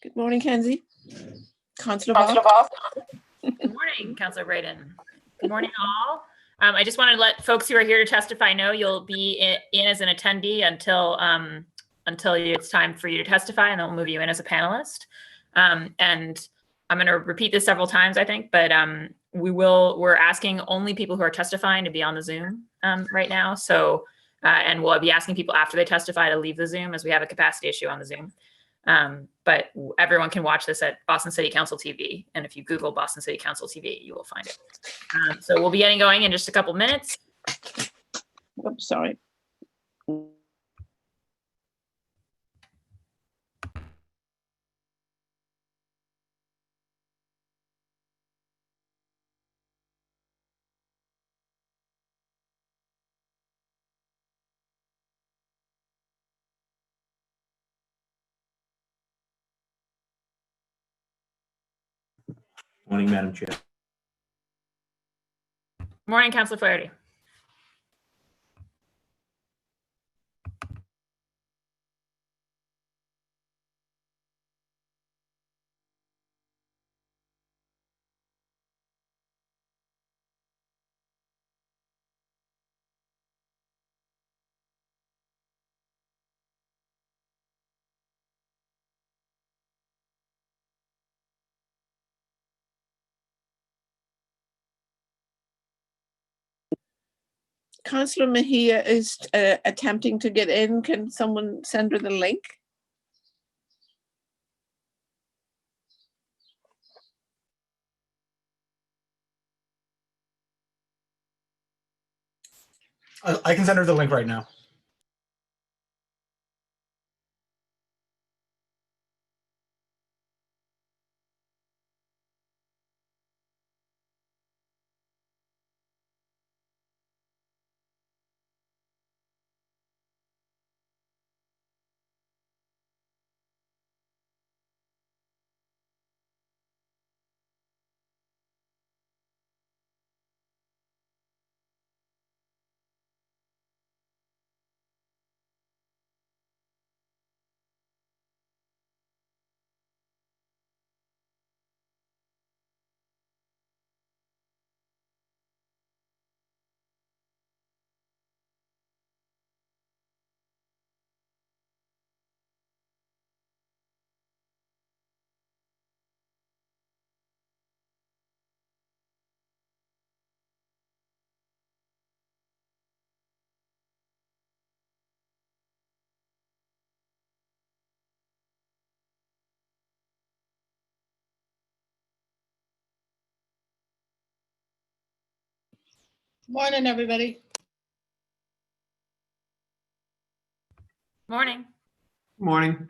Good morning, Kenzie. Councilor Bob. Good morning, Councilor Braden. Good morning, all. I just want to let folks who are here to testify know you'll be in as an attendee until it's time for you to testify, and then we'll move you in as a panelist. And I'm going to repeat this several times, I think, but we're asking only people who are testifying to be on the Zoom right now. So, and we'll be asking people after they testify to leave the Zoom, as we have a capacity issue on the Zoom. But everyone can watch this at Boston City Council TV. And if you Google Boston City Council TV, you will find it. So we'll be getting going in just a couple minutes. Oh, sorry. Morning, Madam Chair. Morning, Councilor Flaherty. Councillor Mejia is attempting to get in. Can someone send her the link? I can send her the link right now. Morning, everybody. Morning. Morning.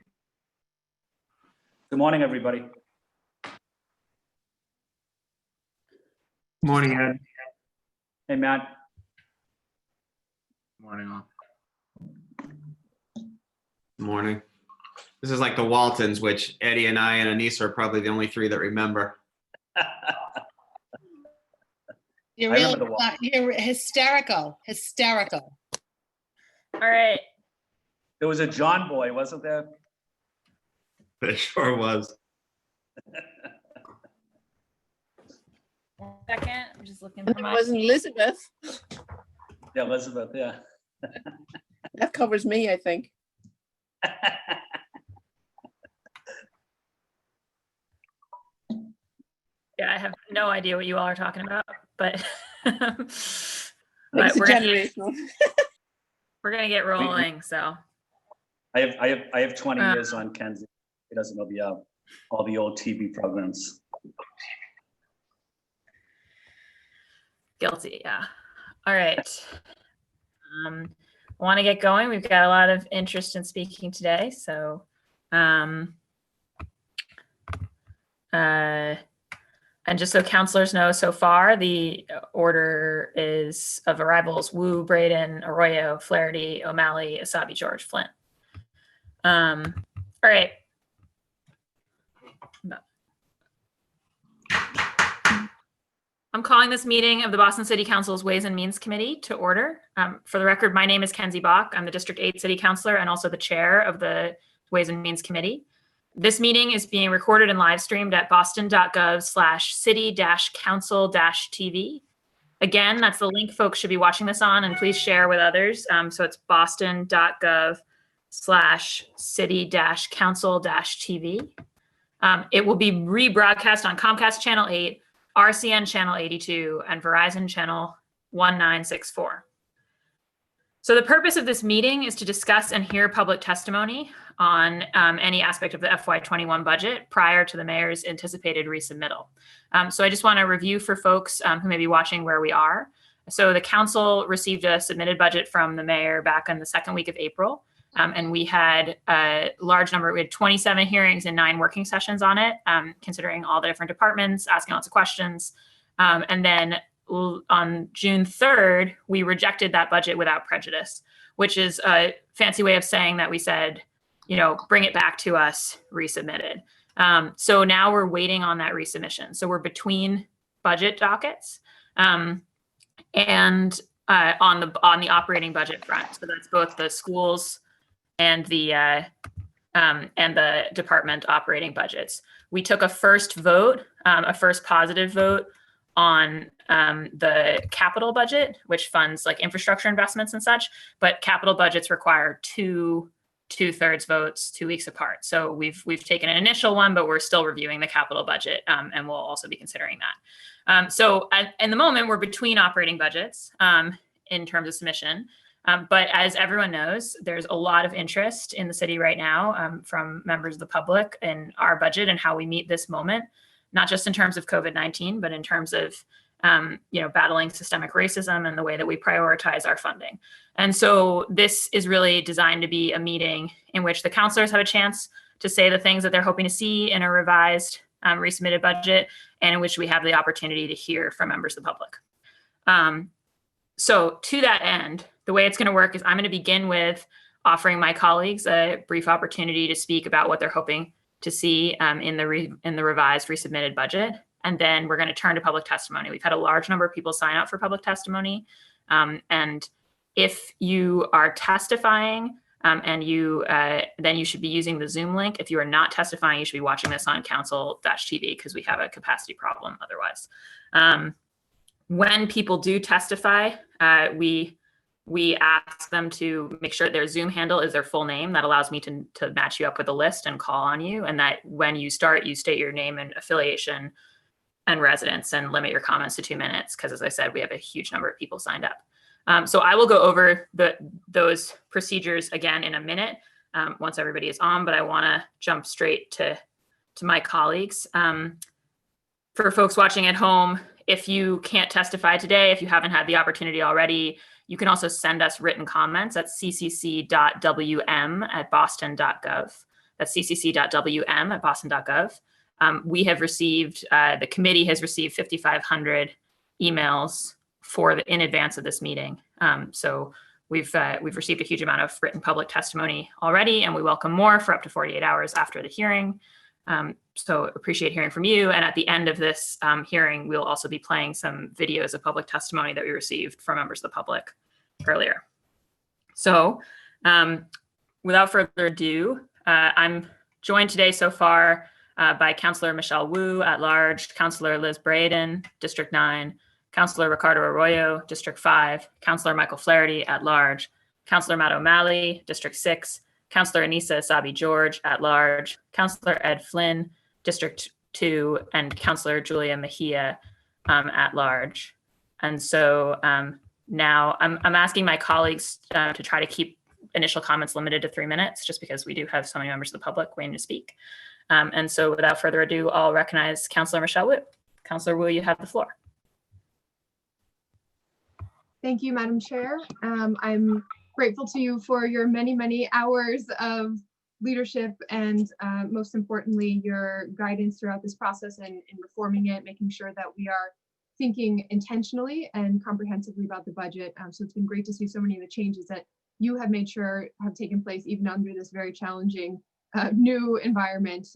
Good morning, everybody. Morning, Ed. Hey, Matt. Morning, all. Morning. This is like the Waltons, which Eddie and I and Anissa are probably the only three that remember. You're I remember real, you're hysterical. All right. There was a John boy, wasn't there? It sure was. One second. I'm just looking And for it my. wasn't Elizabeth. Yeah, Elizabeth, yeah. That covers me, I think. Yeah, I have no idea what you all are talking about, but, It's but a we're gonna generational. get rolling. So I have 20 years on Kenzie. He doesn't know all the old TV programs. guilty. Yeah. All right. I want to get going. We've got a lot of interest in speaking today. So, and just so councilors know, so far the order is of arrivals: Wu, Braden, Arroyo, Flaherty, O'Malley, Asabi, George, Flint. All right. I'm calling this meeting of the Boston City Council's Ways and Means Committee to order. For the record, my name is Kenzie Bach. I'm the District 8 City Councilor and also the chair of the Ways and Means Committee. This meeting is being recorded and live streamed at boston.gov/city-council-tv. Again, that's the link folks should be watching this on, and please share with others. So it's boston.gov/city-council-tv. It will be rebroadcast on Comcast Channel 8, RCN Channel 82, and Verizon Channel 1964. So the purpose of this meeting is to discuss and hear public testimony on any aspect of the FY21 budget prior to the mayor's anticipated resubmittal. So I just want to review for folks who may be watching where we are. So the council received a submitted budget from the mayor back in the second week of April. And we had a large number, we had 27 hearings and 9 working sessions on it, considering all the different departments, asking lots of questions. And then on June 3rd, we rejected that budget without prejudice, which is a fancy way of saying that we said, you know, bring it back to us, resubmitted. So now we're waiting on that resubmission. So we're between budget dockets and on the operating budget front. So that's both the schools and the department operating budgets. We took a first vote, a first positive vote on the capital budget, which funds like infrastructure investments and such, but capital budgets require two-thirds votes 2 weeks apart. So we've taken an initial one, but we're still reviewing the capital budget, and we'll also be considering that. So in the moment, we're between operating budgets in terms of submission. But as everyone knows, there's a lot of interest in the city right now from members of the public in our budget and how we meet this moment, not just in terms of COVID-19, but in terms of battling systemic racism and the way that we prioritize our funding. And so this is really designed to be a meeting in which the councilors have a chance to say the things that they're hoping to see in a revised resubmitted budget, and in which we have the opportunity to hear from members of the public. So to that end, the way it's going to work is I'm going to begin with offering my colleagues a brief opportunity to speak about what they're hoping to see in the revised resubmitted budget. And then we're going to turn to public testimony. We've had a large number of people sign up for public testimony. And if you are testifying then you should be using the Zoom link. If you are not testifying, you should be watching this on council-tv because we have a capacity problem otherwise. When people do testify, we ask them to make sure their Zoom handle is their full name. That allows me to match you up with a list and call on you. And that when you start, you state your name and affiliation and residence and limit your comments to 2 minutes. Because as I said, we have a huge number of people signed up. So I will go over those procedures again in a minute once everybody is on, but I want to jump straight to my colleagues. For folks watching at home, if you can't testify today, if you haven't had the opportunity already, you can also send us written comments at ccc.wm@boston.gov. That's ccc.wm@boston.gov. We have received, the committee has received 5,500 emails in advance of this meeting. So we've received a huge amount of written public testimony already, and we welcome more for up to 48 hours after the hearing. So appreciate hearing from you. And at the end of this hearing, we'll also be playing some videos of public testimony that we received from members of the public earlier. So without further ado, I'm joined today so far by Councilor Michelle Wu at large, Councilor Liz Braden, District 9, Councilor Ricardo Arroyo, District 5, Councilor Michael Flaherty at large, Councilor Matt O'Malley, District 6, Councilor Anissa Asabi George at large, Councilor Ed Flynn, District 2, and Councilor Julia Mejia at large. And so now I'm asking my colleagues to try to keep initial comments limited to 3 minutes, just because we do have so many members of the public waiting to speak. And so without further adu, I'll recognize Councilor Michelle Wu. Councilor Wu, you have the floor. Thank you, Madam Chair. I'm grateful to you for your many, many hours of leadership and most importantly, your guidance throughout this process and in reforming it, making sure that we are thinking intentionally and comprehensively about the budget. So it's been great to see so many of the changes that you have made sure have taken place even under this very challenging new environment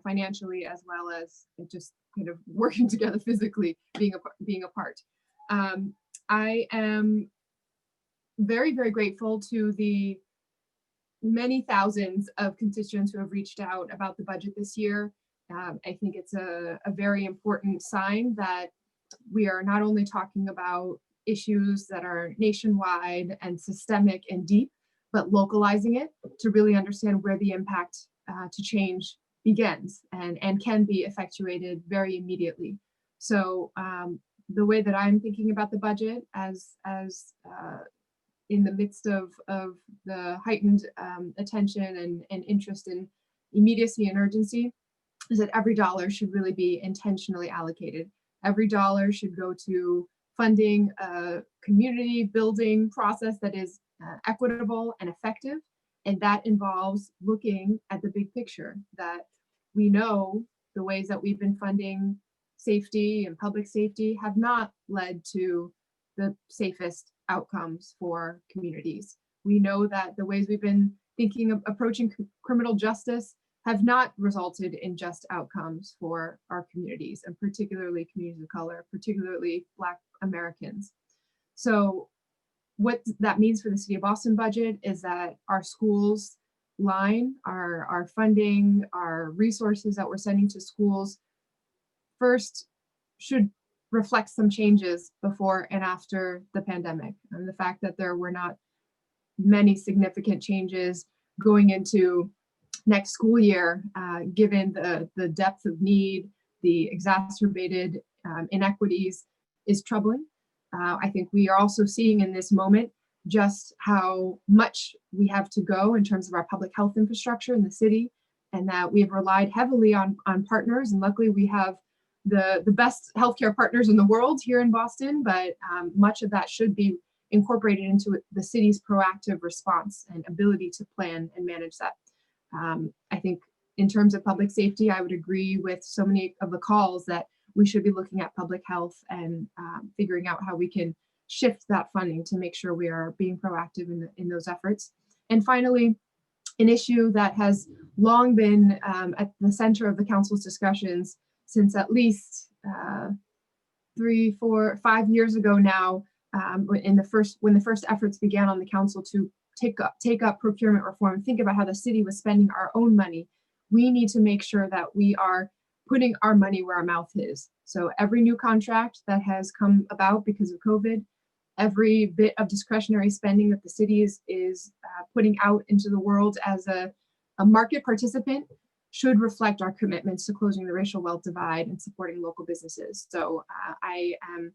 financially, as well as just kind of working together physically, being apart. I am very, very grateful to the many thousands of constituents who have reached out about the budget this year. I think it's a very important sign that we are not only talking about issues that are nationwide and systemic and deep, but localizing it to really understand where the impact to change begins and can be effectuated very immediately. So the way that I'm thinking about the budget as in the midst of the heightened attention and interest in immediacy and urgency is that every dollar should really be intentionally allocated. Every dollar should go to funding a community building process that is equitable and effective. And that involves looking at the big picture, that we know the ways that we've been funding safety and public safety have not led to the safest outcomes for communities. We know that the ways we've been thinking of approaching criminal justice have not resulted in just outcomes for our communities, and particularly communities of color, particularly Black Americans. So what that means for the City of Boston budget is that our schools line, our funding, our resources that we're sending to schools first should reflect some changes before and after the pandemic. And the fact that there were not many significant changes going into next school year, given the depth of need, the exacerbated inequities, is troubling. I think we are also seeing in this moment just how much we have to go in terms of our public health infrastructure in the city, and that we have relied heavily on partners. And luckily we have the best healthcare partners in the world here in Boston, but much of that should be incorporated into the city's proactive response and ability to plan and manage that. I think in terms of public safety, I would agree with so many of the calls that we should be looking at public health and figuring out how we can shift that funding to make sure we are being proactive in those efforts. And finally, an issue that has long been at the center of the council's discussions since at least 3, 4, 5 years ago now, when the first efforts began on the council to take up procurement reform, think about how the city was spending our own money. We need to make sure that we are putting our money where our mouth is. So every new contract that has come about because of COVID, every bit of discretionary spending that the city is putting out into the world as a market participant should reflect our commitments to closing the racial wealth divide and supporting local businesses. So I am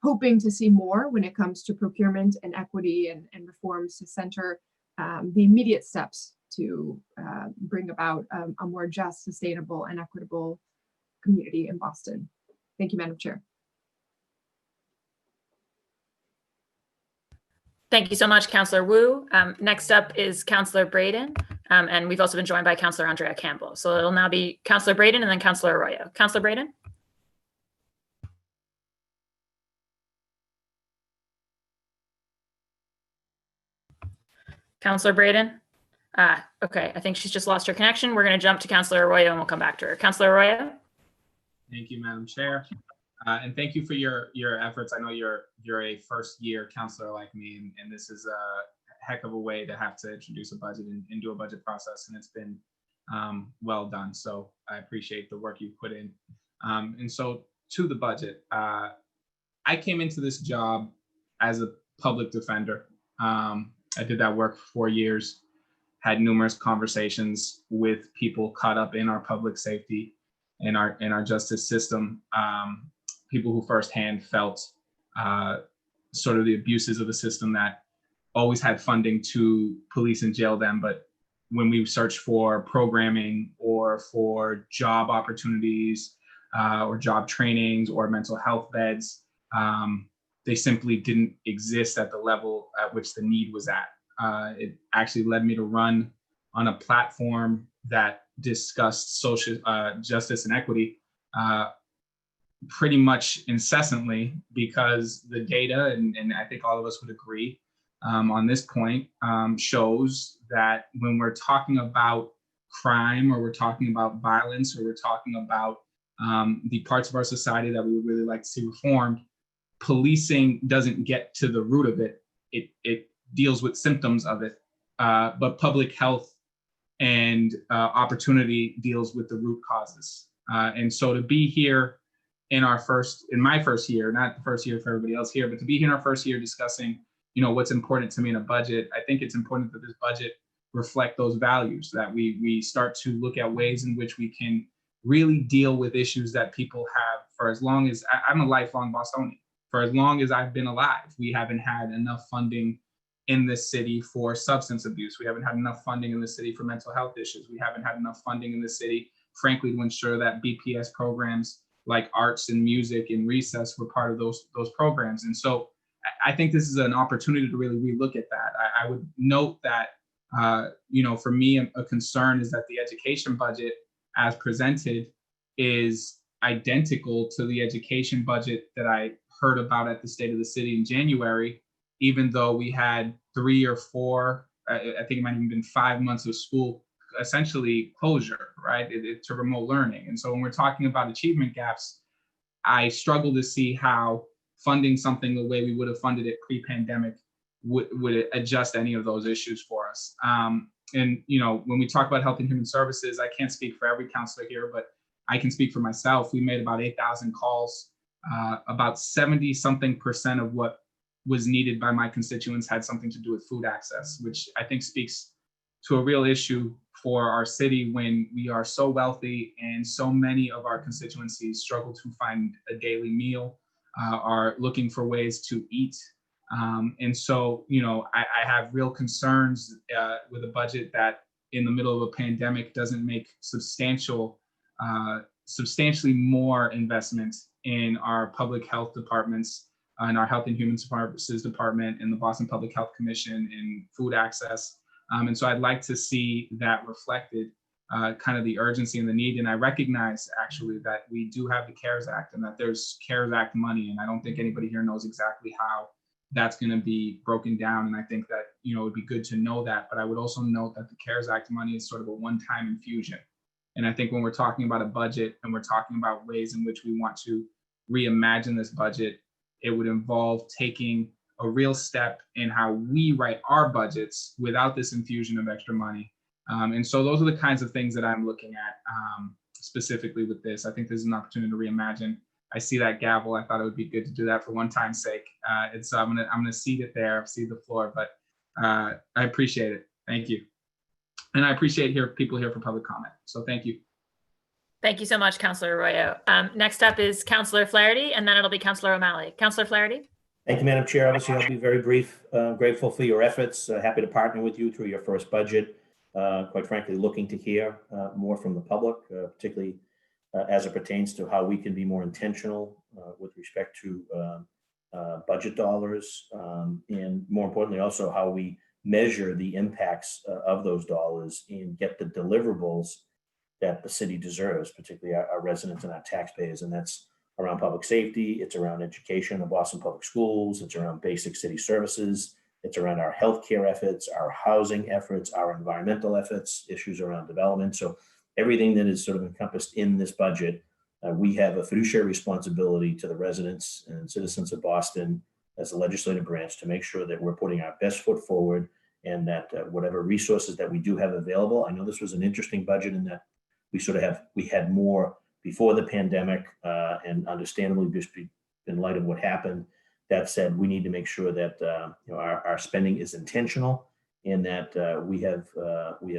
hoping to see more when it comes to procurement and equity and reforms to center the immediate steps to bring about a more just, sustainable, and equitable community in Boston. Thank you, Madam Chair. Thank you so much, Councilor Wu. Next up is Councilor Braden, and we've also been joined by Councilor Andrea Campbell. So it'll now be Councilor Braden and then Councilor Arroyo. Councilor Braden? Councilor Braden? Okay, I think she's just lost her connection. We're going to jump to Councilor Arroyo and we'll come back to her. Councilor Arroyo? Thank you, Madam Chair. And thank you for your efforts. I know you're a first year counselor like me, and this is a heck of a way to have to introduce a budget and do a budget process, and it's been well done. So I appreciate the work you've put in. And so to the budget, I came into this job as a public defender. I did that work for 4 years, had numerous conversations with people caught up in our public safety and our justice system, people who firsthand felt sort of the abuses of the system that always had funding to police and jail them. But when we searched for programming or for job opportunities or job trainings or mental health beds, they simply didn't exist at the level at which the need was at. It actually led me to run on a platform that discussed social justice and equity pretty much incessantly, because the data, and I think all of us would agree on this point, shows that when we're talking about crime, or we're talking about violence, or we're talking about the parts of our society that we would really like to see reformed, policing doesn't get to the root of it. It deals with symptoms of it. but public health and opportunity deals with the root causes. And so to be here in my first year, not the first year for everybody else here, but to be here in our first year discussing, what's important to me in a budget, I think it's important that this budget reflect those values, that we start to look at ways in which we can really deal with issues that people have for as long as I'm a lifelong Bostonian. For as long as I've been alive, we haven't had enough funding in this city for substance abuse. We haven't had enough funding in the city for mental health issues. We haven't had enough funding in the city, frankly, to ensure that BPS programs like arts and music and recess were part of those programs. And so I think this is an opportunity to really relook at that. I would note that, for me, a concern is that the education budget as presented is identical to the education budget that I heard about at the State of the City in January, even though we had 3 or 4, I think it might have even been 5 months of school essentially closure, right, to remote learning. And so when we're talking about achievement gaps, I struggle to see how funding something the way we would have funded it pre-pandemic would adjust any of those issues for us. And, when we talk about Health and Human Services, I can't speak for every counselor here, but I can speak for myself. We made about 8,000 calls. About 70-something% of what was needed by my constituents had something to do with food access, which I think speaks to a real issue for our city when we are so wealthy and so many of our constituencies struggle to find a daily meal, are looking for ways to eat. And so, I have real concerns with a budget that in the middle of a pandemic doesn't make substantially more investment in our public health departments, in our Health and Human Services Department, in the Boston Public Health Commission, in food access. And so I'd like to see that reflected, kind of the urgency and the need. And I recognize actually that we do have the CARES Act and that there's CARES Act money. And I don't think anybody here knows exactly how that's going to be broken down. And I think that, it would be good to know that. But I would also note that the CARES Act money is sort of a one-time infusion. And I think when we're talking about a budget and we're talking about ways in which we want to reimagine this budget, it would involve taking a real step in how we write our budgets without this infusion of extra money. And so those are the kinds of things that I'm looking at specifically with this. I think there's an opportunity to reimagine. I see that gavel. I thought it would be good to do that for one time's sake. And so I'm gonna cede it there, cede the floor, but I appreciate it. Thank you. And I appreciate people here for public comment. So thank you. Thank you so much, Councilor Arroyo. Next up is Councilor Flaherty, and then it'll be Councilor O'Malley. Councilor Flaherty. Thank you, Madam Chair. Obviously, I'll be very brief. Grateful for your efforts. Happy to partner with you through your first budget. Quite frankly, looking to hear more from the public, particularly as it pertains to how we can be more intentional with respect to budget dollars, and more importantly, also how we measure the impacts of those dollars and get the deliverables that the city deserves, particularly our residents and our taxpayers. And that's around public safety, it's around education in Boston Public Schools, it's around basic city services, it's around our healthcare efforts, our housing efforts, our environmental efforts, issues around development. So everything that is sort of encompassed in this budget, we have a fiduciary responsibility to the residents and citizens of Boston as a legislative branch to make sure that we're putting our best foot forward and that whatever resources that we do have available. I know this was an interesting budget in that we had more before the pandemic, and understandably, just in light of what happened. That said, we need to make sure that our spending is intentional and that we have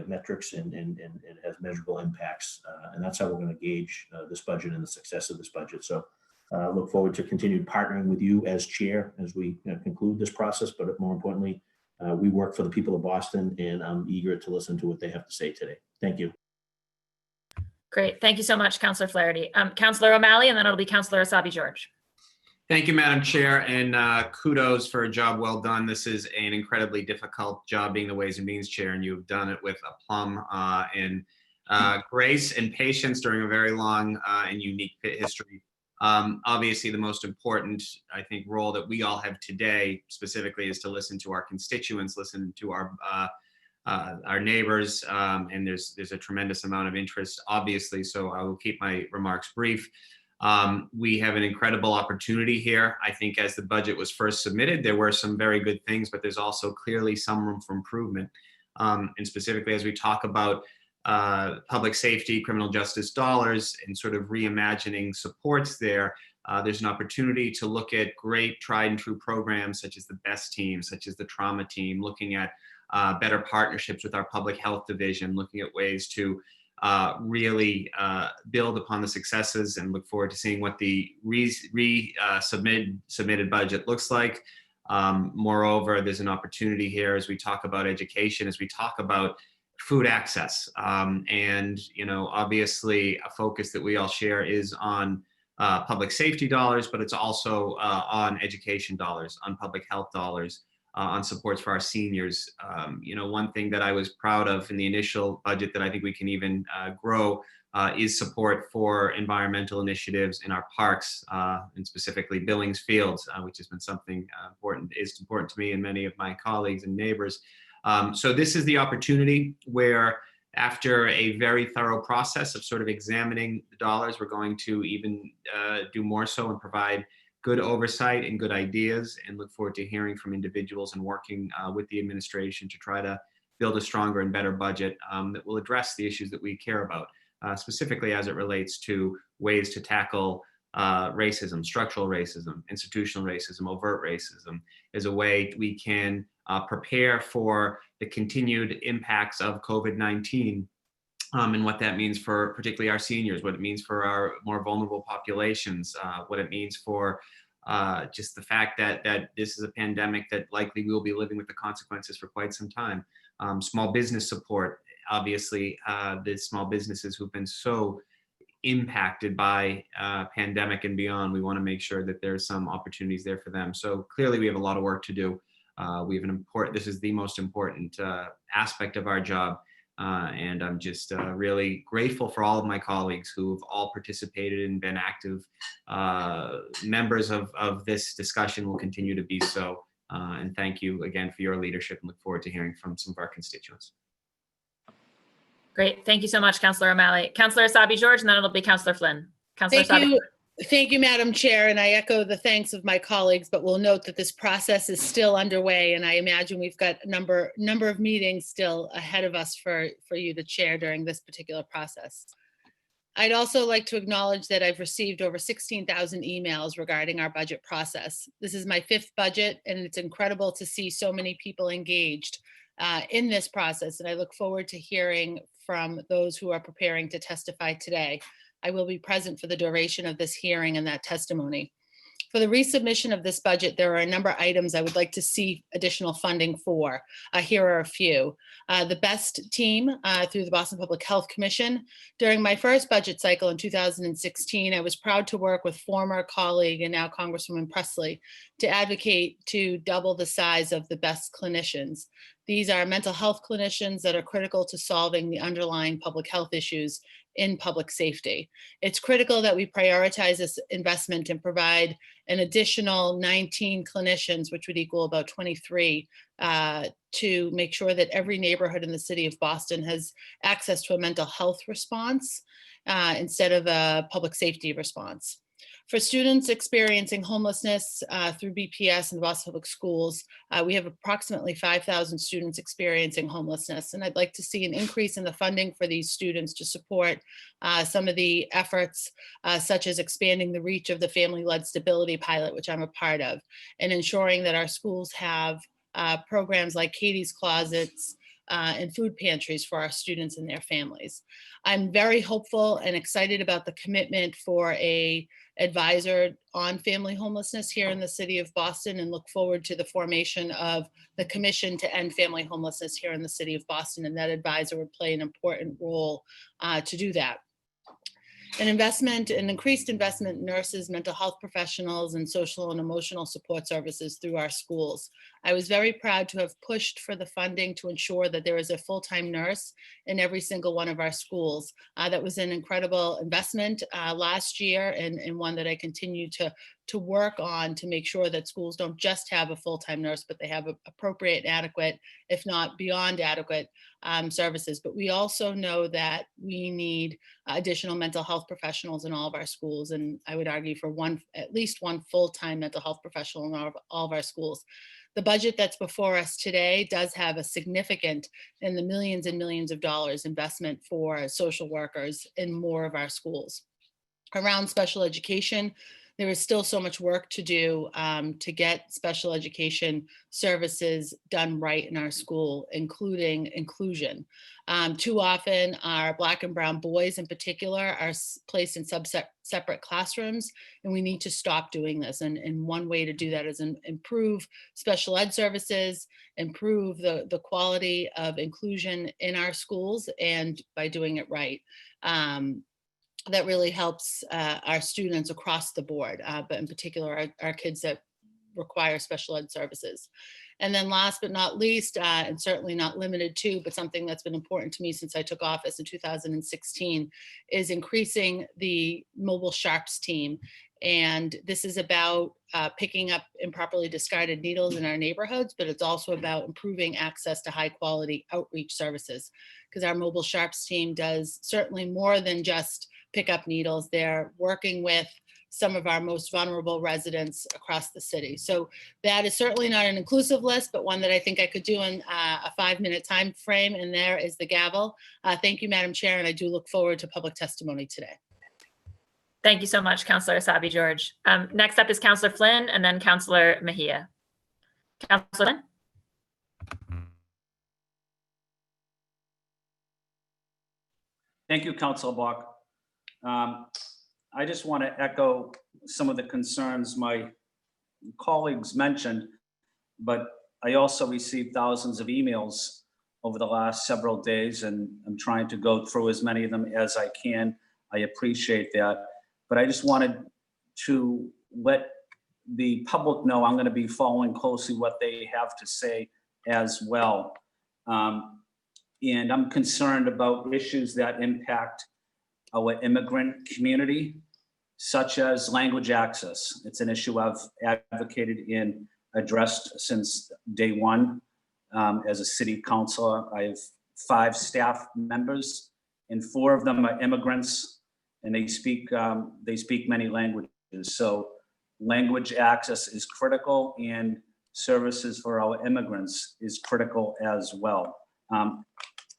metrics and it has measurable impacts, and that's how we're going to gauge this budget and the success of this budget. So look forward to continued partnering with you as chair as we conclude this process. But more importantly, we work for the people of Boston, and I'm eager to listen to what they have to say today. Thank you. Great. Thank you so much, Councilor Flaherty. Councilor O'Malley, and then it'll be Councilor Asabi George. Thank you, Madam Chair, and kudos for a job well done. This is an incredibly difficult job being the Ways and Means Chair, and you've done it with aplomb and grace and patience during a very long and unique history. Obviously, the most important, I think, role that we all have today specifically is to listen to our constituents, listen to our neighbors, and there's a tremendous amount of interest, obviously, so I will keep my remarks brief. We have an incredible opportunity here. I think as the budget was first submitted, there were some very good things, but there's also clearly some room for improvement. And specifically, as we talk about public safety, criminal justice dollars, and sort of reimagining supports there, there's an opportunity to look at great tried and true programs such as the BEST team, such as the trauma team, looking at better partnerships with our public health division, looking at ways to really build upon the successes, and look forward to seeing what the submitted budget looks like. Moreover, there's an opportunity here as we talk about education, as we talk about food access. And, you know, obviously a focus that we all share is on public safety dollars, but it's also on education dollars, on public health dollars, on supports for our seniors. You know, one thing that I was proud of in the initial budget that I think we can even grow is support for environmental initiatives in our parks, and specifically Billings Fields, which has been something is important to me and many of my colleagues and neighbors. So this is the opportunity where, after a very thorough process of sort of examining the dollars, we're going to even do more so and provide good oversight and good ideas, and look forward to hearing from individuals and working with the administration to try to build a stronger and better budget that will address the issues that we care about, specifically as it relates to ways to tackle racism, structural racism, institutional racism, overt racism, as a way we can prepare for the continued impacts of COVID-19 and what that means for particularly our seniors, what it means for our more vulnerable populations, what it means for just the fact that this is a pandemic that likely we will be living with the consequences for quite some time. Small business support, obviously, the small businesses who've been so impacted by pandemic and beyond, we want to make sure that there's some opportunities there for them. So clearly we have a lot of work to do. We have this is the most important aspect of our job. And I'm just really grateful for all of my colleagues who have all participated and been active members of this discussion, will continue to be so. And thank you again for your leadership, and look forward to hearing from some of our constituents. Great. Thank you so much, Councilor O'Malley. Councilor Asabi-George, and then it'll be Councilor Flynn. Councilor Thank Asabi. you. Thank you, Madam Chair, and I echo the thanks of my colleagues, but we'll note that this process is still underway, and I imagine we've got a number of meetings still ahead of us for you to chair during this particular process. I'd also like to acknowledge that I've received over 16,000 emails regarding our budget process. This is my 5th budget, and it's incredible to see so many people engaged in this process, and I look forward to hearing from those who are preparing to testify today. I will be present for the duration of this hearing and that testimony. For the resubmission of this budget, there are a number of items I would like to see additional funding for. Here are a few. The BEST team through the Boston Public Health Commission. During my first budget cycle in 2016, I was proud to work with former colleague and now Congresswoman Presley to advocate to double the size of the BEST clinicians. These are mental health clinicians that are critical to solving the underlying public health issues in public safety. It's critical that we prioritize this investment and provide an additional 19 clinicians, which would equal about 23, to make sure that every neighborhood in the city of Boston has access to a mental health response instead of a public safety response. For students experiencing homelessness through BPS and the Boston Public Schools, we have approximately 5,000 students experiencing homelessness. And I'd like to see an increase in the funding for these students to support some of the efforts, such as expanding the reach of the family-led stability pilot, which I'm a part of, and ensuring that our schools have programs like Katie's Closets and food pantries for our students and their families. I'm very hopeful and excited about the commitment for a advisor on family homelessness here in the city of Boston, and look forward to the formation of the Commission to End Family Homelessness here in the city of Boston, and that advisor would play an important role to do that. An increased investment in nurses, mental health professionals, and social and emotional support services through our schools. I was very proud to have pushed for the funding to ensure that there is a full-time nurse in every single one of our schools. That was an incredible investment last year, and one that I continue to to work on to make sure that schools don't just have a full-time nurse, but they have appropriate and adequate, if not beyond adequate, services. But we also know that we need additional mental health professionals in all of our schools. And I would argue for at least one full-time mental health professional in all of our schools. The budget that's before us today does have a significant, in the millions and millions of dollars, investment for social workers in more of our schools. Around special education, there is still so much work to do to get special education services done right in our school, including inclusion. Too often, our Black and brown boys in particular are placed in separate classrooms, and we need to stop doing this. And one way to do that is improve special ed services, improve the quality of inclusion in our schools, and by doing it right. That really helps our students across the board, but in particular our kids that require special ed services. And then last but not least, and certainly not limited to, but something that's been important to me since I took office in 2016, is increasing the mobile sharps team. And this is about picking up improperly discarded needles in our neighborhoods, but it's also about improving access to high quality outreach services, because our mobile sharps team does certainly more than just pick up needles. They're working with some of our most vulnerable residents across the city. So that is certainly not an inclusive list, but one that I think I could do in a 5-minute time frame. And there is the gavel. Thank you, Madam Chair, and I do look forward to public testimony today. Thank you so much, Councilor Asabi George. Next up is Councilor Flynn and then Councilor Mejia. Councilor Flynn. Thank you, Councilor Bach. I just want to echo some of the concerns my colleagues mentioned, but I also received thousands of emails over the last several days, and I'm trying to go through as many of them as I can. I appreciate that, but I just wanted to let the public know I'm going to be following closely what they have to say as well. And I'm concerned about issues that impact our immigrant community, such as language access. It's an issue I've advocated and addressed since day one. As a city councilor, I have 5 staff members, and 4 of them are immigrants, and they speak many languages. So language access is critical, and services for our immigrants is critical as well.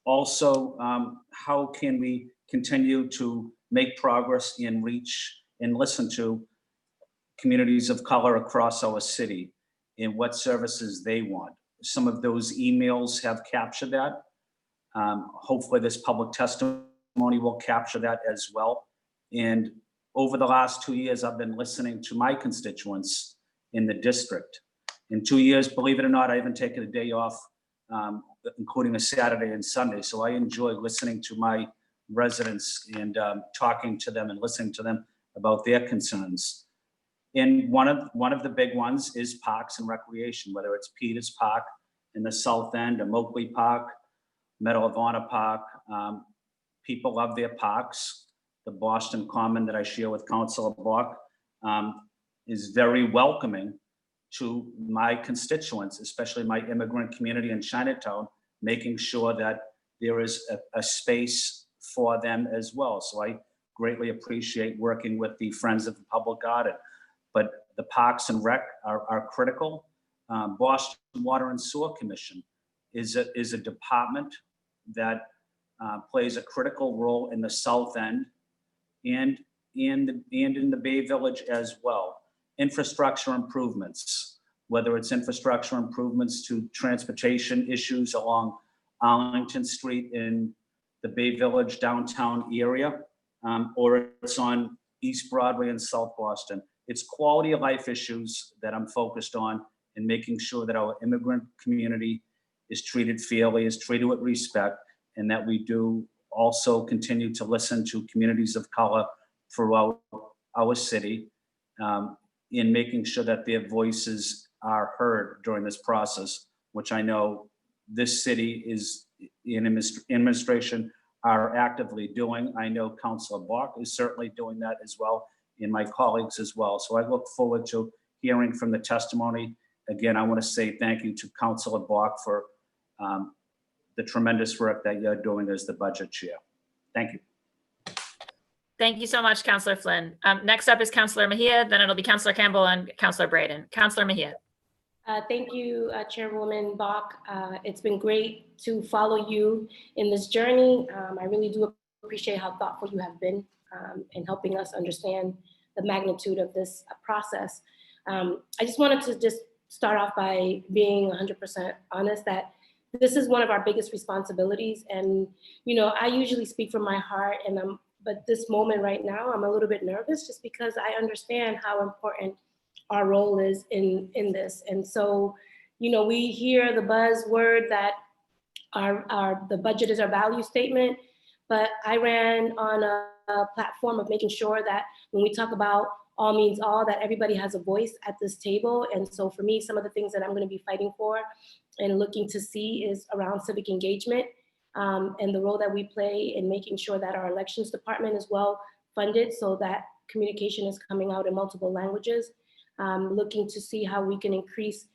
Also, how can we continue to make progress and reach and listen to communities of color across our city and what services they want? Some of those emails have captured that. Hopefully this public testimony will capture that as well. And over the last 2 years, I've been listening to my constituents in the district. In 2 years, believe it or not, I haven't taken a day off, including a Saturday and Sunday. So I enjoy listening to my residents and talking to them and listening to them about their concerns. And one of the big ones is parks and recreation, whether it's Peters Park in the South End or Moakley Park, Medal of Honor Park. People love their parks. The Boston Common that I share with Councilor Bach is very welcoming to my constituents, especially my immigrant community in Chinatown, making sure that there is a space for them as well. So I greatly appreciate working with the Friends of the Public Garden. But the Parks and Rec are critical. Boston Water and Sewer Commission is a department that plays a critical role in the South End and in the Bay Village as well. Infrastructure improvements, whether it's infrastructure improvements to transportation issues along Arlington Street in the Bay Village downtown area, or it's on East Broadway in South Boston. It's quality of life issues that I'm focused on and making sure that our immigrant community is treated fairly, is treated with respect, and that we do also continue to listen to communities of color throughout our city in making sure that their voices are heard during this process, which I know this city is in administration are actively doing. I know Councilor Bach is certainly doing that as well. and my colleagues as well. So I look forward to hearing from the testimony. Again, I want to say thank you to Councilor Bach for the tremendous work that you're doing as the budget chair. Thank you. Thank you so much, Councilor Flynn. Next up is Councilor Mejia, then it'll be Councilor Campbell and Councilor Braden. Councilor Mejia. Thank you, Chairwoman Bach. It's been great to follow you in this journey. I really do appreciate how thoughtful you have been in helping us understand the magnitude of this process. I just wanted to just start off by being 100% honest that this is one of our biggest responsibilities. And, you know, I usually speak from my heart, but this moment right now, I'm a little bit nervous just because I understand how important our role is in this. And so, you know, we hear the buzzword that the budget is our value statement, but I ran on a platform of making sure that when we talk about all means all, that everybody has a voice at this table. And so for me, some of the things that I'm going to be fighting for and looking to see is around civic engagement and the role that we play in making sure that our elections department is well funded so that communication is coming out in multiple languages. Looking to see how we can increase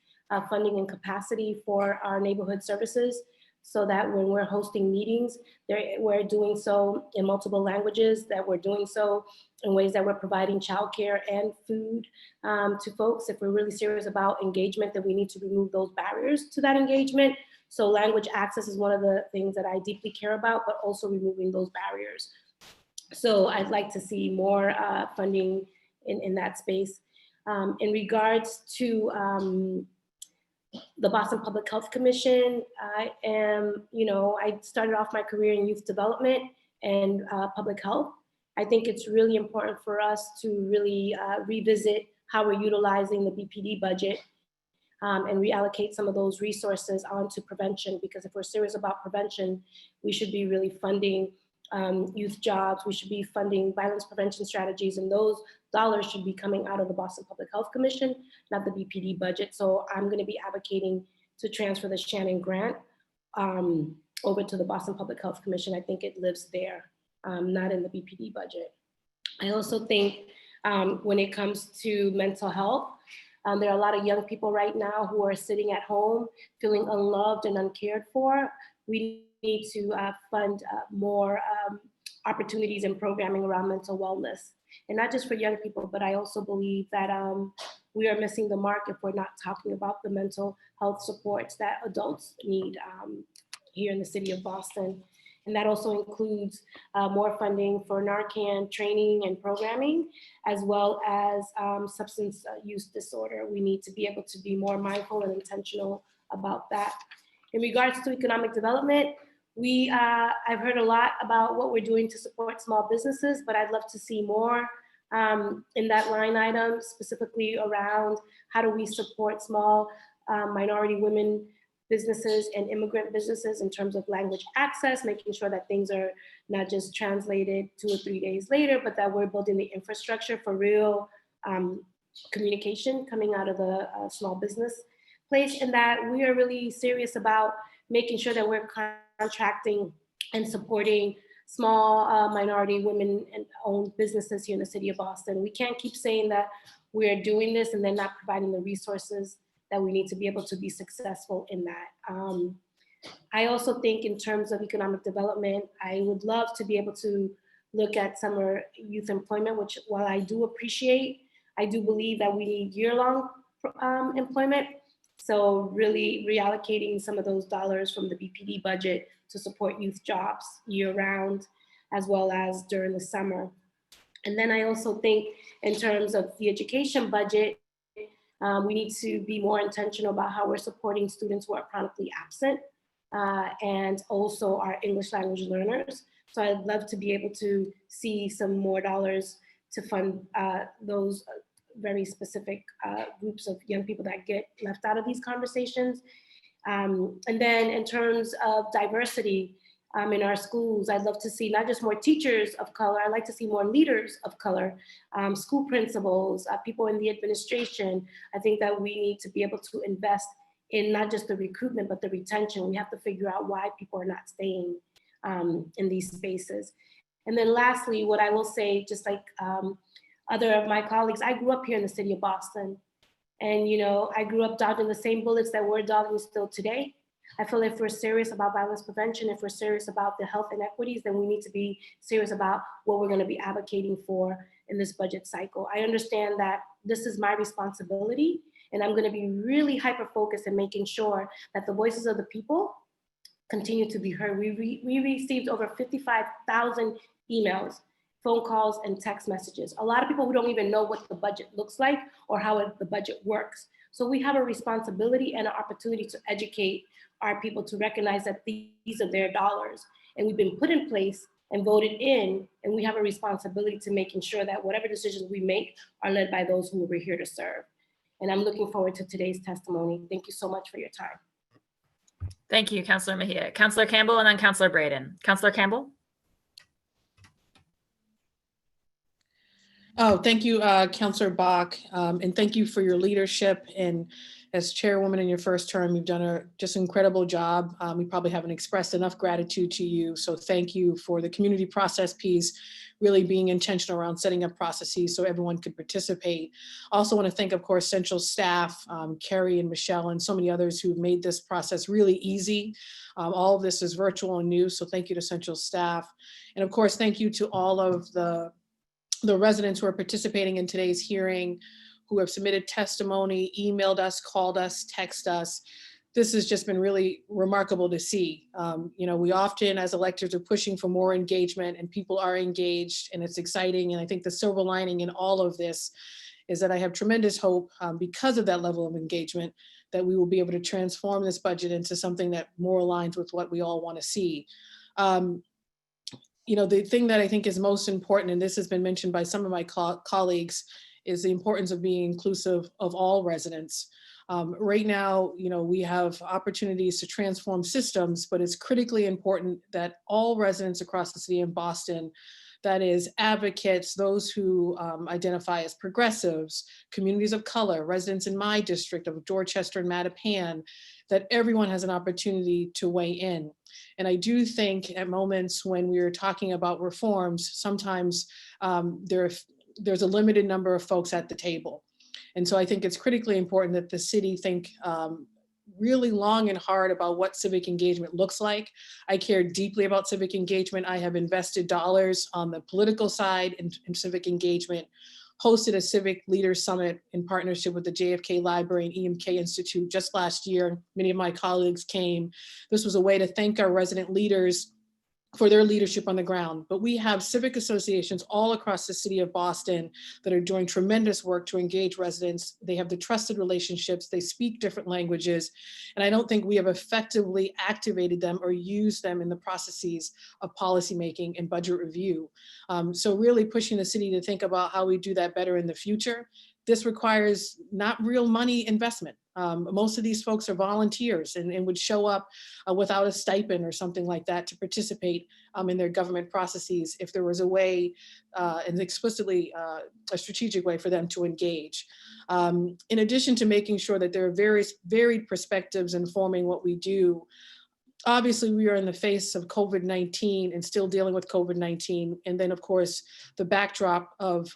funding and capacity for our neighborhood services so that when we're hosting meetings, we're doing so in multiple languages, that we're doing so in ways that we're providing childcare and food to folks. If we're really serious about engagement, then we need to remove those barriers to that engagement. So language access is one of the things that I deeply care about, but also removing those barriers. So I'd like to see more funding in that space. In regards to the Boston Public Health Commission, I started off my career in youth development and public health. I think it's really important for us to really revisit how we're utilizing the BPD budget and reallocate some of those resources onto prevention, because if we're serious about prevention, we should be really funding youth jobs, we should be funding violence prevention strategies, and those dollars should be coming out of the Boston Public Health Commission, not the BPD budget. So I'm going to be advocating to transfer the Shannon grant over to the Boston Public Health Commission. I think it lives there, not in the BPD budget. I also think when it comes to mental health, there are a lot of young people right now who are sitting at home feeling unloved and uncared for. We need to fund more opportunities and programming around mental wellness. And not just for young people, but I also believe that we are missing the mark if we're not talking about the mental health supports that adults need here in the city of Boston. And that also includes more funding for Narcan training and programming, as well as substance use disorder. We need to be able to be more mindful and intentional about that. In regards to economic development, I've heard a lot about what we're doing to support small businesses, but I'd love to see more in that line item, specifically around how do we support small minority women businesses and immigrant businesses in terms of language access, making sure that things are not just translated 2 or 3 days later, but that we're building the infrastructure for real communication coming out of the small business place, and that we are really serious about making sure that we're contracting and supporting small minority women and owned businesses here in the city of Boston. We can't keep saying that we're doing this and then not providing the resources that we need to be able to be successful in that. I also think in terms of economic development, I would love to be able to look at summer youth employment, which while I do appreciate, I do believe that we need year-long employment. So really reallocating some of those dollars from the BPD budget to support youth jobs year-round, as well as during the summer. And then I also think in terms of the education budget, we need to be more intentional about how we're supporting students who are chronically absent and also our English language learners. So I'd love to be able to see some more dollars to fund those very specific groups of young people that get left out of these conversations. And then in terms of diversity in our schools, I'd love to see not just more teachers of color, I'd like to see more leaders of color, school principals, people in the administration. I think that we need to be able to invest in not just the recruitment, but the retention. We have to figure out why people are not staying in these spaces. And then lastly, what I will say, just like other of my colleagues, I grew up here in the city of Boston. And, you know, I grew up dodging the same bullets that we're dodging still today. I feel if we're serious about violence prevention, if we're serious about the health inequities, then we need to be serious about what we're going to be advocating for in this budget cycle. I understand that this is my responsibility, and I'm going to be really hyper-focused in making sure that the voices of the people continue to be heard. We received over 55,000 emails, phone calls, and text messages. A lot of people who don't even know what the budget looks like or how the budget works. So we have a responsibility and an opportunity to educate our people to recognize that these are their dollars. And we've been put in place and voted in, and we have a responsibility to making sure that whatever decisions we make are led by those who we're here to serve. And I'm looking forward to today's testimony. Thank you so much for your time. Thank you, Councilor Mejia. Councilor Campbell and then Councilor Braden. Councilor Campbell? Oh, thank you, Councilor Bach, and thank you for your leadership. And as chairwoman in your first term, you've done a just incredible job. We probably haven't expressed enough gratitude to you. So thank you for the community process piece, really being intentional around setting up processes so everyone could participate. I also want to thank, of course, central staff, Carrie and Michelle, and so many others who've made this process really easy. All of this is virtual and new, so thank you to central staff. And of course, thank you to all of the residents who are participating in today's hearing, who have submitted testimony, emailed us, called us, text us. This has just been really remarkable to see. You know, we often as electors are pushing for more engagement, and people are engaged, and it's exciting. And I think the silver lining in all of this is that I have tremendous hope because of that level of engagement that we will be able to transform this budget into something that more aligns with what we all want to see. You know, the thing that I think is most important, and this has been mentioned by some of my colleagues, is the importance of being inclusive of all residents. Right now, you know, we have opportunities to transform systems, but it's critically important that all residents across the city of Boston, that is advocates, those who identify as progressives, communities of color, residents in my district of Dorchester and Mattapan, that everyone has an opportunity to weigh in. And I do think at moments when we're talking about reforms, sometimes there's a limited number of folks at the table. And so I think it's critically important that the city think really long and hard about what civic engagement looks like. I care deeply about civic engagement. I have invested dollars on the political side in civic engagement, hosted a civic leaders summit in partnership with the JFK Library and EMK Institute just last year. Many of my colleagues came. This was a way to thank our resident leaders for their leadership on the ground. But we have civic associations all across the city of Boston that are doing tremendous work to engage residents. They have the trusted relationships, they speak different languages, and I don't think we have effectively activated them or used them in the processes of policymaking and budget review. So really pushing the city to think about how we do that better in the future. This requires not real money investment. Most of these folks are volunteers and would show up without a stipend or something like that to participate in their government processes if there was a way, and explicitly a strategic way for them to engage. In addition to making sure that there are various varied perspectives informing what we do, obviously we are in the face of COVID-19 and still dealing with COVID-19. And then of course, the backdrop of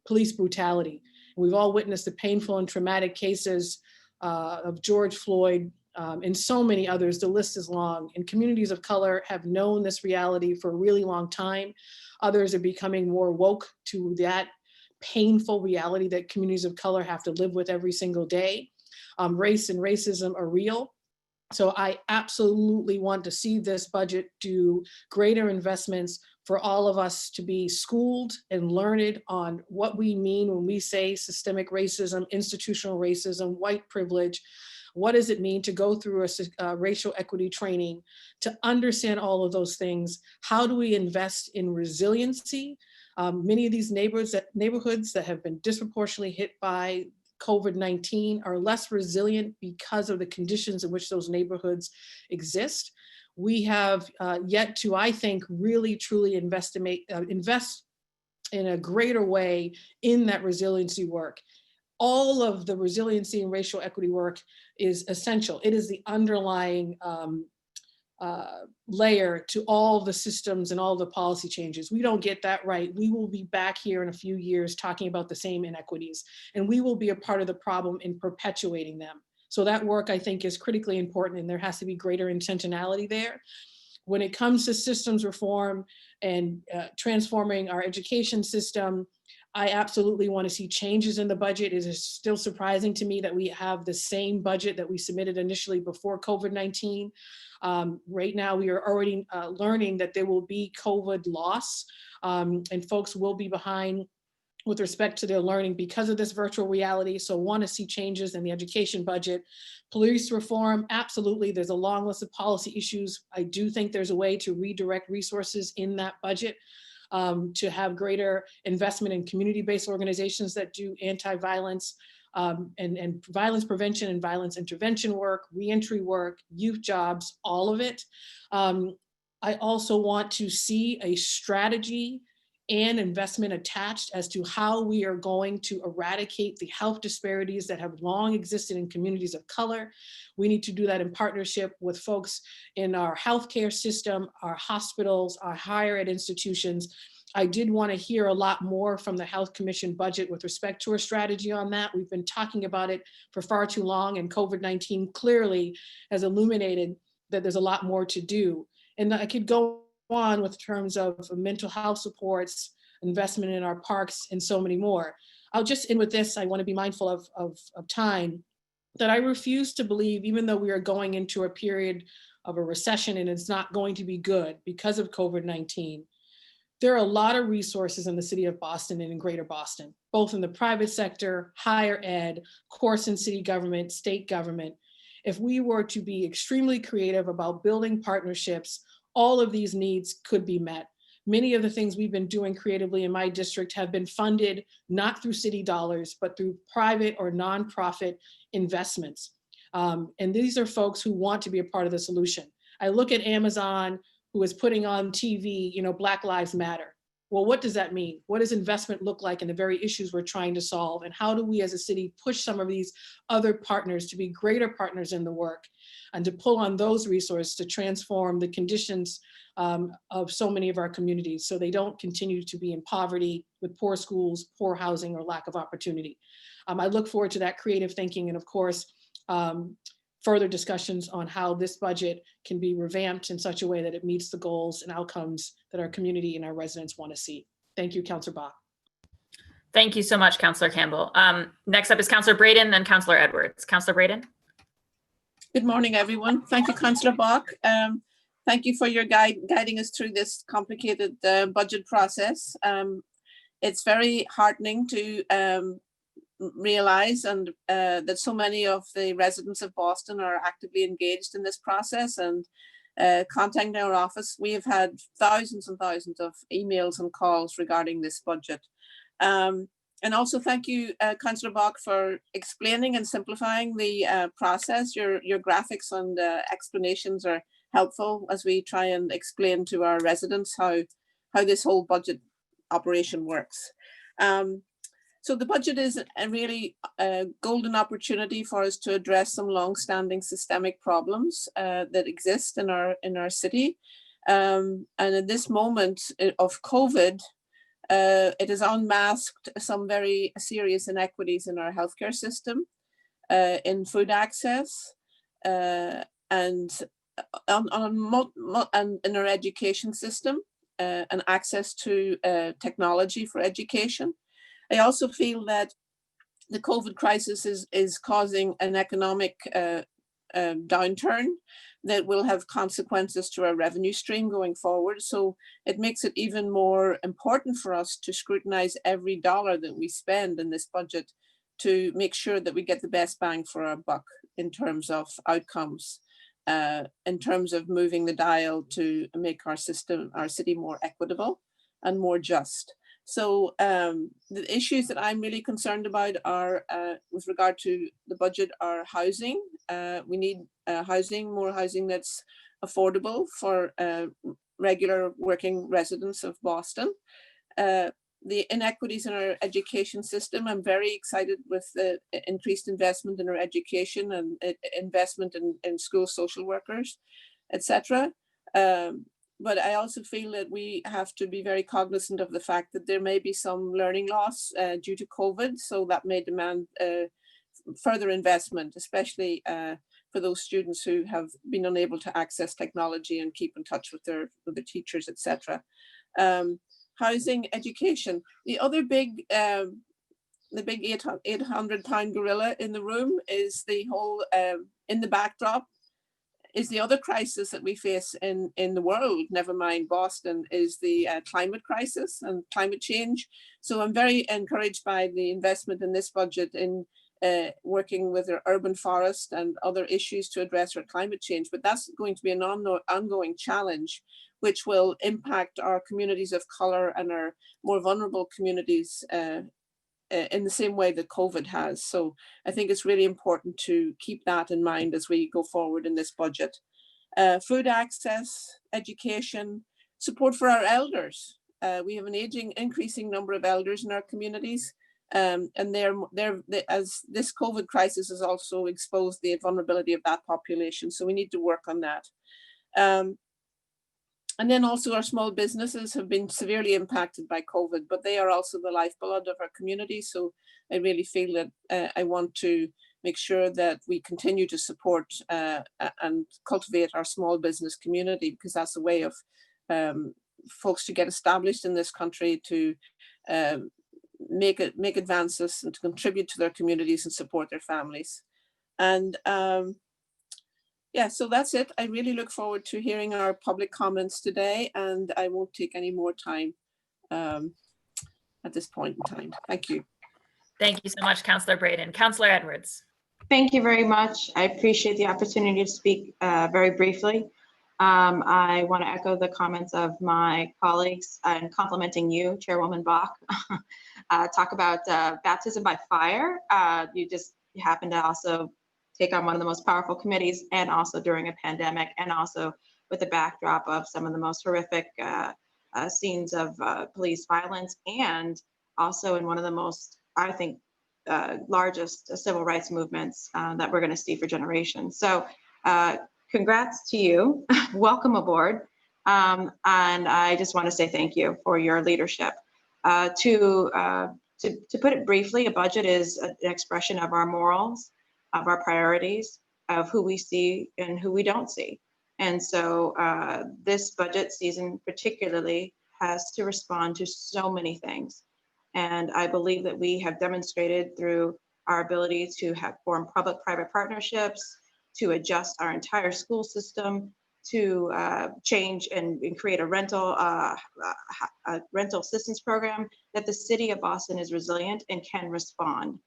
police brutality. We've all witnessed the painful and traumatic cases of George Floyd and so many others. The list is long, and communities of color have known this reality for a really long time. Others are becoming more woke to that painful reality that communities of color have to live with every single day. Race and racism are real. So I absolutely want to see this budget do greater investments for all of us to be schooled and learned on what we mean when we say systemic racism, institutional racism, white privilege. What does it mean to go through a racial equity training, to understand all of those things? How do we invest in resiliency? Many of these neighborhoods that have been disproportionately hit by COVID-19 are less resilient because of the conditions in which those neighborhoods exist. We have yet to, I think, really truly invest in a greater way in that resiliency work. All of the resiliency and racial equity work is essential. It is the underlying layer to all the systems and all the policy changes. We don't get that right, we will be back here in a few years talking about the same inequities, and we will be a part of the problem in perpetuating them. So that work, I think, is critically important, and there has to be greater intentionality there. When it comes to systems reform and transforming our education system, I absolutely want to see changes in the budget. It is still surprising to me that we have the same budget that we submitted initially before COVID-19. Right now, we are already learning that there will be COVID loss, and folks will be behind with respect to their learning because of this virtual reality. So want to see changes in the education budget. Police reform, absolutely. There's a long list of policy issues. I do think there's a way to redirect resources in that budget to have greater investment in community-based organizations that do anti-violence and violence prevention and violence intervention work, reentry work, youth jobs, all of it. I also want to see a strategy and investment attached as to how we are going to eradicate the health disparities that have long existed in communities of color. We need to do that in partnership with folks in our healthcare system, our hospitals, our higher ed institutions. I did want to hear a lot more from the Health Commission budget with respect to a strategy on that. We've been talking about it for far too long, and COVID-19 clearly has illuminated that there's a lot more to do. And I could go on with terms of mental health supports, investment in our parks, and so many more. I'll just end with this. I want to be mindful of time, that I refuse to believe, even though we are going into a period of a recession and it's not going to be good because of COVID-19, there are a lot of resources in the city of Boston and in greater Boston, both in the private sector, higher ed, of course in city government, state government. If we were to be extremely creative about building partnerships, all of these needs could be met. Many of the things we've been doing creatively in my district have been funded not through city dollars, but through private or nonprofit investments. And these are folks who want to be a part of the solution. I look at Amazon, who is putting on TV, Black Lives Matter. Well, what does that mean? What does investment look like in the very issues we're trying to solve? And how do we as a city push some of these other partners to be greater partners in the work and to pull on those resources to transform the conditions of so many of our communities so they don't continue to be in poverty with poor schools, poor housing, or lack of opportunity. I look forward to that creative thinking and of course, further discussions on how this budget can be revamped in such a way that it meets the goals and outcomes that our community and our residents want to see. Thank you, Councilor Bach. Thank you so much, Councilor Campbell. Next up is Councilor Braden, then Councilor Edwards. Councilor Braden. Good morning, everyone. Thank you, Councillor Bach. Thank you for your guiding us through this complicated budget process. It's very heartening to realize and that so many of the residents of Boston are actively engaged in this process and contacting our office. We have had thousands and thousands of emails and calls regarding this budget. And also thank you, Councillor Bach, for explaining and simplifying the process. Your graphics and explanations are helpful as we try and explain to our residents how this whole budget operation works. So the budget is a really golden opportunity for us to address some long-standing systemic problems that exist in our city. And in this moment of COVID, it has unmasked some very serious inequities in our healthcare system, in food access, and in our education system, and access to technology for education. I also feel that the COVID crisis is causing an economic downturn that will have consequences to our revenue stream going forward. So it makes it even more important for us to scrutinize every dollar that we spend in this budget to make sure that we get the best bang for our buck in terms of outcomes, in terms of moving the dial to make our city more equitable and more just. So the issues that I'm really concerned about are, with regard to the budget, are housing. We need more housing that's affordable for regular working residents of Boston. The inequities in our education system, I'm very excited with the increased investment in our education and investment in school social workers. etc. But I also feel that we have to be very cognizant of the fact that there may be some learning loss due to COVID, so that may demand further investment, especially for those students who have been unable to access technology and keep in touch with their teachers, etc. Housing, education. The other big, the big 800-pound gorilla in the room is the whole, in the backdrop, is the other crisis that we face in the world, never mind Boston, is the climate crisis and climate change. So I'm very encouraged by the investment in this budget in working with our urban forest and other issues to address our climate change. But that's going to be an ongoing challenge, which will impact our communities of color and our more vulnerable communities in the same way that COVID has. So I think it's really important to keep that in mind as we go forward in this budget. Food access, education, support for our elders. We have an increasing number of elders in our communities. And as this COVID crisis has also exposed the vulnerability of that population. So we need to work on that. And then also our small businesses have been severely impacted by COVID, but they are also the lifeblood of our community. So I really feel that I want to make sure that we continue to support and cultivate our small business community, because that's a way of folks to get established in this country, to make advances and to contribute to their communities and support their families. And yeah, so that's it. I really look forward to hearing our public comments today, and I won't take any more time at this point in time. Thank you. Thank you so much, Councilor Braden. Councilor Edwards. Thank you very much. I appreciate the opportunity to speak very briefly. I want to echo the comments of my colleagues and complimenting you, Chairwoman Bach. Talk about baptism by fire. You happen to also take on one of the most powerful committees, and also during a pandemic, and also with the backdrop of some of the most horrific scenes of police violence, and also in one of the most, I think, largest civil rights movements that we're going to see for generations. So congrats to you. Welcome aboard. And I just want to say thank you for your leadership. To put it briefly, a budget is an expression of our morals, of our priorities, of who we see and who we don't see. And so this budget season particularly has to respond to so many things. And I believe that we have demonstrated through our ability to form public-private partnerships, to adjust our entire school system, to change and create a rental assistance program, that the city of Boston is resilient and can respond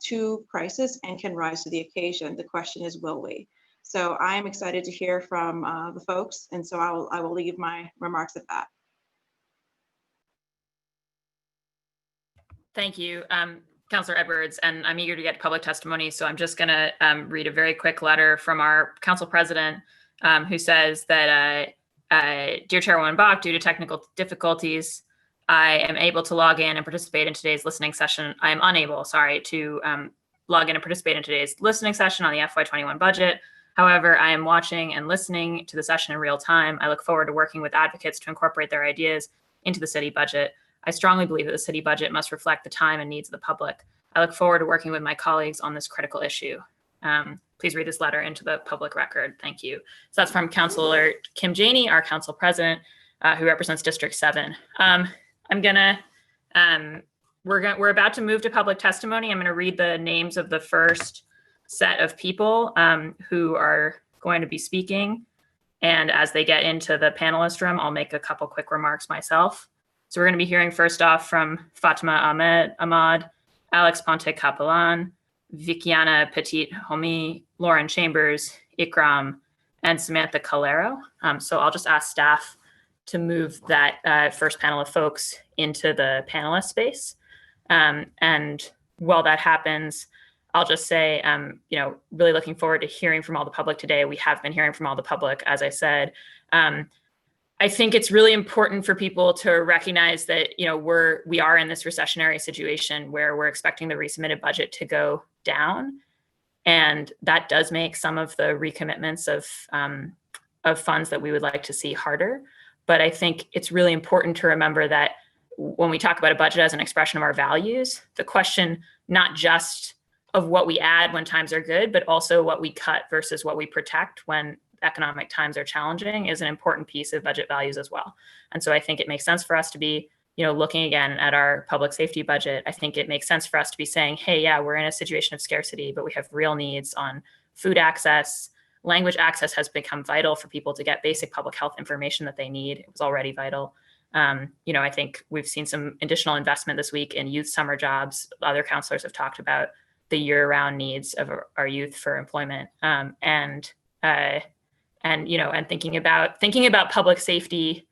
to crisis and can rise to the occasion. The question is, will we? So I am excited to hear from the folks, and so I will leave my remarks at that. Thank you, Councilor Edwards, and I'm eager to get public testimony, so I'm just going to read a very quick letter from our council president, who says that, Dear Chairwoman Bach, due to technical difficulties, I am able to log in and participate in today's listening session. I am unable, sorry, to log in and participate in today's listening session on the FY21 budget. However, I am watching and listening to the session in real time. I look forward to working with advocates to incorporate their ideas into the city budget. I strongly believe that the city budget must reflect the time and needs of the public. I look forward to working with my colleagues on this critical issue. Please read this letter into the public record. Thank you. So that's from Councilor Kim Janey, our council president, who represents District 7. We're about to move to public testimony. I'm going to read the names of the first set of people who are going to be speaking. And as they get into the panelist room, I'll make a couple quick remarks myself. So we're going to be hearing first off from Fatima Ahmad, Alex Ponte Capelan, Vikiana Petit Homi, Lauren Chambers, Ikram, and Samantha Calero. So I'll just ask staff to move that first panel of folks into the panelist space. And while that happens, I'll just say, really looking forward to hearing from all the public today. We have been hearing from all the public, as I said. I think it's really important for people to recognize that, we are in this recessionary situation where we're expecting the resubmitted budget to go down. And that does make some of the recommitments of of funds that we would like to see harder. But I think it's really important to remember that when we talk about a budget as an expression of our values, the question not just of what we add when times are good, but also what we cut versus what we protect when economic times are challenging is an important piece of budget values as well. And so I think it makes sense for us to be, looking again at our public safety budget. I think it makes sense for us to be saying, hey, yeah, we're in a situation of scarcity, but we have real needs on food access. Language access has become vital for people to get basic public health information that they need. It was already vital. I think we've seen some additional investment this week in youth summer jobs. Other counselors have talked about the year-round needs of our youth for employment, and thinking about public safety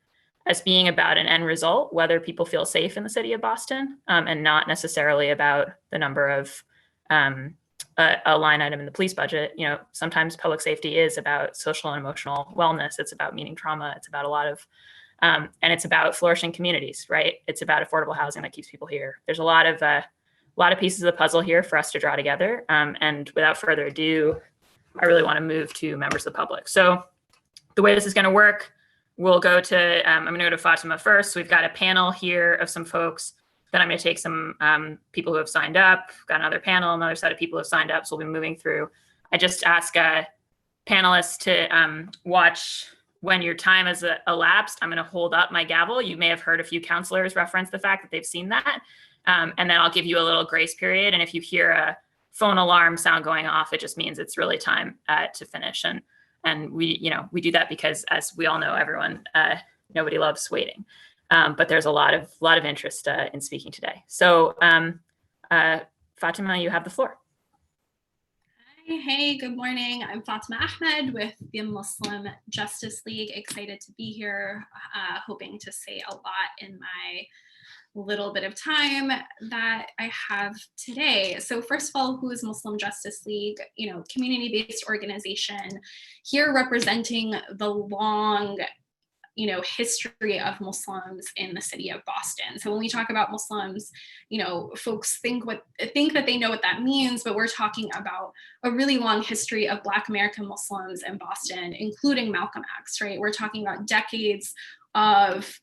as being about an end result, whether people feel safe in the city of Boston, and not necessarily about the number of a line item in the police budget. Sometimes public safety is about social and emotional wellness. It's about meeting trauma. It's about a lot of, and it's about flourishing communities, right? It's about affordable housing that keeps people here. There's a lot of pieces of the puzzle here for us to draw together. And without further ado, I really want to move to members of the public. So the way this is going to work, we'll go to, I'm going to go to Fatima first. So we've got a panel here of some folks. Then I'm going to take some people who have signed up. We've got another panel, another set of people who have signed up. So we'll be moving through. I just ask panelists to watch when your time has elapsed. I'm going to hold up my gavel. You may have heard a few counselors reference the fact that they've seen that. And then I'll give you a little grace period. And if you hear a phone alarm sound going off, it just means it's really time to finish. And we do that because, as we all know, everyone, nobody loves waiting. But there's a lot of interest in speaking today. So Fatima, you have the floor. Hey, good morning. I'm Fatima Ahmed with the Muslim Justice League. Excited to be here, hoping to say a lot in my little bit of time that I have today. So first of all, who is Muslim Justice League? Community-based organization here representing the long history of Muslims in the city of Boston. So when we talk about Muslims, folks think that they know what that means, but we're talking about a really long history of Black American Muslims in Boston, including Malcolm X, right? We're talking about decades of,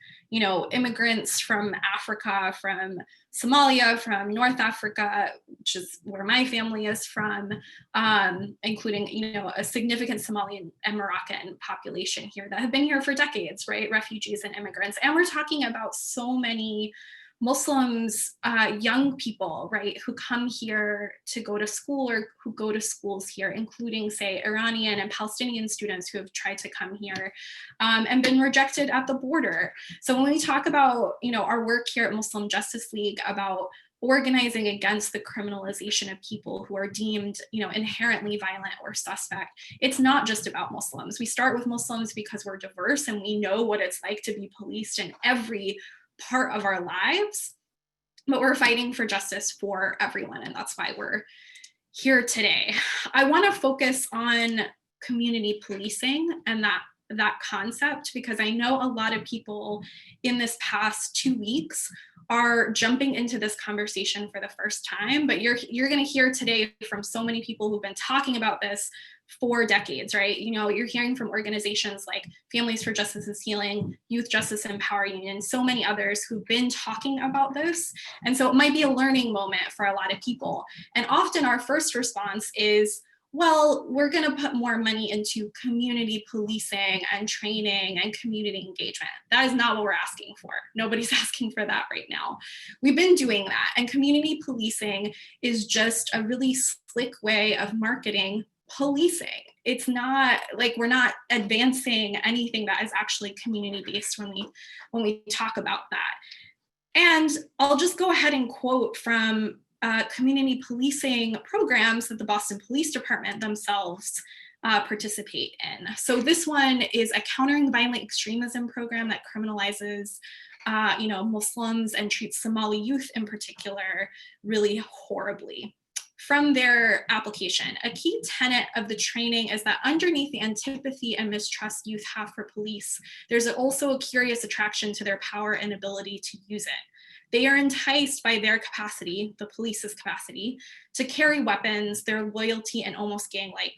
immigrants from Africa, from Somalia, from North Africa, which is where my family is from, including, a significant Somali and Moroccan population here that have been here for decades, right? Refugees and immigrants. And we're talking about so many Muslims, young people, right, who come here to go to school or who go to schools here, including, say, Iranian and Palestinian students who have tried to come here and been rejected at the border. So when we talk about, our work here at Muslim Justice League about organizing against the criminalization of people who are deemed, inherently violent or suspect, it's not just about Muslims. We start with Muslims because we're diverse and we know what it's like to be policed in every part of our lives, but we're fighting for justice for everyone, and that's why we're here today. I want to focus on community policing and that concept, because I know a lot of people in this past 2 weeks are jumping into this conversation for the first time, but you're going to hear today from so many people who've been talking about this for decades, right? You're hearing from organizations like Families for Justice is Healing, Youth Justice and Power Union, so many others who've been talking about this. And so it might be a learning moment for a lot of people. And often our first response is, well, we're going to put more money into community policing and training and community engagement. That is not what we're asking for. Nobody's asking for that right now. We've been doing that. And community policing is just a really slick way of marketing policing. It's not like we're not advancing anything that is actually community-based when we talk about that. And I'll just go ahead and quote from community policing programs that the Boston Police Department themselves participate in. So this one is a countering violent extremism program that criminalizes Muslims and treats Somali youth in particular really horribly. From their application, a key tenet of the training is that underneath the antipathy and mistrust youth have for police, there's also a curious attraction to their power and ability to use it. They are enticed by their capacity, the police's capacity, to carry weapons, their loyalty, and almost gang-like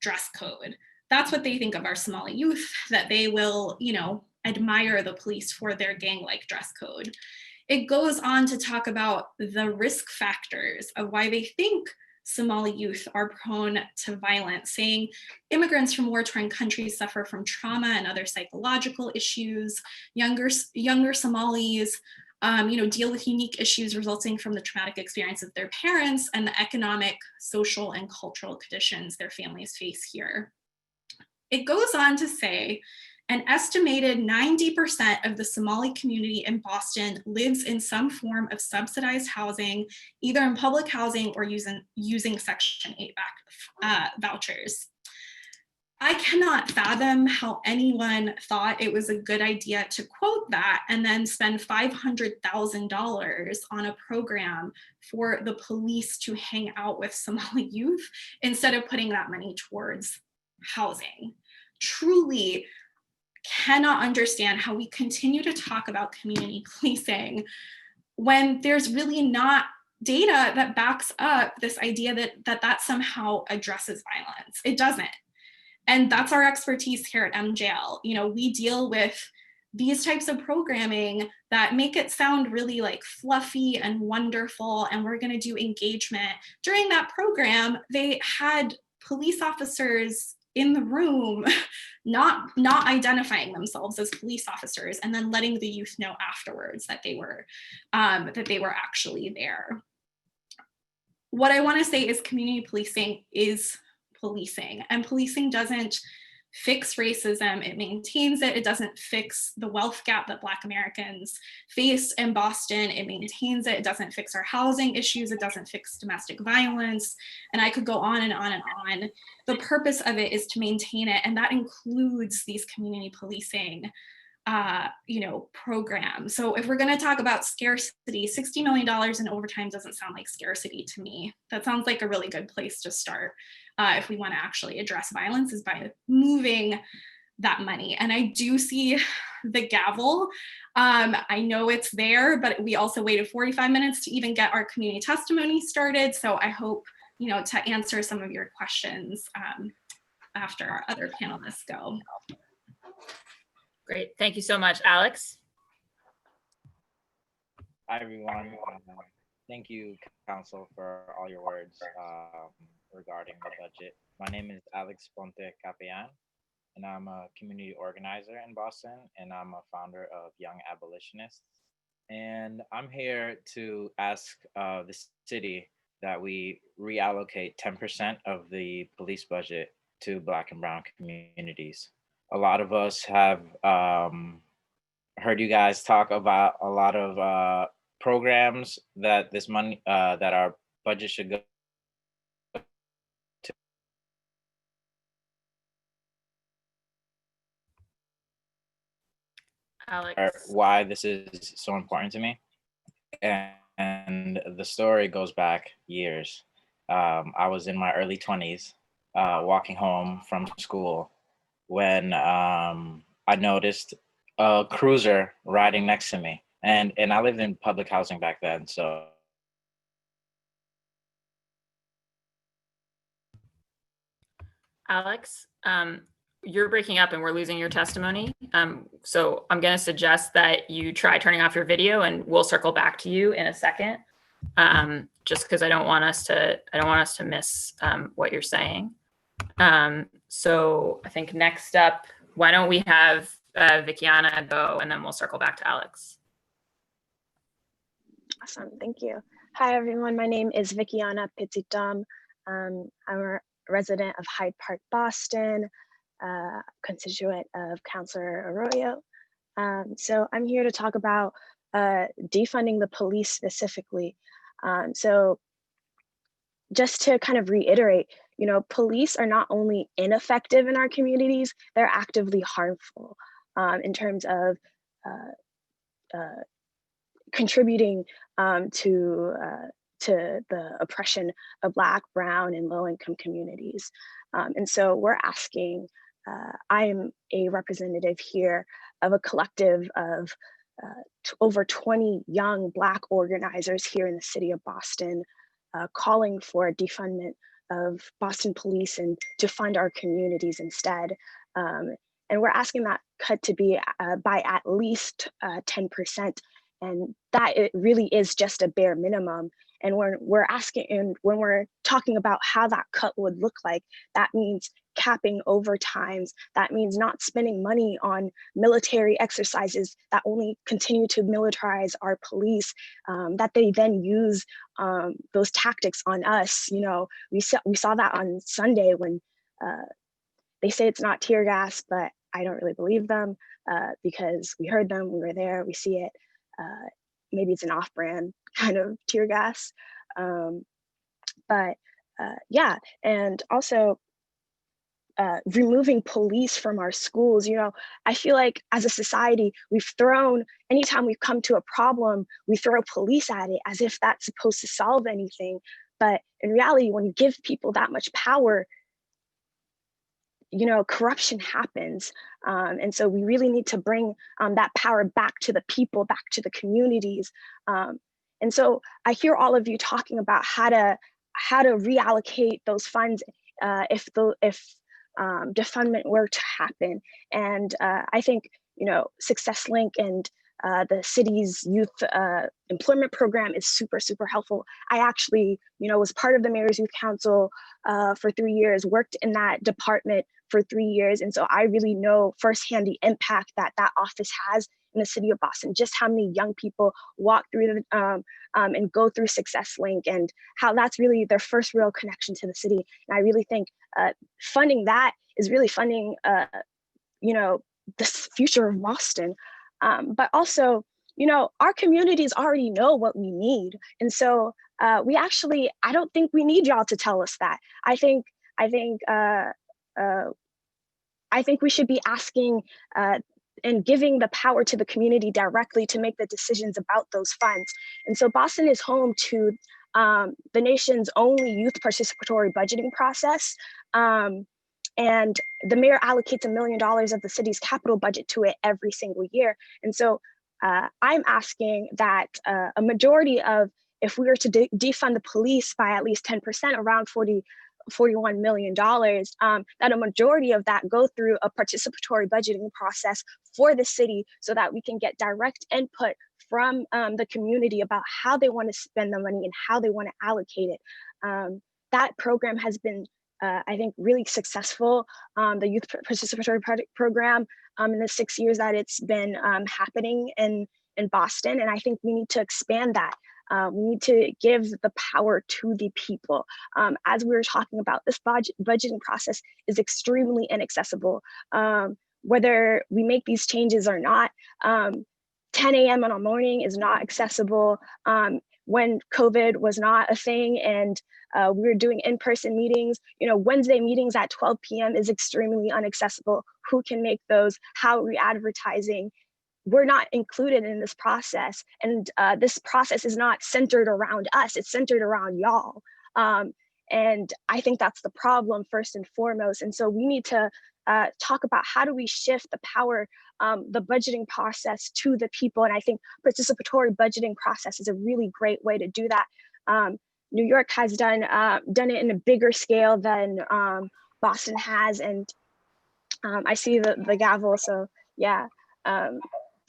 dress code. that's what they think of our Somali youth, that they will, you know, admire the police for their gang-like dress code. It goes on to talk about the risk factors of why they think Somali youth are prone to violence, saying immigrants from war-torn countries suffer from trauma and other psychological issues. Younger Somalis, you know, deal with unique issues resulting from the traumatic experience of their parents and the economic, social, and cultural conditions their families face here. It goes on to say, an estimated 90% of the Somali community in Boston lives in some form of subsidized housing, either in public housing or using Section 8 vouchers. I cannot fathom how anyone thought it was a good idea to quote that and then spend $500,000 on a program for the police to hang out with Somali youth instead of putting that money towards housing. Truly cannot understand how we continue to talk about community policing when there's really not data that backs up this idea that somehow addresses violence. It doesn't. And that's our expertise here at MJL. You know, we deal with these types of programming that make it sound really like fluffy and wonderful, and we're going to do engagement. During that program, they had police officers in the room not identifying themselves as police officers and then letting the youth know afterwards that they were actually there. What I want to say is community policing is policing, and policing doesn't fix racism, it maintains it. It doesn't fix the wealth gap that Black Americans face in Boston, it maintains it. It doesn't fix our housing issues, it doesn't fix domestic violence, and I could go on and on and on. The purpose of it is to maintain it, and that includes these community policing you know, programs. So if we're going to talk about scarcity, $60 million in overtime doesn't sound like scarcity to me. That sounds like a really good place to start if we want to actually address violence, is by moving that money. And I do see the gavel. I know it's there, but we also waited 45 minutes to even get our community testimony started. So I hope, you know, to answer some of your questions after our other panelists go. Great, thank you so much. Alex? Hi, everyone. Thank you, Council, for all your words regarding the budget. My name is Alex Ponte Capian, and I'm a community organizer in Boston, and I'm a founder of Young Abolitionists. And I'm here to ask the city that we reallocate 10% of the police budget to Black and Brown communities. A lot of us have heard you guys talk about a lot of programs that this money, that our budget should go to. Alex. Why this is so important to me. And the story goes back years. I was in my early 20s, walking home from school when I noticed a cruiser riding next to me. And I lived in public housing back then, so. Alex, you're breaking up and we're losing your testimony. So I'm going to suggest that you try turning off your video, and we'll circle back to you in a second. Just because I don't want us to miss what you're saying. So I think next up, why don't we have Vickiana go, and then we'll circle back to Alex. Awesome, thank you. Hi everyone, my name is Vickiana Pitzitam. I'm a resident of Hyde Park, Boston, constituent of Councilor Arroyo. So I'm here to talk about defunding the police specifically. So just to kind of reiterate, you know, police are not only ineffective in our communities, they're actively harmful in terms of contributing to the oppression of Black, Brown, and low-income communities. And so we're asking, I am a representative here of a collective of over 20 young Black organizers here in the city of Boston, calling for defundment Boston Police and to fund our communities instead. And we're asking that cut to be by at least 10%. And that it really is just a bare minimum. And when we're asking, and when we're talking about how that cut would look like, that means capping overtimes. That means not spending money on military exercises that only continue to militarize our police, that they then use those tactics on us. You know, we saw that on Sunday when they say it's not tear gas, but I don't really believe them because we heard them, we were there, we see it. Maybe it's an off-brand kind of tear gas. Yeah, and also removing police from our schools. You know, I feel like as a society, anytime we've come to a problem, we throw police at it as if that's supposed to solve anything. But in reality, when you give people that much power, you know, corruption happens. And so we really need to bring that power back to the people, back to the communities. And so I hear all of you talking about how to reallocate those funds if defundment were to happen. And I think, you know, Success Link and the city's youth employment program is super, super helpful. I actually, you know, was part of the Mayor's Youth Council for 3 years, worked in that department for 3 years. And so I really know firsthand the impact that that office has in the city of Boston, just how many young people walk through and go through Success Link, and how that's really their first real connection to the city. And I really think funding that is really funding, you know, the future of Boston. But also, you know, our communities already know what we need. And so I don't think we need y'all to tell us that. I think we should be asking and giving the power to the community directly to make the decisions about those funds. And so Boston is home to the nation's only youth participatory budgeting process. And the mayor allocates $1 million of the city's capital budget to it every single year. And so I'm asking that a majority of, if we were to defund the police by at least 10%, around $41 million, that a majority of that go through a participatory budgeting process for the city so that we can get direct input from the community about how they want to spend the money and how they want to allocate it. That program has been, I think, really successful. The Youth Participatory Program in the 6 years that it's been happening in Boston. And I think we need to expand that. We need to give the power to the people. As we were talking about, this budgeting process is extremely inaccessible. Whether we make these changes or not, 10 a.m. in the morning is not accessible. When COVID was not a thing and we were doing in-person meetings, you know, Wednesday meetings at 12 p.m. is extremely inaccessible. Who can make those? How are we advertising? We're not included in this process. And this process is not centered around us, it's centered around y'all. And I think that's the problem first and foremost. And so we need to talk about how do we shift the power, the budgeting process to the people. And I think participatory budgeting process is a really great way to do that. New York has done it in a bigger scale than Boston has. And I see the gavel, so yeah.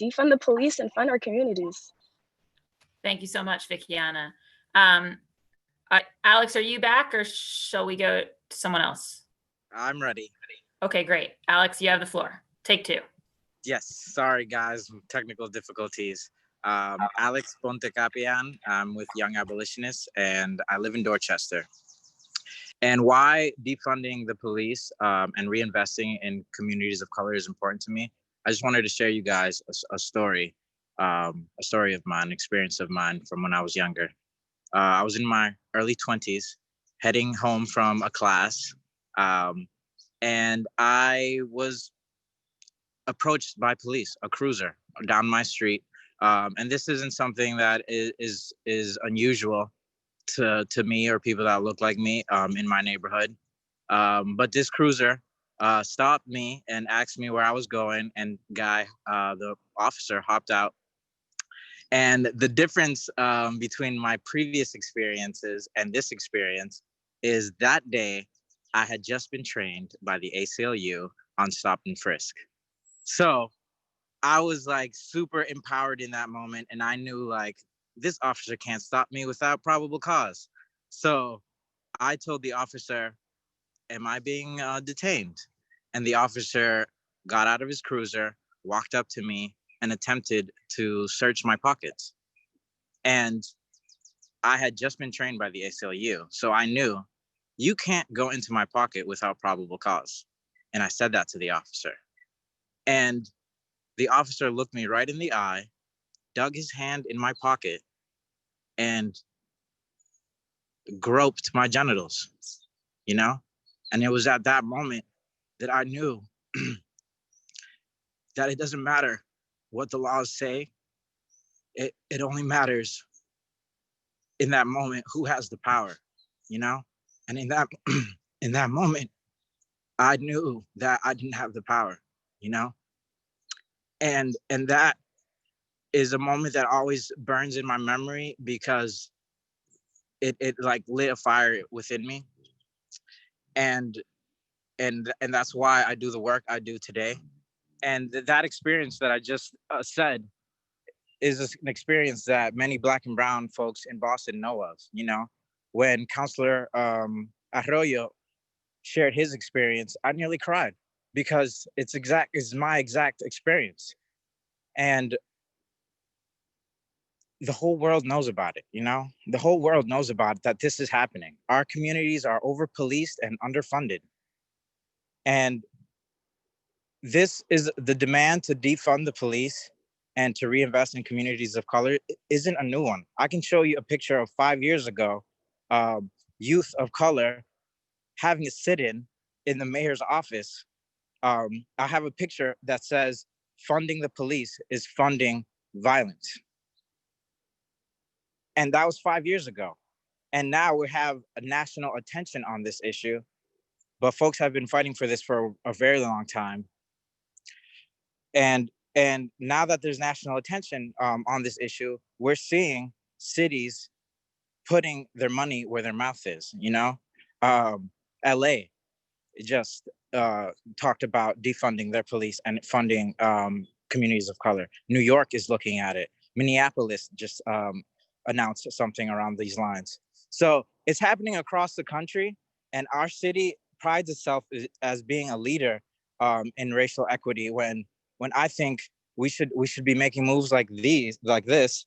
Defund the police and fund our communities. Thank you so much, Vickiana. Alex, are you back, or shall we go to someone else? I'm ready. Okay, great. Alex, you have the floor. Take two. Yes, sorry guys, technical difficulties. Alex Ponte-Capian, I'm with Young Abolitionists, and I live in Dorchester. And why defunding the police and reinvesting in communities of color is important to me, I just wanted to share you guys a story of mine, experience of mine from when I was younger. I was in my early 20s, heading home from a class, and I was approached by police, a cruiser, down my street. And this isn't something that is unusual to me or people that look like me in my neighborhood. But this cruiser stopped me and asked me where I was going, and the officer hopped out. And the difference between my previous experiences and this experience is that day I had just been trained by the ACLU on stop and frisk. So I was like super empowered in that moment. And I knew like, this officer can't stop me without probable cause. So I told the officer, am I being detained? And the officer got out of his cruiser, walked up to me and attempted to search my pockets. And I had just been trained by the ACLU. So I knew you can't go into my pocket without probable cause. And I said that to the officer. And the officer looked me right in the eye, dug his hand in my pocket, and groped my genitals, you know? And it was at that moment that I knew that it doesn't matter what the laws say. It only matters in that moment who has the power, you know? And in that in that moment, I knew that I didn't have the power, you know? And that is a moment that always burns in my memory because it like lit a fire within me. And that's why I do the work I do today. And that experience that I just said is an experience that many Black and brown folks in Boston know of, you know? When Councilor Arroyo shared his experience, I nearly cried because it's my exact experience. And the whole world knows about it, you know? The whole world knows about it, that this is happening. Our communities are over-policed and underfunded. And this is the demand to defund the police and to reinvest in communities of color isn't a new one. I can show you a picture of 5 years ago, youth of color having a sit-in the mayor's office. I have a picture that says, funding the police is funding violence. And that was 5 years ago. And now we have a national attention on this issue, but folks have been fighting for this for a very long time. And now that there's national attention on this issue, we're seeing cities putting their money where their mouth is, you know? LA just talked about defunding their police and funding communities of color. New York is looking at it. Minneapolis just announced something around these lines. So it's happening across the country, and our city prides itself as being a leader in racial equity when I think we should be making moves like this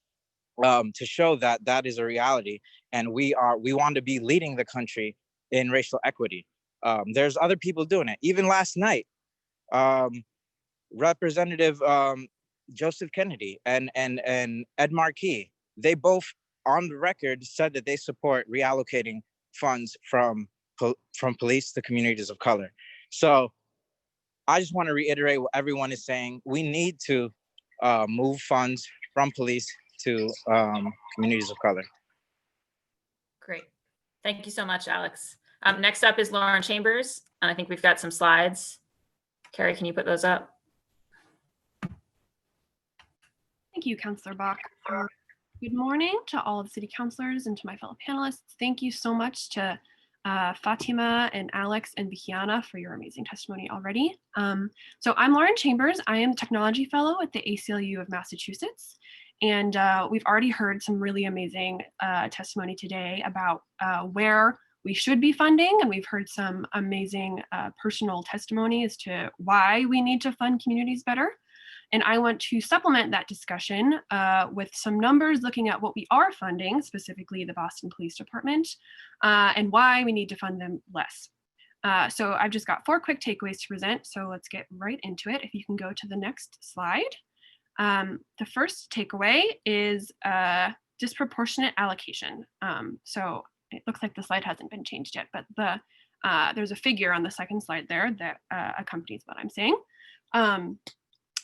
to show that that is a reality, and we want to be leading the country in racial equity. There's other people doing it. Even last night, Representative Joseph Kennedy and Ed Markey, they both on the record said that they support reallocating funds from police to communities of color. So I just want to reiterate what everyone is saying. We need to move funds from police to communities of color. Great. Thank you so much, Alex. Next up is Lauren Chambers, and I think we've got some slides. Carrie, can you put those up? Thank you, Councilor Bach. Good morning to all of the city councilors and to my fellow panelists. Thank you so much to Fatima and Alex and Vikiana for your amazing testimony already. So I'm Lauren Chambers. I am Technology Fellow at the ACLU of Massachusetts. And we've already heard some really amazing testimony today about where we should be funding. And we've heard some amazing personal testimony as to why we need to fund communities better. And I want to supplement that discussion with some numbers looking at what we are funding, specifically the Boston Police Department, and why we need to fund them less. So I've just got 4 quick takeaways to present, so let's get right into it. If you can go to the next slide. The first takeaway is disproportionate allocation. So it looks like the slide hasn't been changed yet, but there's a figure on the second slide there that accompanies what I'm saying.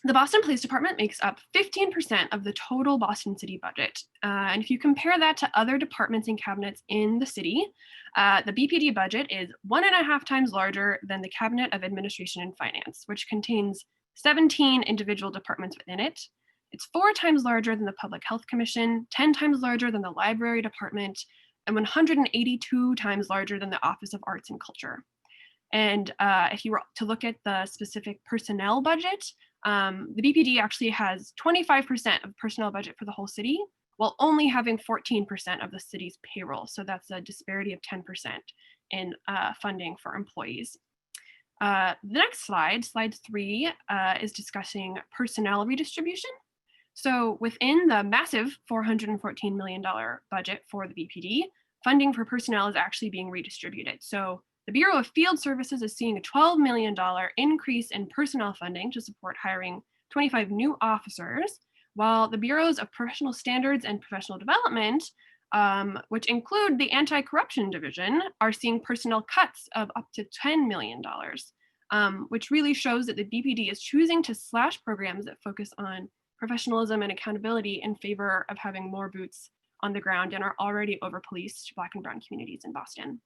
The Boston Police Department makes up 15% of the total Boston city budget. And if you compare that to other departments and cabinets in the city, the BPD budget is 1.5 times larger than the Cabinet of Administration and Finance, which contains 17 individual departments within it. It's 4 times larger than the Public Health Commission, 10 times larger than the Library Department, and 182 times larger than the Office of Arts and Culture. And if you were to look at the specific personnel budget, the BPD actually has 25% of personnel budget for the whole city, while only having 14% of the city's payroll. So that's a disparity of 10% in funding for employees. The next slide, slide 3, is discussing personnel redistribution. So within the massive $414 million budget for the BPD, funding for personnel is actually being redistributed. So the Bureau of Field Services is seeing a $12 million increase in personnel funding to support hiring 25 new officers, while the Bureaus of Professional Standards and Professional Development, which include the Anti-Corruption Division, are seeing personnel cuts of up to $10 million, which really shows that the BPD is choosing to slash programs that focus on professionalism and accountability in favor of having more boots on the ground in our already over-policed Black and Brown communities in Boston.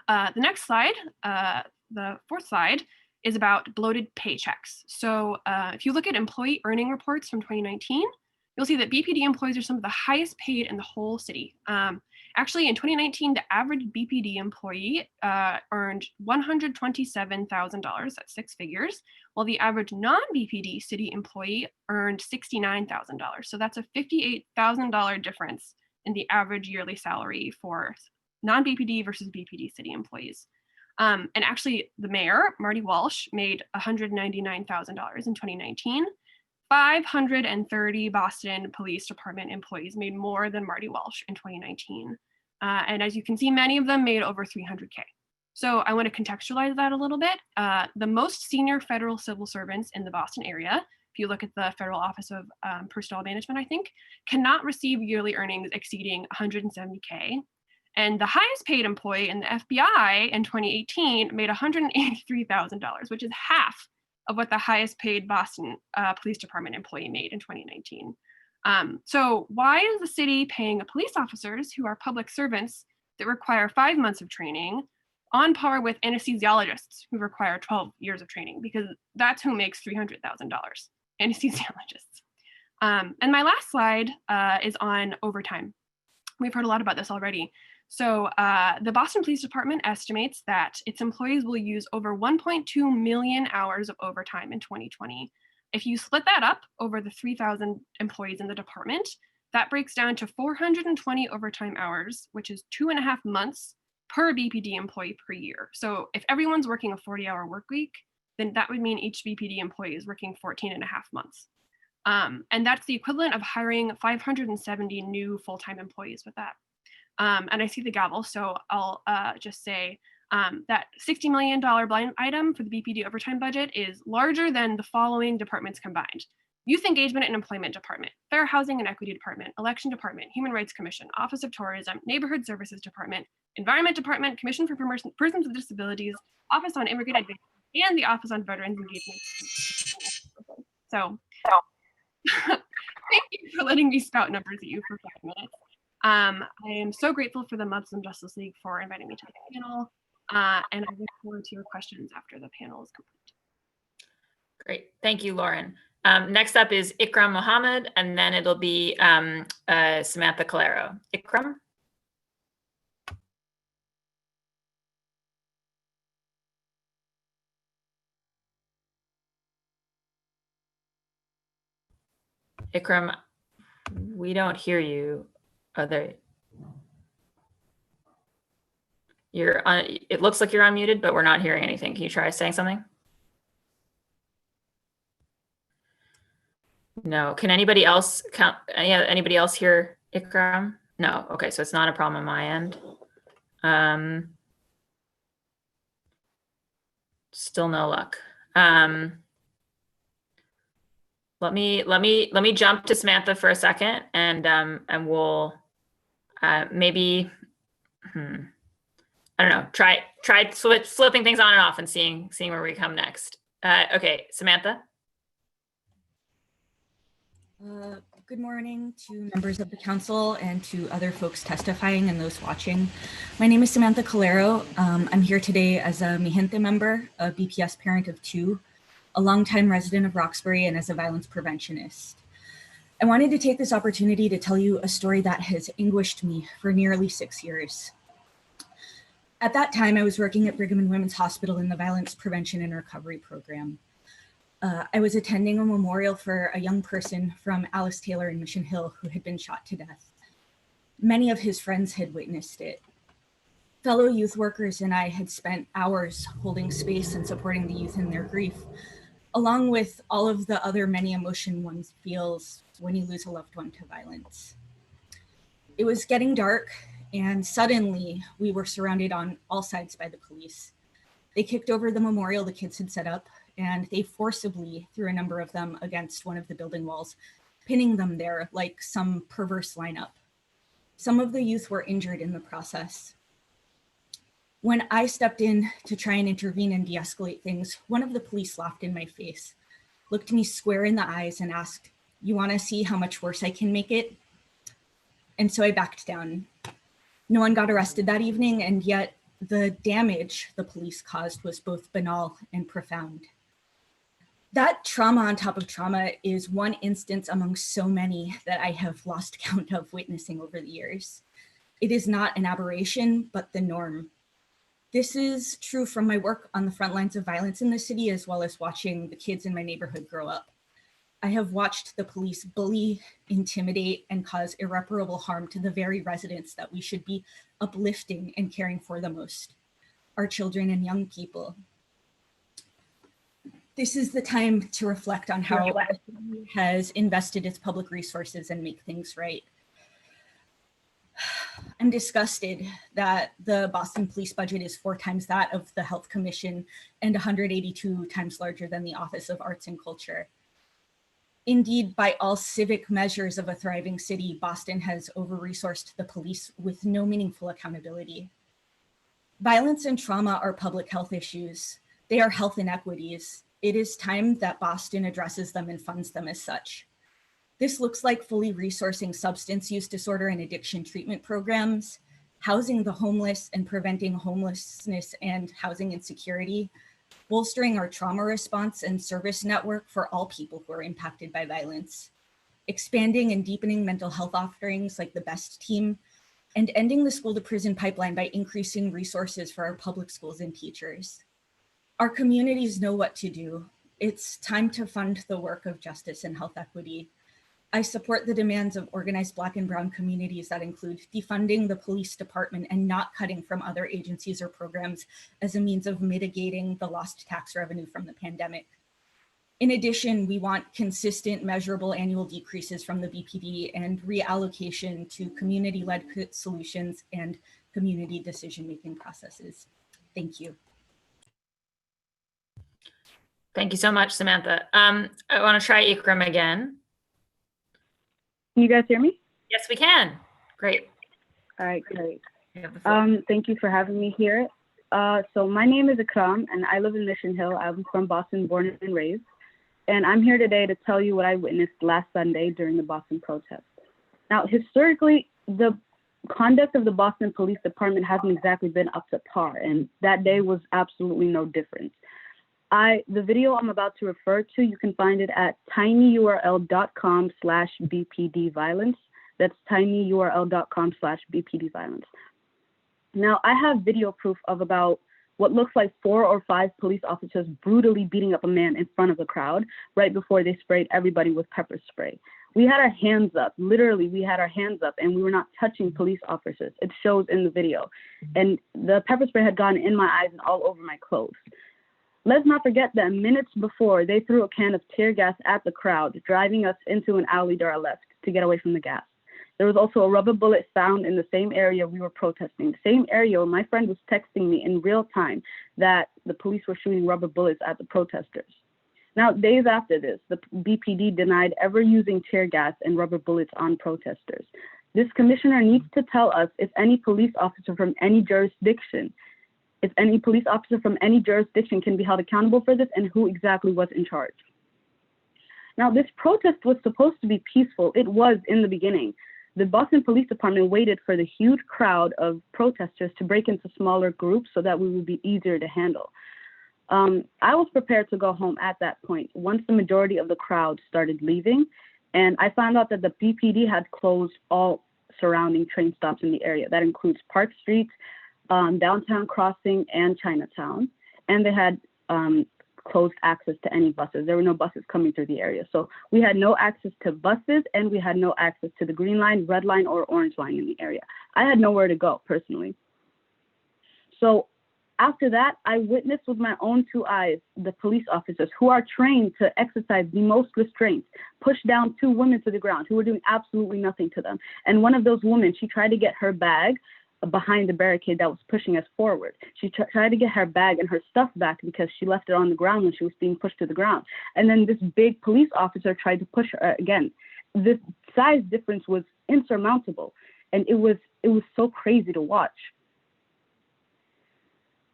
The next slide, the 4th slide, is about bloated paychecks. So if you look at employee earning reports from 2019, you'll see that BPD employees are some of the highest paid in the whole city. Actually, in 2019, the average BPD employee earned $127,000, that's 6 figures, while the average non-BPD city employee earned $69,000. So that's a $58,000 difference in the average yearly salary for non-BPD versus BPD city employees. And actually, the mayor, Marty Walsh, made $199,000 in 2019. 530 Boston Police Department employees made more than Marty Walsh in 2019. And as you can see, many of them made over 300K. So I want to contextualize that a little bit. The most senior federal civil servants in the Boston area, if you look at the Federal Office of Personnel Management, I think, cannot receive yearly earnings exceeding 170K. And the highest paid employee in the FBI in 2018 made $183,000, which is half of what the highest paid Boston Police Department employee made in 2019. So why is the city paying police officers who are public servants that require 5 months of training on par with anesthesiologists who require 12 years of training? Because that's who makes $300,000, anesthesiologists. And my last slide is on overtime. We've heard a lot about this already. So the Boston Police Department estimates that its employees will use over 1.2 million hours of overtime in 2020. If you split that up over the 3,000 employees in the department, that breaks down to 420 overtime hours, which is 2.5 months per BPD employee per year. So if everyone's working a 40-hour work week, then that would mean each BPD employee is working 14.5 months. And that's the equivalent of hiring 570 new full-time employees with that. And I see the gavel, so I'll just say that $60 million blind item for the BPD overtime budget is larger than the following departments combined: Youth Engagement and Employment Department, Fair Housing and Equity Department, Election Department, Human Rights Commission, Office of Tourism, Neighborhood Services Department, Environment Department, Commission for Persons with Disabilities, Office on Immigrant Advancement, and the Office on Veterans Engagement. So thank you for letting me spout numbers at you for 5 minutes. I am so grateful for the Muslim Justice League for inviting me to the panel, and I look forward to your questions after the panel is complete. Great, thank you, Lauren. Next up is Ikram Mohammed, and then it'll be Samantha Calero. Ikram? Ikram, we don't hear you. Oh, there. You're on, it looks like you're unmuted, but we're not hearing anything. Can you try saying something? No. Can anybody else count? Anybody else hear Ikram? No. Okay, so it's not a problem on my end. Still no luck. Let me jump to Samantha for a second, and we'll maybe I don't know, try flipping things on and off and seeing where we come next. Okay, Samantha. Good morning to members of the council and to other folks testifying and those watching. My name is Samantha Calero. I'm here today as a Mi Gente member, a BPS parent of 2, a longtime resident of Roxbury, and as a violence preventionist. I wanted to take this opportunity to tell you a story that has anguished me for nearly 6 years. At that time, I was working at Brigham and Women's Hospital in the Violence Prevention and Recovery Program. I was attending a memorial for a young person from Alice Taylor in Mission Hill who had been shot to death. Many of his friends had witnessed it. Fellow youth workers and I had spent hours holding space and supporting the youth in their grief, along with all of the other many emotion one feels when you lose a loved one to violence. It was getting dark, and suddenly we were surrounded on all sides by the police. They kicked over the memorial the kids had set up, and they forcibly threw a number of them against one of the building walls, pinning them there like some perverse lineup. Some of the youth were injured in the process. When I stepped in to try and intervene and de-escalate things, one of the police laughed in my face, looked me square in the eyes and asked, "You want to see how much worse I can make it?" And so I backed down. No one got arrested that evening, and yet the damage the police caused was both banal and profound. That trauma on top of trauma is one instance among so many that I have lost count of witnessing over the years. It is not an aberration, but the norm. This is true from my work on the front lines of violence in the city, as well as watching the kids in my neighborhood grow up. I have watched the police bully, intimidate, and cause irreparable harm to the very residents that we should be uplifting and caring for the most, our children and young people. This is the time to reflect on how the city has invested its public resources and make things right. I'm disgusted that the Boston Police budget is 4 times that of the Health Commission and 182 times larger than the Office of Arts and Culture. Indeed, by all civic measures of a thriving city, Boston has over-resourced the police with no meaningful accountability. Violence and trauma are public health issues. They are health inequities. It is time that Boston addresses them and funds them as such. This looks like fully resourcing substance use disorder and addiction treatment programs, housing the homeless and preventing homelessness and housing insecurity, bolstering our trauma response and service network for all people who are impacted by violence, expanding and deepening mental health offerings like the BEST team, and ending the school to prison pipeline by increasing resources for our public schools and teachers. Our communities know what to do. It's time to fund the work of justice and health equity. I support the demands of organized Black and Brown communities that include defunding the police department and not cutting from other agencies or programs as a means of mitigating the lost tax revenue from the pandemic. In addition, we want consistent, measurable annual decreases from the BPD and reallocation to community-led solutions and community decision-making processes. Thank you. Thank you so much, Samantha. I want to try Ikram again. Can you guys hear me? Yes, we can. Great. All right, great. Thank you for having me here. So my name is Ikram, and I live in Mission Hill. I'm from Boston, born and raised. And I'm here today to tell you what I witnessed last Sunday during the Boston protest. Now, historically, the conduct of the Boston Police Department hasn't exactly been up to par, and that day was absolutely no different. The video I'm about to refer to, you can find it at tinyurl.com/BPDviolence. That's tinyurl.com/BPDviolence. Now, I have video proof of about what looks like 4 or 5 police officers brutally beating up a man in front of the crowd right before they sprayed everybody with pepper spray. We had our hands up, literally we had our hands up, and we were not touching police officers. It shows in the video. And the pepper spray had gotten in my eyes and all over my clothes. Let's not forget that minutes before, they threw a can of tear gas at the crowd, driving us into an alley to our left to get away from the gas. There was also a rubber bullet found in the same area we were protesting. The same area where my friend was texting me in real time that the police were shooting rubber bullets at the protesters. Now, days after this, the BPD denied ever using tear gas and rubber bullets on protesters. This commissioner needs to tell us if any police officer from any jurisdiction can be held accountable for this and who exactly was in charge. Now, this protest was supposed to be peaceful. It was in the beginning. The Boston Police Department waited for the huge crowd of protesters to break into smaller groups so that we would be easier to handle. I was prepared to go home at that point once the majority of the crowd started leaving, And I found out that the BPD had closed all surrounding train stops in the area. That includes Park Street, Downtown Crossing, and Chinatown. And they had closed access to any buses. There were no buses coming through the area. So we had no access to buses, and we had no access to the Green Line, Red Line, or Orange Line in the area. I had nowhere to go personally. So after that, I witnessed with my own 2 eyes the police officers who are trained to exercise the most restraint push down 2 women to the ground who were doing absolutely nothing to them. And one of those women, she tried to get her bag behind the barricade that was pushing us forward. She tried to get her bag and her stuff back because she left it on the ground when she was being pushed to the ground. And then this big police officer tried to push her again. This size difference was insurmountable, and it was so crazy to watch.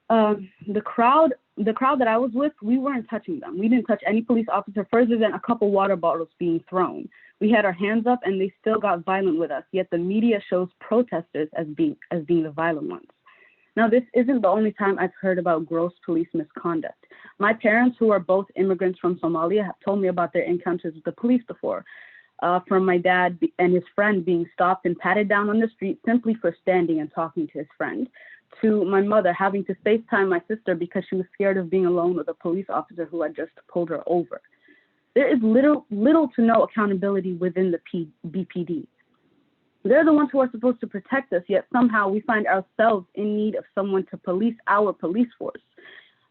The crowd that I was with, we weren't touching them. We didn't touch any police officer further than a couple water bottles being thrown. We had our hands up and they still got violent with us, yet the media shows protesters as being the violent ones. Now, this isn't the only time I've heard about gross police misconduct. My parents, who are both immigrants from Somalia, have told me about their encounters with the police before. From my dad and his friend being stopped and patted down on the street simply for standing and talking to his friend, to my mother having to FaceTime my sister because she was scared of being alone with a police officer who had just pulled her over. There is little to no accountability within the BPD. They're the ones who are supposed to protect us, yet somehow we find ourselves in need of someone to police our police force.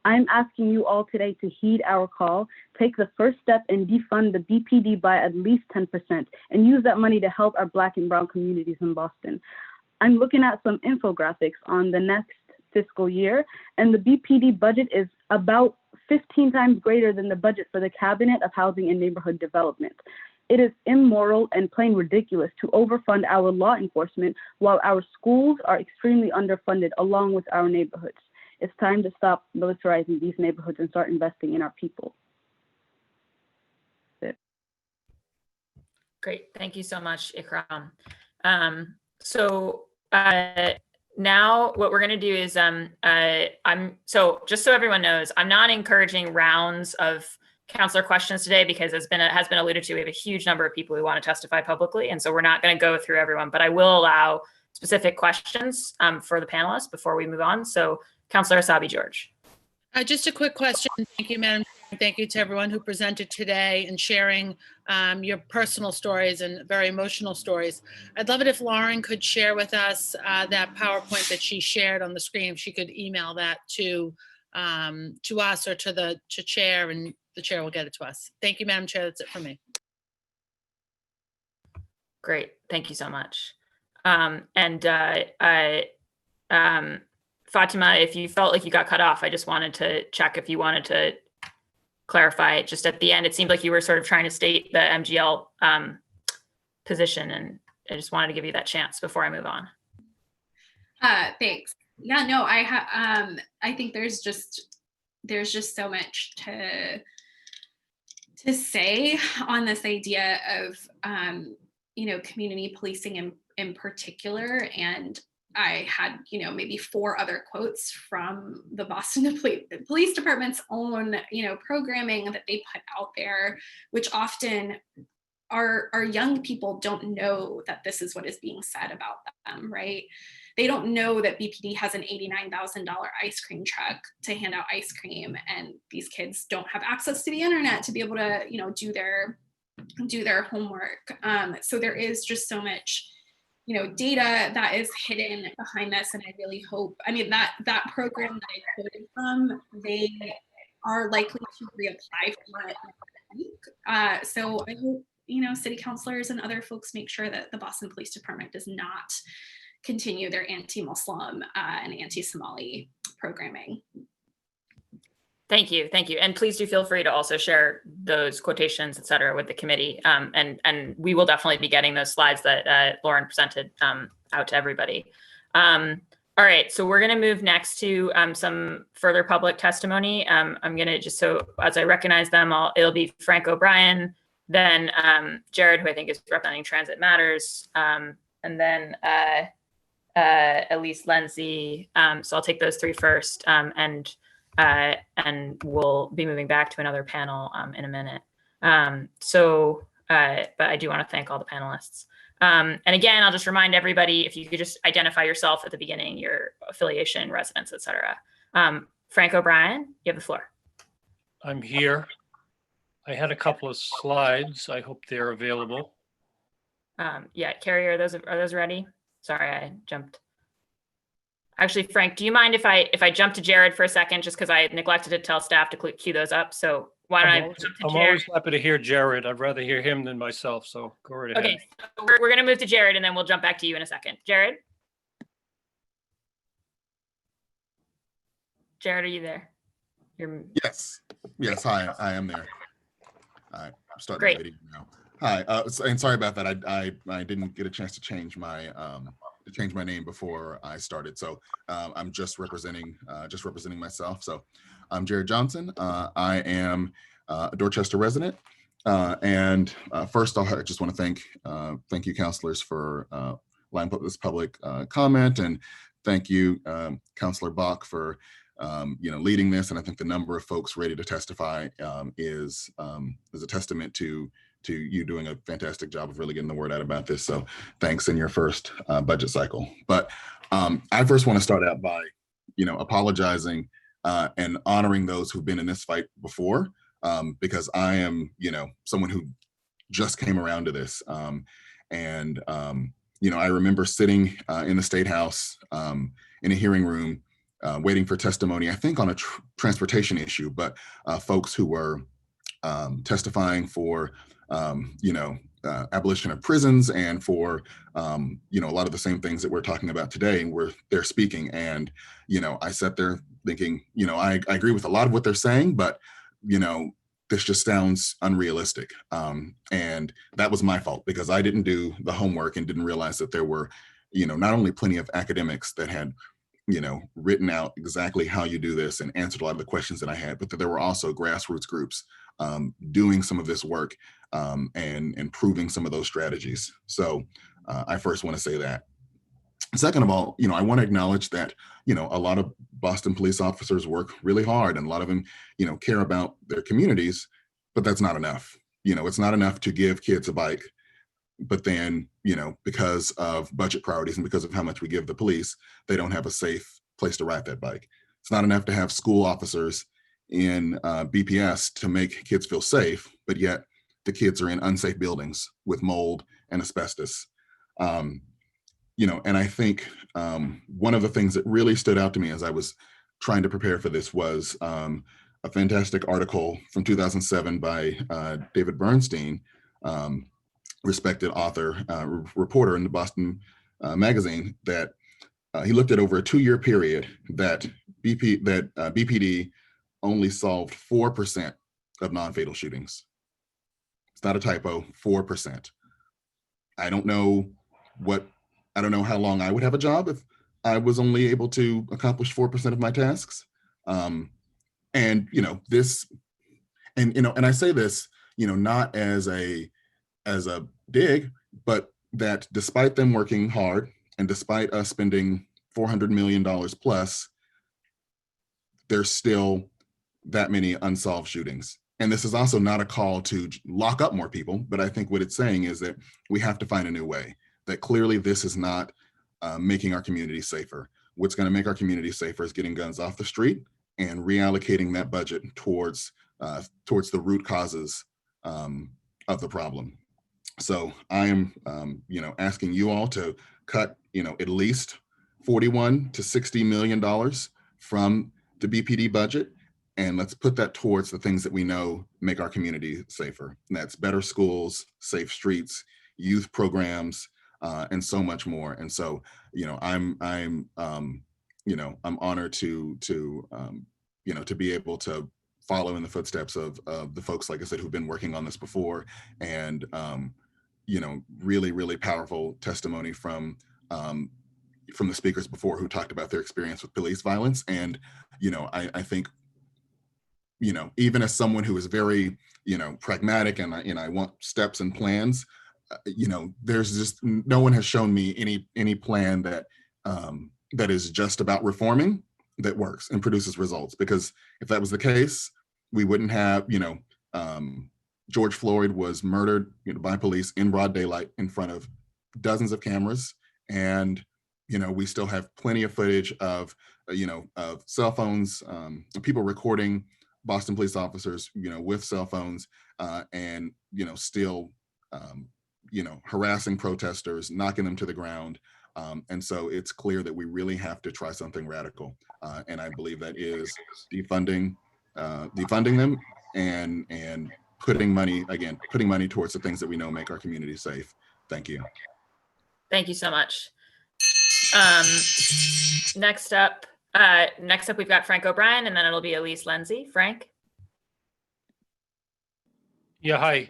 I'm asking you all today to heed our call, take the first step and defund the BPD by at least 10% and use that money to help our Black and Brown communities in Boston. I'm looking at some infographics on the next fiscal year, and the BPD budget is about 15 times greater than the budget for the Cabinet of Housing and Neighborhood Development. It is immoral and plain ridiculous to overfund our law enforcement while our schools are extremely underfunded along with our neighborhoods. It's time to stop militarizing these neighborhoods and start investing in our people. Great, thank you so much, Ikram. Now what we're gonna do is, so just so everyone knows, I'm not encouraging rounds of counselor questions today because as has been alluded to, we have a huge number of people who want to testify publicly. And so we're not gonna go through everyone, but I will allow specific questions for the panelists before we move on. So Councilor Asabi George. Just a quick question. Thank you, Madam Chair. Thank you to everyone who presented today and sharing your personal stories and very emotional stories. I'd love it if Lauren could share with us that PowerPoint that she shared on the screen. If she could email that to us or to Chair, and the Chair will get it to us. Thank you, Madam Chair. That's it for me. Great. Thank you so much. Fatima, if you felt like you got cut off, I just wanted to check if you wanted to clarify it. Just at the end, it seemed like you were sort of trying to state the MGL position, and I just wanted to give you that chance before I move on. Thanks. Yeah, no, I think there's just so much to say on this idea of community policing in particular. And I had, maybe 4 other quotes from the Boston Police Department's own, programming that they put out there, which often our young people don't know that this is what is being said about them, right? They don't know that BPD has an $89,000 ice cream truck to hand out ice cream, and these kids don't have access to the internet to be able to, do their homework. So there is just so much data that is hidden behind this. And I really hope, that program that I quoted from, they are likely to reapply for it next week. So I hope, city councilors and other folks make sure that the Boston Police Department does not continue their anti-Muslim and anti-Somali programming. Thank you. And please do feel free to also share those quotations, et cetera, with the committee. And we will definitely be getting those slides that Lauren presented out to everybody. All right, so we're gonna move next to some further public testimony. I'm gonna just, so as I recognize them all, it'll be Frank O'Brien, then Jared, who I think is representing Transit Matters, and then Elise Lindsay. So I'll take those 3 first, and we'll be moving back to another panel in a minute. So but I do want to thank all the panelists. And again, I'll just remind everybody, if you could just identify yourself at the beginning, your affiliation, residence, et cetera. Frank O'Brien, you have the floor. I'm here. I had a couple of slides. I hope they're available. Yeah, Carrie, are those ready? Sorry, I jumped. Actually, Frank, do you mind if I jump to Jared for a second, just because I neglected to tell staff to queue those up? So why don't I jump to I'm Jared? always happy to hear Jared. I'd rather hear him than myself, so go right ahead. Okay, so we're going to move to Jared, and then we'll jump back to you in a second. Jared? Jared, are you there? Yes. Yes. Hi, I am there. I'm starting Great. the video now. Hi, and sorry about that. I didn't get a chance to change my name before I started. So I'm just representing myself. So I'm Jared Johnson. I am a Dorchester resident. And first, I just want to thank you, councilors, for allowing this public comment, and thank you, Councilor Bach, for leading this. And I think the number of folks ready to testify is a testament to you doing a fantastic job of really getting the word out about this. So thanks in your first budget cycle. But I first want to start out by, apologizing and honoring those who've been in this fight before, because I am, someone who just came around to this. I remember sitting in the State House in a hearing room waiting for testimony, I think on a transportation issue, but folks who were testifying for abolition of prisons and for a lot of the same things that we're talking about today, where they're speaking. And I sat there thinking, I agree with a lot of what they're saying, but this just sounds unrealistic. And that was my fault, because I didn't do the homework and didn't realize that there were not only plenty of academics that had written out exactly how you do this and answered a lot of the questions that I had, but that there were also grassroots groups doing some of this work and improving some of those strategies. So I first want to say that. Second of all, I want to acknowledge that, a lot of Boston police officers work really hard, and a lot of them, care about their communities, but that's not enough. It's not enough to give kids a bike, but then, because of budget priorities and because of how much we give the police, they don't have a safe place to ride that bike. It's not enough to have school officers in BPS to make kids feel safe, but yet the kids are in unsafe buildings with mold and asbestos. And I think one of the things that really stood out to me as I was trying to prepare for this was a fantastic article from 2007 by David Bernstein, respected author, reporter in the Boston Magazine, that he looked at over a 2-year period that BPD only solved 4% of non-fatal shootings. It's not a typo, 4%. I don't know how long I would have a job if I was only able to accomplish 4% of my tasks. And I say this, not as a dig, but that despite them working hard and despite us spending $400 million plus, there's still that many unsolved shootings. And this is also not a call to lock up more people, but I think what it's saying is that we have to find a new way, that clearly this is not making our community safer. What's going to make our community safer is getting guns off the street and reallocating that budget towards the root causes of the problem. So I am, asking you all to cut, at least $41 to $60 million from the BPD budget, and let's put that towards the things that we know make our community safer. And that's better schools, safe streets, youth programs, and so much more. And so, I'm honored to be able to follow in the footsteps of the folks, like I said, who've been working on this before, and really, really powerful testimony from the speakers before who talked about their experience with police violence. And, I think, even as someone who is very, pragmatic and I want steps and plans, there's just, no one has shown me any plan that is just about reforming that works and produces results. Because if that was the case, we wouldn't have, George Floyd was murdered, by police in broad daylight in front of dozens of cameras. And, we still have plenty of footage of, of cell phones, people recording Boston police officers, with cell phones, and, still, harassing protesters, knocking them to the ground. And so it's clear that we really have to try something radical. And I believe that is defunding them and putting money towards the things that we know make our community safe. Thank you. Thank you so much. Next up, we've got Frank O'Brien, and then it'll be Elise Lindsay. Frank. Yeah, hi.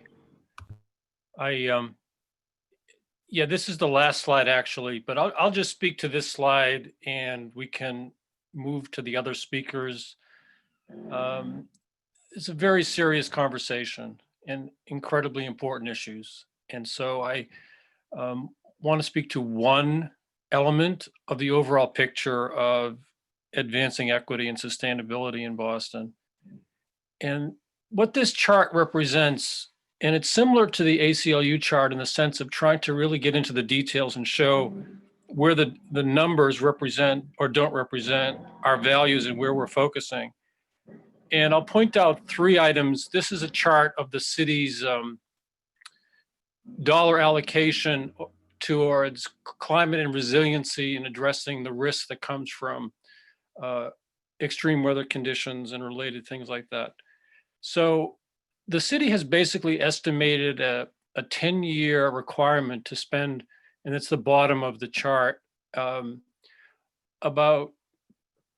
Yeah, this is the last slide actually, but I'll just speak to this slide and we can move to the other speakers. It's a very serious conversation and incredibly important issues. And so I want to speak to one element of the overall picture of advancing equity and sustainability in Boston. And what this chart represents, and it's similar to the ACLU chart in the sense of trying to really get into the details and show where the numbers represent or don't represent our values and where we're focusing. And I'll point out 3 items. This is a chart of the city's dollar allocation towards climate and resiliency and addressing the risk that comes from extreme weather conditions and related things like that. So the city has basically estimated a 10-year requirement to spend, and it's the bottom of the chart, about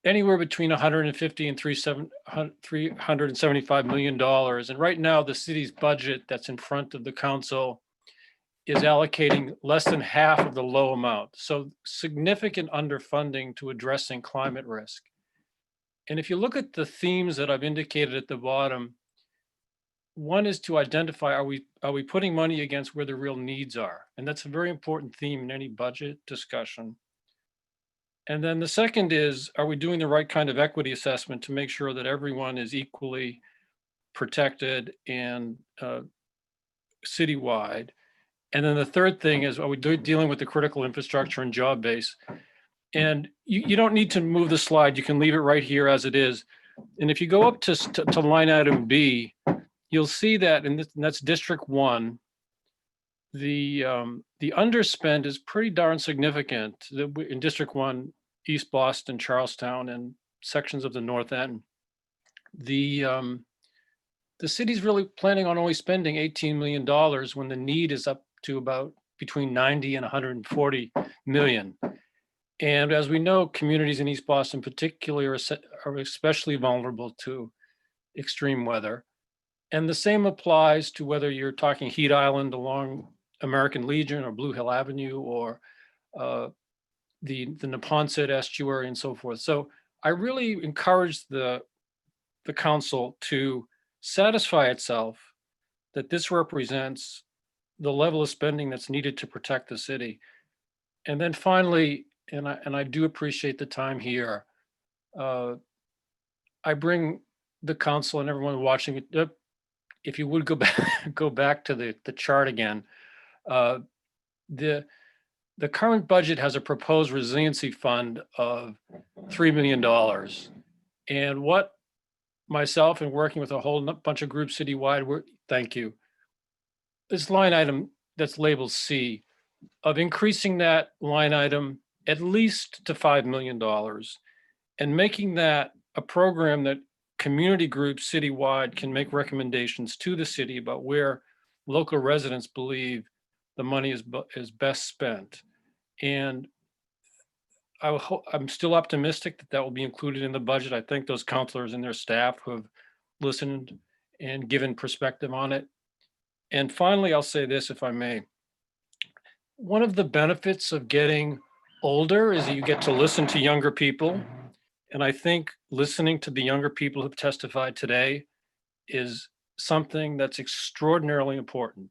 anywhere between 150 and 375 million dollars. And right now the city's budget that's in front of the council is allocating less than half of the low amount. So significant underfunding to addressing climate risk. And if you look at the themes that I've indicated at the bottom, one is to identify, are we putting money against where the real needs are? And that's a very important theme in any budget discussion. And then the second is, are we doing the right kind of equity assessment to make sure that everyone is equally protected and citywide? And then the third thing is, are we dealing with the critical infrastructure and job base? And you don't need to move the slide. You can leave it right here as it is. And if you go up to line item B, you'll see that, and that's District 1, the underspend is pretty darn significant in District 1, East Boston, Charlestown, and sections of the North End. The city's really planning on only spending $18 million when the need is up to about between 90 and 140 million. And as we know, communities in East Boston particularly are especially vulnerable to extreme weather. And the same applies to whether you're talking Heat Island along American Legion or Blue Hill Avenue or the Neponset estuary and so forth. So I really encourage the council to satisfy itself that this represents the level of spending that's needed to protect the city. And then finally, and I do appreciate the time here, I bring the council and everyone watching it, if you would go back to the chart again, the current budget has a proposed resiliency fund of $3 million. And what myself and working with a whole bunch of groups citywide, thank you. This line item that's labeled C, of increasing that line item at least to $5 million and making that a program that community groups citywide can make recommendations to the city about where local residents believe the money is best spent. And I'm still optimistic that will be included in the budget. I think those counselors and their staff who have listened and given perspective on it. And finally, I'll say this, if I may. One of the benefits of getting older is that you get to listen to younger people. And I think listening to the younger people who've testified today is something that's extraordinarily important.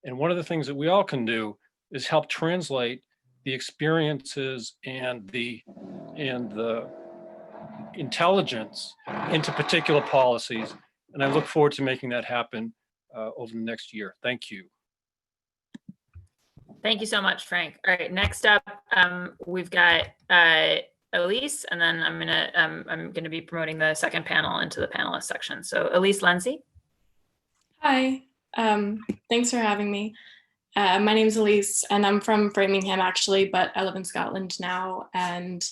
And one of the things that we all can do is help translate the experiences and the intelligence into particular policies. And I look forward to making that happen over the next year. Thank you. Thank you so much, Frank. All right, next up, we've got Elise, and then I'm gonna be promoting the second panel into the panelist section. So Elise Lindsay. Hi, thanks for having me. My name is Elise, and I'm from Framingham actually, but I live in Scotland now, and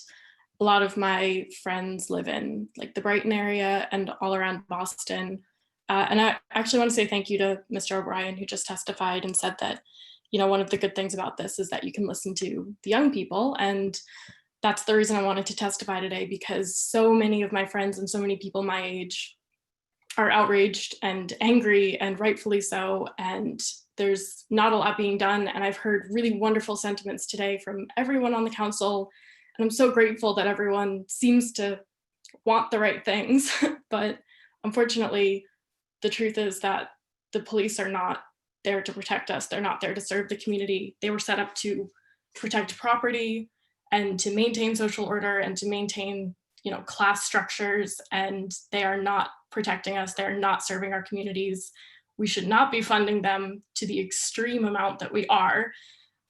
a lot of my friends live in like the Brighton area and all around Boston. And I actually want to say thank you to Mr. O'Brien, who just testified and said that, you know, one of the good things about this is that you can listen to the young people. And that's the reason I wanted to testify today, because so many of my friends and so many people my age are outraged and angry, and rightfully so. And there's not a lot being done. And I've heard really wonderful sentiments today from everyone on the council. And I'm so grateful that everyone seems to want the right things. But unfortunately, the truth is that the police are not there to protect us. They're not there to serve the community. They were set up to protect property and to maintain social order and to maintain, you know, class structures, and they are not protecting us. They're not serving our communities. We should not be funding them to the extreme amount that we are.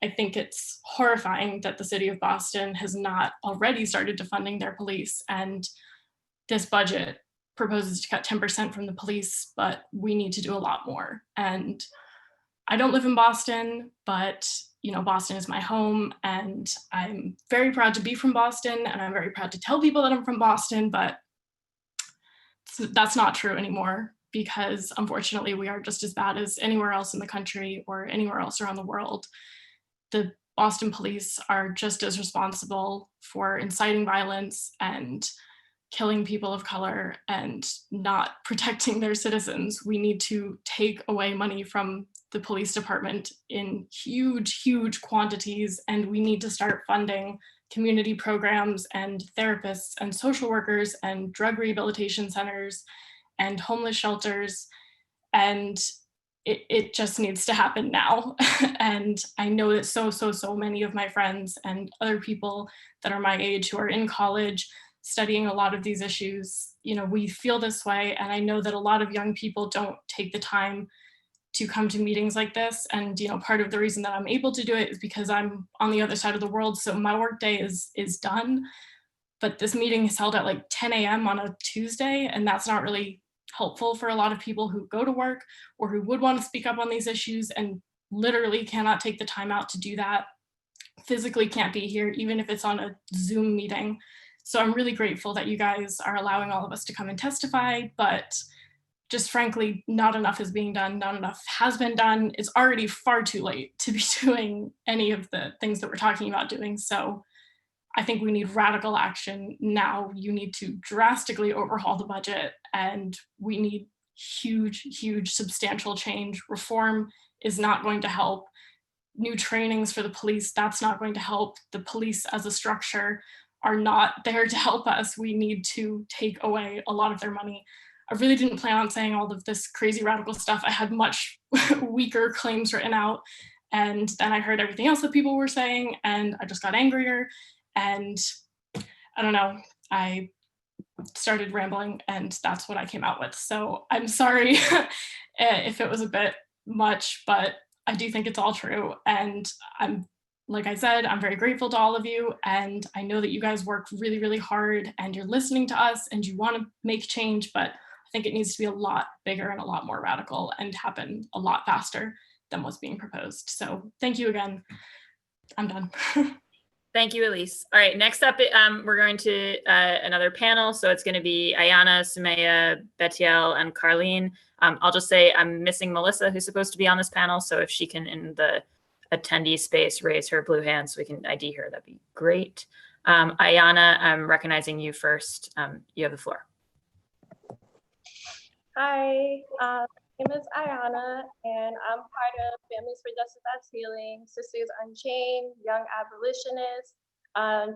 I think it's horrifying that the city of Boston has not already started to funding their police, and this budget proposes to cut 10% from the police, but we need to do a lot more. And I don't live in Boston, but you know, Boston is my home, and I'm very proud to be from Boston, and I'm very proud to tell people that I'm from Boston, but that's not true anymore, because unfortunately we are just as bad as anywhere else in the country or anywhere else around the world. The Boston police are just as responsible for inciting violence and killing people of color and not protecting their citizens. We need to take away money from the police department in huge, huge quantities, and we need to start funding community programs and therapists and social workers and drug rehabilitation centers and homeless shelters. And it just needs to happen now. And I know that so many of my friends and other people that are my age who are in college studying a lot of these issues, you know, we feel this way. And I know that a lot of young people don't take the time to come to meetings like this. And, you know, part of the reason that I'm able to do it is because I'm on the other side of the world. So my workday is done, but this meeting is held at like 10 a.m. on a Tuesday. And that's not really helpful for a lot of people who go to work or who would want to speak up on these issues and literally cannot take the time out to do that, physically can't be here, even if it's on a Zoom meeting. So I'm really grateful that you guys are allowing all of us to come and testify, but just frankly, not enough is being done, not enough has been done. It's already far too late to be doing any of the things that we're talking about doing. So I think we need radical action now. You need to drastically overhaul the budget, and we need huge, huge, substantial change. Reform is not going to help. New trainings for the police, that's not going to help. The police as a structure are not there to help us. We need to take away a lot of their money. I really didn't plan on saying all of this crazy radical stuff. I had much weaker claims written out, and then I heard everything else that people were saying, and I just got angrier, and I don't know, I started rambling, and that's what I came out with. So I'm sorry if it was a bit much, but I do think it's all true. And like I said, I'm very grateful to all of you. And I know that you guys work really, really hard and you're listening to us and you want to make change, but I think it needs to be a lot bigger and a lot more radical and happen a lot faster than what's being proposed. So thank you again. I'm done. Thank you, Elise. All right, next up, we're going to another panel. So it's going to be Ayana, Sumaya, Betiel, and Carlene. I'll just say I'm missing Melissa, who's supposed to be on this panel. So if she can, in the attendee space, raise her blue hand so we can ID her, that'd be great. Ayana, I'm recognizing you first. You have the floor. Hi, my name is Ayana, and I'm part of Families for Justice as Healing, Sisters Unchained, Young Abolitionists.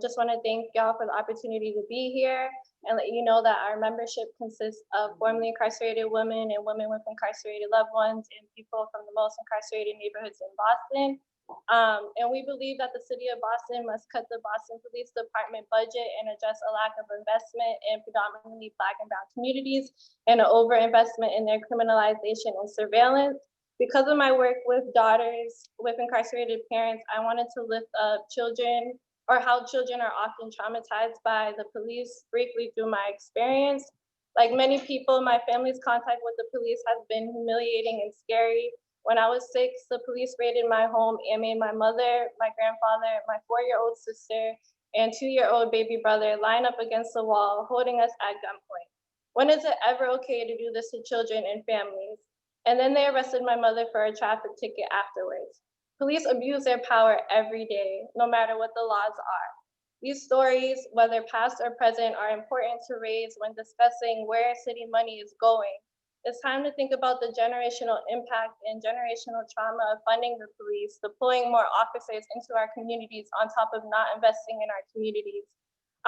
Just want to thank y'all for the opportunity to be here and let you know that our membership consists of formerly incarcerated women and women with incarcerated loved ones and people from the most incarcerated neighborhoods in Boston. And we believe that the city of Boston must cut the Boston Police Department budget and address a lack of investment in predominantly Black and Brown communities and an overinvestment in their criminalization and surveillance. Because of my work with daughters with incarcerated parents, I wanted to lift up children, or how children are often traumatized by the police, briefly through my experience. Like many people, my family's contact with the police has been humiliating and scary. When I was 6, the police raided my home and made my mother, my grandfather, my 4-year-old sister, and 2-year-old baby brother line up against the wall, holding us at gunpoint. When is it ever okay to do this to children and families? And then they arrested my mother for a traffic ticket afterwards. Police abuse their power every day, no matter what the laws are. These stories, whether past or present, are important to raise when discussing where city money is going. It's time to think about the generational impact and generational trauma of funding the police, deploying more officers into our communities on top of not investing in our communities.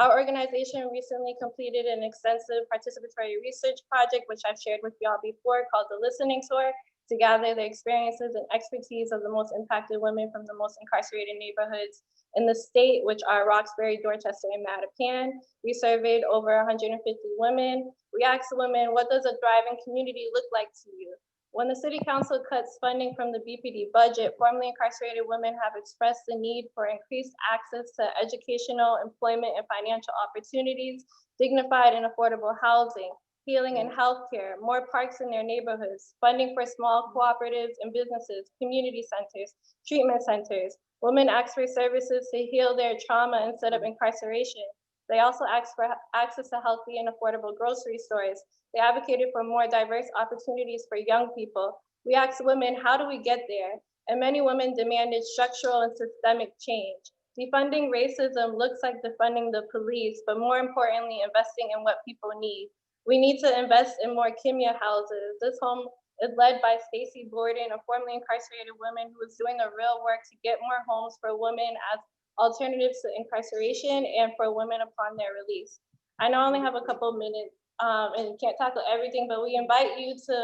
Our organization recently completed an extensive participatory research project, which I've shared with y'all before, called the Listening Tour, to gather the experiences and expertise of the most impacted women from the most incarcerated neighborhoods in the state, which are Roxbury, Dorchester, and Mattapan. We surveyed over 150 women. We asked women, what does a thriving community look like to you? When the city council cuts funding from the BPD budget, formerly incarcerated women have expressed the need for increased access to educational, employment, and financial opportunities, dignified and affordable housing, healing and healthcare, more parks in their neighborhoods, funding for small cooperatives and businesses, community centers, treatment centers. Women ask for services to heal their trauma instead of incarceration. They also asked for access to healthy and affordable grocery stores. They advocated for more diverse opportunities for young people. We asked women, how do we get there? And many women demanded structural and systemic change. Defunding racism looks like defunding the police, but more importantly, investing in what people need. We need to invest in more Kimya houses. This home is led by Stacey Borden, a formerly incarcerated woman who is doing the real work to get more homes for women as alternatives to incarceration and for women upon their release. I know I only have a couple minutes and can't tackle everything, but we invite you to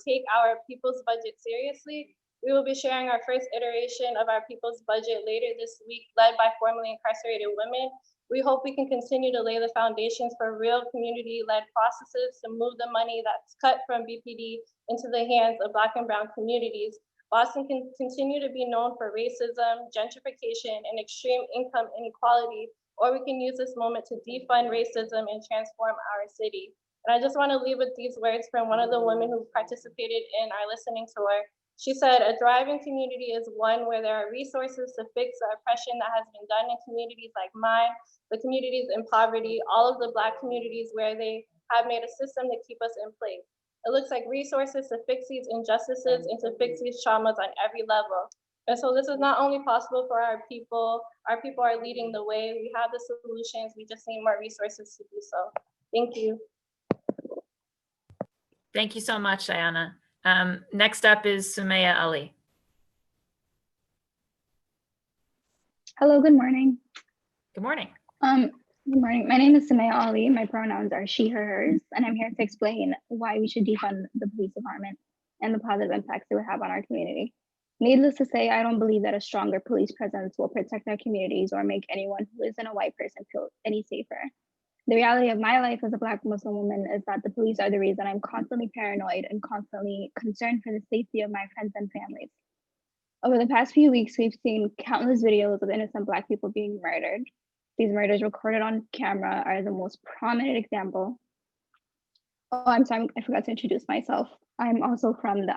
take our People's Budget seriously. We will be sharing our first iteration of our People's Budget later this week, led by formerly incarcerated women. We hope we can continue to lay the foundations for real community-led processes to move the money that's cut from BPD into the hands of Black and Brown communities. Boston can continue to be known for racism, gentrification, and extreme income inequality, or we can use this moment to defund racism and transform our city. And I just want to leave with these words from one of the women who participated in our listening tour. She said, a thriving community is one where there are resources to fix the oppression that has been done in communities like mine, the communities in poverty, all of the Black communities where they have made a system to keep us in place. It looks like resources to fix these injustices and to fix these traumas on every level. And so this is not only possible for our people are leading the way. We have the solutions, we just need more resources to do so. Thank you. Thank you so much, Diana. Next up is Sumaya Ali. Hello, good morning. Good morning. Good morning. My name is Sumaya Ali. My pronouns are she, her, hers, and I'm here to explain why we should defund the police department and the positive impacts it would have on our community. Needless to say, I don't believe that a stronger police presence will protect our communities or make anyone who isn't a white person feel any safer. The reality of my life as a Black Muslim woman is that the police are the reason I'm constantly paranoid and constantly concerned for the safety of my friends and families. Over the past few weeks, we've seen countless videos of innocent Black people being murdered. These murders recorded on camera are the most prominent example. Oh, I'm sorry, I forgot to introduce myself. I'm also from the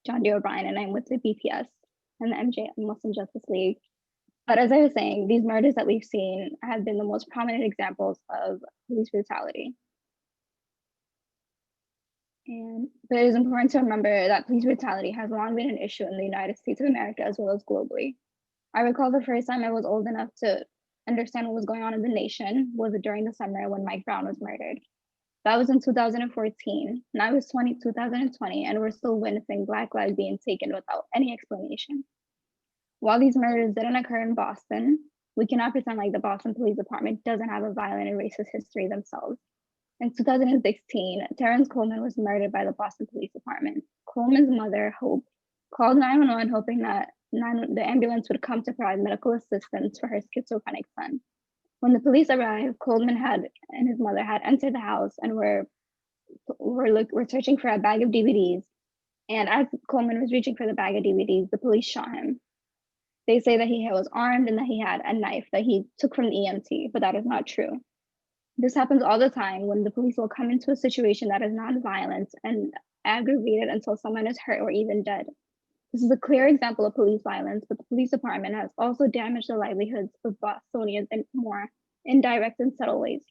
John D. O'Brien, and I'm with the BPS and the MJ Muslim Justice League. But as I was saying, these murders that we've seen have been the most prominent examples of police brutality. But it is important to remember that police brutality has long been an issue in the United States of America as well as globally. I recall the first time I was old enough to understand what was going on in the nation was during the summer when Mike Brown was murdered. That was in 2014. Now it's 2020, and we're still witnessing Black lives being taken without any explanation. While these murders didn't occur in Boston, we cannot pretend like the Boston Police Department doesn't have a violent and racist history themselves. In 2016, Terrence Coleman was murdered by the Boston Police Department. Coleman's mother, Hope, called 911 hoping that the ambulance would come to provide medical assistance for her schizophrenic son. When the police arrived, Coleman and his mother had entered the house and were searching for a bag of DVDs. And as Coleman was reaching for the bag of DVDs, the police shot him. They say that he was armed and that he had a knife that he took from the EMT, but that is not true. This happens all the time when the police will come into a situation that is non-violent and aggravated until someone is hurt or even dead. This is a clear example of police violence, but the police department has also damaged the livelihoods of Bostonians in more indirect and subtle ways.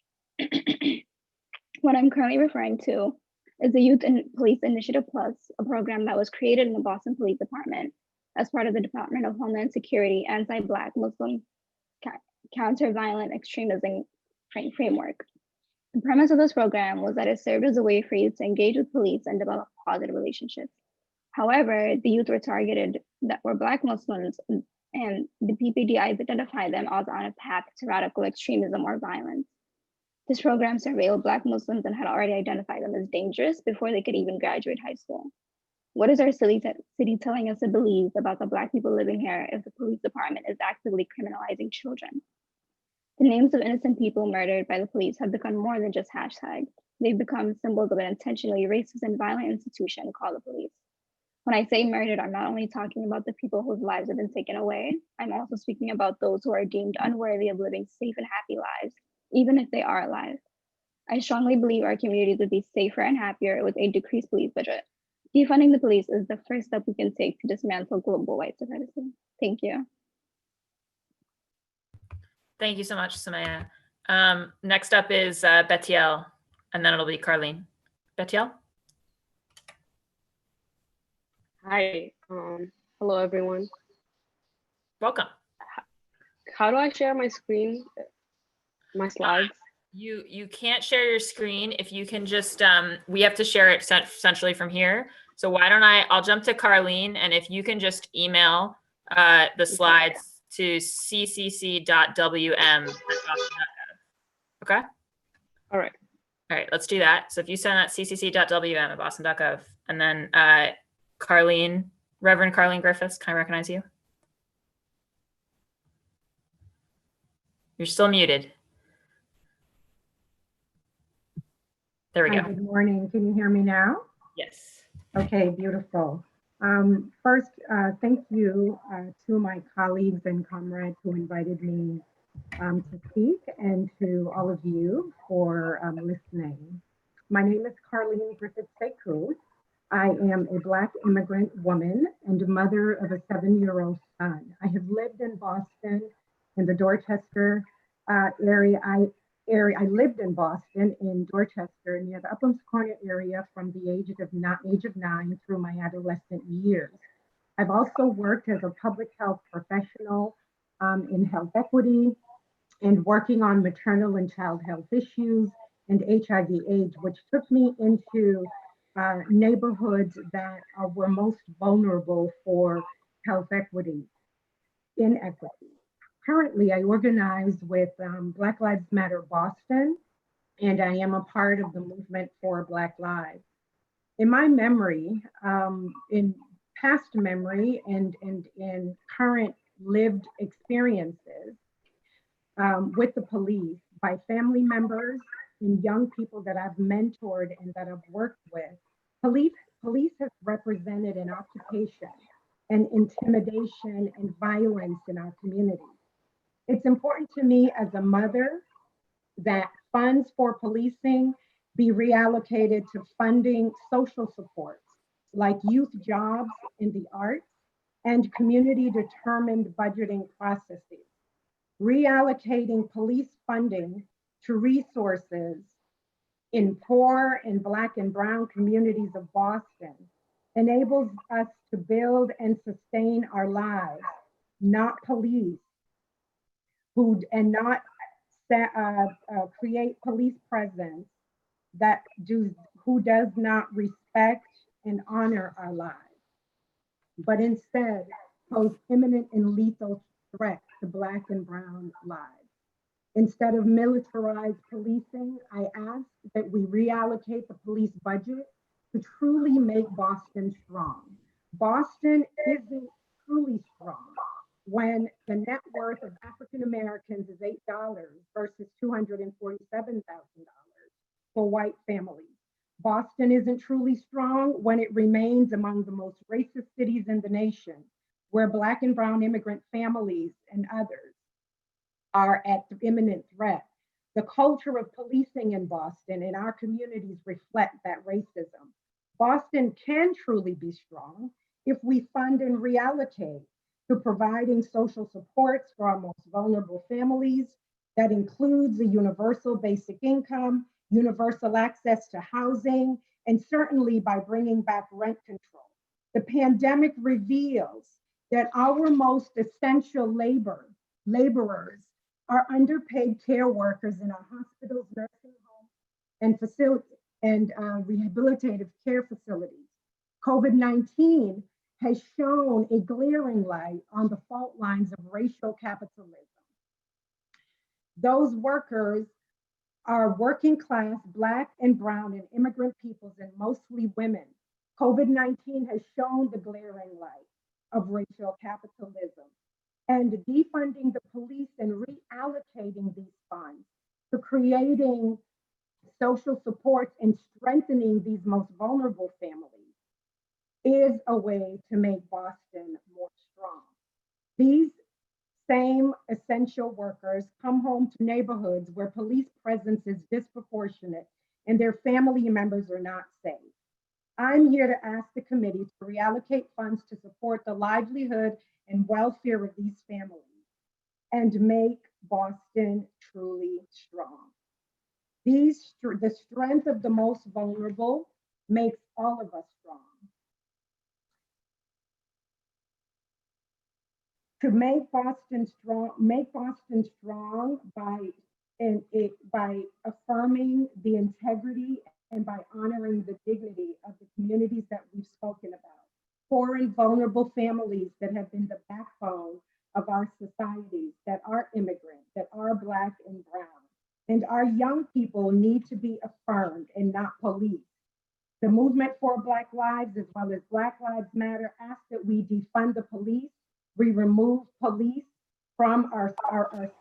What I'm currently referring to is the Youth and Police Initiative Plus, a program that was created in the Boston Police Department as part of the Department of Homeland Security Anti-Black Muslim Counter-Violent Extremism framework. The premise of this program was that it served as a way for youth to engage with police and develop positive relationships. However, the youth were targeted that were Black Muslims, and the PPDI identified them as on a path to radical extremism or violence. This program surveilled Black Muslims and had already identified them as dangerous before they could even graduate high school. What is our city telling us to believe about the Black people living here if the police department is actively criminalizing children? The names of innocent people murdered by the police have become more than just hashtags. They've become symbols of an intentionally racist and violent institution called the police. When I say murdered, I'm not only talking about the people whose lives have been taken away, I'm also speaking about those who are deemed unworthy of living safe and happy lives, even if they are alive. I strongly believe our communities would be safer and happier with a decreased police budget. Defunding the police is the first step we can take to dismantle global white supremacy. Thank you. Thank you so much, Samaya. Next up is Betiel, and then it'll be Carlene. Betiel? Hi, hello everyone. Welcome. How do I share my screen, my slides? You can't share your screen. If you can just, we have to share it centrally from here. So why don't I'll jump to Carlene, and if you can just email the slides to ccc.wm. Okay? All right. All right, let's do that. So if you send that ccc.wm at boston.gov, and then Carlene, Reverend Carlene Griffiths, can I recognize you? You're still muted. There we Hi, go. good morning. Can you hear me now? Yes. Okay, beautiful. First, thank you to my colleagues and comrades who invited me to speak, and to all of you for listening. My name is Carlene Griffiths-Sekou. I am a Black immigrant woman and mother of a 7-year-old son. I have lived in Boston in the Dorchester area. I lived in Boston in Dorchester near the Uplands Corner area from the age of 9 through my adolescent years. I've also worked as a public health professional in health equity and working on maternal and child health issues and HIV/AIDS, which took me into neighborhoods that were most vulnerable for health equity, inequity. Currently, I organize with Black Lives Matter Boston, and I am a part of the movement for Black Lives. In my memory, in past memory and in current lived experiences with the police by family members and young people that I've mentored and that I've worked with, police has represented an occupation and intimidation and violence in our community. It's important to me as a mother that funds for policing be reallocated to funding social supports like youth jobs in the arts and community determined budgeting processes. Reallocating police funding to resources in poor and Black and brown communities of Boston enables us to build and sustain our lives, not police and not create police presence who does not respect and honor our lives, but instead pose imminent and lethal threats to Black and brown lives. Instead of militarized policing, I ask that we reallocate the police budget to truly make Boston strong. Boston isn't truly strong when the net worth of African Americans is $8 versus $247,000 for white families. Boston isn't truly strong when it remains among the most racist cities in the nation, where Black and brown immigrant families and others are at imminent threat. The culture of policing in Boston and our communities reflect that racism. Boston can truly be strong if we fund and reallocate to providing social supports for our most vulnerable families. That includes a universal basic income, universal access to housing, and certainly by bringing back rent control. The pandemic reveals that our most essential laborers are underpaid care workers in our hospitals, nursing homes, and rehabilitative care facilities. COVID-19 has shown a glaring light on the fault lines of racial capitalism. Those workers are working class, Black and brown and immigrant peoples, and mostly women. COVID-19 has shown the glaring light of racial capitalism, and defunding the police and reallocating these funds to creating social supports and strengthening these most vulnerable families is a way to make Boston more strong. These same essential workers come home to neighborhoods where police presence is disproportionate and their family members are not safe. I'm here to ask the committee to reallocate funds to support the livelihood and welfare of these families and make Boston truly strong. The strength of the most vulnerable makes all of us strong. To make Boston strong by affirming the integrity and by honoring the dignity of the communities that we've spoken about. Poor and vulnerable families that have been the backbone of our societies, that are immigrant, that are Black and brown. And our young people need to be affirmed and not policed. The movement for Black lives, as well as Black Lives Matter, ask that we defund the police, we remove police from our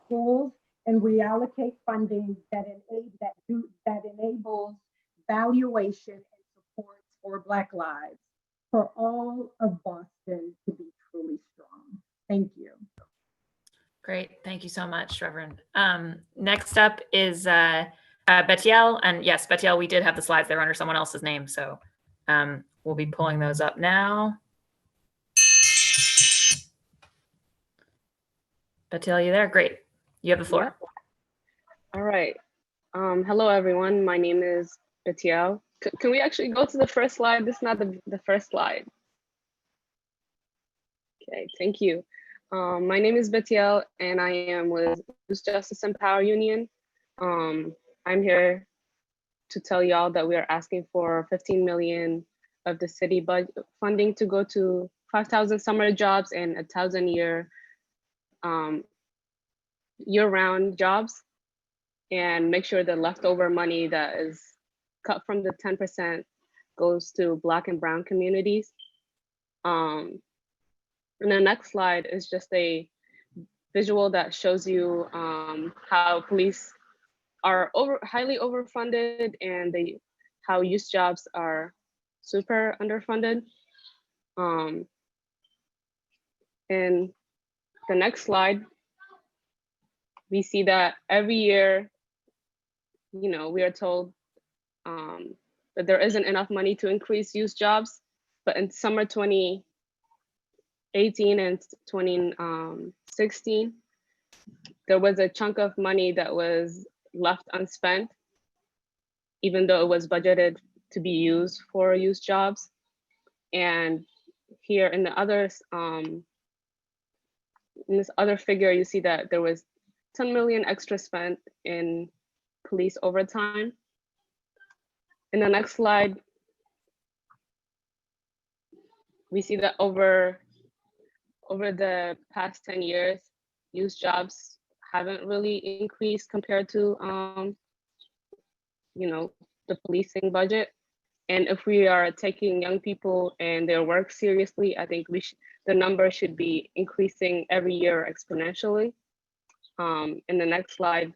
schools, and reallocate funding that enables valuation and supports for Black lives, for all of Boston to be truly strong. Thank you. Great, thank you so much, Reverend. Next up is Betiel, and yes, Betiel, we did have the slides there under someone else's name, so we'll be pulling those up now. Betiel, you there? Great, you have the floor. All right. Hello, everyone. My name is Betiel. Can we actually go to the first slide? This is not the first slide. Okay, thank you. My name is Betiel, and I am with Youth Justice and Power Union. I'm here to tell y'all that we are asking for 15 million of the city budget funding to go to 5,000 summer jobs and 1,000 year-round jobs, and make sure the leftover money that is cut from the 10% goes to Black and brown communities. And the next slide is just a visual that shows you how police are highly overfunded and how youth jobs are super underfunded. And the next slide, we see that every year, we are told that there isn't enough money to increase youth jobs, but in summer 2018 and 2016, there was a chunk of money that was left unspent, even though it was budgeted to be used for youth jobs. And here in the others, in this other figure, you see that there was 10 million extra spent in police overtime. In the next slide, we see that over the past 10 years, youth jobs haven't really increased compared to the policing budget. And if we are taking young people and their work seriously, I think the number should be increasing every year exponentially. In the next slide,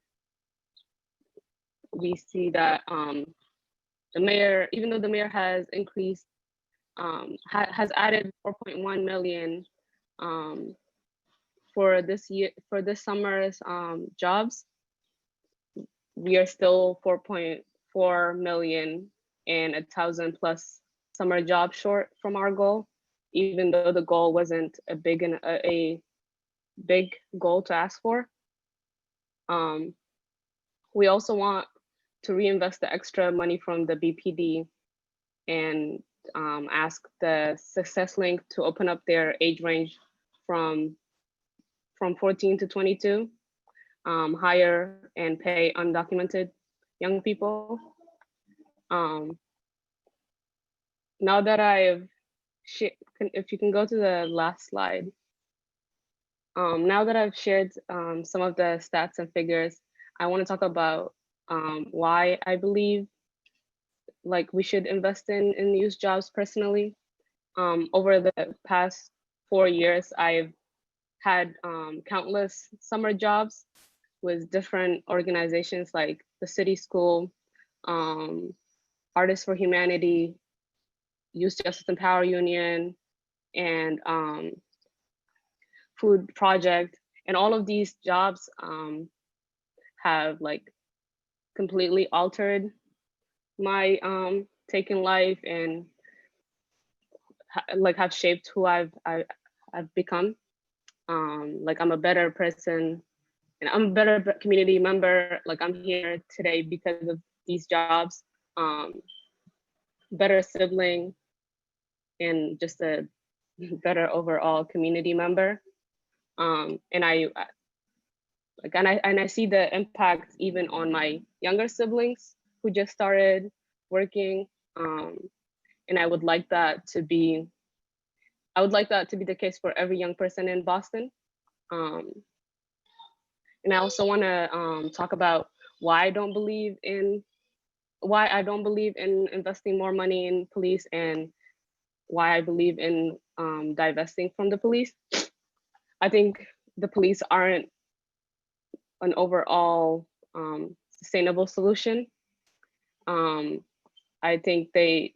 we see that the mayor, even though the mayor has increased, has added 4.1 million for this year, for this summer's jobs, we are still 4.4 million and 1,000 plus summer jobs short from our goal, even though the goal wasn't a big goal to ask for. We also want to reinvest the extra money from the BPD and ask the Success Link to open up their age range from 14 to 22, hire and pay undocumented young people. Now that I've, if you can go to the last slide. Now that I've shared some of the stats and figures, I want to talk about why I believe like we should invest in youth jobs personally. Over the past 4 years, I've had countless summer jobs with different organizations like the City School, Artists for Humanity, Youth Justice and Power Union, and Food Project. And all of these jobs have like completely altered my take in life and like have shaped who I've become. Like I'm a better person and I'm a better community member. Like I'm here today because of these jobs. Better sibling and just a better overall community member. And I see the impact even on my younger siblings who just started working. And I would like that to be the case for every young person in Boston. And I also want to talk about why I don't believe in investing more money in police and why I believe in divesting from the police. I think the police aren't an overall sustainable solution. I think they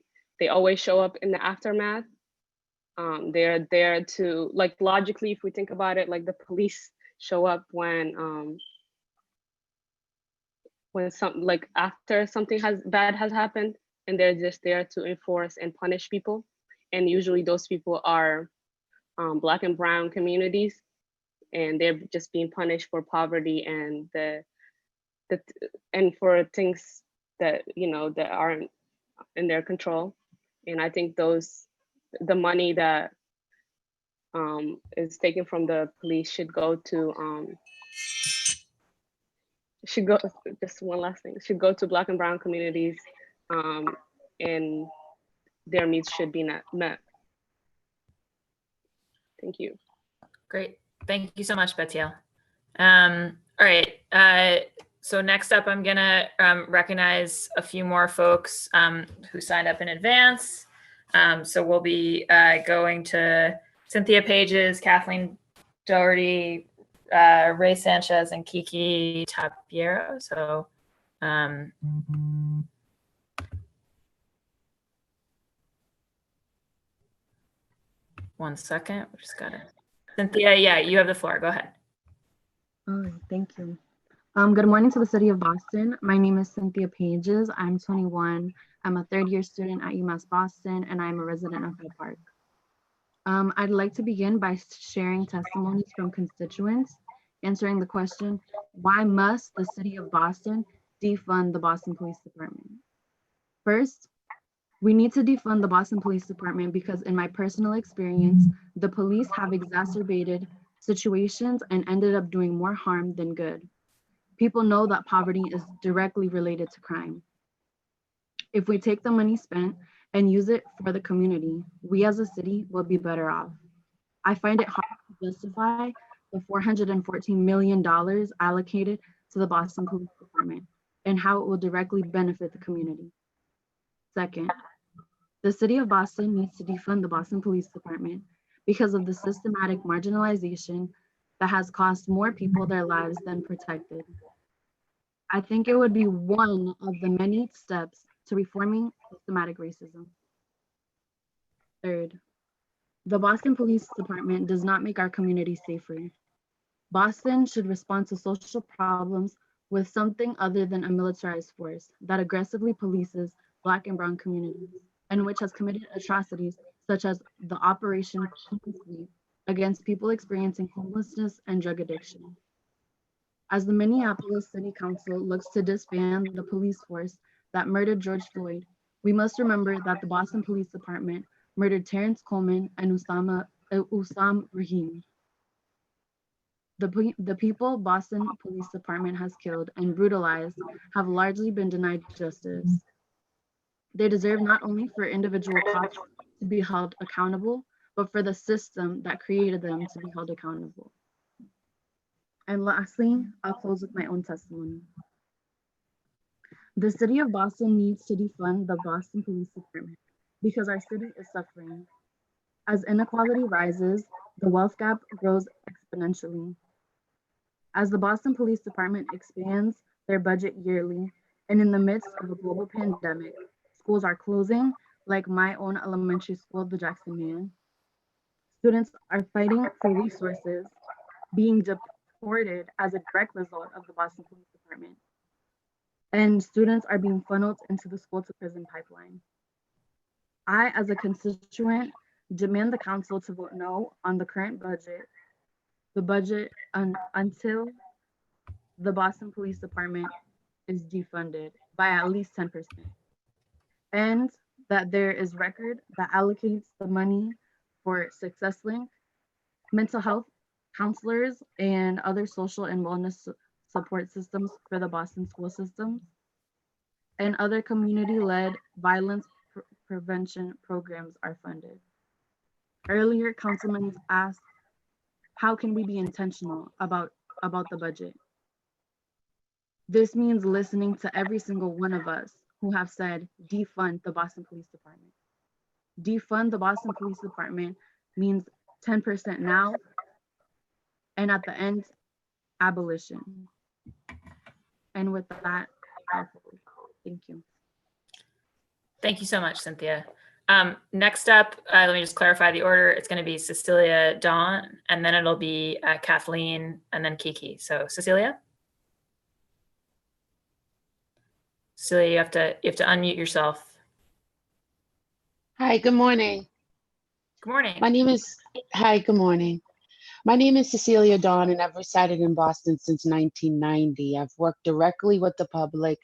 always show up in the aftermath. They're there to, like, logically, if we think about it, like the police show up when after something bad has happened, and they're just there to enforce and punish people. And usually those people are Black and Brown communities, and they're just being punished for poverty and and for things that that aren't in their control. And I think the money that is taken from the police should go to just one last thing, should go to Black and Brown communities, and their needs should be met. Thank you. Great. Thank you so much, Betiel. All right. So next up, I'm going to recognize a few more folks who signed up in advance. So we'll be going to Cynthia Pages, Kathleen Doherty, Ray Sanchez, and Kiki Tapiero. So one second, we just got it. Cynthia, yeah, you have the floor. Go ahead. All right, thank you. Good morning to the city of Boston. My name is Cynthia Pages. I'm 21. I'm a third-year student at UMass Boston, and I'm a resident of Hyde Park. I'd like to begin by sharing testimonies from constituents, answering the question, why must the city of Boston defund the Boston Police Department? First, we need to defund the Boston Police Department because in my personal experience, the police have exacerbated situations and ended up doing more harm than good. People know that poverty is directly related to crime. If we take the money spent and use it for the community, we as a city will be better off. I find it hard to justify the $414 million allocated to the Boston Police Department and how it will directly benefit the community. Second, the city of Boston needs to defund the Boston Police Department because of the systematic marginalization that has cost more people their lives than protected. I think it would be one of the many steps to reforming systematic racism. Third, the Boston Police Department does not make our community safer. Boston should respond to social problems with something other than a militarized force that aggressively polices Black and Brown communities and which has committed atrocities such as the Operation Clean Sweep against people experiencing homelessness and drug addiction. As the Minneapolis City Council looks to disband the police force that murdered George Floyd, we must remember that the Boston Police Department murdered Terrence Coleman and Usam Rahim. The people Boston Police Department has killed and brutalized have largely been denied justice. They deserve not only for individual cops to be held accountable, but for the system that created them to be held accountable. And lastly, I'll close with my own testimony. The city of Boston needs to defund the Boston Police Department because our city is suffering. As inequality rises, the wealth gap grows exponentially. As the Boston Police Department expands their budget yearly, and in the midst of a global pandemic, schools are closing, like my own elementary school, the Jackson Man. Students are fighting for resources, being deported as a direct result of the Boston Police Department. And students are being funneled into the school to prison pipeline. I, as a constituent, demand the council to vote no on the current budget, until the Boston Police Department is defunded by at least 10%. And that there is record that allocates the money for Success Link, mental health counselors, and other social and wellness support systems for the Boston school systems, and other community-led violence prevention programs are funded. Earlier, councilmen asked, how can we be intentional about the budget? This means listening to every single one of us who have said, defund the Boston Police Department. Defund the Boston Police Department means 10% now, and at the end, abolition. And with that, thank you. Thank you so much, Cynthia. Next up, let me just clarify the order. It's going to be Cecilia, Dawn, and then it'll be Kathleen, and then Kiki. So Cecilia? Cecilia, you have to unmute yourself. Hi, good morning. Good morning. Good morning. My name is Cecilia Dawn, and I've resided in Boston since 1990. I've worked directly with the public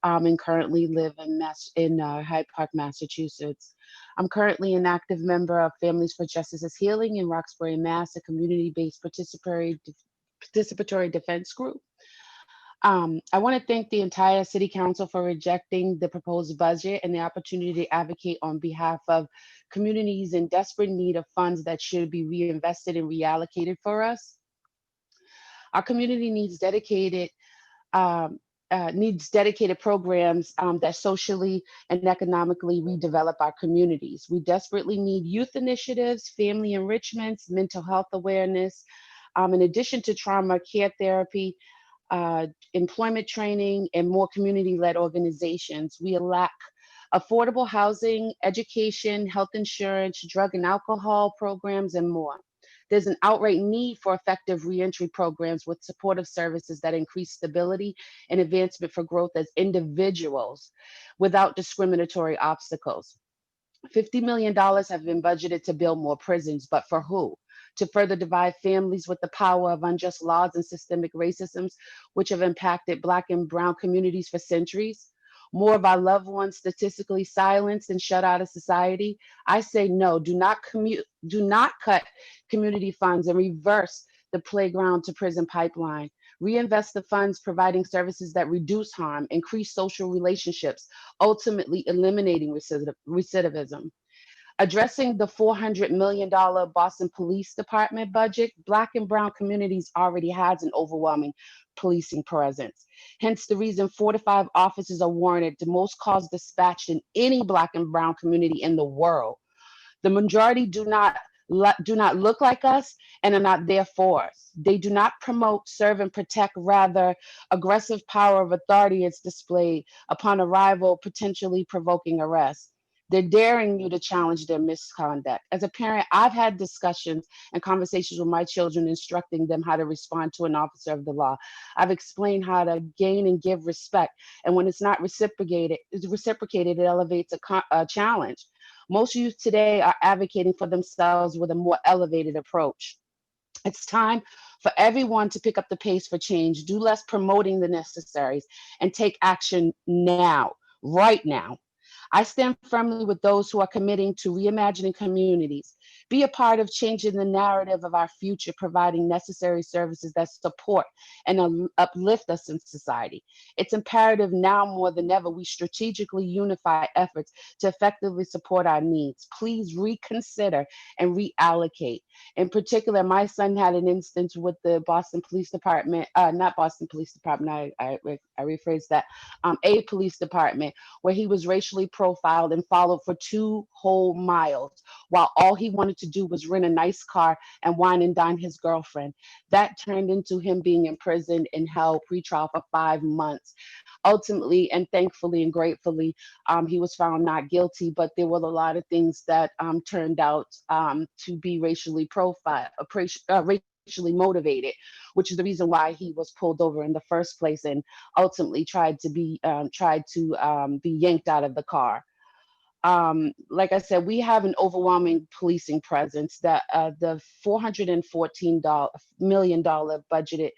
and currently live in Hyde Park, Massachusetts. I'm currently an active member of Families for Justice's Healing in Roxbury, Mass., a community-based participatory defense group. I want to thank the entire City Council for rejecting the proposed budget and the opportunity to advocate on behalf of communities in desperate need of funds that should be reinvested and reallocated for us. Our community needs dedicated programs that socially and economically redevelop our communities. We desperately need youth initiatives, family enrichments, mental health awareness, in addition to trauma care therapy, employment training, and more community-led organizations. We lack affordable housing, education, health insurance, drug and alcohol programs, and more. There's an outright need for effective reentry programs with supportive services that increase stability and advancement for growth as individuals without discriminatory obstacles. $50 million have been budgeted to build more prisons, but for who? To further divide families with the power of unjust laws and systemic racisms, which have impacted Black and Brown communities for centuries? More of our loved ones statistically silenced and shut out of society? I say no, do not cut community funds and reverse the playground to prison pipeline. Reinvest the funds providing services that reduce harm, increase social relationships, ultimately eliminating recidivism. Addressing the $400 million Boston Police Department budget, Black and Brown communities already has an overwhelming policing presence. Hence the reason 4 to 5 officers are warranted, the most calls dispatched in any Black and Brown community in the world. The majority do not do not look like us, and are not there for us. They do not promote, serve, and protect. Rather, aggressive power of authority is displayed upon arrival, potentially provoking arrest. They're daring you to challenge their misconduct. As a parent, I've had discussions and conversations with my children, instructing them how to respond to an officer of the law. I've explained how to gain and give respect. And when it's not reciprocated, it elevates a challenge. Most youth today are advocating for themselves with a more elevated approach. It's time for everyone to pick up the pace for change, do less promoting the necessaries, and take action now, right now. I stand firmly with those who are committing to reimagining communities. Be a part of changing the narrative of our future, providing necessary services that support and uplift us in society. It's imperative now more than ever we strategically unify efforts to effectively support our needs. Please reconsider and reallocate. In particular, my son had an instance with the Boston Police Department, not Boston Police Department, I rephrased that, a police department, where he was racially profiled and followed for 2 whole miles while all he wanted to do was rent a nice car and wine and dine his girlfriend. That turned into him being imprisoned and held pretrial for 5 months. Ultimately and thankfully and gratefully, he was found not guilty, but there were a lot of things that turned out to be racially profiled, racially motivated, which is the reason why he was pulled over in the first place and ultimately tried to be yanked out of the car. Like I said, we have an overwhelming policing presence. That the $414 million budgeted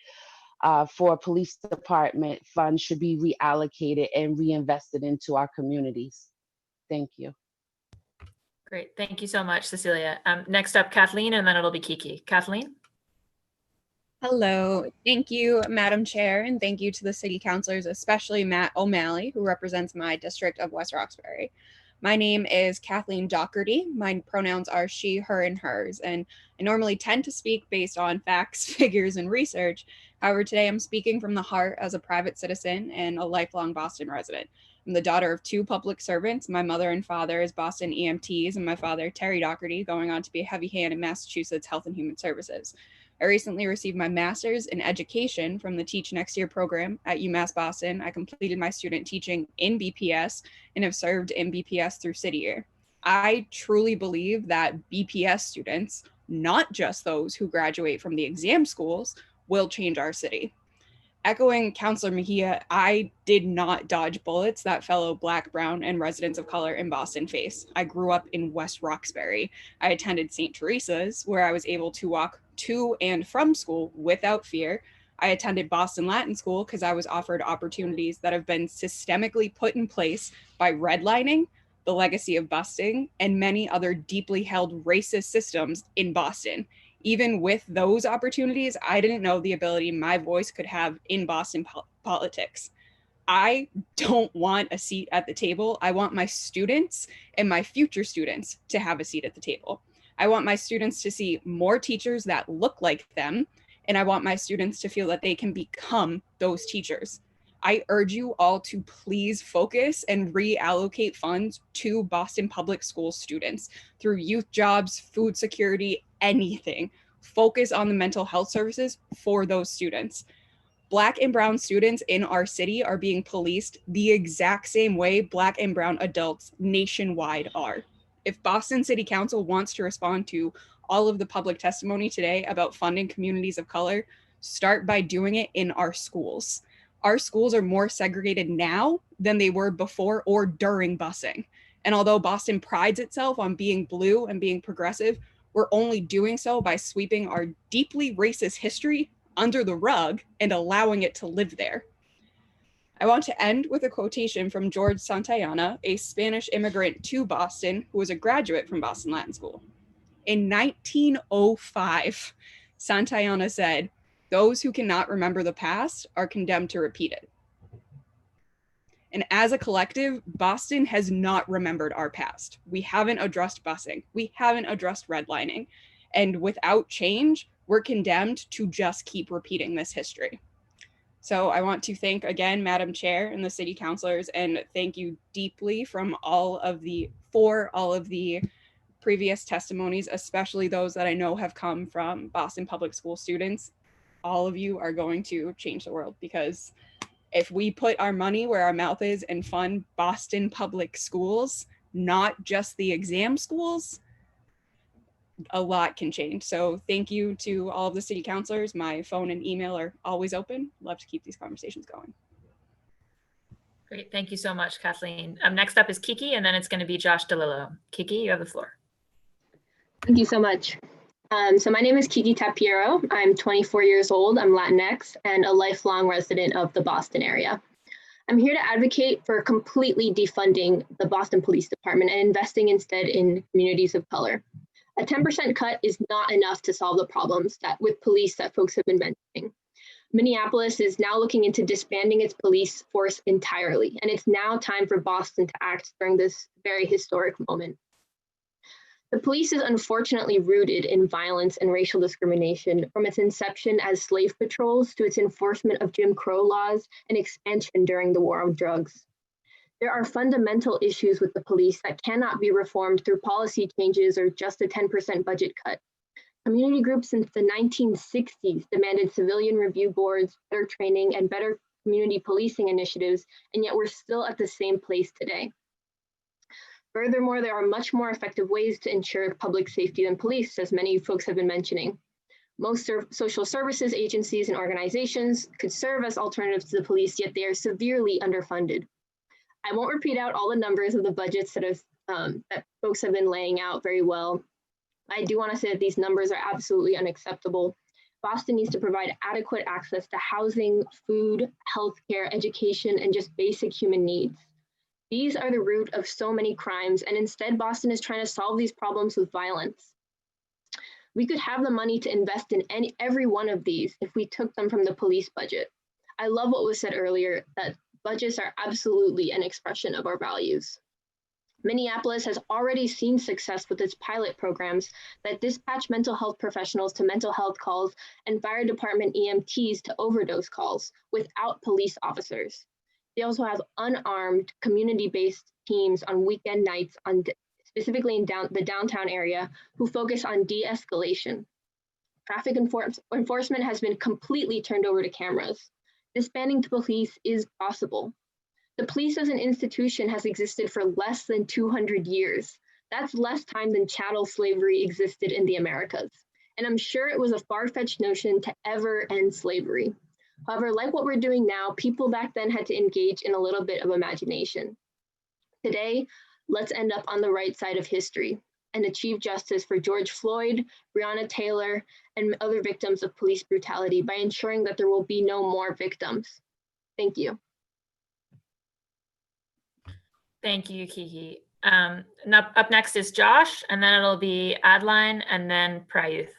for a police department fund should be reallocated and reinvested into our communities. Thank you. Great. Thank you so much, Cecilia. Next up, Kathleen, and then it'll be Kiki. Kathleen? Hello. Thank you, Madam Chair, and thank you to the city councilors, especially Matt O'Malley, who represents my district of West Roxbury. My name is Kathleen Doherty. My pronouns are she, her, and hers, and I normally tend to speak based on facts, figures, and research. However, today I'm speaking from the heart as a private citizen and a lifelong Boston resident. I'm the daughter of 2 public servants. My mother and father is Boston EMTs, and my father, Terry Doherty, going on to be a heavy hand in Massachusetts Health and Human Services. I recently received my master's in education from the Teach Next Year program at UMass Boston. I completed my student teaching in BPS and have served in BPS through City Year. I truly believe that BPS students, not just those who graduate from the exam schools, will change our city. Echoing Councilor Mejia, I did not dodge bullets that fellow Black, Brown, and residents of color in Boston face. I grew up in West Roxbury. I attended St. Teresa's, where I was able to walk to and from school without fear. I attended Boston Latin School because I was offered opportunities that have been systemically put in place by redlining, the legacy of busing, and many other deeply held racist systems in Boston. Even with those opportunities, I didn't know the ability my voice could have in Boston politics. I don't want a seat at the table. I want my students and my future students to have a seat at the table. I want my students to see more teachers that look like them, and I want my students to feel that they can become those teachers. I urge you all to please focus and reallocate funds to Boston Public School students through youth jobs, food security, anything. Focus on the mental health services for those students. Black and Brown students in our city are being policed the exact same way Black and Brown adults nationwide are. If Boston City Council wants to respond to all of the public testimony today about funding communities of color, start by doing it in our schools. Our schools are more segregated now than they were before or during busing. And although Boston prides itself on being blue and being progressive, we're only doing so by sweeping our deeply racist history under the rug and allowing it to live there. I want to end with a quotation from George Santayana, a Spanish immigrant to Boston who was a graduate from Boston Latin School. In 1905, Santayana said, "Those who cannot remember the past are condemned to repeat it." And as a collective, Boston has not remembered our past. We haven't addressed busing. We haven't addressed redlining. And without change, we're condemned to just keep repeating this history. So I want to thank again, Madam Chair and the city councilors, and thank you deeply for all of the previous testimonies, especially those that I know have come from Boston Public School students, all of you are going to change the world, because if we put our money where our mouth is and fund Boston Public Schools, not just the exam schools, a lot can change. So thank you to all of the city councilors. My phone and email are always open. Love to keep these conversations going. Great, thank you so much, Kathleen. Next up is Kiki, and then it's going to be Josh DeLillo. Kiki, you have the floor. Thank you so much. So my name is Kiki Tapiero. I'm 24 years old. I'm Latinx and a lifelong resident of the Boston area. I'm here to advocate for completely defunding the Boston Police Department and investing instead in communities of color. A 10% cut is not enough to solve the problems with police that folks have been mentioning. Minneapolis is now looking into disbanding its police force entirely, and it's now time for Boston to act during this very historic moment. The police is unfortunately rooted in violence and racial discrimination from its inception as slave patrols to its enforcement of Jim Crow laws and expansion during the war on drugs. There are fundamental issues with the police that cannot be reformed through policy changes or just a 10% budget cut. Community groups since the 1960s demanded civilian review boards, better training, and better community policing initiatives, and yet we're still at the same place today. Furthermore, there are much more effective ways to ensure public safety than police, as many folks have been mentioning. Most social services agencies and organizations could serve as alternatives to the police, yet they are severely underfunded. I won't repeat out all the numbers of the budgets that folks have been laying out very well. I do want to say that these numbers are absolutely unacceptable. Boston needs to provide adequate access to housing, food, healthcare, education, and just basic human needs. These are the root of so many crimes, and instead Boston is trying to solve these problems with violence. We could have the money to invest in every one of these if we took them from the police budget. I love what was said earlier, that budgets are absolutely an expression of our values. Minneapolis has already seen success with its pilot programs that dispatch mental health professionals to mental health calls and fire department EMTs to overdose calls without police officers. They also have unarmed community-based teams on weekend nights, specifically in the downtown area, who focus on de-escalation. Traffic enforcement has been completely turned over to cameras. Disbanding the police is possible. The police as an institution has existed for less than 200 years. That's less time than chattel slavery existed in the Americas. And I'm sure it was a far-fetched notion to ever end slavery. However, like what we're doing now, people back then had to engage in a little bit of imagination. Today, let's end up on the right side of history and achieve justice for George Floyd, Breonna Taylor, and other victims of police brutality by ensuring that there will be no more victims. Thank you. Thank you, Kiki. Up next is Josh, and then it'll be Adeline, and then Prayuth.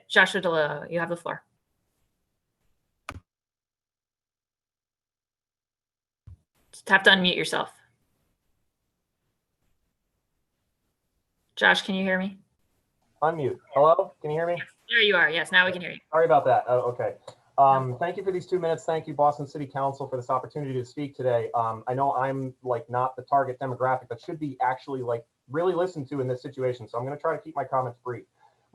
Joshua DeLillo, you have the floor. Just have to unmute yourself. Josh, can you hear me? Unmute. Hello, can you hear me? There you are. Yes, now we can hear you. Sorry about that. Okay. Thank you for these 2 minutes. Thank you, Boston City Council, for this opportunity to speak today. I know I'm not the target demographic, but should be actually really listened to in this situation. So I'm going to try to keep my comments brief.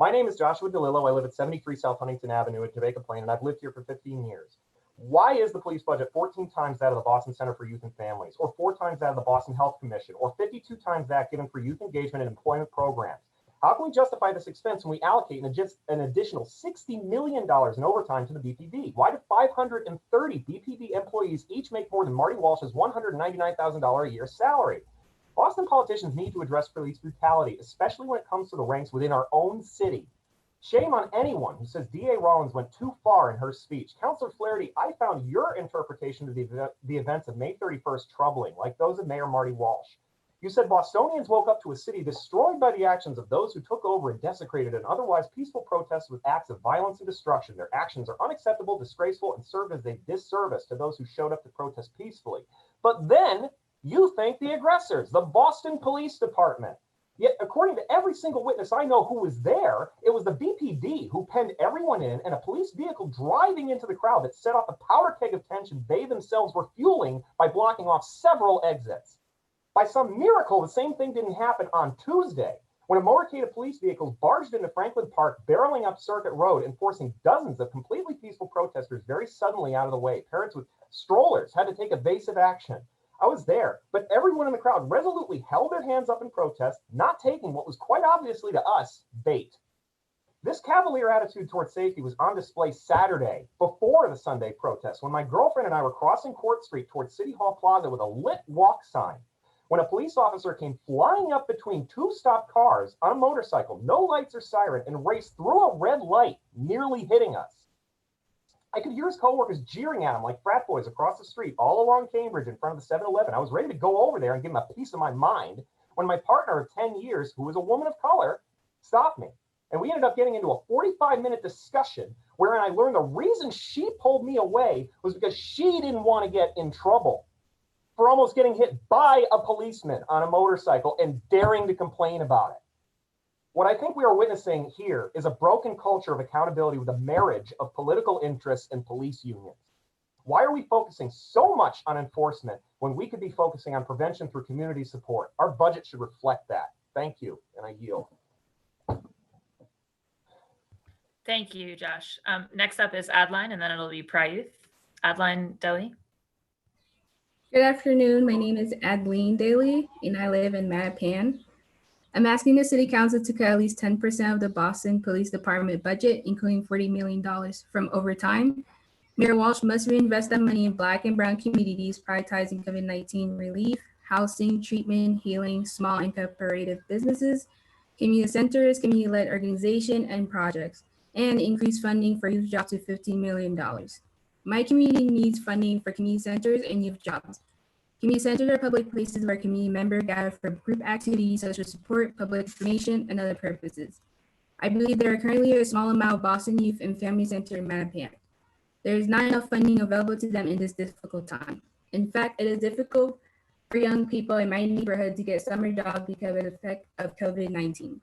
My name is Joshua DeLillo. I live at 73 South Huntington Avenue in Topeka Plain, and I've lived here for 15 years. Why is the police budget 14 times that of the Boston Center for Youth and Families, or 4 times that of the Boston Health Commission, or 52 times that given for youth engagement and employment programs? How can we justify this expense when we allocate an additional $60 million in overtime to the BPD? Why do 530 BPD employees each make more than Marty Walsh's $199,000 a year salary? Boston politicians need to address police brutality, especially when it comes to the ranks within our own city. Shame on anyone who says D.A. Rollins went too far in her speech. Councilor Flaherty, I found your interpretation of the events of May 31st troubling, like those of Mayor Marty Walsh. You said Bostonians woke up to a city destroyed by the actions of those who took over and desecrated an otherwise peaceful protest with acts of violence and destruction. Their actions are unacceptable, disgraceful, and serve as a disservice to those who showed up to protest peacefully. But then you thank the aggressors, the Boston Police Department. Yet, according to every single witness I know who was there, it was the BPD who penned everyone in and a police vehicle driving into the crowd that set off the powder keg of tension they themselves were fueling by blocking off several exits. By some miracle, the same thing didn't happen on Tuesday. When a motorcade of police vehicles barged into Franklin Park, barreling up Circuit Road and forcing dozens of completely peaceful protesters very suddenly out of the way. Parents with strollers had to take evasive action. I was there, but everyone in the crowd resolutely held their hands up in protest, not taking what was quite obviously to us bait. This cavalier attitude towards safety was on display Saturday before the Sunday protest when my girlfriend and I were crossing Court Street towards City Hall Plaza with a lit walk sign. When a police officer came flying up between two stopped cars on a motorcycle, no lights or siren, and raced through a red light, nearly hitting us. I could hear his coworkers jeering at him like frat boys across the street all along Cambridge in front of the 7-Eleven. I was ready to go over there and give him a piece of my mind when my partner of 10 years, who was a woman of color, stopped me. And we ended up getting into a 45-minute discussion wherein I learned the reason she pulled me away was because she didn't want to get in trouble for almost getting hit by a policeman on a motorcycle and daring to complain about it. What I think we are witnessing here is a broken culture of accountability with a marriage of political interests and police unions. Why are we focusing so much on enforcement when we could be focusing on prevention through community support? Our budget should reflect that. Thank you, and I yield. Thank you, Josh. Next up is Adeline, and then it'll be Prayuth. Adeline Deli. Good afternoon. My name is Adeline Daly, and I live in Mattapan. I'm asking the City Council to cut at least 10% of the Boston Police Department budget, including $40 million from overtime. Mayor Walsh must reinvest that money in Black and Brown communities, prioritizing COVID-19 relief, housing, treatment, healing, small and cooperative businesses, community centers, community-led organization, and projects, and increase funding for youth jobs to $15 million. My community needs funding for community centers and youth jobs. Community centers are public places where community members gather for group activities such as support, public information, and other purposes. I believe there are currently a small amount of Boston Youth and Family Center in Mattapan. There is not enough funding available to them in this difficult time. In fact, it is difficult for young people in my neighborhood to get summer jobs because of the effect of COVID-19.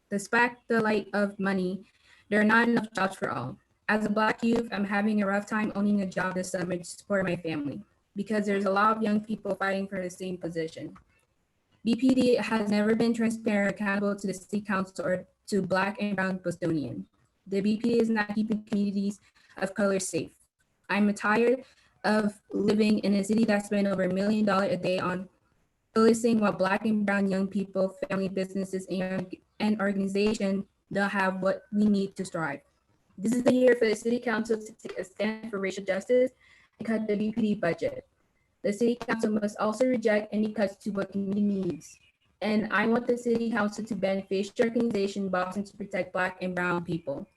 Despite the light of money, there are not enough jobs for all. As a Black youth, I'm having a rough time owning a job this summer to support my family because there's a lot of young people fighting for the same position. BPD has never been transparent or accountable to the City Council or to Black and Brown Bostonians. The BPD is not keeping communities of color safe. I'm tired of living in a city that spends over $1 million a day on policing while Black and Brown young people, family businesses, and organizations don't have what we need to strive. This is the year for the City Council to take a stand for racial justice and cut the BPD budget. The City Council must also reject any cuts to what community needs. And I want the City Council to beneficial organization Boston to protect Black and Brown people.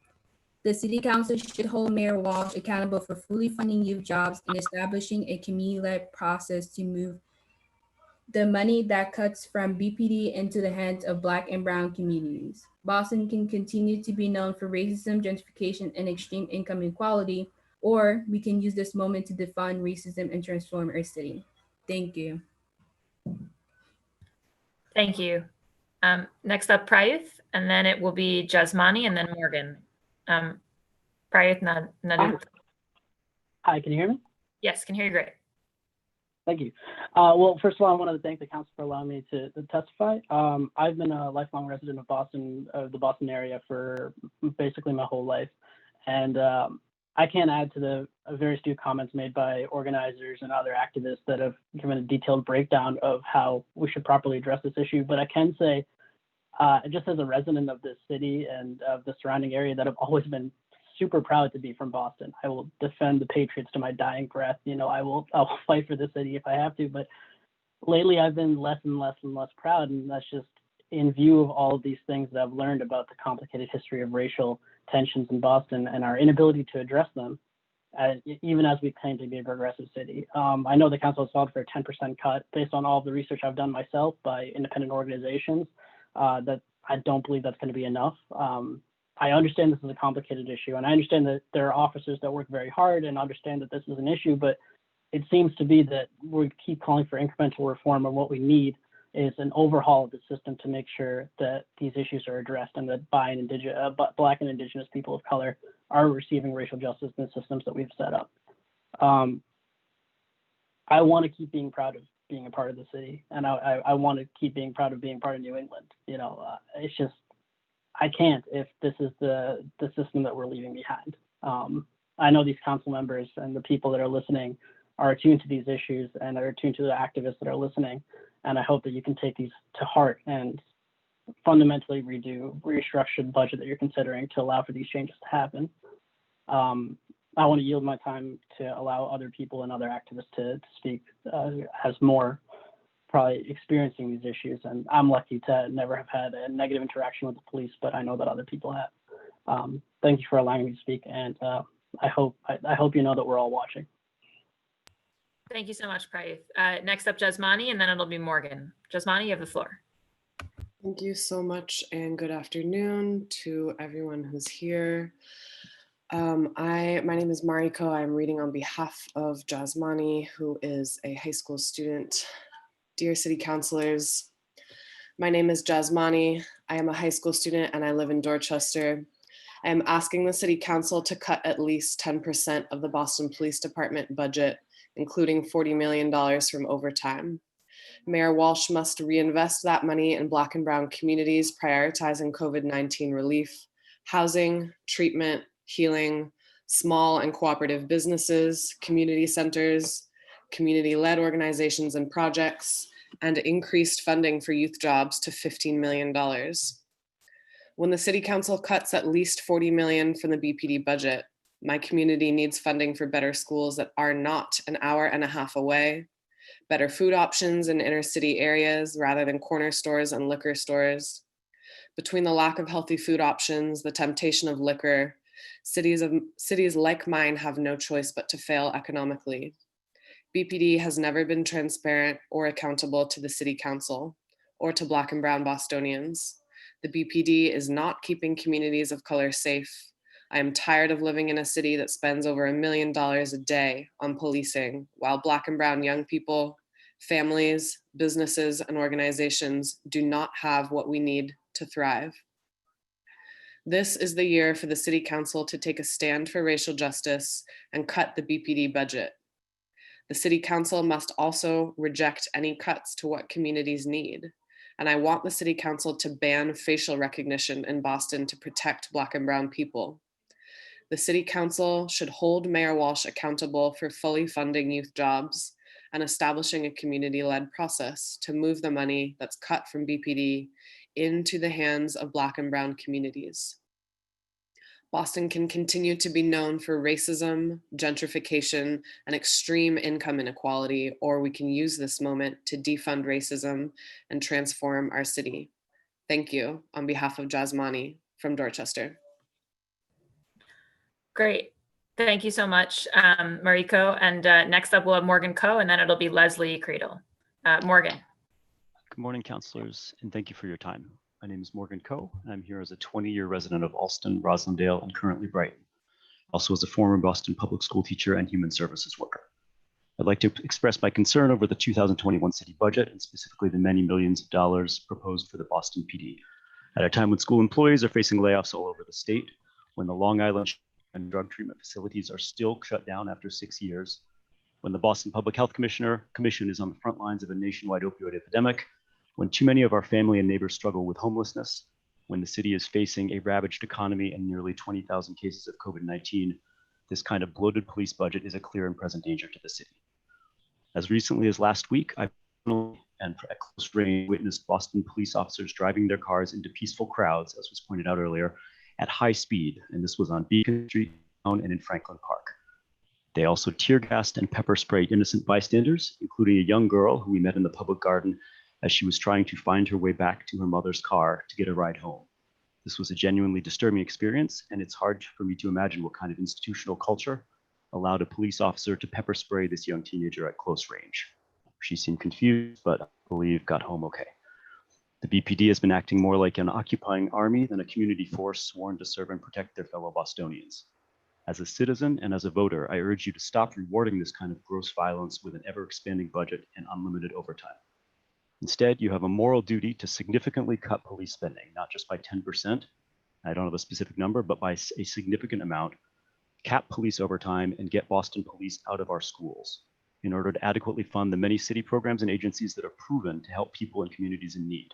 The City Council should hold Mayor Walsh accountable for fully funding youth jobs and establishing a community-led process to move the money that cuts from BPD into the hands of Black and Brown communities. Boston can continue to be known for racism, gentrification, and extreme income inequality, or we can use this moment to defund racism and transform our city. Thank you. Thank you. Next up, Prayuth, and then it will be Jasmani and then Morgan. Prayuth Nadu. Hi, can you hear me? Yes, can hear you great. Thank you. Well, first of all, I wanted to thank the council for allowing me to testify. I've been a lifelong resident of Boston, the Boston area for basically my whole life. And I can't add to the very few comments made by organizers and other activists that have given a detailed breakdown of how we should properly address this issue. But I can say, just as a resident of this city and of the surrounding area that I've always been super proud to be from Boston. I will defend the Patriots to my dying breath. You know, I'll fight for the city if I have to, but lately I've been less and less and less proud. And that's just in view of all of these things that I've learned about the complicated history of racial tensions in Boston and our inability to address them, even as we claim to be a progressive city. I know the council has called for a 10% cut based on all of the research I've done myself by independent organizations, that I don't believe that's going to be enough. I understand this is a complicated issue, and I understand that there are officers that work very hard and understand that this is an issue, but it seems to be that we keep calling for incremental reform, and what we need is an overhaul of the system to make sure that these issues are addressed and that Black and Indigenous people of color are receiving racial justice in the systems that we've set up. I want to keep being proud of being a part of the city, and I want to keep being proud of being part of New England. You know, it's just, I can't if this is the system that we're leaving behind. I know these council members and the people that are listening are attuned to these issues and are attuned to the activists that are listening. And I hope that you can take these to heart and fundamentally restructure the budget that you're considering to allow for these changes to happen. I want to yield my time to allow other people and other activists to speak as more probably experiencing these issues. And I'm lucky to never have had a negative interaction with the police, but I know that other people have. Thank you for allowing me to speak. And I hope you know that we're all watching. Thank you so much, Praith. Next up, Jasmani, and then it'll be Morgan. Jasmani, you have the floor. Thank you so much, and good afternoon to everyone who's here. My name is Mariko. I'm reading on behalf of Jasmani, who is a high school student. Dear City Councilors, my name is Jasmani. I am a high school student and I live in Dorchester. I am asking the City Council to cut at least 10% of the Boston Police Department budget, including $40 million from overtime. Mayor Walsh must reinvest that money in Black and Brown communities, prioritizing COVID-19 relief, housing, treatment, healing, small and cooperative businesses, community centers, community-led organizations and projects, and increased funding for youth jobs to $15 million. When the City Council cuts at least $40 million from the BPD budget, my community needs funding for better schools that are not an hour and a half away, better food options in inner city areas rather than corner stores and liquor stores. Between the lack of healthy food options, the temptation of liquor, cities like mine have no choice but to fail economically. BPD has never been transparent or accountable to the City Council or to Black and Brown Bostonians. The BPD is not keeping communities of color safe. I am tired of living in a city that spends over $1 million a day on policing, while Black and Brown young people, families, businesses, and organizations do not have what we need to thrive. This is the year for the City Council to take a stand for racial justice and cut the BPD budget. The City Council must also reject any cuts to what communities need. And I want the City Council to ban facial recognition in Boston to protect Black and Brown people. The City Council should hold Mayor Walsh accountable for fully funding youth jobs and establishing a community-led process to move the money that's cut from BPD into the hands of Black and Brown communities. Boston can continue to be known for racism, gentrification, and extreme income inequality, or we can use this moment to defund racism and transform our city. Thank you on behalf of Jasmani from Dorchester. Great. Thank you so much, Mariko. And next up, we'll have Morgan Coe, and then it'll be Leslie Cradle. Morgan. Good morning, councilors, and thank you for your time. My name is Morgan Coe, and I'm here as a 20-year resident of Alston, Roslindale, and currently Brighton. Also as a former Boston public school teacher and human services worker. I'd like to express my concern over the 2021 city budget, and specifically the many millions of dollars proposed for the Boston PD. At a time when school employees are facing layoffs all over the state, when the Long Island and drug treatment facilities are still shut down after 6 years, when the Boston Public Health Commission is on the front lines of a nationwide opioid epidemic, when too many of our family and neighbors struggle with homelessness, when the city is facing a ravaged economy and nearly 20,000 cases of COVID-19, this kind of bloated police budget is a clear and present danger to the city. As recently as last week, I and at close range witnessed Boston police officers driving their cars into peaceful crowds, as was pointed out earlier, at high speed, and this was on Beacon Street and in Franklin Park. They also tear gassed and pepper sprayed innocent bystanders, including a young girl who we met in the public garden as she was trying to find her way back to her mother's car to get a ride home. This was a genuinely disturbing experience, and it's hard for me to imagine what kind of institutional culture allowed a police officer to pepper spray this young teenager at close range. She seemed confused, but I believe got home okay. The BPD has been acting more like an occupying army than a community force sworn to serve and protect their fellow Bostonians. As a citizen and as a voter, I urge you to stop rewarding this kind of gross violence with an ever-expanding budget and unlimited overtime. Instead, you have a moral duty to significantly cut police spending, not just by 10%, I don't have a specific number, but by a significant amount, cap police overtime and get Boston police out of our schools. in order to adequately fund the many city programs and agencies that are proven to help people and communities in need.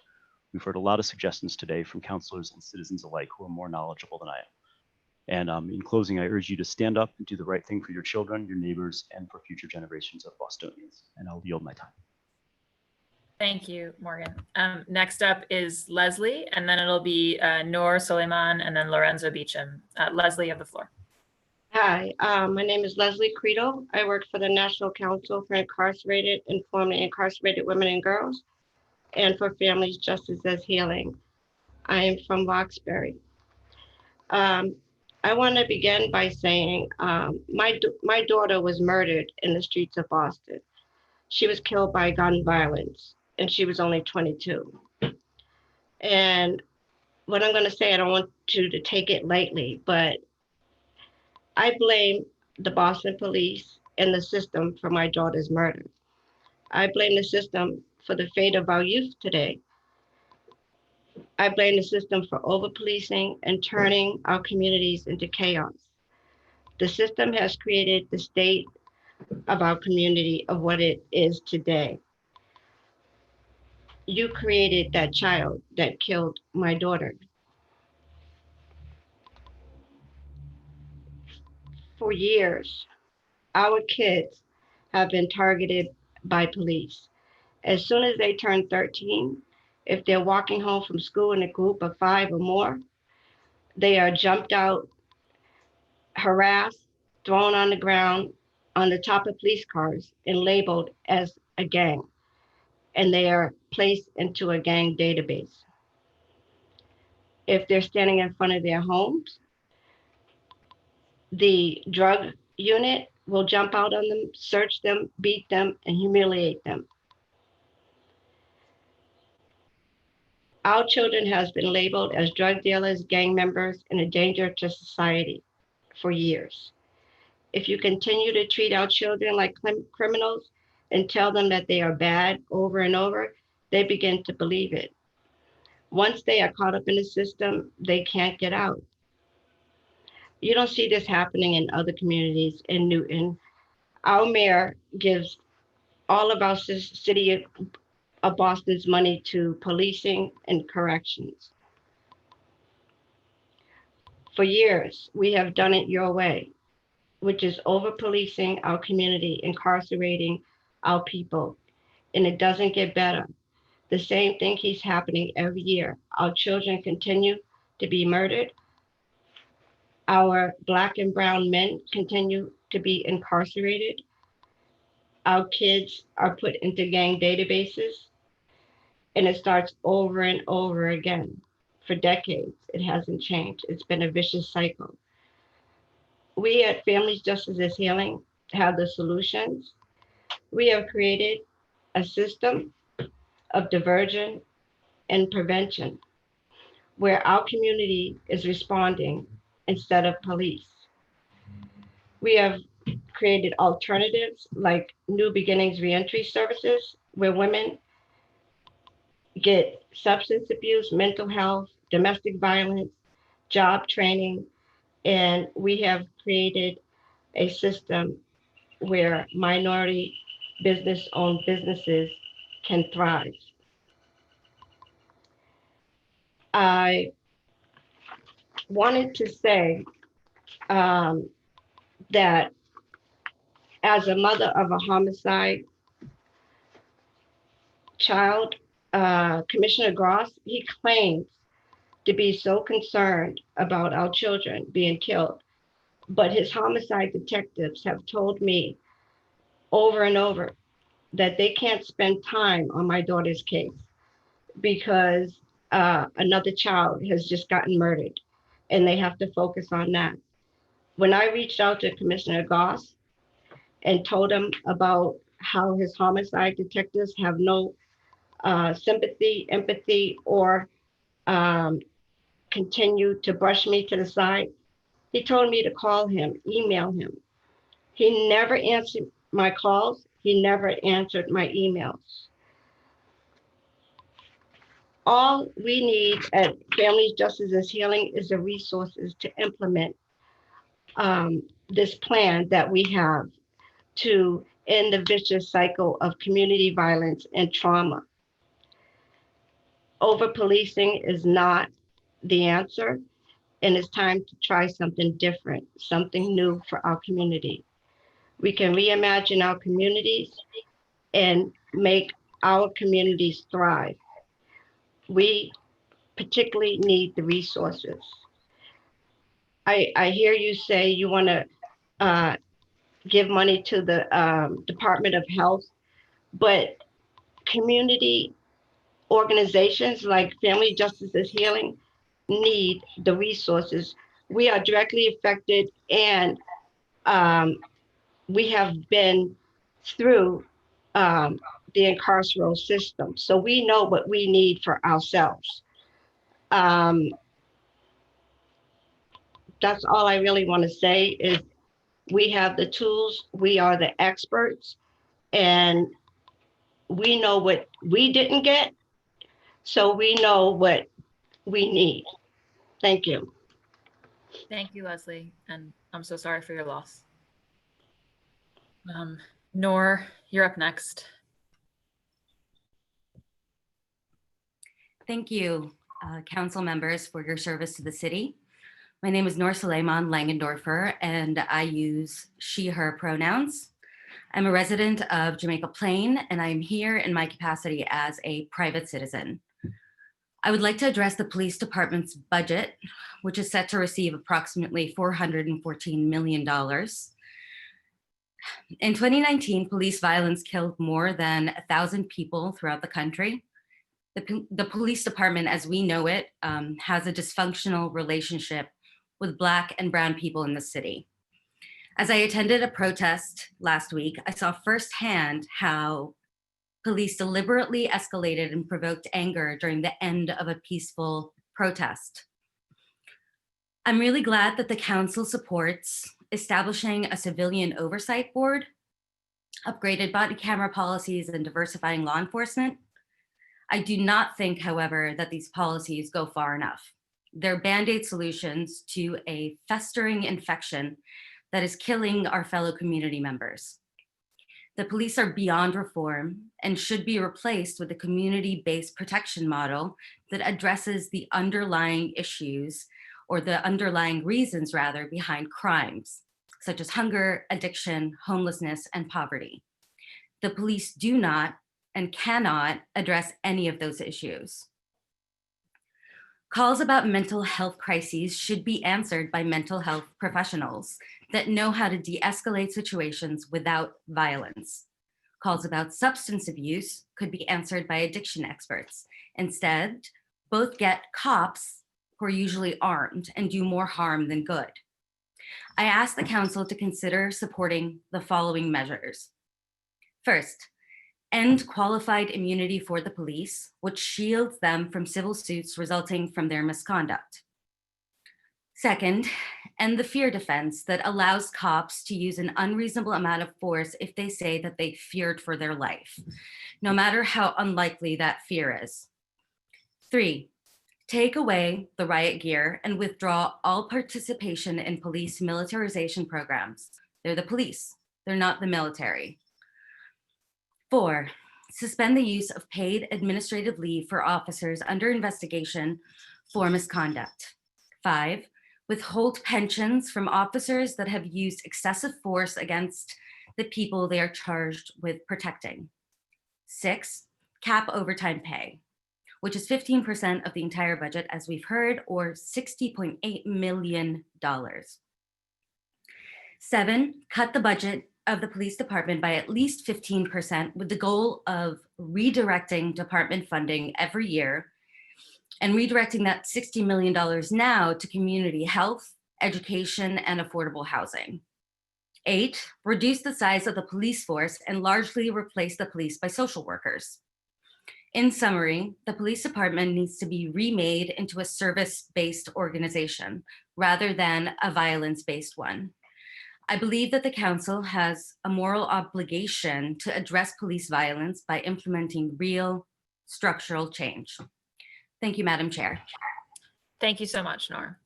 We've heard a lot of suggestions today from councilors and citizens alike who are more knowledgeable than I am. And in closing, I urge you to stand up and do the right thing for your children, your neighbors, and for future generations of Bostonians. And I'll yield my time. Thank you, Morgan. Next up is Leslie, and then it'll be Noor Suleiman, and then Lorenzo Beecham. Leslie, you have the floor. Hi, my name is Leslie Credo. I work for the National Council for Incarcerated and Formerly Incarcerated Women and Girls, and for Families Justice as Healing. I am from Roxbury. I want to begin by saying my daughter was murdered in the streets of Boston. She was killed by gun violence, and she was only 22. And what I'm going to say, I don't want you to take it lightly, but I blame the Boston police and the system for my daughter's murder. I blame the system for the fate of our youth today. I blame the system for over-policing and turning our communities into chaos. The system has created the state of our community of what it is today. You created that child that killed my daughter. For years, our kids have been targeted by police. As soon as they turn 13, if they're walking home from school in a group of 5 or more, they are jumped out, harassed, thrown on the ground, on the top of police cars, and labeled as a gang. And they are placed into a gang database. If they're standing in front of their homes, the drug unit will jump out on them, search them, beat them, and humiliate them. Our children has been labeled as drug dealers, gang members, and a danger to society for years. If you continue to treat our children like criminals and tell them that they are bad over and over, they begin to believe it. Once they are caught up in the system, they can't get out. You don't see this happening in other communities in Newton. Our mayor gives all of our city of Boston's money to policing and corrections. For years, we have done it your way, which is over-policing our community, incarcerating our people, and it doesn't get better. The same thing keeps happening every year. Our children continue to be murdered. Our Black and brown men continue to be incarcerated. Our kids are put into gang databases, and it starts over and over again. For decades, it hasn't changed. It's been a vicious cycle. We at Families Justice is Healing have the solutions. We have created a system of diversion and prevention where our community is responding instead of police. We have created alternatives like New Beginnings Reentry Services, where women get substance abuse, mental health, domestic violence, job training, and we have created a system where minority business-owned businesses can thrive. I wanted to say that as a mother of a homicide child, Commissioner Gross, he claims to be so concerned about our children being killed, but his homicide detectives have told me over and over that they can't spend time on my daughter's case because another child has just gotten murdered and they have to focus on that. When I reached out to Commissioner Goss and told him about how his homicide detectives have no sympathy, empathy, or continue to brush me to the side, he told me to call him, email him. He never answered my calls. He never answered my emails. All we need at Families Justice is Healing is the resources to implement this plan that we have to in the vicious cycle of community violence and trauma. Over-policing is not the answer, and it's time to try something different, something new for our community. We can reimagine our communities and make our communities thrive. We particularly need the resources. I hear you say you want to give money to the Department of Health, but community organizations like Family Justice is Healing need the resources. We are directly affected, and we have been through the incarceral system. So we know what we need for ourselves. That's all I really want to say is we have the tools, we are the experts, and we know what we didn't get, so we know what we need. Thank you. Thank you, Leslie, and I'm so sorry for your loss. Noor, you're up next. Thank you, council members, for your service to the city. My name is Noor Suleiman Langendorfer, and I use she, her pronouns. I'm a resident of Jamaica Plain, and I'm here in my capacity as a private citizen. I would like to address the police department's budget, which is set to receive approximately $414 million. In 2019, police violence killed more than 1,000 people throughout the country. The police department, as we know it, has a dysfunctional relationship with Black and Brown people in the city. As I attended a protest last week, I saw firsthand how police deliberately escalated and provoked anger during the end of a peaceful protest. I'm really glad that the council supports establishing a civilian oversight board, upgraded body camera policies, and diversifying law enforcement. I do not think, however, that these policies go far enough. They're Band-Aid solutions to a festering infection that is killing our fellow community members. The police are beyond reform and should be replaced with a community-based protection model that addresses the underlying issues, or the underlying reasons rather, behind crimes, such as hunger, addiction, homelessness, and poverty. The police do not and cannot address any of those issues. Calls about mental health crises should be answered by mental health professionals that know how to de-escalate situations without violence. Calls about substance abuse could be answered by addiction experts. Instead, both get cops who are usually armed and do more harm than good. I ask the council to consider supporting the following measures. First, end qualified immunity for the police, which shields them from civil suits resulting from their misconduct. Second, end the fear defense that allows cops to use an unreasonable amount of force if they say that they feared for their life, no matter how unlikely that fear is. 3, take away the riot gear and withdraw all participation in police militarization programs. They're the police, they're not the military. 4, suspend the use of paid administrative leave for officers under investigation for misconduct. 5, withhold pensions from officers that have used excessive force against the people they are charged with protecting. 6, cap overtime pay, which is 15% of the entire budget, as we've heard, or $60.8 million. 7, cut the budget of the police department by at least 15% with the goal of redirecting department funding every year and redirecting that $60 million now to community health, education, and affordable housing. 8, reduce the size of the police force and largely replace the police by social workers. In summary, the police department needs to be remade into a service-based organization rather than a violence-based one. I believe that the council has a moral obligation to address police violence by implementing real structural change. Thank you, Madam Chair. Thank you so much, Noor.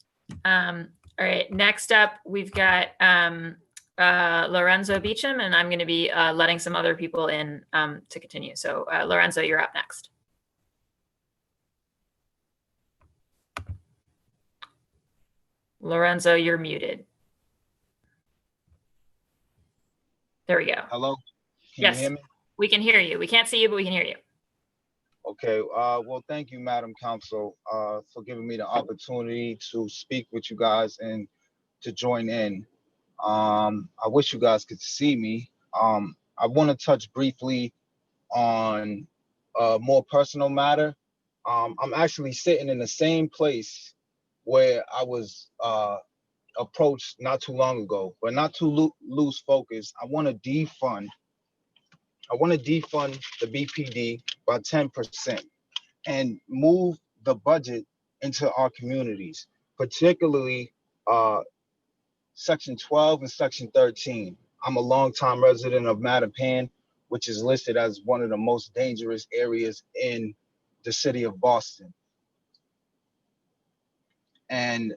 All right, next up, we've got Lorenzo Beecham, and I'm going to be letting some other people in to continue. So Lorenzo, you're up next. Lorenzo, you're muted. There we go. Hello? Can Yes, you hear me? we can hear you. We can't see you, but we can hear you. Okay. Well, thank you, Madam Council, for giving me the opportunity to speak with you guys and to join in. I wish you guys could see me. I want to touch briefly on a more personal matter. I'm actually sitting in the same place where I was approached not too long ago, but not to lose focus. I want to defund the BPD by 10% and move the budget into our communities, particularly Section 12 and Section 13. I'm a longtime resident of Mattapan, which is listed as one of the most dangerous areas in the city of Boston. And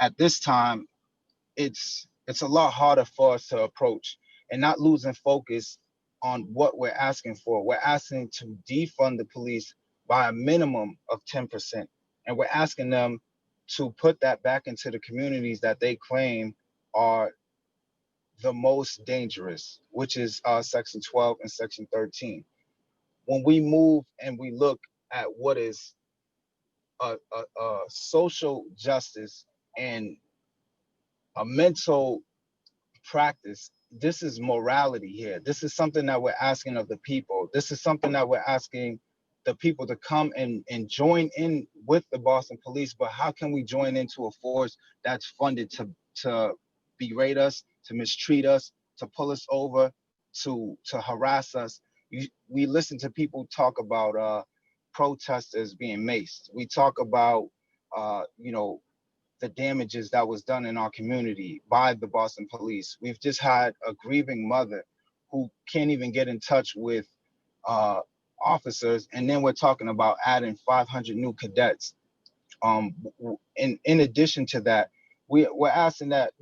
at this time, it's a lot harder for us to approach and not losing focus on what we're asking for. We're asking to defund the police by a minimum of 10%. And we're asking them to put that back into the communities that they claim are the most dangerous, which is Section 12 and Section 13. When we move and we look at what is a social justice and a mental practice, this is morality here. This is something that we're asking of the people. This is something that we're asking the people to come and join in with the Boston Police. But how can we join into a force that's funded to berate us, to mistreat us, to pull us over, to harass us? We listen to people talk about protesters being maced. We talk about the damages that was done in our community by the Boston Police. We've just had a grieving mother who can't even get in touch with officers, and then we're talking about adding 500 new cadets. In addition to that, we're asking that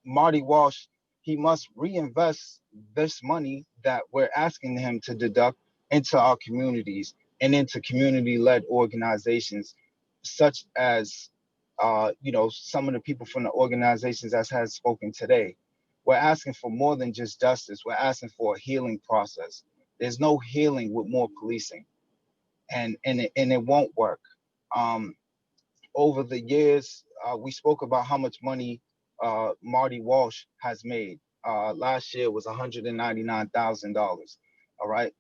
Marty Walsh, he must reinvest this money that we're asking him to deduct into our communities and into community-led organizations, such as some of the people from the organizations that has spoken today. We're asking for more than just justice. We're asking for a healing process. There's no healing with more policing, and it won't work. Over the years, we spoke about how much money Marty Walsh has made. Last year was $199,000. All right.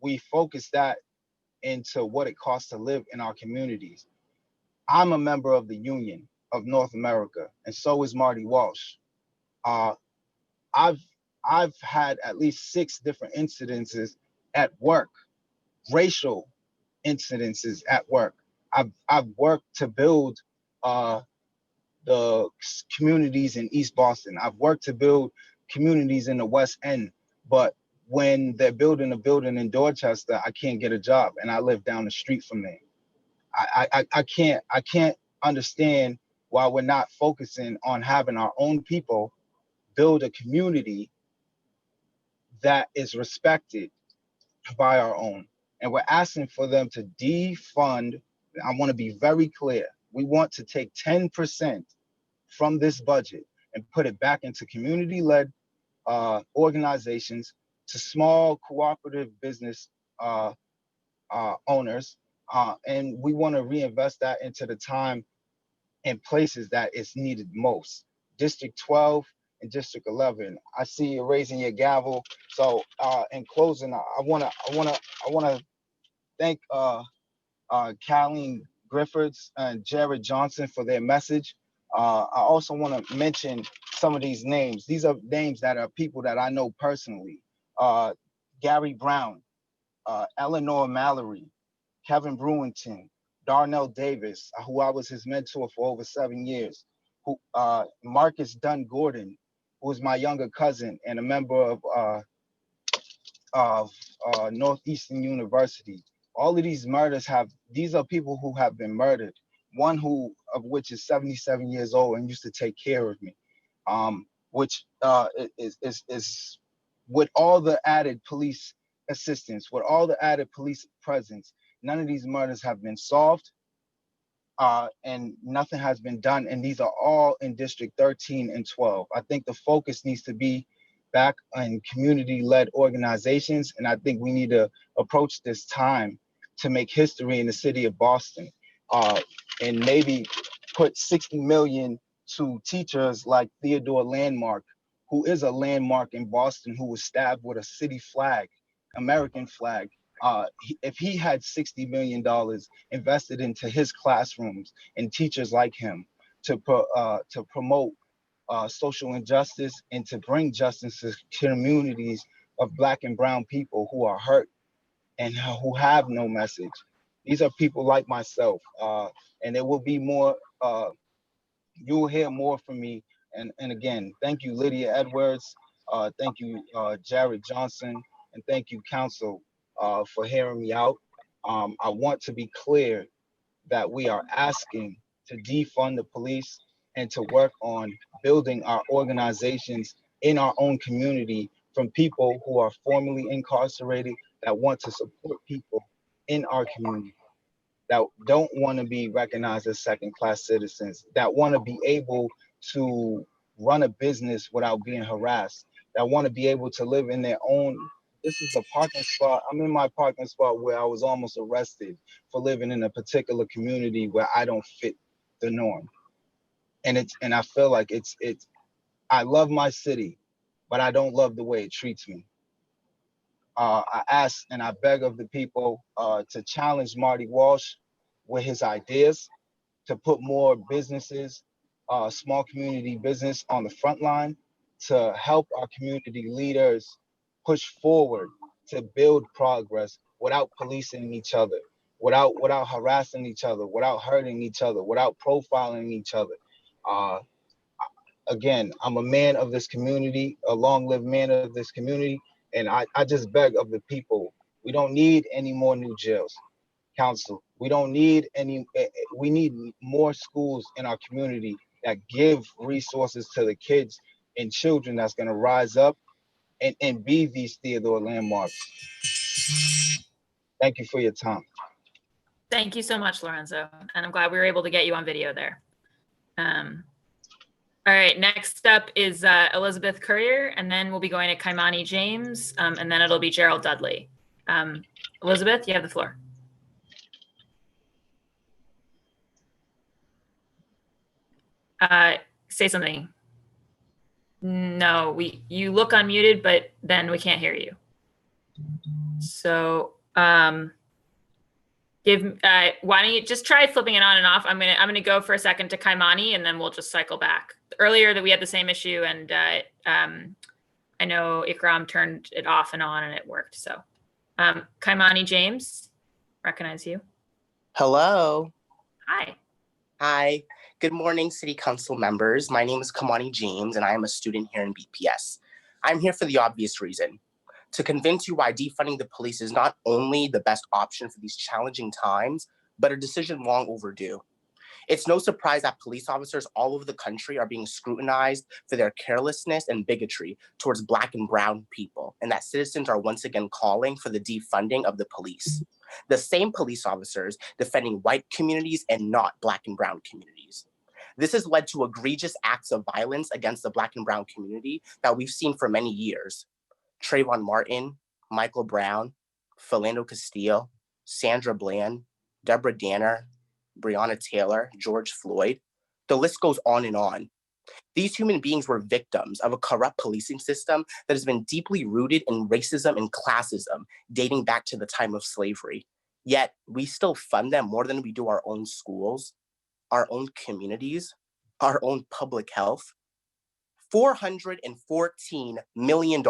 We focused that into what it costs to live in our communities. I'm a member of the Union of North America, and so is Marty Walsh. I've had at least 6 different incidences at work, racial incidences at work. I've worked to build the communities in East Boston. I've worked to build communities in the West End, but when they're building a building in Dorchester, I can't get a job, and I live down the street from there. I can't understand why we're not focusing on having our own people build a community that is respected by our own. And we're asking for them to defund. I want to be very clear. We want to take 10% from this budget and put it back into community-led organizations, to small cooperative business owners. And we want to reinvest that into the time and places that it's needed most. District 12 and District 11. I see you raising your gavel. So in closing, I wanna thank Colleen Griffiths and Jared Johnson for their message. I also want to mention some of these names. These are names that are people that I know personally. Gary Brown, Eleanor Mallory, Kevin Brewington, Darnell Davis, who I was his mentor for over 7 years, Marcus Dunn Gordon, who is my younger cousin and a member of Northeastern University. All of these murders these are people who have been murdered. One of which is 77 years old and used to take care of me. which is with all the added police assistance, with all the added police presence, none of these murders have been solved, and nothing has been done. And these are all in District 13 and 12. I think the focus needs to be back on community-led organizations, and I think we need to approach this time to make history in the city of Boston, and maybe put 60 million to teachers like Theodore Landmark, who is a landmark in Boston, who was stabbed with a city flag, American flag. If he had $60 million invested into his classrooms and teachers like him to promote social injustice and to bring justice to communities of Black and brown people who are hurt and who have no message. These are people like myself, and there will be more. You will hear more from me. And again, thank you, Lydia Edwards. Thank you, Jared Johnson, and thank you, Council, for hearing me out. I want to be clear that we are asking to defund the police and to work on building our organizations in our own community from people who are formerly incarcerated that want to support people in our community, that don't want to be recognized as second-class citizens, that want to be able to run a business without being harassed, that want to be able to live in their own. This is a parking spot. I'm in my parking spot where I was almost arrested for living in a particular community where I don't fit the norm. And I feel like I love my city, but I don't love the way it treats me. I ask and I beg of the people to challenge Marty Walsh with his ideas, to put more businesses, small community business on the front line, to help our community leaders push forward to build progress without policing each other, without harassing each other, without hurting each other, without profiling each other. Again, I'm a man of this community, a long-lived man of this community, and I just beg of the people, we don't need any more new jails. Council, we don't need any, we need more schools in our community that give resources to the kids and children that's gonna rise up and be these Theodore Landmarks. Thank you for your time. Thank you so much, Lorenzo. And I'm glad we were able to get you on video there. All right, next up is Elizabeth Courier, and then we'll be going to Kaimani James, and then it'll be Gerald Dudley. Elizabeth, you have the floor. Say something. No, you look unmuted, but then we can't hear you. So why don't you just try flipping it on and off? I'm gonna go for a second to Kaimani, and then we'll just cycle back. Earlier that we had the same issue, and I know Ikram turned it off and on, and it worked. So Kaimani James, recognize you. Hello. Hi. Hi. Good morning, City Council members. My name is Kamani James, and I am a student here in BPS. I'm here for the obvious reason, to convince you why defunding the police is not only the best option for these challenging times, but a decision long overdue. It's no surprise that police officers all over the country are being scrutinized for their carelessness and bigotry towards Black and brown people, and that citizens are once again calling for the defunding of the police. The same police officers defending white communities and not Black and brown communities. This has led to egregious acts of violence against the Black and brown community that we've seen for many years. Trayvon Martin, Michael Brown, Philando Castile, Sandra Bland, Deborah Danner, Breonna Taylor, George Floyd. The list goes on and on. These human beings were victims of a corrupt policing system that has been deeply rooted in racism and classism dating back to the time of slavery. Yet we still fund them more than we do our own schools, our own communities, our own public health. $414 million.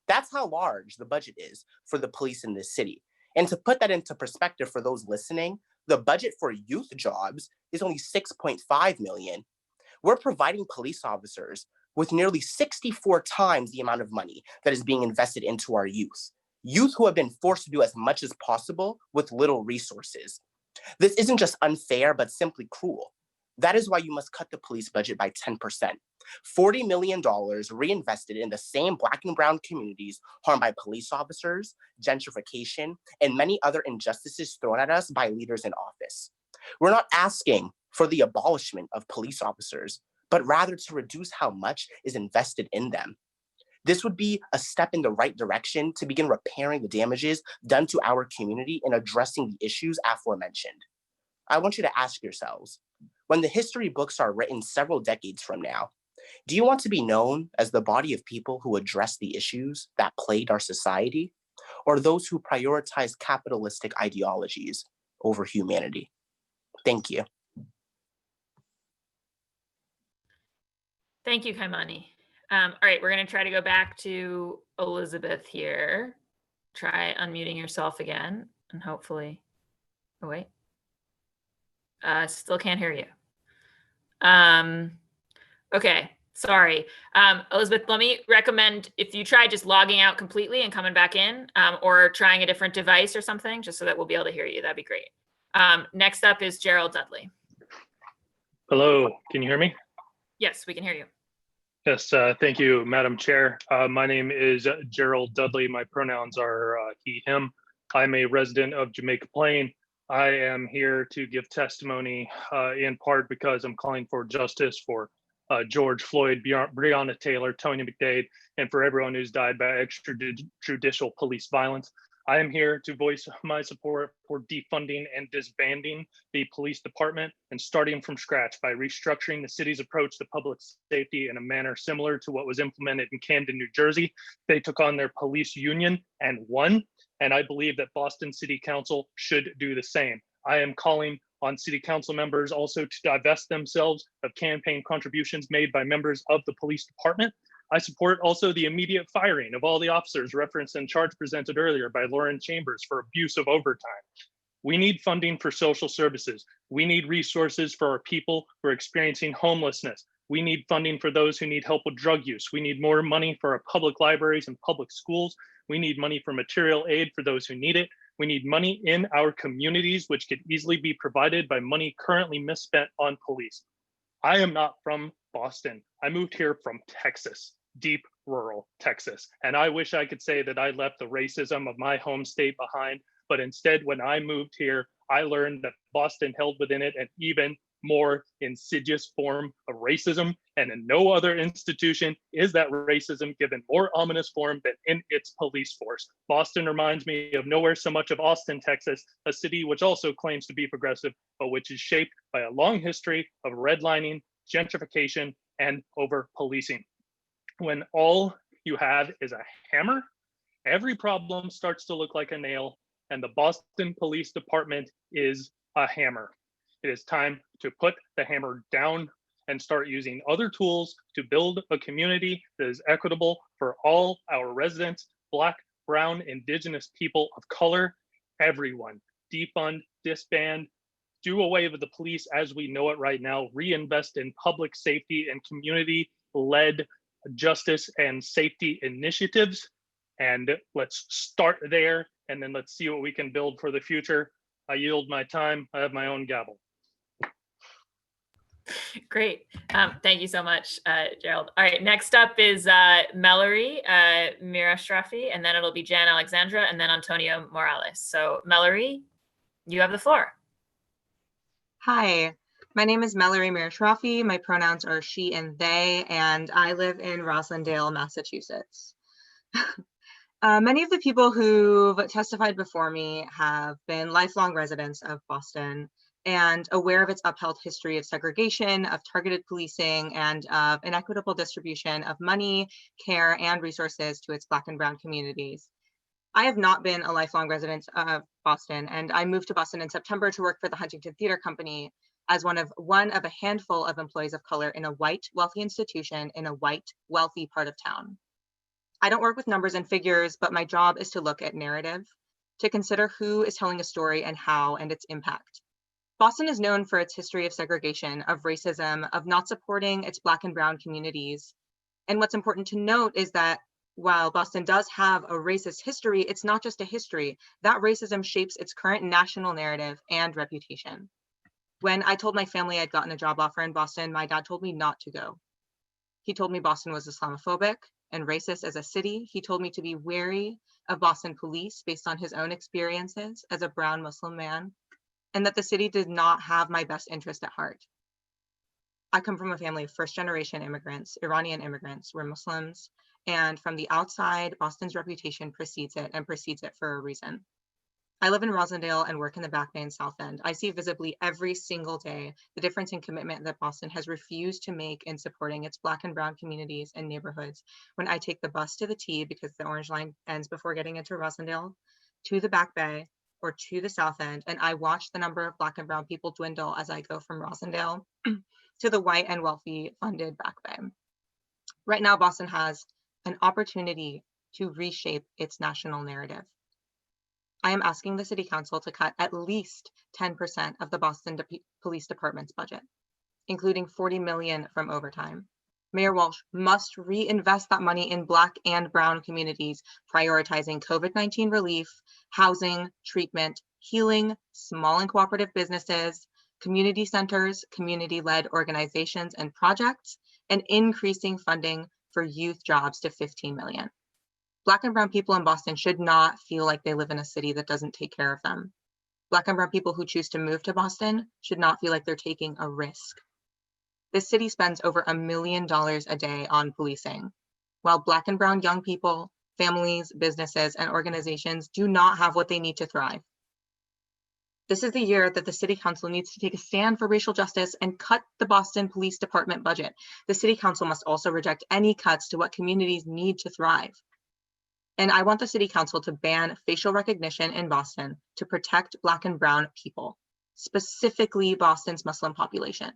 That's how large the budget is for the police in this city. And to put that into perspective for those listening, the budget for youth jobs is only $6.5 million. We're providing police officers with nearly 64 times the amount of money that is being invested into our youth who have been forced to do as much as possible with little resources. This isn't just unfair, but simply cruel. That is why you must cut the police budget by 10%. $40 million reinvested in the same Black and brown communities harmed by police officers, gentrification, and many other injustices thrown at us by leaders in office. We're not asking for the abolishment of police officers, but rather to reduce how much is invested in them. This would be a step in the right direction to begin repairing the damages done to our community and addressing the issues aforementioned. I want you to ask yourselves, when the history books are written several decades from now, do you want to be known as the body of people who address the issues that plagued our society, or those who prioritize capitalistic ideologies over humanity? Thank you. Thank you, Kaimani. All right, we're going to try to go back to Elizabeth here. Try unmuting yourself again, and hopefully, oh wait, still can't hear you. Okay, sorry. Elizabeth, let me recommend if you try just logging out completely and coming back in, or trying a different device or something, just so that we'll be able to hear you. That'd be great. Next up is Gerald Dudley. Hello, can you hear me? Yes, we can hear you. Yes, thank you, Madam Chair. My name is Gerald Dudley. My pronouns are he, him. I'm a resident of Jamaica Plain. I am here to give testimony in part because I'm calling for justice for George Floyd, Breonna Taylor, Tony McDade, and for everyone who's died by extrajudicial police violence. I am here to voice my support for defunding and disbanding the police department and starting from scratch by restructuring the city's approach to public safety in a manner similar to what was implemented in Camden, New Jersey. They took on their police union and won, and I believe that Boston City Council should do the same. I am calling on city council members also to divest themselves of campaign contributions made by members of the police department. I support also the immediate firing of all the officers referenced in charge presented earlier by Lauren Chambers for abuse of overtime. We need funding for social services. We need resources for our people who are experiencing homelessness. We need funding for those who need help with drug use. We need more money for our public libraries and public schools. We need money for material aid for those who need it. We need money in our communities, which could easily be provided by money currently misspent on police. I am not from Boston. I moved here from Texas, deep rural Texas. And I wish I could say that I left the racism of my home state behind, but instead when I moved here, I learned that Boston held within it an even more insidious form of racism, and in no other institution is that racism given more ominous form than in its police force. Boston reminds me of nowhere so much of Austin, Texas, a city which also claims to be progressive, but which is shaped by a long history of redlining, gentrification, and over-policing. When all you have is a hammer, every problem starts to look like a nail, and the Boston Police Department is a hammer. It is time to put the hammer down and start using other tools to build a community that is equitable for all our residents, Black, Brown, Indigenous people of color, everyone. Defund, disband, do away with the police as we know it right now, reinvest in public safety and community-led justice and safety initiatives. And let's start there, and then let's see what we can build for the future. I yield my time. I have my own gavel. Great. Thank you so much, Gerald. All right, next up is Mallory Mirashrafi, and then it'll be Jan Alexandra, and then Antonio Morales. So Mallory, you have the floor. Hi, my name is Mallory Mirashrafi. My pronouns are she and they, and I live in Roslindale, Massachusetts. Many of the people who've testified before me have been lifelong residents of Boston and aware of its upheld history of segregation, of targeted policing, and of inequitable distribution of money, care, and resources to its Black and Brown communities. I have not been a lifelong resident of Boston, and I moved to Boston in September to work for the Huntington Theater Company as one of a handful of employees of color in a white, wealthy institution in a white, wealthy part of town. I don't work with numbers and figures, but my job is to look at narrative, to consider who is telling a story and how and its impact. Boston is known for its history of segregation, of racism, of not supporting its Black and Brown communities. And what's important to note is that while Boston does have a racist history, it's not just a history. That racism shapes its current national narrative and reputation. When I told my family I'd gotten a job offer in Boston, my dad told me not to go. He told me Boston was Islamophobic and racist as a city. He told me to be wary of Boston police based on his own experiences as a brown Muslim man, and that the city did not have my best interest at heart. I come from a family of first-generation immigrants, Iranian immigrants. We're Muslims, and from the outside, Boston's reputation precedes it, and precedes it for a reason. I live in Rosendale and work in the Back Bay and South End. I see visibly every single day the difference in commitment that Boston has refused to make in supporting its Black and brown communities and neighborhoods. When I take the bus to the T, because the Orange Line ends before getting into Rosendale, to the Back Bay or to the South End, and I watch the number of Black and brown people dwindle as I go from Rosendale to the white and wealthy funded Back Bay. Right now, Boston has an opportunity to reshape its national narrative. I am asking the City Council to cut at least 10% of the Boston Police Department's budget, including $40 million from overtime. Mayor Walsh must reinvest that money in Black and brown communities, prioritizing COVID-19 relief, housing, treatment, healing, small and cooperative businesses, community centers, community-led organizations and projects, and increasing funding for youth jobs to $15 million. Black and brown people in Boston should not feel like they live in a city that doesn't take care of them. Black and brown people who choose to move to Boston should not feel like they're taking a risk. This city spends over $1 million a day on policing, while Black and brown young people, families, businesses, and organizations do not have what they need to thrive. This is the year that the City Council needs to take a stand for racial justice and cut the Boston Police Department budget. The City Council must also reject any cuts to what communities need to thrive. And I want the City Council to ban facial recognition in Boston to protect Black and brown people, specifically Boston's Muslim population.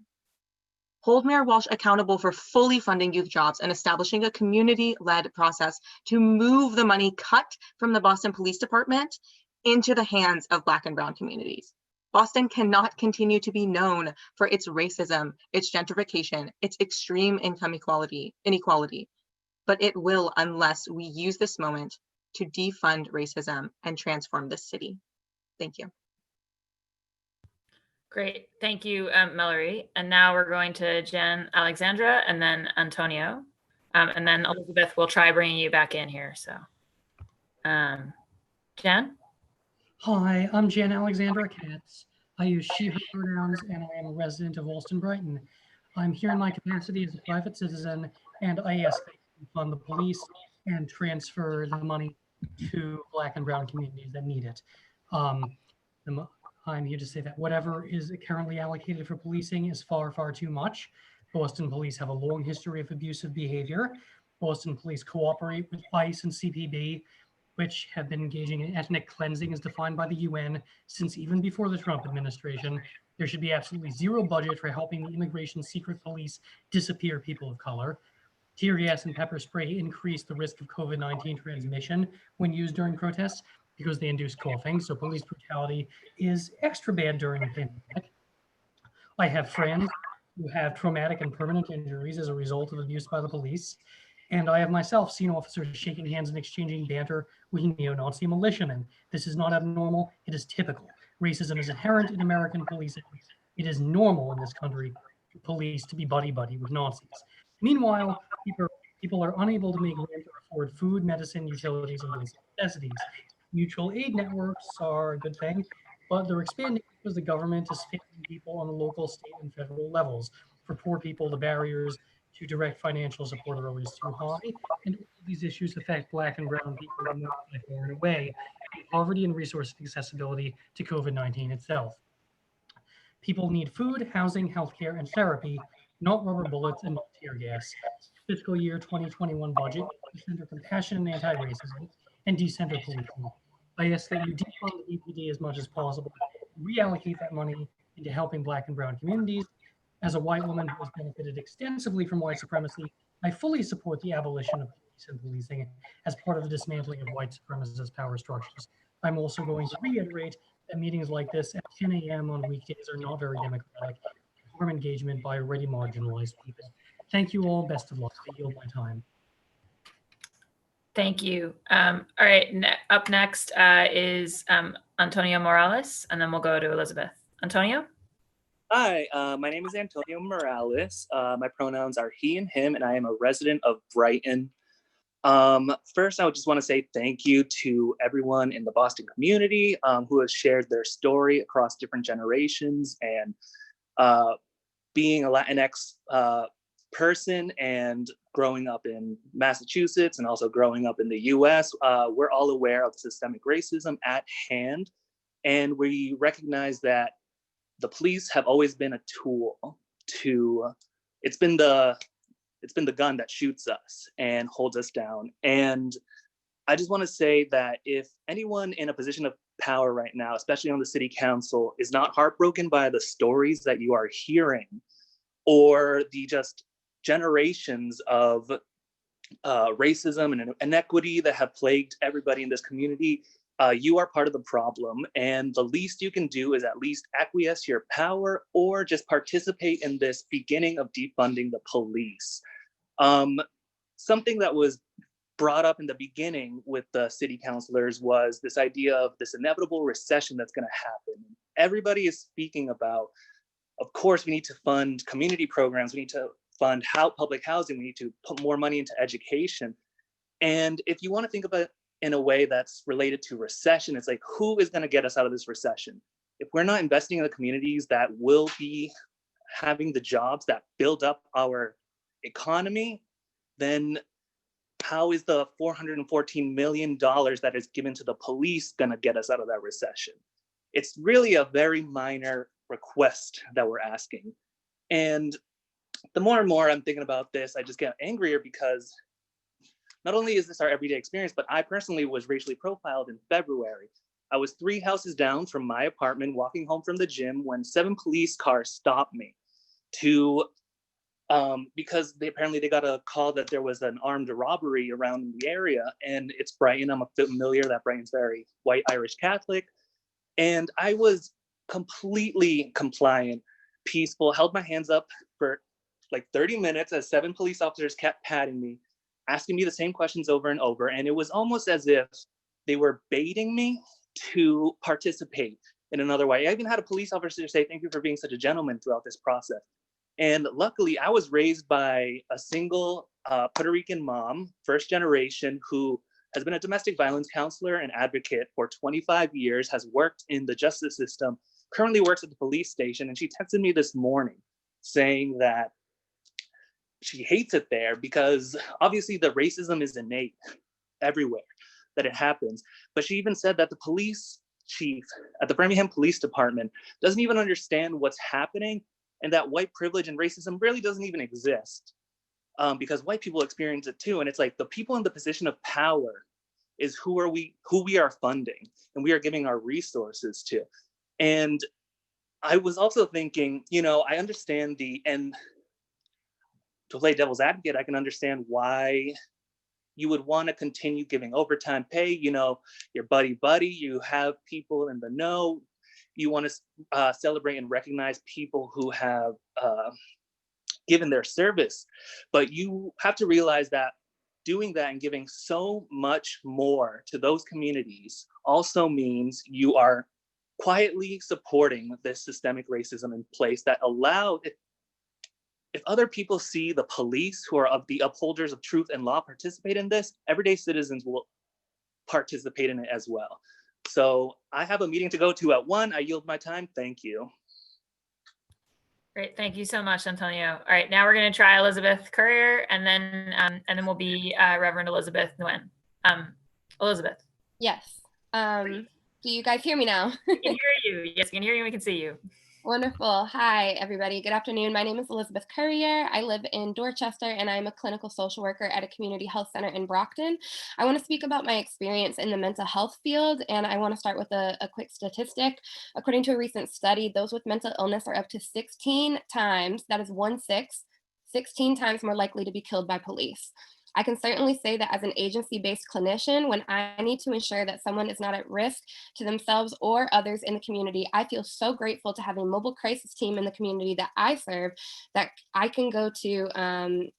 Hold Mayor Walsh accountable for fully funding youth jobs and establishing a community-led process to move the money cut from the Boston Police Department into the hands of Black and brown communities. Boston cannot continue to be known for its racism, its gentrification, its extreme income inequality, but it will unless we use this moment to defund racism and transform this city. Thank you. Great, thank you, Mallory. And now we're going to Jen, Alexandra, and then Antonio. And then Elizabeth will try bringing you back in here, so. Jen? Hi, I'm Jen Alexandra Katz. I use she, her pronouns, and I am a resident of Allston Brighton. I'm here in my capacity as a private citizen, and I ask that you fund the police and transfer the money to Black and brown communities that need it. I'm here to say that whatever is currently allocated for policing is far, far too much. Boston police have a long history of abusive behavior. Boston police cooperate with ICE and CPB, which have been engaging in ethnic cleansing as defined by the UN since even before the Trump administration. There should be absolutely zero budget for helping the immigration secret police disappear people of color. Tear gas and pepper spray increase the risk of COVID-19 transmission when used during protests because they induce coughing. So police brutality is extra bad during the pandemic. I have friends who have traumatic and permanent injuries as a result of abuse by the police. And I have myself seen officers shaking hands and exchanging banter with neo-Nazi militiamen. This is not abnormal, it is typical. Racism is inherent in American policing. It is normal in this country for police to be buddy-buddy with Nazis. Meanwhile, people are unable to make rent or afford food, medicine, utilities, and basic necessities. Mutual aid networks are a good thing, but they're expanding because the government is failing people on the local, state, and federal levels. For poor people, the barriers to direct financial support are always too high, and all of these issues affect Black and brown people more by far and away, poverty and resource accessibility to COVID-19 itself. People need food, housing, healthcare, and therapy, not rubber bullets and not tear gas. Fiscal year 2021 budget to center compassion and anti-racism and decenter policing. I ask that you defund the BPD as much as possible, reallocate that money into helping Black and brown communities. As a white woman who has benefited extensively from white supremacy, I fully support the abolition of police and policing as part of the dismantling of white supremacist power structures. I'm also going to reiterate that meetings like this at 10 a.m. on weekdays are not very democratic, harm engagement by already marginalized people. Thank you all. Best of luck. I yield my time. Thank you. All right, up next is Antonio Morales, and then we'll go to Elizabeth. Antonio? Hi, my name is Antonio Morales. My pronouns are he and him, and I am a resident of Brighton. First, I would just want to say thank you to everyone in the Boston community who has shared their story across different generations. And being a Latinx person and growing up in Massachusetts and also growing up in the US, we're all aware of systemic racism at hand. And we recognize that the police have always been a tool to, it's been the gun that shoots us and holds us down. And I just want to say that if anyone in a position of power right now, especially on the city council, is not heartbroken by the stories that you are hearing or the just generations of racism and inequity that have plagued everybody in this community, you are part of the problem, and the least you can do is at least acquiesce your power or just participate in this beginning of defunding the police. Something that was brought up in the beginning with the city councilors was this idea of this inevitable recession that's going to happen. Everybody is speaking about, of course, we need to fund community programs, we need to fund public housing, we need to put more money into education. And if you want to think about it in a way that's related to recession, it's like, who is going to get us out of this recession? If we're not investing in the communities that will be having the jobs that build up our economy, then how is the $414 million that is given to the police going to get us out of that recession? It's really a very minor request that we're asking. And the more and more I'm thinking about this, I just get angrier because not only is this our everyday experience, but I personally was racially profiled in February. I was 3 houses down from my apartment walking home from the gym when 7 police cars stopped me because apparently they got a call that there was an armed robbery around the area, and it's Brighton. I'm familiar that Brighton's very white Irish Catholic. And I was completely compliant, peaceful, held my hands up for like 30 minutes as 7 police officers kept patting me, asking me the same questions over and over. And it was almost as if they were baiting me to participate in another way. I even had a police officer say, "Thank you for being such a gentleman throughout this process." And luckily, I was raised by a single Puerto Rican mom, first generation, who has been a domestic violence counselor and advocate for 25 years, has worked in the justice system, currently works at the police station. And she texted me this morning saying that she hates it there because obviously the racism is innate everywhere that it happens. But she even said that the police chief at the Framingham Police Department doesn't even understand what's happening, and that white privilege and racism really doesn't even exist because white people experience it too. And it's like the people in the position of power is who we are funding and we are giving our resources to. And I was also thinking, I understand to play devil's advocate, I can understand why you would want to continue giving overtime pay. Your buddy, you have people in the know. You want to celebrate and recognize people who have given their service. But you have to realize that doing that and giving so much more to those communities also means you are quietly supporting this systemic racism in place that allow, if other people see the police who are the upholders of truth and law participate in this, everyday citizens will participate in it as well. So I have a meeting to go to at 1. I yield my time. Thank you. Great, thank you so much, Antonio. All right, now we're going to try Elizabeth Courier, and then we'll be Reverend Elizabeth Nguyen. Elizabeth. Yes. Do you guys hear me now? We can hear you. Yes, we can hear you. We can see you. Wonderful. Hi, everybody. Good afternoon. My name is Elizabeth Courier. I live in Dorchester, and I'm a clinical social worker at a community health center in Brockton. I want to speak about my experience in the mental health field, and I want to start with a quick statistic. According to a recent study, those with mental illness are up to 16 times, that is 16 times more likely to be killed by police. I can certainly say that as an agency-based clinician, when I need to ensure that someone is not at risk to themselves or others in the community, I feel so grateful to have a mobile crisis team in the community that I serve that I can go to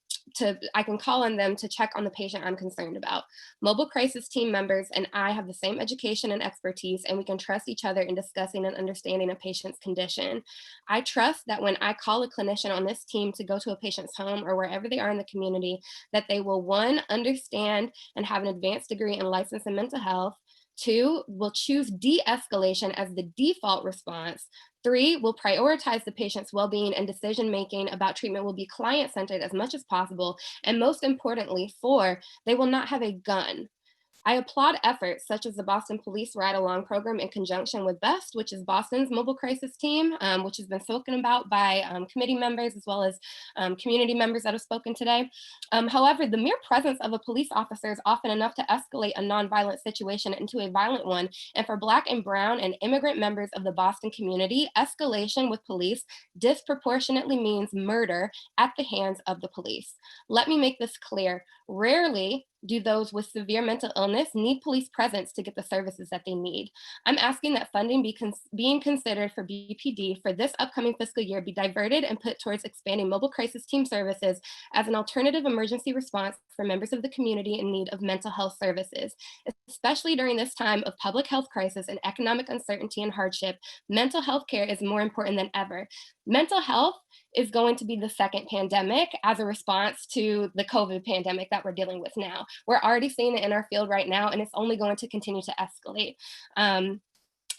I can call on them to check on the patient I'm concerned about. Mobile crisis team members and I have the same education and expertise, and we can trust each other in discussing and understanding a patient's condition. I trust that when I call a clinician on this team to go to a patient's home or wherever they are in the community, that they will, one, understand and have an advanced degree and license in mental health. Two, will choose de-escalation as the default response. Three, will prioritize the patient's well-being and decision-making about treatment will be client-centered as much as possible. And most importantly, four, they will not have a gun. I applaud efforts such as the Boston Police Ride Along program in conjunction with BEST, which is Boston's mobile crisis team, which has been spoken about by committee members as well as community members that have spoken today. However, the mere presence of a police officer is often enough to escalate a nonviolent situation into a violent one. And for Black and Brown and immigrant members of the Boston community, escalation with police disproportionately means murder at the hands of the police. Let me make this clear. Rarely do those with severe mental illness need police presence to get the services that they need. I'm asking that funding being considered for BPD for this upcoming fiscal year be diverted and put towards expanding mobile crisis team services as an alternative emergency response for members of the community in need of mental health services. Especially during this time of public health crisis and economic uncertainty and hardship, mental health care is more important than ever. Mental health is going to be the second pandemic as a response to the COVID pandemic that we're dealing with now. We're already seeing it in our field right now, and it's only going to continue to escalate.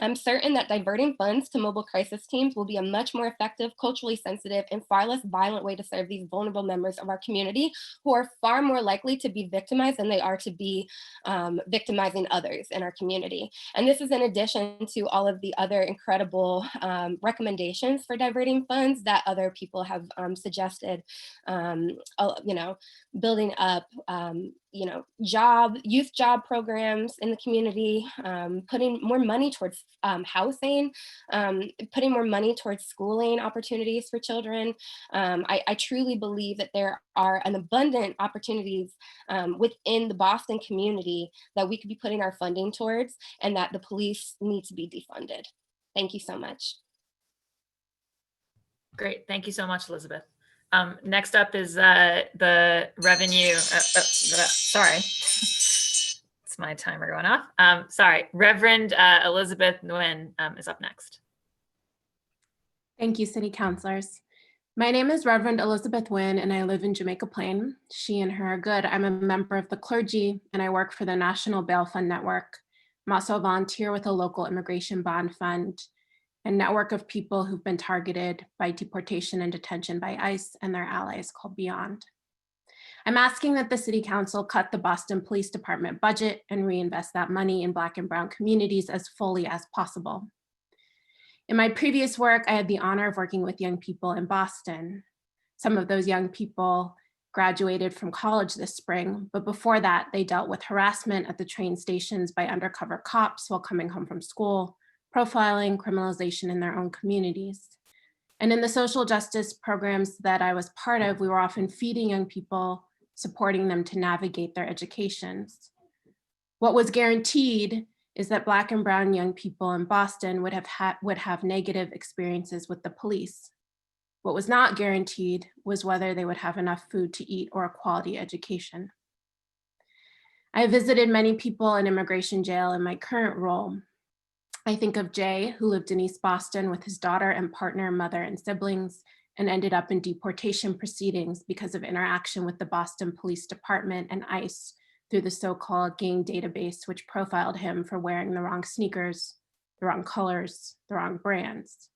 I'm certain that diverting funds to mobile crisis teams will be a much more effective, culturally sensitive, and far less violent way to serve these vulnerable members of our community who are far more likely to be victimized than they are to be victimizing others in our community. And this is in addition to all of the other incredible recommendations for diverting funds that other people have suggested, building up youth job programs in the community, putting more money towards housing, putting more money towards schooling opportunities for children. I truly believe that there are an abundant opportunities within the Boston community that we could be putting our funding towards, and that the police need to be defunded. Thank you so much. Great, thank you so much, Elizabeth. Next up is the revenue, sorry, it's my timer going off. Sorry, Reverend Elizabeth Nguyen is up next. Thank you, City Councilors. My name is Reverend Elizabeth Nguyen, and I live in Jamaica Plain. She and her are good. I'm a member of the clergy, and I work for the National Bail Fund Network. I'm also a volunteer with a local immigration bond fund, a network of people who've been targeted by deportation and detention by ICE and their allies called Beyond. I'm asking that the City Council cut the Boston Police Department budget and reinvest that money in Black and Brown communities as fully as possible. In my previous work, I had the honor of working with young people in Boston. Some of those young people graduated from college this spring, but before that, they dealt with harassment at the train stations by undercover cops while coming home from school, profiling, criminalization in their own communities. And in the social justice programs that I was part of, we were often feeding young people, supporting them to navigate their educations. What was guaranteed is that Black and Brown young people in Boston would have negative experiences with the police. What was not guaranteed was whether they would have enough food to eat or a quality education. I visited many people in immigration jail in my current role. I think of Jay, who lived in East Boston with his daughter and partner, mother, and siblings, and ended up in deportation proceedings because of interaction with the Boston Police Department and ICE through the so-called gang database, which profiled him for wearing the wrong sneakers, the wrong colors, the wrong brands.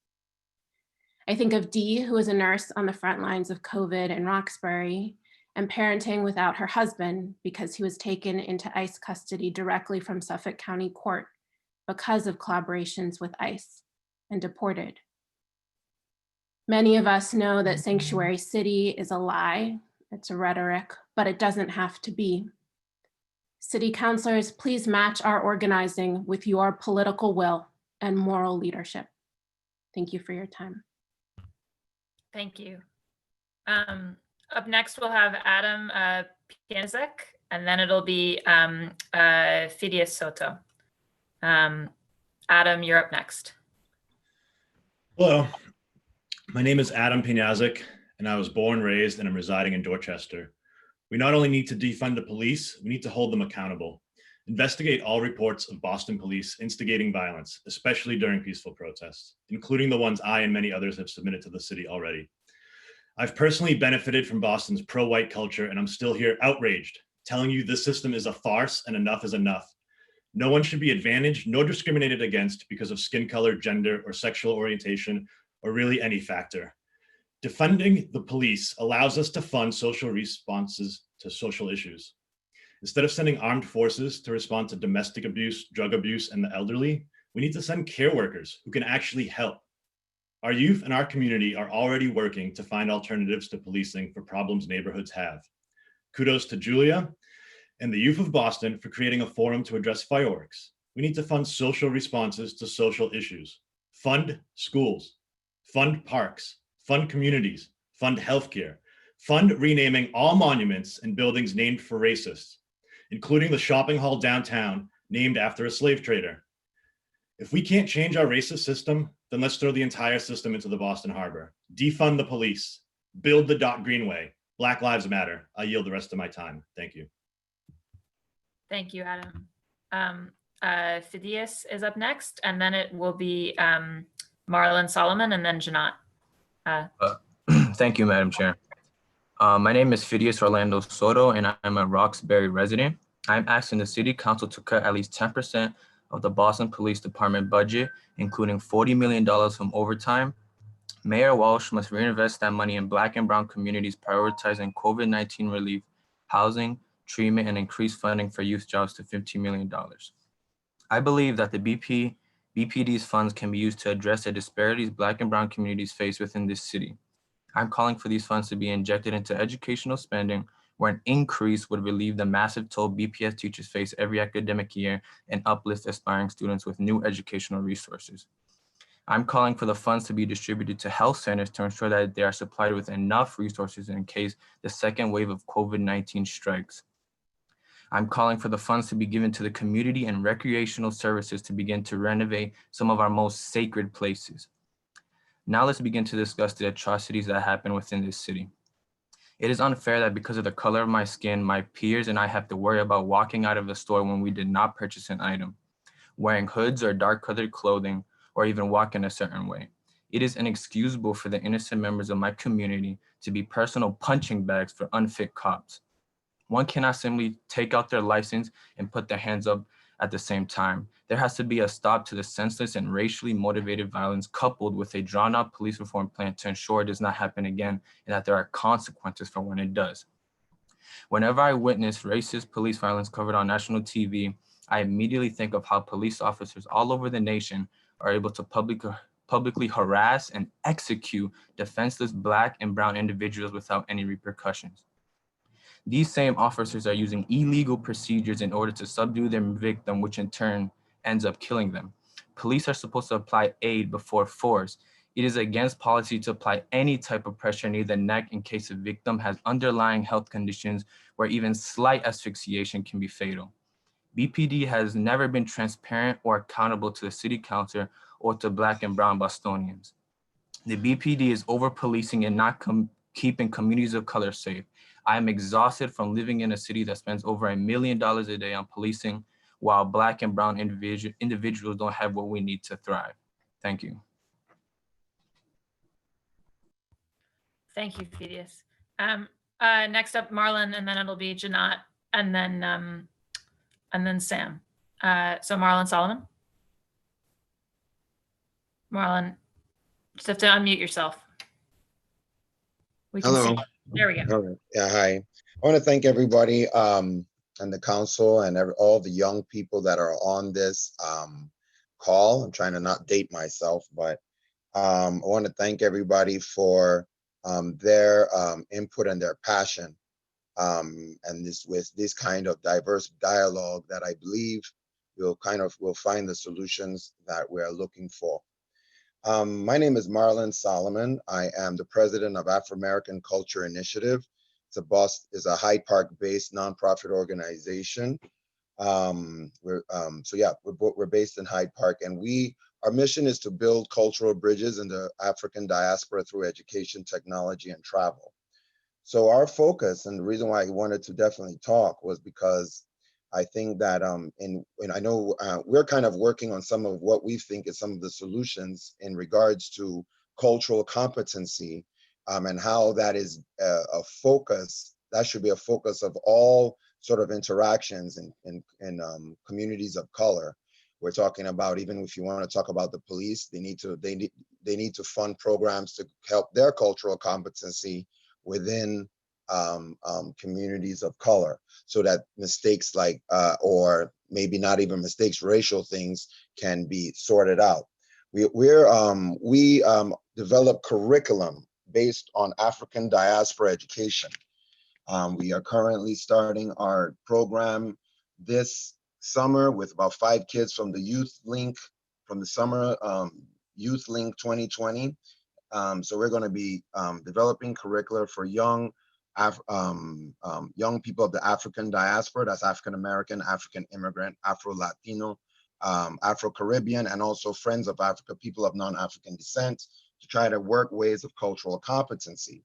I think of Dee, who was a nurse on the front lines of COVID in Roxbury, and parenting without her husband because he was taken into ICE custody directly from Suffolk County Court because of collaborations with ICE and deported. Many of us know that Sanctuary City is a lie, it's a rhetoric, but it doesn't have to be. City councilors, please match our organizing with your political will and moral leadership. Thank you for your time. Thank you. Up next, we'll have Adam Pianzek, and then it'll be Phidias Soto. Adam, you're up next. Hello, my name is Adam Pianzek, and I was born, raised, and I'm residing in Dorchester. We not only need to defund the police, we need to hold them accountable. Investigate all reports of Boston police instigating violence, especially during peaceful protests, including the ones I and many others have submitted to the city already. I've personally benefited from Boston's pro-white culture, and I'm still here outraged, telling you this system is a farce and enough is enough. No one should be advantaged nor discriminated against because of skin color, gender, or sexual orientation, or really any factor. Defunding the police allows us to fund social responses to social issues. Instead of sending armed forces to respond to domestic abuse, drug abuse, and the elderly, we need to send care workers who can actually help. Our youth and our community are already working to find alternatives to policing for problems neighborhoods have. Kudos to Julia and the youth of Boston for creating a forum to address fireworks. We need to fund social responses to social issues. Fund schools, fund parks, fund communities, fund healthcare, fund renaming all monuments and buildings named for racists, including the shopping hall downtown named after a slave trader. If we can't change our racist system, then let's throw the entire system into the Boston Harbor. Defund the police, build the Dock Greenway. Black Lives Matter. I yield the rest of my time. Thank you. Thank you, Adam. Phidias is up next, and then it will be Marlon Solomon, and then Janat. Thank you, Madam Chair. My name is Phidias Orlando Soto, and I'm a Roxbury resident. I'm asking the City Council to cut at least 10% of the Boston Police Department budget, including $40 million from overtime. Mayor Walsh must reinvest that money in Black and Brown communities, prioritizing COVID-19 relief, housing, treatment, and increased funding for youth jobs to $15 million. I believe that the BPD's funds can be used to address the disparities Black and Brown communities face within this city. I'm calling for these funds to be injected into educational spending, where an increase would relieve the massive toll BPS teachers face every academic year and uplift aspiring students with new educational resources. I'm calling for the funds to be distributed to health centers to ensure that they are supplied with enough resources in case the second wave of COVID-19 strikes. I'm calling for the funds to be given to the community and recreational services to begin to renovate some of our most sacred places. Now let's begin to discuss the atrocities that happen within this city. It is unfair that because of the color of my skin, my peers and I have to worry about walking out of the store when we did not purchase an item, wearing hoods or dark colored clothing, or even walking a certain way. It is inexcusable for the innocent members of my community to be personal punching bags for unfit cops. One cannot simply take out their license and put their hands up at the same time. There has to be a stop to the senseless and racially motivated violence coupled with a drawn-out police reform plan to ensure it does not happen again and that there are consequences for when it does. Whenever I witness racist police violence covered on national TV, I immediately think of how police officers all over the nation are able to publicly harass and execute defenseless Black and Brown individuals without any repercussions. These same officers are using illegal procedures in order to subdue their victim, which in turn ends up killing them. Police are supposed to apply aid before force. It is against policy to apply any type of pressure near the neck in case a victim has underlying health conditions where even slight asphyxiation can be fatal. BPD has never been transparent or accountable to the City Council or to Black and Brown Bostonians. The BPD is over-policing and not keeping communities of color safe. I am exhausted from living in a city that spends over $1 million a day on policing, while Black and Brown individuals don't have what we need to thrive. Thank you. Thank you, Phidias. Next up, Marlon, and then it'll be Janat, and then Sam. So Marlon Solomon. Marlon, just have to unmute yourself. We can Hello. see. There we go. All right. Yeah, hi. I want to thank everybody and the council and all the young people that are on this call. I'm trying to not date myself, but I want to thank everybody for their input and their passion. And with this kind of diverse dialogue that I believe we'll find the solutions that we're looking for. My name is Marlon Solomon. I am the president of Afro-American Culture Initiative. It's a Hyde Park-based nonprofit organization. We're based in Hyde Park, and our mission is to build cultural bridges in the African diaspora through education, technology, and travel. So our focus, and the reason why I wanted to definitely talk, was because I think that, and I know we're kind of working on some of what we think is some of the solutions in regards to cultural competency, and how that is a focus, that should be a focus of all sort of interactions in communities of color. We're talking about, even if you want to talk about the police, they need to fund programs to help their cultural competency within communities of color, so that mistakes like, or maybe not even mistakes, racial things can be sorted out. We develop curriculum based on African diaspora education. We are currently starting our program this summer with about 5 kids from the Youth Link, from the summer Youth Link 2020. So we're going to be developing curricula for young people of the African diaspora. That's African American, African immigrant, Afro-Latino, Afro-Caribbean, and also Friends of Africa, people of non-African descent, to try to work ways of cultural competency.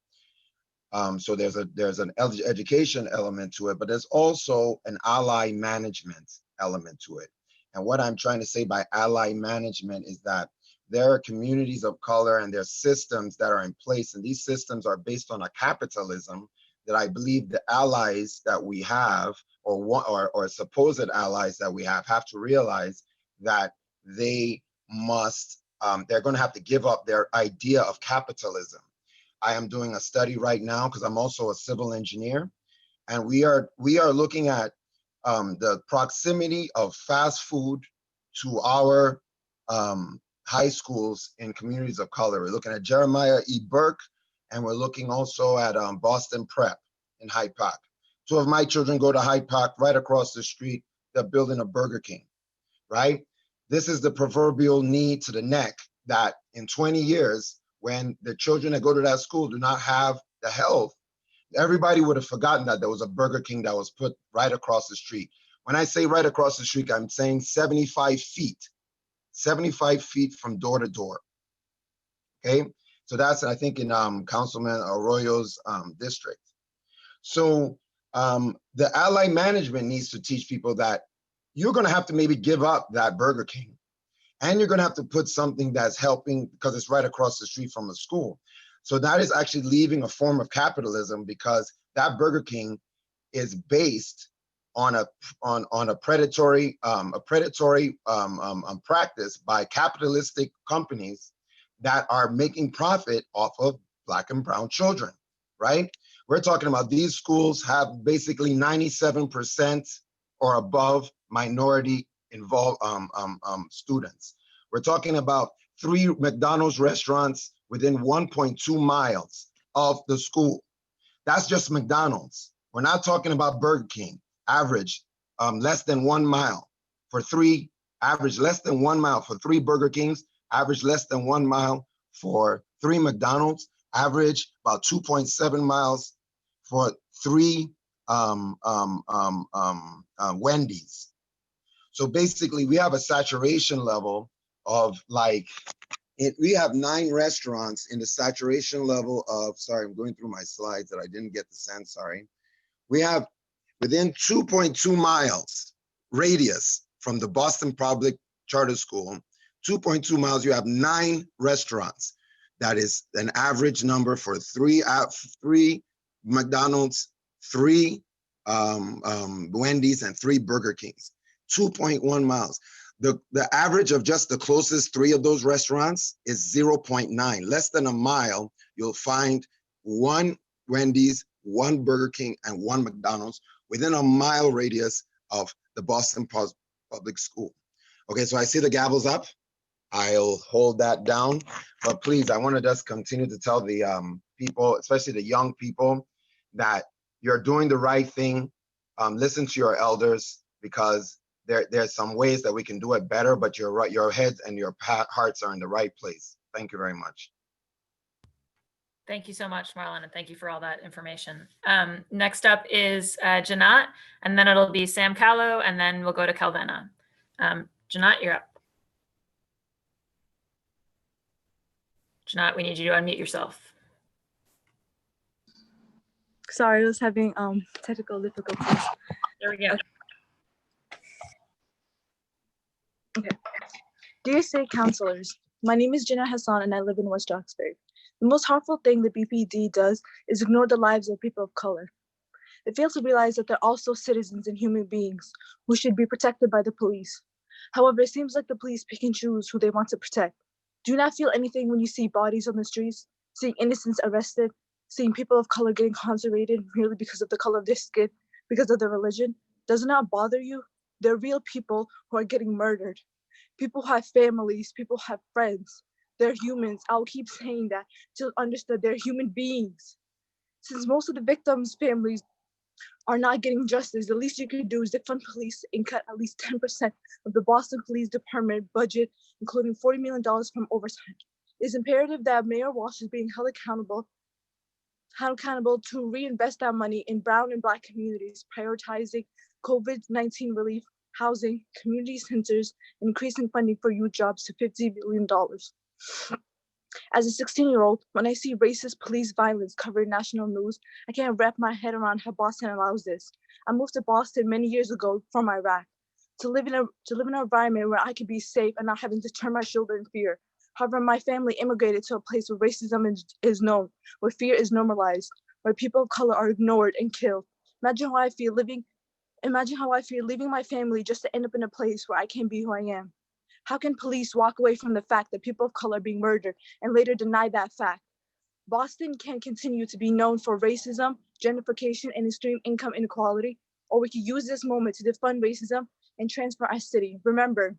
So there's an education element to it, but there's also an ally management element to it. And what I'm trying to say by ally management is that there are communities of color and there's systems that are in place, and these systems are based on a capitalism that I believe the allies that we have, or supposed allies that we have to realize that they must, they're going to have to give up their idea of capitalism. I am doing a study right now because I'm also a civil engineer, and we are looking at the proximity of fast food to our high schools in communities of color. We're looking at Jeremiah E. Burke, and we're looking also at Boston Prep in Hyde Park. 2 of my children go to Hyde Park. Right across the street, they're building a Burger King, right? This is the proverbial knee to the neck that in 20 years, when the children that go to that school do not have the health, everybody would have forgotten that there was a Burger King that was put right across the street. When I say right across the street, I'm saying 75 feet from door to door. Okay, so that's, I think, in Councilman Arroyo's district. So the ally management needs to teach people that you're going to have to maybe give up that Burger King, and you're going to have to put something that's helping because it's right across the street from a school. So that is actually leaving a form of capitalism, because that Burger King is based on a predatory practice by capitalistic companies that are making profit off of Black and brown children, right? We're talking about these schools have basically 97% or above minority involved students. We're talking about 3 McDonald's restaurants within 1.2 miles of the school. That's just McDonald's. We're not talking about Burger King. Average less than 1 mile for 3, average less than 1 mile for 3 Burger Kings, average less than 1 mile for 3 McDonald's, average about 2.7 miles for 3 Wendy's. So basically we have a saturation level of we have 9 restaurants in the saturation level of, sorry, I'm going through my slides that I didn't get the sense, sorry. We have within 2.2 miles radius from the Boston Public Charter School, 2.2 miles, you have 9 restaurants. That is an average number for 3 McDonald's, 3 Wendy's, and 3 Burger Kings. 2.1 miles. The average of just the closest 3 of those restaurants is 0.9. Less than a mile, you'll find 1 Wendy's, 1 Burger King, and 1 McDonald's within a mile radius of the Boston Public School. Okay, so I see the gavel's up. I'll hold that down, but please, I want to just continue to tell the people, especially the young people, that you're doing the right thing. Listen to your elders, because there's some ways that we can do it better, but you're right, your heads and your hearts are in the right place. Thank you very much. Thank you so much, Marlon, and thank you for all that information. Next up is Janat, and then it'll be Sam Callow, and then we'll go to Calvena. Janat, you're up. Janat, we need you to unmute yourself. Sorry, I was having technical difficulties. There we go. Okay. Dear City Councilors, my name is Jinnah Hassan and I live in West Roxbury. The most harmful thing the BPD does is ignore the lives of people of color. They fail to realize that they're also citizens and human beings who should be protected by the police. However, it seems like the police pick and choose who they want to protect. Do you not feel anything when you see bodies on the streets, seeing innocents arrested, seeing people of color getting incarcerated merely because of the color of their skin, because of their religion? Does it not bother you? They're real people who are getting murdered. People have families, people have friends. They're humans. I'll keep saying that till understood they're human beings. Since most of the victims' families are not getting justice, the least you can do is defund police and cut at least 10% of the Boston Police Department budget, including $40 million from overtime. It's imperative that Mayor Walsh is being held accountable to reinvest that money in brown and Black communities, prioritizing COVID-19 relief, housing, community centers, and increasing funding for youth jobs to $50 billion. As a 16-year-old, when I see racist police violence covered in national news, I can't wrap my head around how Boston allows this. I moved to Boston many years ago from Iraq to live in an environment where I could be safe and not having to turn my shoulder in fear. However, my family immigrated to a place where racism is known, where fear is normalized, where people of color are ignored and killed. Imagine how I feel leaving my family just to end up in a place where I can't be who I am. How can police walk away from the fact that people of color are being murdered and later deny that fact? Boston can continue to be known for racism, gentrification, and extreme income inequality, or we can use this moment to defund racism and transform our city. Remember,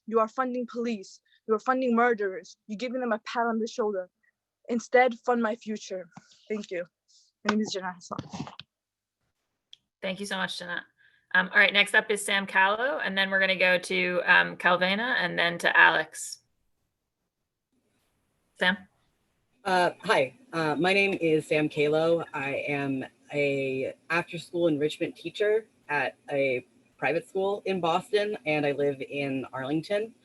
you are funding police, you are funding murderers, you're giving them a pat on the shoulder. Instead, fund my future. Thank you. My name is Jinnah Hassan. Thank you so much, Jinnah. All right, next up is Sam Callow, and then we're going to go to Calvena and then to Alex. Sam? Hi, my name is Sam Callow. I am a after-school enrichment teacher at a private school in Boston, and I live in Arlington.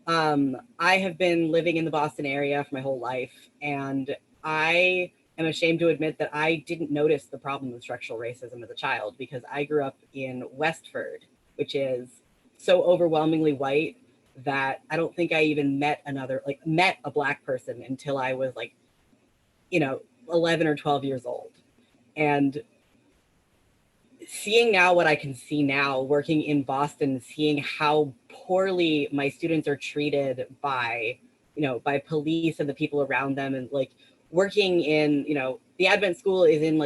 I have been living in the Boston area for my whole life, and I am ashamed to admit that I didn't notice the problem of structural racism as a child because I grew up in Westford, which is so overwhelmingly white that I don't think I even met a Black person until I was 11 or 12 years old. And seeing now what I can see now, working in Boston, seeing how poorly my students are treated by police and the people around them, and working in, the Advent School is in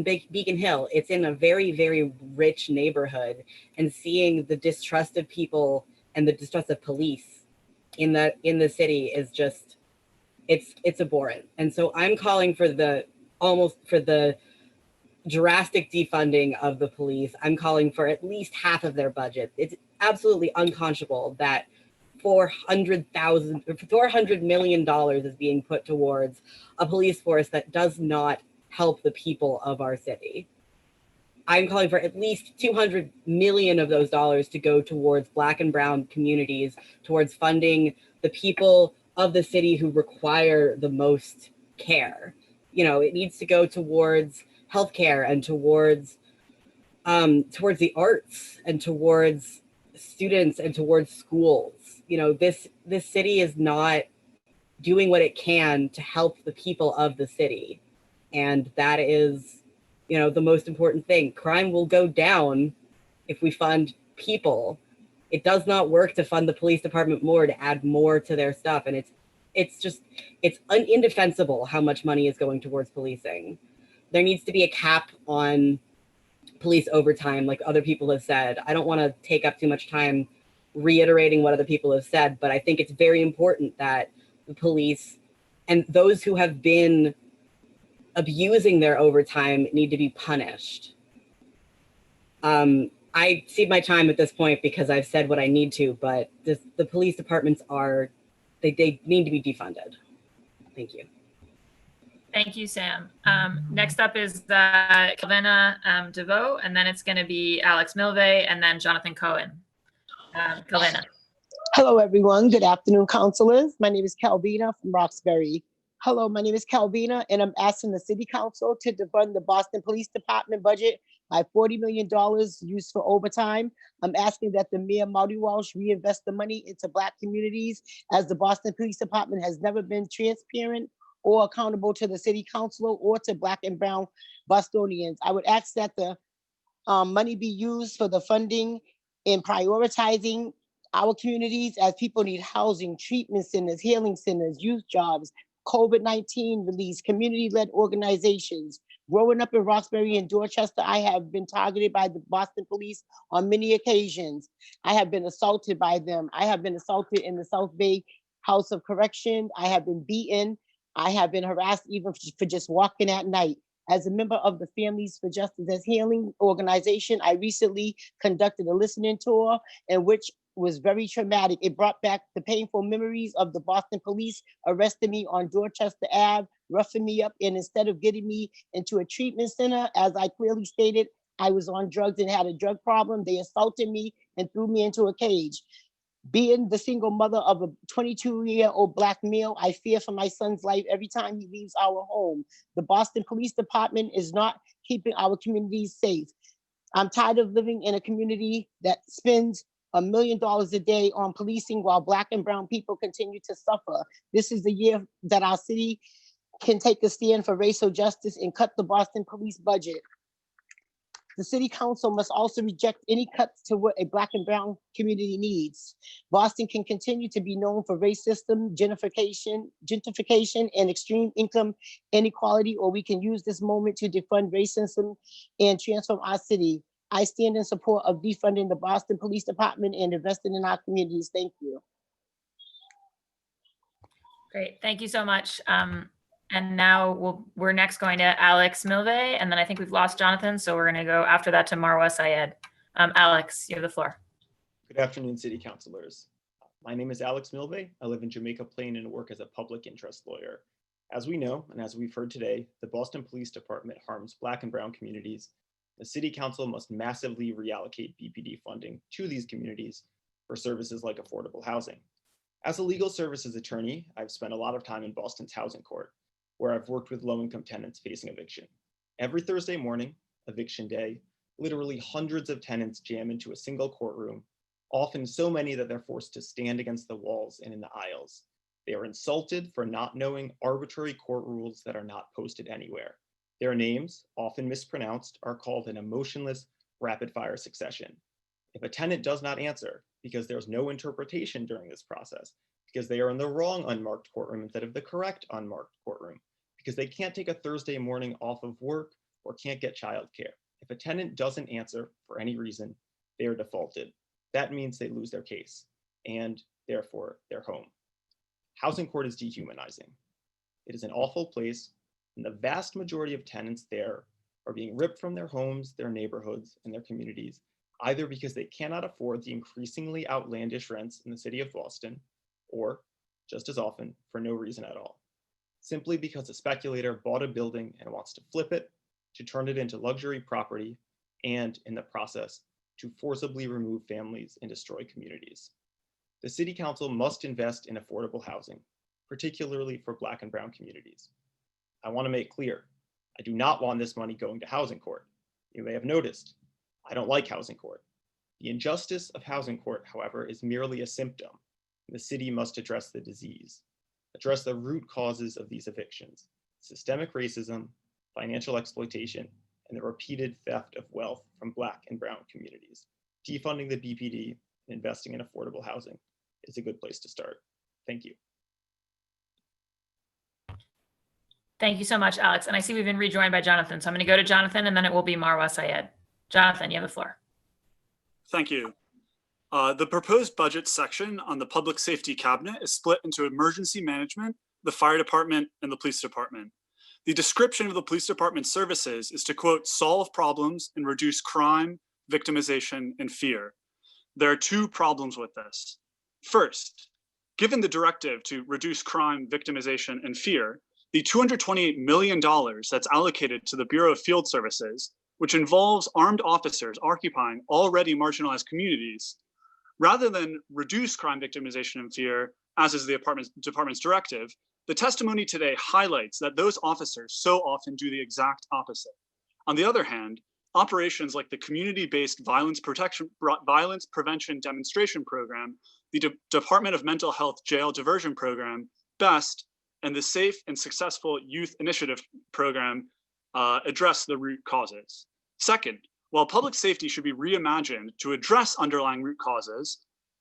Beacon Hill. It's in a very, very rich neighborhood, and seeing the distrust of people and the distrust of police in the city is just, it's abhorrent. And so I'm calling for the drastic defunding of the police. I'm calling for at least half of their budget. It's absolutely unconscionable that $400 million is being put towards a police force that does not help the people of our city. I'm calling for at least $200 million of those dollars to go towards Black and brown communities, towards funding the people of the city who require the most care. It needs to go towards healthcare and towards the arts and towards students and towards schools. This city is not doing what it can to help the people of the city. And that is, the most important thing. Crime will go down if we fund people. It does not work to fund the police department more, to add more to their stuff. And it's indefensible how much money is going towards policing. There needs to be a cap on police overtime, like other people have said. I don't want to take up too much time reiterating what other people have said, but I think it's very important that the police and those who have been abusing their overtime need to be punished. I see my time at this point because I've said what I need to, but the police departments they need to be defunded. Thank you. Thank you, Sam. Next up is Calvena DeVoe, and then it's going to be Alex Milvey, and then Jonathan Cohen. Calvena. Hello, everyone. Good afternoon, councilors. My name is Calvina from Roxbury Hello, my name is Calvina, and I'm asking the City Council to defund the Boston Police Department budget by $40 million used for overtime. I'm asking that the Mayor Marty Walsh reinvest the money into Black communities, as the Boston Police Department has never been transparent or accountable to the City Council or to Black and Brown Bostonians. I would ask that the money be used for the funding and prioritizing our communities, as people need housing, treatment centers, healing centers, youth jobs, COVID-19 release, community-led organizations. Growing up in Roxbury and Dorchester, I have been targeted by the Boston police on many occasions. I have been assaulted by them. I have been assaulted in the South Bay House of Correction. I have been beaten. I have been harassed even for just walking at night. As a member of the Families for Justice as Healing organization, I recently conducted a listening tour in which was very traumatic. It brought back the painful memories of the Boston police arresting me on Dorchester Ave, roughing me up, and instead of getting me into a treatment center, as I clearly stated, I was on drugs and had a drug problem, they assaulted me and threw me into a cage. Being the single mother of a 22-year-old Black male, I fear for my son's life every time he leaves our home. The Boston Police Department is not keeping our communities safe. I'm tired of living in a community that spends $1 million a day on policing while Black and Brown people continue to suffer. This is the year that our city can take a stand for racial justice and cut the Boston police budget. The City Council must also reject any cuts to what a Black and Brown community needs. Boston can continue to be known for racism, gentrification, and extreme income inequality, or we can use this moment to defund racism and transform our city. I stand in support of defunding the Boston Police Department and investing in our communities. Thank you. Great, thank you so much. And now we're next going to Alex Milve, and then I think we've lost Jonathan, so we're going to go after that to Marwa Syed. Alex, you have the floor. Good afternoon, City Councilors. My name is Alex Milve. I live in Jamaica Plain and work as a public interest lawyer. As we know, and as we've heard today, the Boston Police Department harms Black and Brown communities. The City Council must massively reallocate BPD funding to these communities for services like affordable housing. As a legal services attorney, I've spent a lot of time in Boston's housing court, where I've worked with low-income tenants facing eviction. Every Thursday morning, eviction day, literally hundreds of tenants jam into a single courtroom, often so many that they're forced to stand against the walls and in the aisles. They are insulted for not knowing arbitrary court rules that are not posted anywhere. Their names, often mispronounced, are called an emotionless rapid-fire succession. If a tenant does not answer because there's no interpretation during this process, because they are in the wrong unmarked courtroom instead of the correct unmarked courtroom, because they can't take a Thursday morning off of work or can't get childcare. If a tenant doesn't answer for any reason, they are defaulted. That means they lose their case and therefore their home. Housing court is dehumanizing. It is an awful place, and the vast majority of tenants there are being ripped from their homes, their neighborhoods, and their communities, either because they cannot afford the increasingly outlandish rents in the city of Boston, or, just as often, for no reason at all. Simply because a speculator bought a building and wants to flip it, to turn it into luxury property, and in the process, to forcibly remove families and destroy communities. The City Council must invest in affordable housing, particularly for Black and Brown communities. I want to make clear, I do not want this money going to housing court. You may have noticed, I don't like housing court. The injustice of housing court, however, is merely a symptom. The city must address the disease, address the root causes of these evictions: systemic racism, financial exploitation, and the repeated theft of wealth from Black and Brown communities. Defunding the BPD and investing in affordable housing is a good place to start. Thank you. Thank you so much, Alex. And I see we've been rejoined by Jonathan. So I'm going to go to Jonathan, and then it will be Marwa Syed. Jonathan, you have the floor. Thank you. The proposed budget section on the Public Safety Cabinet is split into emergency management, the fire department, and the police department. The description of the police department services is to, quote, solve problems and reduce crime, victimization, and fear. There are two problems with this. First, given the directive to reduce crime, victimization, and fear, the $228 million that's allocated to the Bureau of Field Services, which involves armed officers occupying already marginalized communities, rather than reduce crime, victimization, and fear, as is the department's directive, The testimony today highlights that those officers so often do the exact opposite. On the other hand, operations like the community-based violence prevention demonstration program, the Department of Mental Health Jail Diversion Program, BEST, and the Safe and Successful Youth Initiative Program address the root causes. Second, while public safety should be reimagined to address underlying root causes,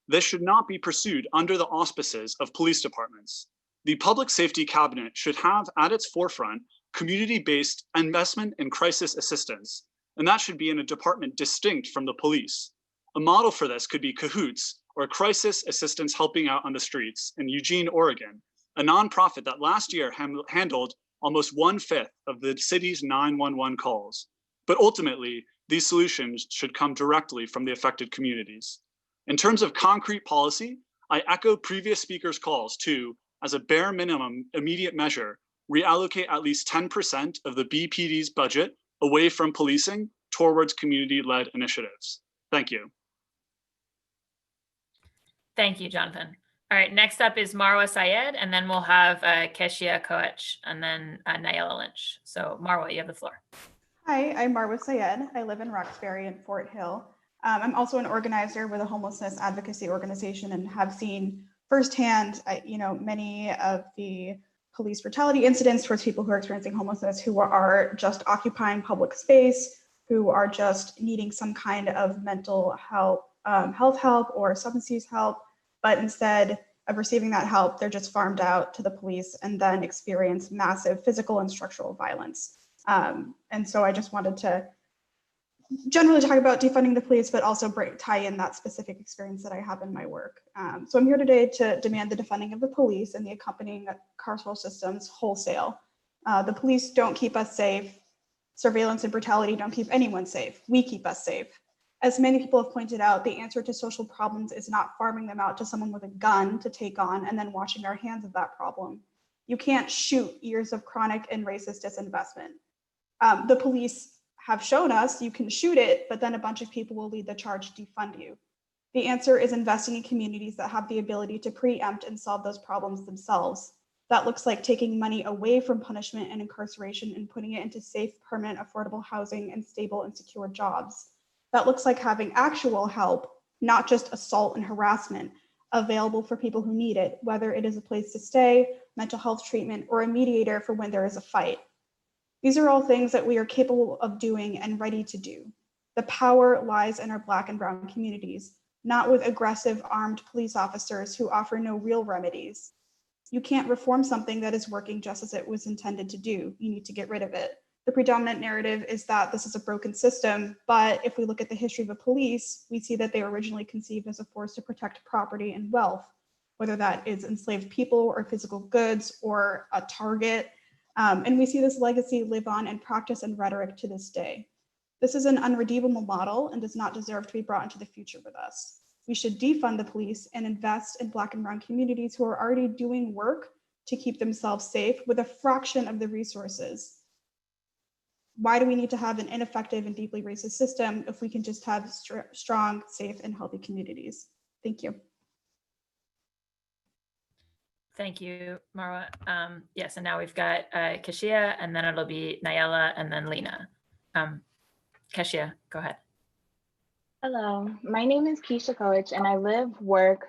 this should not be pursued under the auspices of police departments. The Public Safety Cabinet should have at its forefront community-based investment in crisis assistance, and that should be in a department distinct from the police. A model for this could be Cahoots, or Crisis Assistance Helping Out on the Streets in Eugene, Oregon, a nonprofit that last year handled almost 1/5 of the city's 911 calls. But ultimately, these solutions should come directly from the affected communities. In terms of concrete policy, I echo previous speakers' calls to, as a bare minimum immediate measure, reallocate at least 10% of the BPD's budget away from policing towards community-led initiatives. Thank you. Thank you, Jonathan. All right, next up is Marwa Syed, and then we'll have Keshia Koech, and then Nayela Lynch. So Marwa, you have the floor. Hi, I'm Marwa Syed. I live in Roxbury and Fort Hill. I'm also an organizer with a homelessness advocacy organization and have seen firsthand, many of the police brutality incidents towards people who are experiencing homelessness, who are just occupying public space, who are just needing some kind of mental health help or substance use help, but instead of receiving that help, they're just farmed out to the police and then experience massive physical and structural violence. And so I just wanted to generally talk about defunding the police, but also tie in that specific experience that I have in my work. So I'm here today to demand the defunding of the police and the accompanying carceral systems wholesale. The police don't keep us safe. Surveillance and brutality don't keep anyone safe. We keep us safe. As many people have pointed out, the answer to social problems is not farming them out to someone with a gun to take on and then washing our hands of that problem. You can't shoot years of chronic and racist disinvestment. The police have shown us you can shoot it, but then a bunch of people will lead the charge to defund you. The answer is investing in communities that have the ability to preempt and solve those problems themselves. That looks like taking money away from punishment and incarceration and putting it into safe, permanent, affordable housing and stable and secure jobs. That looks like having actual help, not just assault and harassment, available for people who need it, whether it is a place to stay, mental health treatment, or a mediator for when there is a fight. These are all things that we are capable of doing and ready to do. The power lies in our Black and Brown communities, not with aggressive armed police officers who offer no real remedies. You can't reform something that is working just as it was intended to do. You need to get rid of it. The predominant narrative is that this is a broken system, but if we look at the history of the police, we see that they were originally conceived as a force to protect property and wealth, whether that is enslaved people or physical goods or a target. And we see this legacy live on in practice and rhetoric to this day. This is an unredeemable model and does not deserve to be brought into the future with us. We should defund the police and invest in Black and Brown communities who are already doing work to keep themselves safe with a fraction of the resources. Why do we need to have an ineffective and deeply racist system if we can just have strong, safe, and healthy communities? Thank you. Thank you, Marwa. Yes, and now we've got Keshia, and then it'll be Nayela, and then Lena. Keshia, go ahead. Hello, my name is Keisha Koech, and I live, work,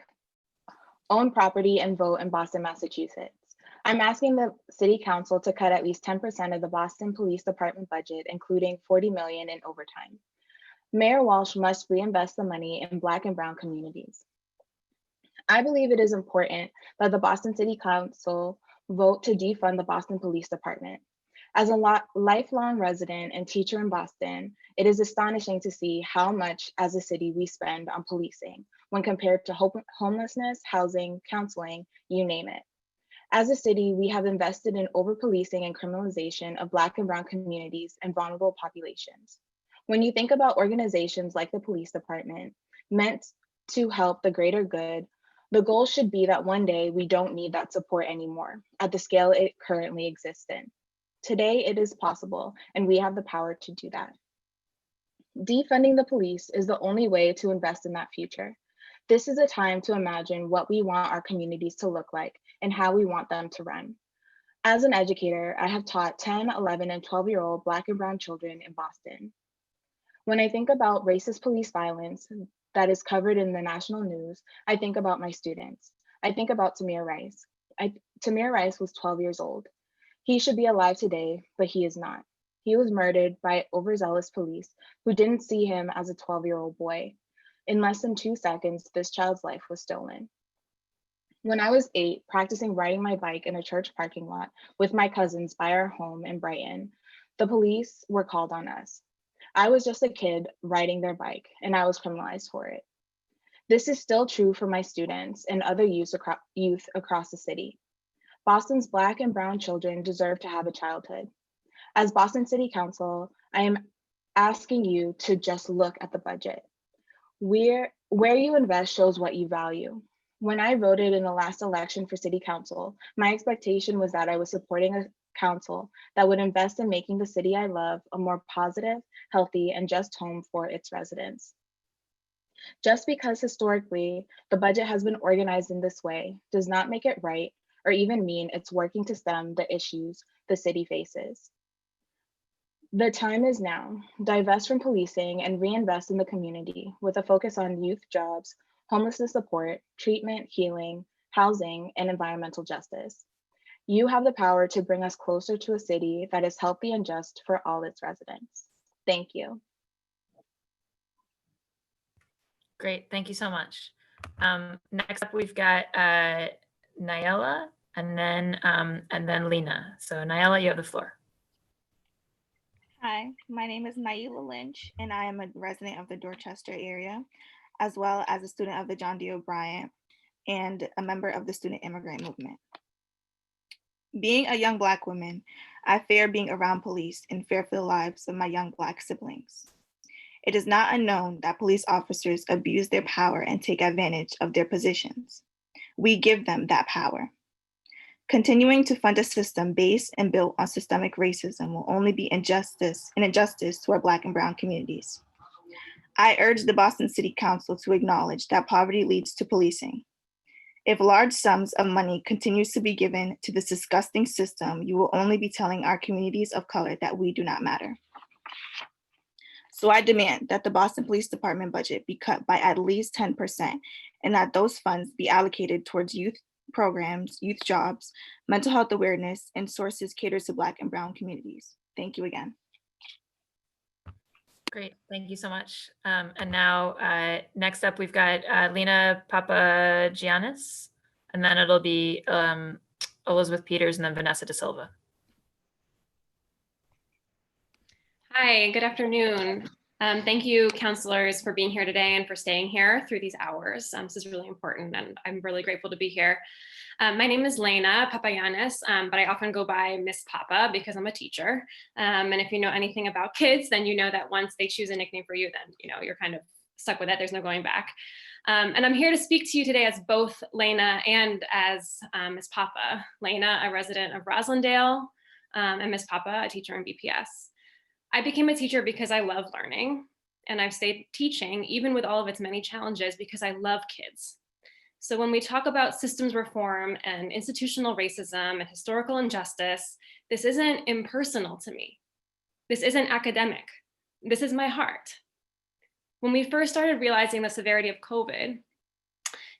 own property, and vote in Boston, Massachusetts. I'm asking the City Council to cut at least 10% of the Boston Police Department budget, including $40 million in overtime. Mayor Walsh must reinvest the money in Black and Brown communities. I believe it is important that the Boston City Council vote to defund the Boston Police Department. As a lifelong resident and teacher in Boston, it is astonishing to see how much as a city we spend on policing when compared to homelessness, housing, counseling, you name it. As a city, we have invested in over-policing and criminalization of Black and Brown communities and vulnerable populations. When you think about organizations like the police department meant to help the greater good, the goal should be that one day we don't need that support anymore at the scale it currently exists in. Today, it is possible, and we have the power to do that. Defunding the police is the only way to invest in that future. This is a time to imagine what we want our communities to look like and how we want them to run. As an educator, I have taught 10, 11, and 12-year-old Black and Brown children in Boston. When I think about racist police violence that is covered in the national news, I think about my students. I think about Tamir Rice. Tamir Rice was 12 years old. He should be alive today, but he is not. He was murdered by overzealous police who didn't see him as a 12-year-old boy. In less than 2 seconds, this child's life was stolen. When I was 8, practicing riding my bike in a church parking lot with my cousins by our home in Brighton, the police were called on us. I was just a kid riding their bike, and I was criminalized for it. This is still true for my students and other youth across the city. Boston's Black and Brown children deserve to have a childhood. As Boston City Council, I am asking you to just look at the budget. Where you invest shows what you value. When I voted in the last election for City Council, my expectation was that I was supporting a council that would invest in making the city I love a more positive, healthy, and just home for its residents. Just because historically the budget has been organized in this way does not make it right or even mean it's working to stem the issues the city faces. The time is now. Divest from policing and reinvest in the community with a focus on youth jobs, homelessness support, treatment, healing, housing, and environmental justice. You have the power to bring us closer to a city that is healthy and just for all its residents. Thank you. Great, thank you so much. Next up, we've got Nyela and then Lena. So Nyela, you have the floor. Hi, my name is Naila Lynch, and I am a resident of the Dorchester area, as well as a student of the John D. O'Brien and a member of the student immigrant movement. Being a young Black woman, I fear being around police and fear for the lives of my young Black siblings. It is not unknown that police officers abuse their power and take advantage of their positions. We give them that power. Continuing to fund a system based and built on systemic racism will only be an injustice to our Black and Brown communities. I urge the Boston City Council to acknowledge that poverty leads to policing. If large sums of money continues to be given to this disgusting system, you will only be telling our communities of color that we do not matter. So I demand that the Boston Police Department budget be cut by at least 10% and that those funds be allocated towards youth programs, youth jobs, mental health awareness, and sources catered to Black and Brown communities. Thank you again. Great, thank you so much. And now next up, we've got Lena Papagiannis, and then it'll be Elizabeth Peters and then Vanessa De Silva. Hi, good afternoon. Thank you, counselors, for being here today and for staying here through these hours. This is really important, and I'm really grateful to be here. My name is Lena Papagiannis, but I often go by Miss Papa because I'm a teacher. And if you know anything about kids, then you know that once they choose a nickname for you, then you're kind of stuck with it. There's no going back. And I'm here to speak to you today as both Lena and as Miss Papa. Lena, a resident of Roslindale, and Miss Papa, a teacher in BPS. I became a teacher because I love learning, and I've stayed teaching even with all of its many challenges because I love kids. So when we talk about systems reform and institutional racism and historical injustice, this isn't impersonal to me. This isn't academic. This is my heart. When we first started realizing the severity of COVID,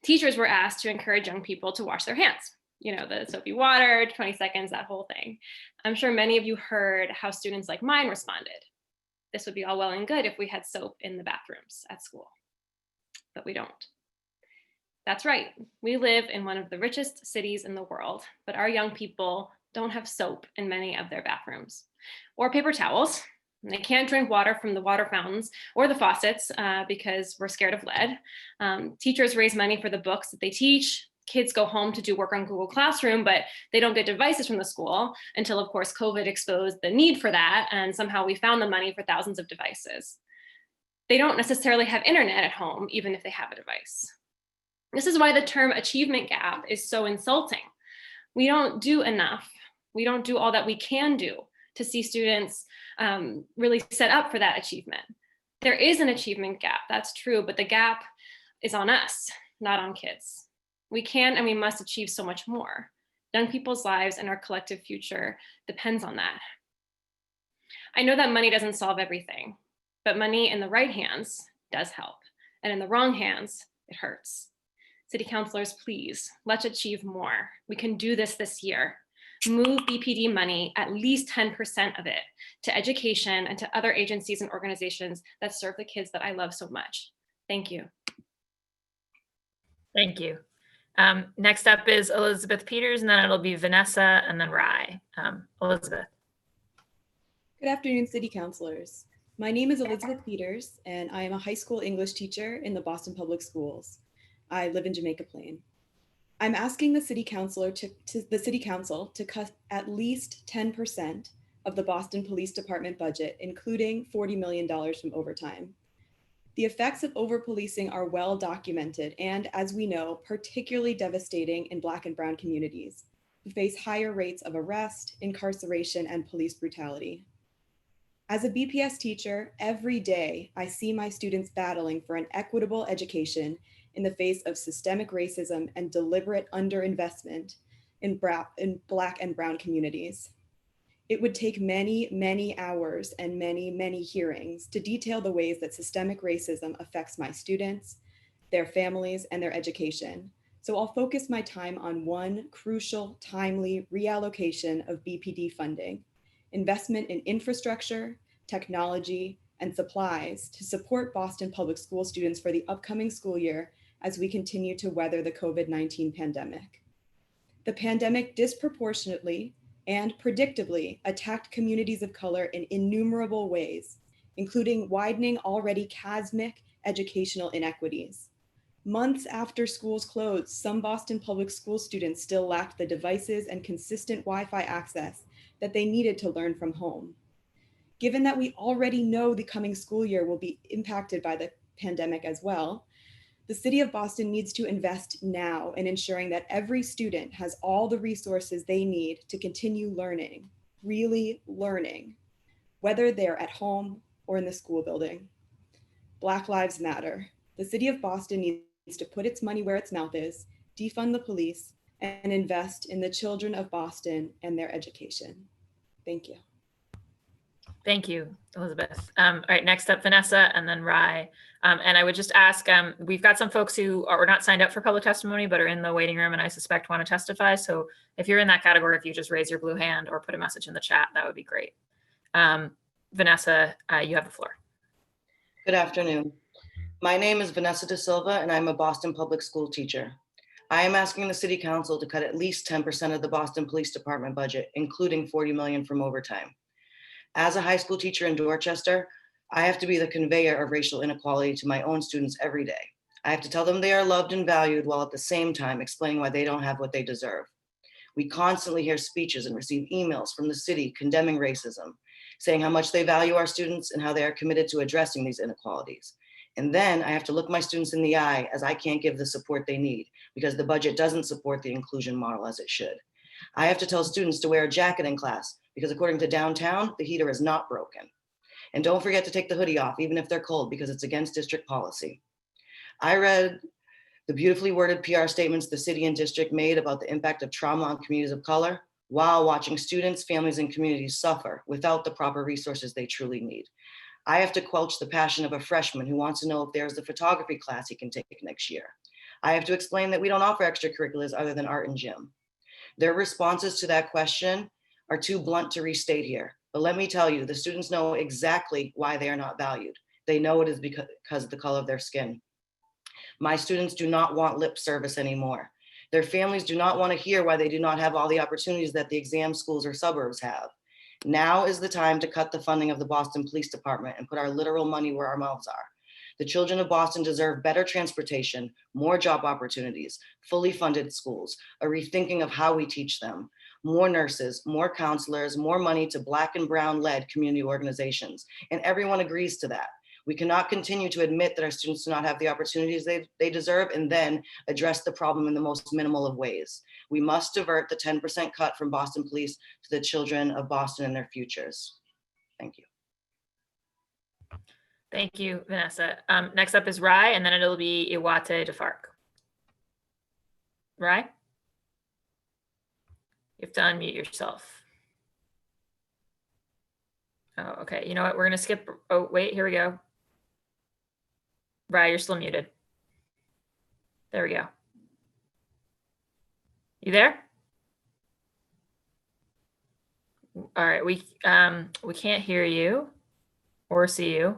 teachers were asked to encourage young people to wash their hands. The soapy water, 20 seconds, that whole thing. I'm sure many of you heard how students like mine responded. This would be all well and good if we had soap in the bathrooms at school, but we don't. That's right, we live in one of the richest cities in the world, but our young people don't have soap in many of their bathrooms or paper towels. And they can't drink water from the water fountains or the faucets because we're scared of lead. Teachers raise money for the books that they teach. Kids go home to do work on Google Classroom, but they don't get devices from the school until, of course, COVID exposed the need for that. And somehow we found the money for thousands of devices. They don't necessarily have internet at home, even if they have a device. This is why the term achievement gap is so insulting. We don't do enough. We don't do all that we can do to see students really set up for that achievement. There is an achievement gap, that's true, but the gap is on us, not on kids. We can and we must achieve so much more. Young people's lives and our collective future depends on that. I know that money doesn't solve everything, but money in the right hands does help, and in the wrong hands, it hurts. City councilors, please, let's achieve more. We can do this year. Move BPD money, at least 10% of it, to education and to other agencies and organizations that serve the kids that I love so much. Thank you. Thank you. Next up is Elizabeth Peters, and then it'll be Vanessa and then Rye. Elizabeth. Good afternoon, City Councilors. My name is Elizabeth Peters, and I am a high school English teacher in the Boston Public Schools. I live in Jamaica Plain. I'm asking the City Council to cut at least 10% of the Boston Police Department budget, including $40 million from overtime. The effects of over-policing are well documented and, as we know, particularly devastating in Black and Brown communities who face higher rates of arrest, incarceration, and police brutality. As a BPS teacher, every day I see my students battling for an equitable education in the face of systemic racism and deliberate underinvestment in Black and Brown communities. It would take many, many hours and many, many hearings to detail the ways that systemic racism affects my students, their families, and their education. So I'll focus my time on one crucial, timely reallocation of BPD funding: investment in infrastructure, technology, and supplies to support Boston Public School students for the upcoming school year as we continue to weather the COVID-19 pandemic. The pandemic disproportionately and predictably attacked communities of color in innumerable ways, including widening already chasmic educational inequities. Months after schools closed, some Boston Public School students still lacked the devices and consistent Wi-Fi access that they needed to learn from home. Given that we already know the coming school year will be impacted by the pandemic as well, the City of Boston needs to invest now in ensuring that every student has all the resources they need to continue learning, really learning, whether they're at home or in the school building. Black Lives Matter. The City of Boston needs to put its money where its mouth is, defund the police, and invest in the children of Boston and their education. Thank you. Thank you, Elizabeth. All right, next up, Vanessa, and then Rye. And I would just ask, we've got some folks who are not signed up for public testimony, but are in the waiting room and I suspect want to testify. So if you're in that category, if you just raise your blue hand or put a message in the chat, that would be great. Vanessa, you have the floor. Good afternoon. My name is Vanessa Da Silva, and I'm a Boston public school teacher. I am asking the City Council to cut at least 10% of the Boston Police Department budget, including $40 million from overtime. As a high school teacher in Dorchester, I have to be the conveyor of racial inequality to my own students every day. I have to tell them they are loved and valued while at the same time explaining why they don't have what they deserve. We constantly hear speeches and receive emails from the city condemning racism, saying how much they value our students and how they are committed to addressing these inequalities. And then I have to look my students in the eye as I can't give the support they need because the budget doesn't support the inclusion model as it should. I have to tell students to wear a jacket in class because according to downtown, the heater is not broken. And don't forget to take the hoodie off, even if they're cold, because it's against district policy. I read the beautifully worded PR statements the city and district made about the impact of trauma on communities of color while watching students, families, and communities suffer without the proper resources they truly need. I have to quench the passion of a freshman who wants to know if there's a photography class he can take next year. I have to explain that we don't offer extracurriculars other than art and gym. Their responses to that question are too blunt to restate here. But let me tell you, the students know exactly why they are not valued. They know it is because of the color of their skin. My students do not want lip service anymore. Their families do not want to hear why they do not have all the opportunities that the exam schools or suburbs have. Now is the time to cut the funding of the Boston Police Department and put our literal money where our mouths are. The children of Boston deserve better transportation, more job opportunities, fully funded schools, a rethinking of how we teach them, more nurses, more counselors, more money to Black and Brown-led community organizations. And everyone agrees to that. We cannot continue to admit that our students do not have the opportunities they deserve and then address the problem in the most minimal of ways. We must divert the 10% cut from Boston Police to the children of Boston and their futures. Thank you. Thank you, Vanessa. Next up is Rye, and then it'll be Iwate Defark. Rye? You have to unmute yourself. Oh, okay. You know what? We're gonna skip. Oh, wait, here we go. Rye, you're still muted. There we go. You there? All right, we can't hear you or see you.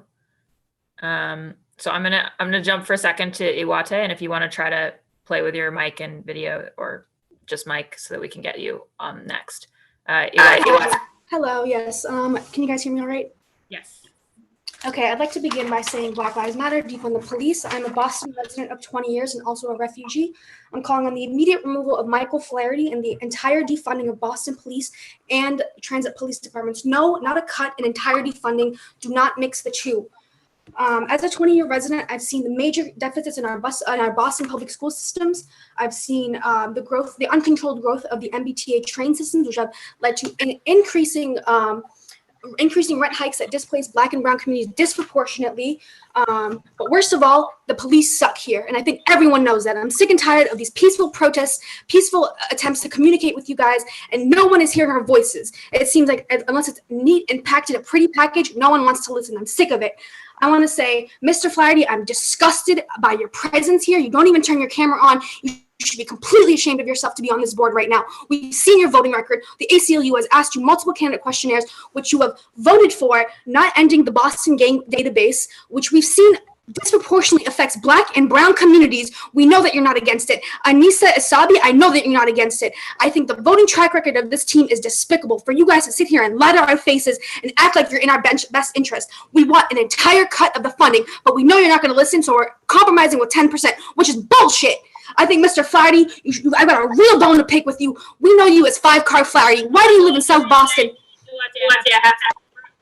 So I'm gonna jump for a second to Iwate, and if you want to try to play with your mic and video, or just mic, so that we can get you on next. Iwate. Hello, yes. Can you guys hear me all right? Yes. Okay, I'd like to begin by saying Black Lives Matter, defund the police. I'm a Boston resident of 20 years and also a refugee. I'm calling on the immediate removal of Michael Flaherty and the entire defunding of Boston police and transit police departments. No, not a cut, an entire defunding. Do not mix the two. As a 20-year resident, I've seen the major deficits in our Boston public school systems. I've seen the uncontrolled growth of the MBTA train systems, which have led to an increasing rent hikes that displace Black and brown communities disproportionately. But worst of all, the police suck here. And I think everyone knows that. I'm sick and tired of these peaceful protests, peaceful attempts to communicate with you guys, and no one is hearing our voices. It seems like unless it's neat and packed in a pretty package, no one wants to listen. I'm sick of it. I want to say, Mr. Flaherty, I'm disgusted by your presence here. You don't even turn your camera on. You should be completely ashamed of yourself to be on this board right now. We've seen your voting record. The ACLU has asked you multiple candidate questionnaires, which you have voted for, not ending the Boston gang database, which we've seen disproportionately affects Black and brown communities. We know that you're not against it. Anissa Isabi, I know that you're not against it. I think the voting track record of this team is despicable. For you guys to sit here and lie to our faces and act like you're in our best interest. We want an entire cut of the funding, but we know you're not going to listen, so we're compromising with 10%, which is bullshit. I think, Mr. Flaherty, I got a real bone to pick with you. We know you as 5-Car Flaherty. Why do you live in South Boston?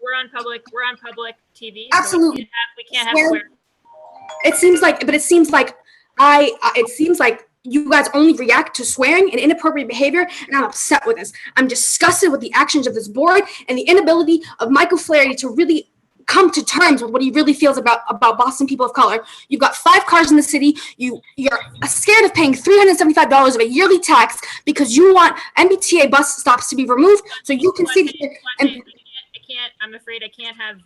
We're on public TV. Absolutely. So we can't have swear. It seems like you guys only react to swearing and inappropriate behavior, and I'm upset with this. I'm disgusted with the actions of this board and the inability of Michael Flaherty to really come to terms with what he really feels about Boston people of color. You've got 5 cars in the city. You're scared of paying $375 of a yearly tax because you want MBTA bus stops to be removed, so you can sit here and. I'm afraid I can't have.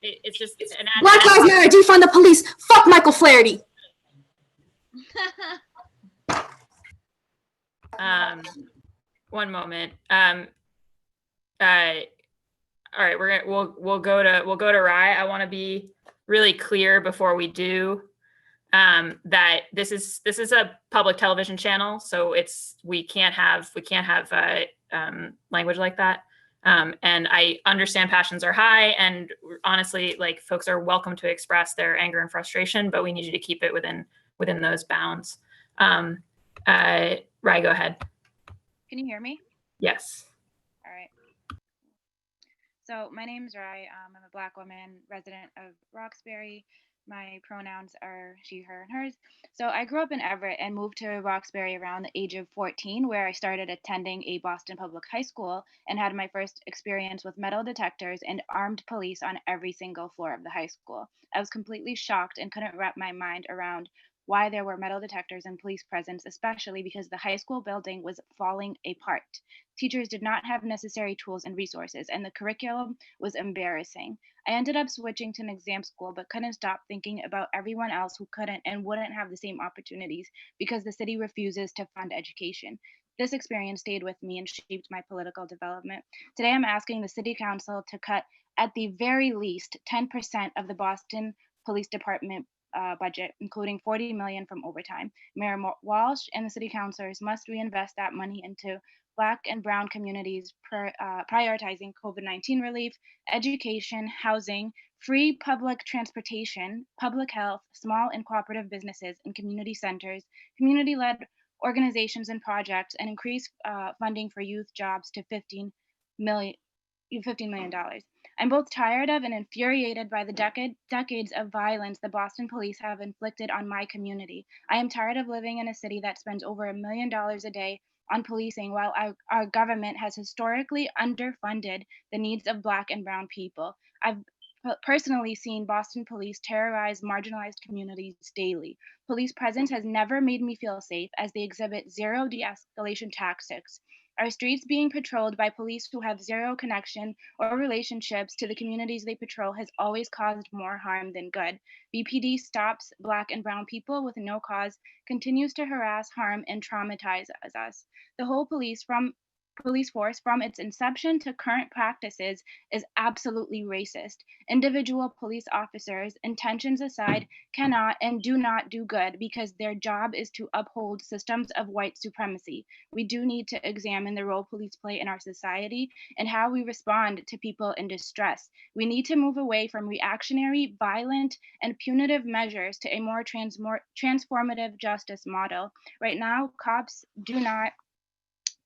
It's just an ad. Black Lives Matter, defund the police. Fuck Michael Flaherty. One moment. All right, we'll go to Rye. I want to be really clear before we do that this is a public television channel, so we can't have language like that. And I understand passions are high, and honestly, like, folks are welcome to express their anger and frustration, but we need you to keep it within those bounds. Rye, go ahead. Can you hear me? Yes. All right. So my name is Rye. I'm a Black woman, resident of Roxbury. My pronouns are she, her, and hers. So I grew up in Everett and moved to Roxbury around the age of 14, where I started attending a Boston public high school and had my first experience with metal detectors and armed police on every single floor of the high school. I was completely shocked and couldn't wrap my mind around why there were metal detectors and police presence, especially because the high school building was falling apart. Teachers did not have necessary tools and resources, and the curriculum was embarrassing. I ended up switching to an exam school, but couldn't stop thinking about everyone else who couldn't and wouldn't have the same opportunities because the city refuses to fund education. This experience stayed with me and shaped my political development. Today, I'm asking the City Council to cut, at the very least, 10% of the Boston Police Department budget, including $40 million from overtime. Mayor Walsh and the city councilors must reinvest that money into Black and brown communities, prioritizing COVID-19 relief, education, housing, free public transportation, public health, small and cooperative businesses and community centers, community-led organizations and projects, and increase funding for youth jobs to $15 million. I'm both tired of and infuriated by the decades of violence the Boston police have inflicted on my community. I am tired of living in a city that spends over $1 million a day on policing while our government has historically underfunded the needs of Black and brown people. I've personally seen Boston police terrorize marginalized communities daily. Police presence has never made me feel safe, as they exhibit zero de-escalation tactics. Our streets being patrolled by police who have zero connection or relationships to the communities they patrol has always caused more harm than good. BPD stops Black and brown people with no cause, continues to harass, harm, and traumatize us. The whole police force from its inception to current practices is absolutely racist. Individual police officers, intentions aside, cannot and do not do good because their job is to uphold systems of white supremacy. We do need to examine the role police play in our society and how we respond to people in distress. We need to move away from reactionary, violent, and punitive measures to a more transformative justice model. Right now, cops do not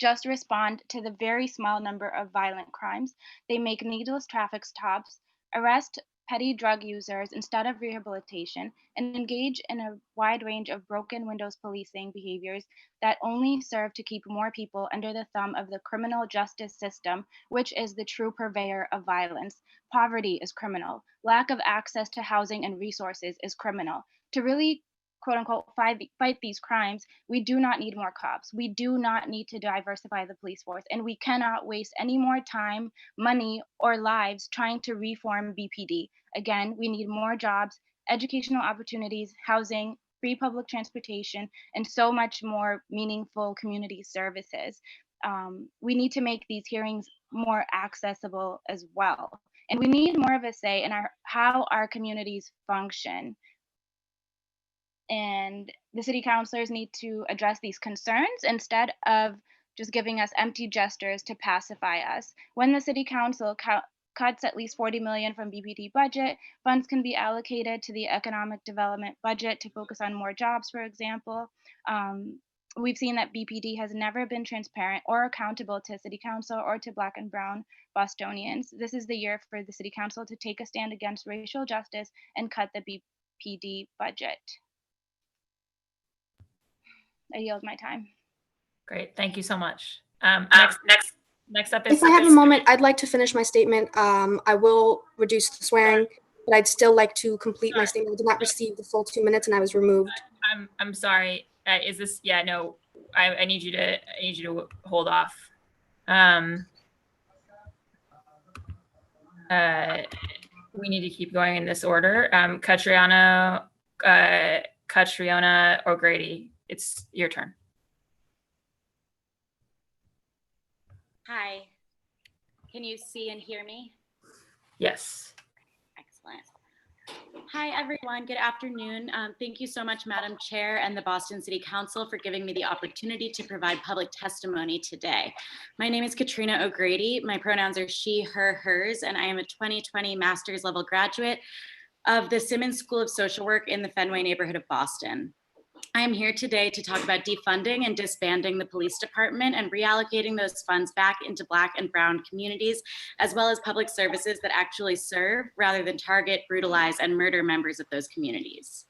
just respond to the very small number of violent crimes. They make needless traffic stops, arrest petty drug users instead of rehabilitation, and engage in a wide range of broken windows policing behaviors that only serve to keep more people under the thumb of the criminal justice system, which is the true purveyor of violence. Poverty is criminal. Lack of access to housing and resources is criminal. To really quote unquote fight these crimes, we do not need more cops. We do not need to diversify the police force, and we cannot waste any more time, money, or lives trying to reform BPD. Again, we need more jobs, educational opportunities, housing, free public transportation, and so much more meaningful community services. We need to make these hearings more accessible as well. And we need more of a say in how our communities function. And the city councilors need to address these concerns instead of just giving us empty gestures to pacify us. When the city council cuts at least 40 million from BPD budget, funds can be allocated to the economic development budget to focus on more jobs, for example. We've seen that BPD has never been transparent or accountable to city council or to Black and brown Bostonians. This is the year for the city council to take a stand against racial justice and cut the BPD budget. I yield my time. Great, thank you so much. Next up is. If I have a moment, I'd like to finish my statement. I will reduce the swearing, but I'd still like to complete my statement. I did not receive the full 2 minutes and I was removed. I'm sorry. Is this? Yeah, no. I need you to hold off. We need to keep going in this order. Catriona O'Grady, it's your turn. Hi, can you see and hear me? Yes. Excellent. Hi, everyone. Good afternoon. Thank you so much, Madam Chair and the Boston City Council for giving me the opportunity to provide public testimony today. My name is Katrina O'Grady. My pronouns are she, her, hers, and I am a 2020 master's level graduate of the Simmons School of Social Work in the Fenway neighborhood of Boston. I am here today to talk about defunding and disbanding the police department and reallocating those funds back into Black and brown communities, as well as public services that actually serve rather than target, brutalize, and murder members of those communities.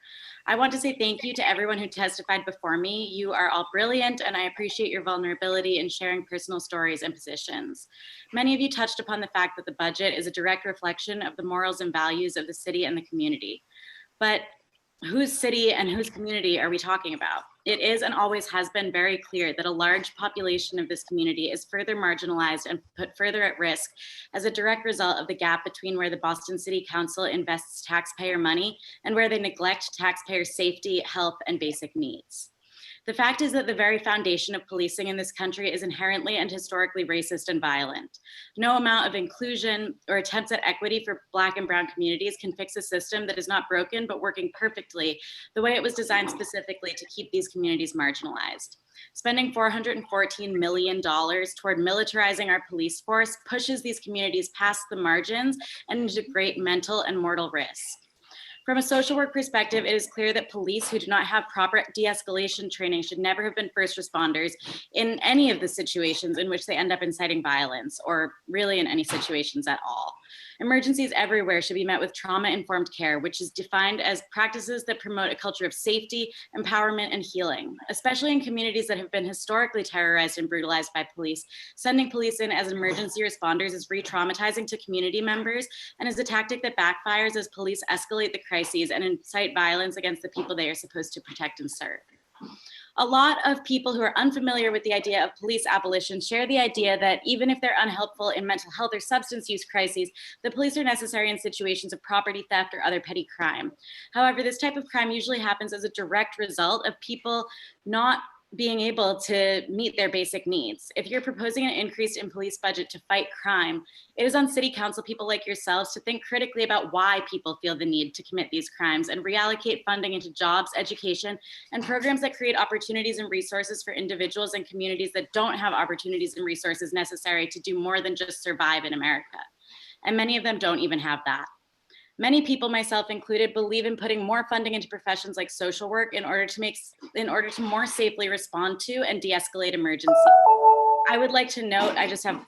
I want to say thank you to everyone who testified before me. You are all brilliant, and I appreciate your vulnerability in sharing personal stories and positions. Many of you touched upon the fact that the budget is a direct reflection of the morals and values of the city and the community. But whose city and whose community are we talking about? It is and always has been very clear that a large population of this community is further marginalized and put further at risk as a direct result of the gap between where the Boston City Council invests taxpayer money and where they neglect taxpayer safety, health, and basic needs. The fact is that the very foundation of policing in this country is inherently and historically racist and violent. No amount of inclusion or attempts at equity for Black and brown communities can fix a system that is not broken but working perfectly the way it was designed specifically to keep these communities marginalized. Spending $414 million toward militarizing our police force pushes these communities past the margins and into great mental and mortal risk. From a social work perspective, it is clear that police who do not have proper de-escalation training should never have been first responders in any of the situations in which they end up inciting violence, or really in any situations at all. Emergencies everywhere should be met with trauma-informed care, which is defined as practices that promote a culture of safety, empowerment, and healing. Especially in communities that have been historically terrorized and brutalized by police, sending police in as emergency responders is re-traumatizing to community members and is a tactic that backfires as police escalate the crises and incite violence against the people they are supposed to protect and serve. A lot of people who are unfamiliar with the idea of police abolition share the idea that even if they're unhelpful in mental health or substance use crises, the police are necessary in situations of property theft or other petty crime. However, this type of crime usually happens as a direct result of people not being able to meet their basic needs. If you're proposing an increase in police budget to fight crime, it is on city council people like yourselves to think critically about why people feel the need to commit these crimes and reallocate funding into jobs, education, and programs that create opportunities and resources for individuals and communities that don't have opportunities and resources necessary to do more than just survive in America. And many of them don't even have that. Many people, myself included, believe in putting more funding into professions like social work in order to more safely respond to and de-escalate emergencies. I would like to note, I just have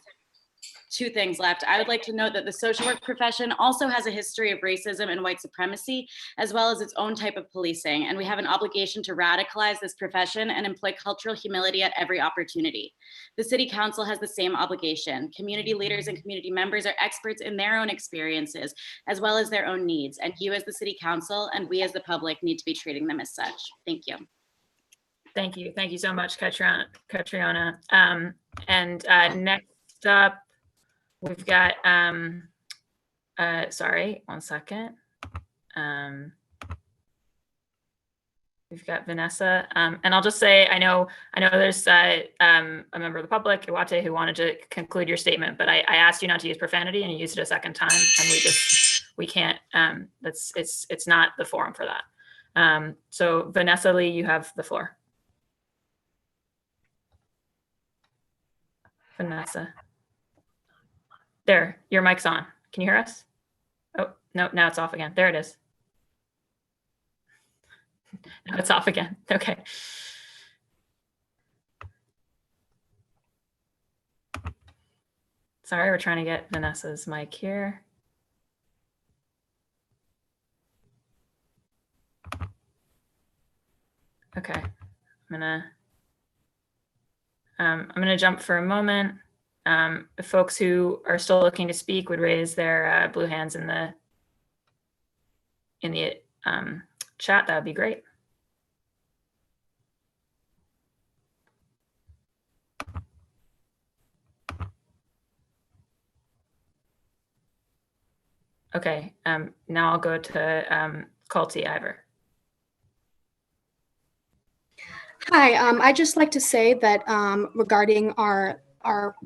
2 things left. I would like to note that the social work profession also has a history of racism and white supremacy, as well as its own type of policing. And we have an obligation to radicalize this profession and employ cultural humility at every opportunity. The city council has the same obligation. Community leaders and community members are experts in their own experiences, as well as their own needs. And you as the city council and we as the public need to be treating them as such. Thank you. Thank you. Thank you so much, Catriona. Next up, we've got, sorry, one second. We've got Vanessa. And I'll just say, I know there's a member of the public, Iwate, who wanted to conclude your statement, but I asked you not to use profanity and you used it a second time. And we can't, it's not the forum for that. So Vanessa Lee, you have the floor. Vanessa. There, your mic's on. Can you hear us? Oh, no, now it's off again. There it is. Now it's off again. Okay. Sorry, we're trying to get Vanessa's mic here. Okay, I'm gonna jump for a moment. If folks who are still looking to speak would raise their blue hands in the chat, that would be great. Okay, now I'll go to Culty Ivor. Hi, I'd just like to say that regarding our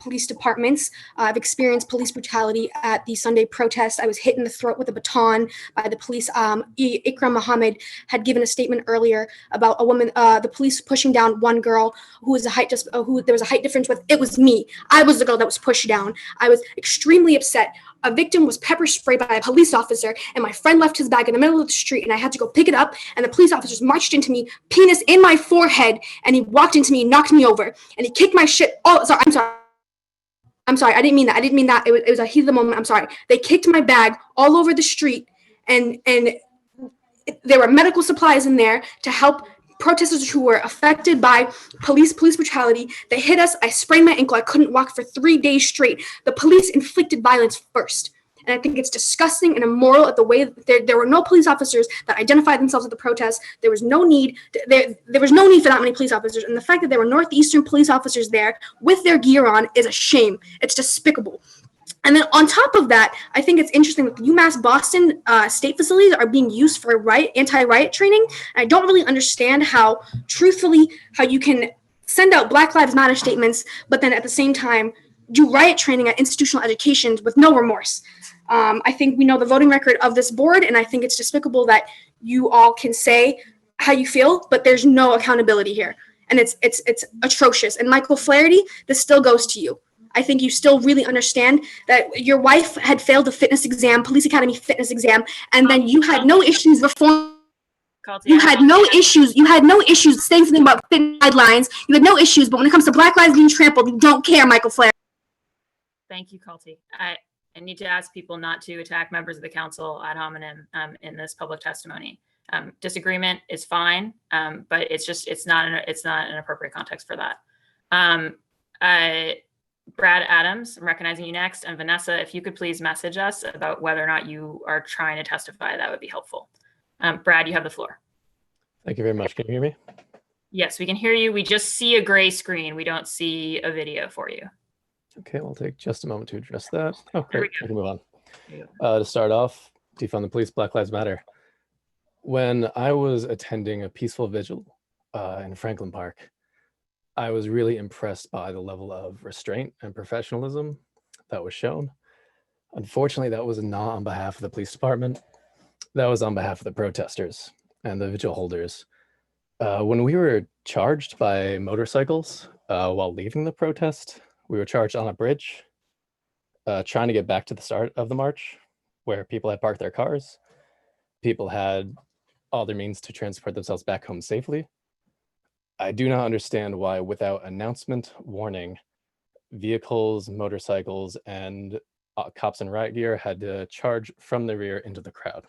police departments, I've experienced police brutality at the Sunday protest. I was hit in the throat with a baton by the police. Ikram Muhammad had given a statement earlier about a woman, the police pushing down one girl who was who there was a height difference with. It was me. I was the girl that was pushed down. I was extremely upset. A victim was pepper sprayed by a police officer, and my friend left his bag in the middle of the street, and I had to go pick it up, and the police officers marched into me, penis in my forehead, and he walked into me and knocked me over, and he kicked my shit. Oh, sorry, I'm sorry. I didn't mean that. I didn't mean that. It was a heat of the moment. I'm sorry. They kicked my bag all over the street, and there were medical supplies in there to help protesters who were affected by police brutality. They hit us. I sprained my ankle. I couldn't walk for 3 days straight. The police inflicted violence first. And I think it's disgusting and immoral at the way that there were no police officers that identified themselves at the protest. There was no need. There was no need for that many police officers. And the fact that there were Northeastern police officers there with their gear on is a shame. It's despicable. And then on top of that, I think it's interesting that the UMass Boston state facilities are being used for anti-riot training. And I don't really understand how you can send out Black Lives Matter statements, but then at the same time do riot training at institutional educations with no remorse. I think we know the voting record of this board, and I think it's despicable that you all can say how you feel, but there's no accountability here. And it's atrocious. And Michael Flaherty, this still goes to you. I think you still really understand that your wife had failed a fitness exam, police academy fitness exam, and then you had no issues before. You had no issues. You had no issues saying something about fitness guidelines. You had no issues, but when it comes to Black lives being trampled, you don't care, Michael Flaherty. Thank you, Culty. I need to ask people not to attack members of the council ad hominem in this public testimony. Disagreement is fine, but it's not an appropriate context for that. Brad Adams, I'm recognizing you next. And Vanessa, if you could please message us about whether or not you are trying to testify, that would be helpful. Brad, you have the floor. Thank you very much. Can you hear me? Yes, we can hear you. We just see a gray screen. We don't see a video for you. Okay, we'll take just a moment to address that. Oh, There we great. We can move on. go. To start off, defund the police, Black Lives Matter. When I was attending a peaceful vigil in Franklin Park, I was really impressed by the level of restraint and professionalism that was shown. Unfortunately, that was not on behalf of the police department. That was on behalf of the protesters and the vigil holders. When we were charged by motorcycles while leaving the protest, we were charged on a bridge, trying to get back to the start of the march, where people had parked their cars. People had all their means to transport themselves back home safely. I do not understand why, without announcement, warning, vehicles, motorcycles, and cops in riot gear had to charge from the rear into the crowd.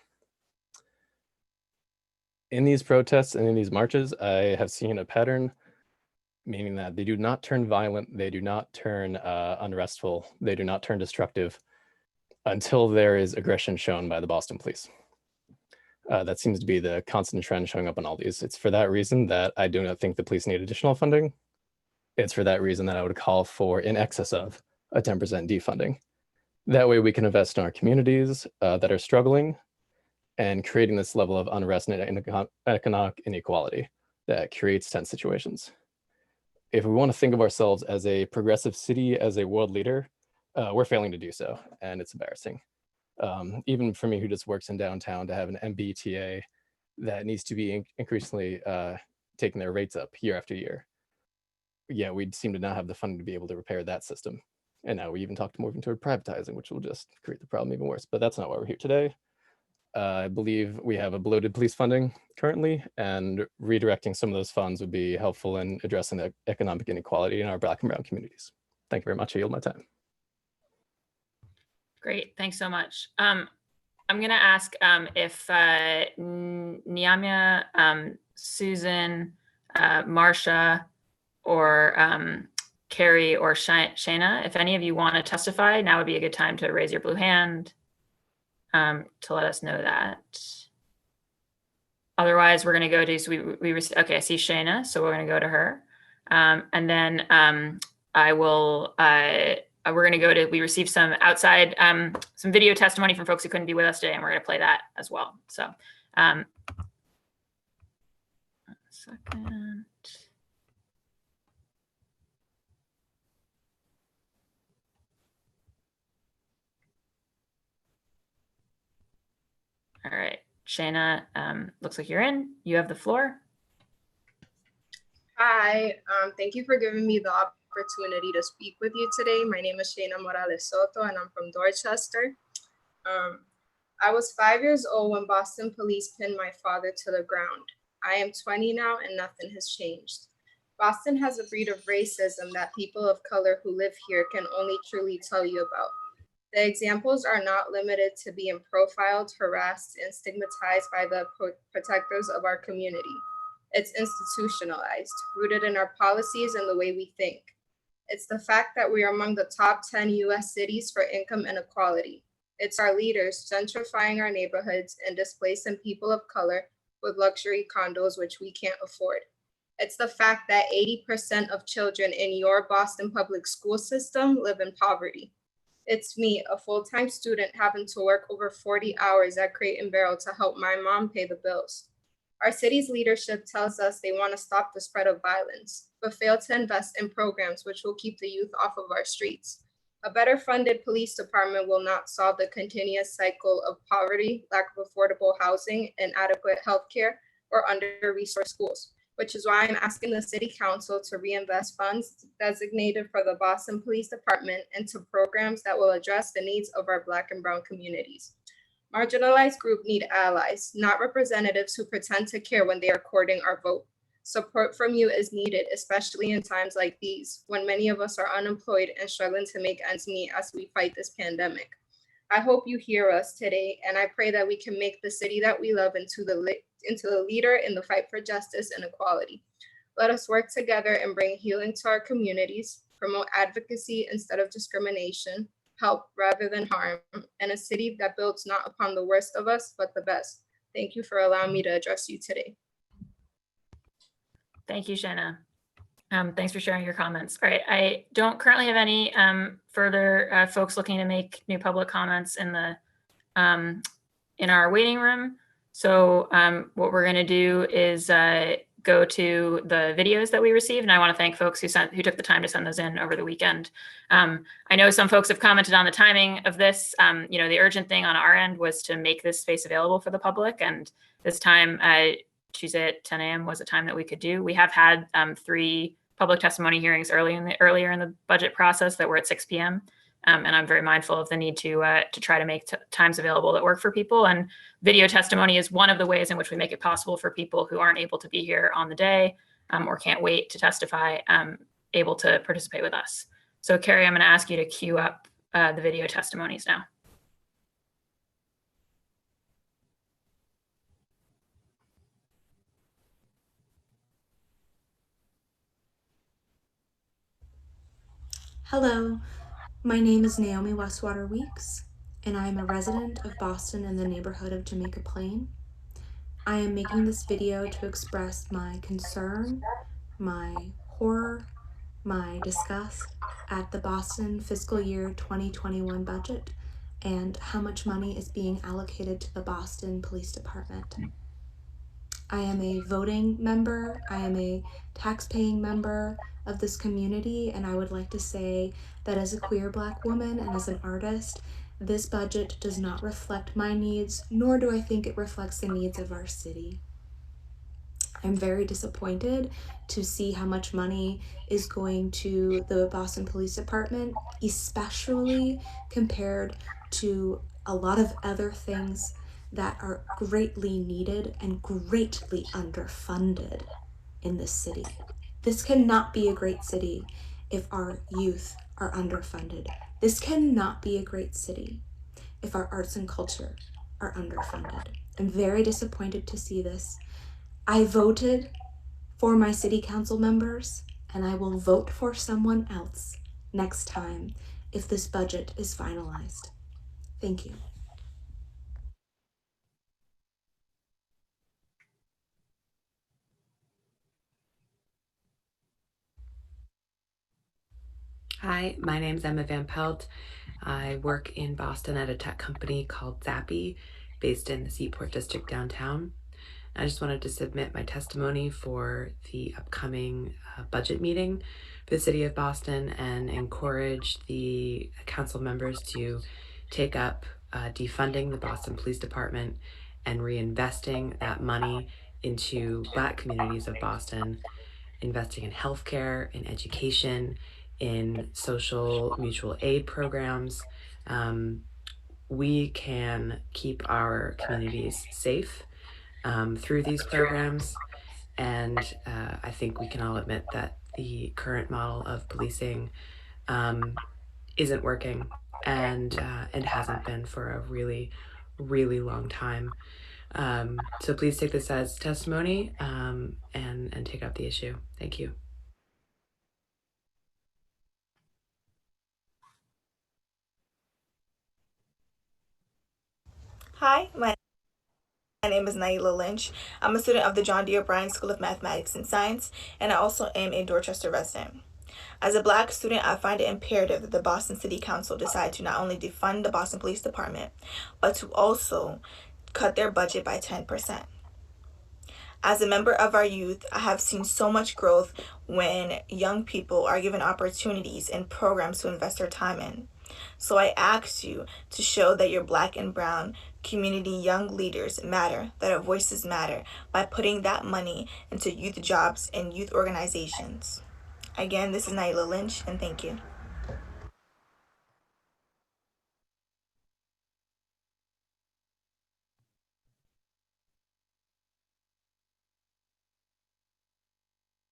In these protests and in these marches, I have seen a pattern, meaning that they do not turn violent, they do not turn unrestful, they do not turn destructive until there is aggression shown by the Boston police. That seems to be the constant trend showing up on all these. It's for that reason that I do not think the police need additional funding. It's for that reason that I would call for in excess of a 10% defunding. That way we can invest in our communities that are struggling and creating this level of unrest and economic inequality that creates tense situations. If we want to think of ourselves as a progressive city, as a world leader, we're failing to do so, and it's embarrassing. Even for me, who just works in downtown, to have an MBTA that needs to be increasingly taking their rates up year after year. Yeah, we seem to not have the funding to be able to repair that system. And now we even talk to moving toward privatizing, which will just create the problem even worse. But that's not why we're here today. I believe we have a bloated police funding currently, and redirecting some of those funds would be helpful in addressing the economic inequality in our Black and brown communities. Thank you very much. I yield my time. Great, thanks so much. I'm gonna ask if Niamia, Susan, Marsha, or Carrie or Shayna, if any of you want to testify, now would be a good time to raise your blue hand to let us know that. Otherwise, we're gonna go to, so okay, I see Shayna, so we're gonna go to her. And then we're going to go to, we received some outside, some video testimony from folks who couldn't be with us today, and we're going to play that as well. So, 1 second. All right, Shayna, looks like you're in. You have the floor. Hi, thank you for giving me the opportunity to speak with you today. My name is Shayna Morales Soto, and I'm from Dorchester. I was 5 years old when Boston police pinned my father to the ground. I am 20 now, and nothing has changed. Boston has a breed of racism that people of color who live here can only truly tell you about. The examples are not limited to being profiled, harassed, and stigmatized by the protectors of our community. It's institutionalized, rooted in our policies and the way we think. It's the fact that we are among the top 10 US cities for income inequality. It's our leaders gentrifying our neighborhoods and displacing people of color with luxury condos, which we can't afford. It's the fact that 80% of children in your Boston public school system live in poverty. It's me, a full-time student, having to work over 40 hours at Crate and Barrel to help my mom pay the bills. Our city's leadership tells us they want to stop the spread of violence, but fail to invest in programs which will keep the youth off of our streets. A better funded police department will not solve the continuous cycle of poverty, lack of affordable housing, inadequate healthcare, or under-resourced schools, which is why I'm asking the City Council to reinvest funds designated for the Boston Police Department into programs that will address the needs of our Black and brown communities. Marginalized groups need allies, not representatives who pretend to care when they are courting our vote. Support from you is needed, especially in times like these, when many of us are unemployed and struggling to make ends meet as we fight this pandemic. I hope you hear us today, and I pray that we can make the city that we love into the leader in the fight for justice and equality. Let us work together and bring healing to our communities, promote advocacy instead of discrimination, help rather than harm, and a city that builds not upon the worst of us, but the best. Thank you for allowing me to address you today. Thank you, Shana. Thanks for sharing your comments. All right, I don't currently have any further folks looking to make new public comments in the in our waiting room. So what we're going to do is go to the videos that we received, and I want to thank folks who took the time to send those in over the weekend. I know some folks have commented on the timing of this. You know, the urgent thing on our end was to make this space available for the public, and this time, Tuesday at 10 a.m. was a time that we could do. We have had 3 public testimony hearings earlier in the budget process that were at 6 p.m. And I'm very mindful of the need to try to make times available that work for people. And video testimony is one of the ways in which we make it possible for people who aren't able to be here on the day or can't wait to testify, able to participate with us. So Carrie, I'm going to ask you to queue up the video testimonies now. Hello, my name is Naomi Westwater Weeks, and I am a resident of Boston in the neighborhood of Jamaica Plain. I am making this video to express my concern, my horror, my disgust at the Boston fiscal year 2021 budget and how much money is being allocated to the Boston Police Department. I am a voting member, I am a tax-paying member of this community, and I would like to say that as a queer Black woman and as an artist, this budget does not reflect my needs, nor do I think it reflects the needs of our city. I'm very disappointed to see how much money is going to the Boston Police Department, especially compared to a lot of other things that are greatly needed and greatly underfunded in this city. This cannot be a great city if our youth are underfunded. This cannot be a great city if our arts and culture are underfunded. I'm very disappointed to see this. I voted for my city council members, and I will vote for someone else next time if this budget is finalized. Thank you. Hi, my name is Emma Van Pelt. I work in Boston at a tech company called Zappy, based in the Seaport District downtown. I just wanted to submit my testimony for the upcoming budget meeting for the City of Boston and encourage the council members to take up defunding the Boston Police Department and reinvesting that money into Black communities of Boston, investing in healthcare, in education, in social mutual aid programs. We can keep our communities safe through these programs, and I think we can all admit that the current model of policing isn't working and hasn't been for a really, really long time. So please take this as testimony and take up the issue. Thank you. Hi, my name is Naila Lynch. I'm a student of the John D. O'Brien School of Mathematics and Science, and I also am a Dorchester resident. As a Black student, I find it imperative that the Boston City Council decide to not only defund the Boston Police Department, but to also cut their budget by 10%. As a member of our youth, I have seen so much growth when young people are given opportunities and programs to invest their time in. So I ask you to show that your Black and brown community young leaders matter, that our voices matter, by putting that money into youth jobs and youth organizations. Again, this is Naila Lynch, and thank you.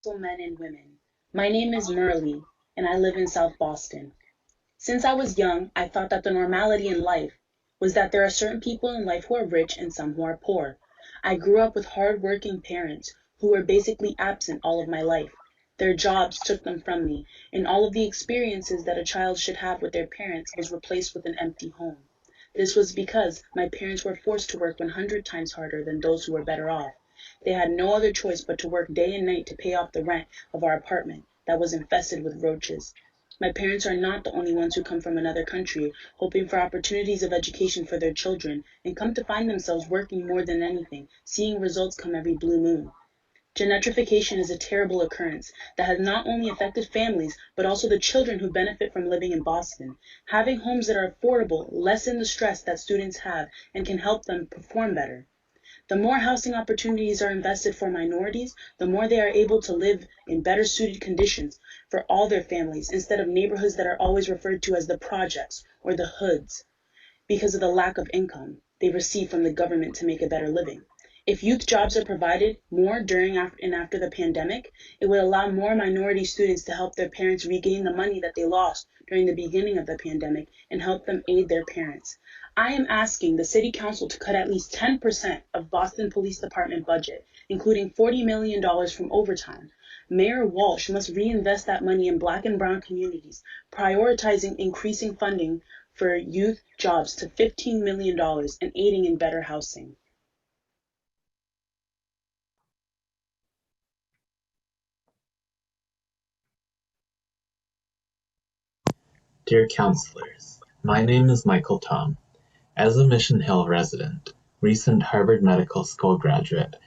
Men and women. My name is Merle, and I live in South Boston. Since I was young, I thought that the normality in life was that there are certain people in life who are rich and some who are poor. I grew up with hard-working parents who were basically absent all of my life. Their jobs took them from me, and all of the experiences that a child should have with their parents was replaced with an empty home. This was because my parents were forced to work 100 times harder than those who were better off. They had no other choice but to work day and night to pay off the rent of our apartment that was infested with roaches. My parents are not the only ones who come from another country, hoping for opportunities of education for their children, and come to find themselves working more than anything, seeing results come every blue moon. Gentrification is a terrible occurrence that has not only affected families, but also the children who benefit from living in Boston. Having homes that are affordable lessen the stress that students have and can help them perform better. The more housing opportunities are invested for minorities, the more they are able to live in better suited conditions for all their families, instead of neighborhoods that are always referred to as the projects or the hoods because of the lack of income they receive from the government to make a better living. If youth jobs are provided more during and after the pandemic, it would allow more minority students to help their parents regain the money that they lost during the beginning of the pandemic and help them aid their parents. I am asking the City Council to cut at least 10% of Boston Police Department budget, including $40 million from overtime. Mayor Walsh must reinvest that money in Black and Brown communities, prioritizing increasing funding for youth jobs to $15 million and aiding in better housing. Dear Councilors, my name is Michael Tom. As a Mission Hill resident, recent Harvard Medical School graduate,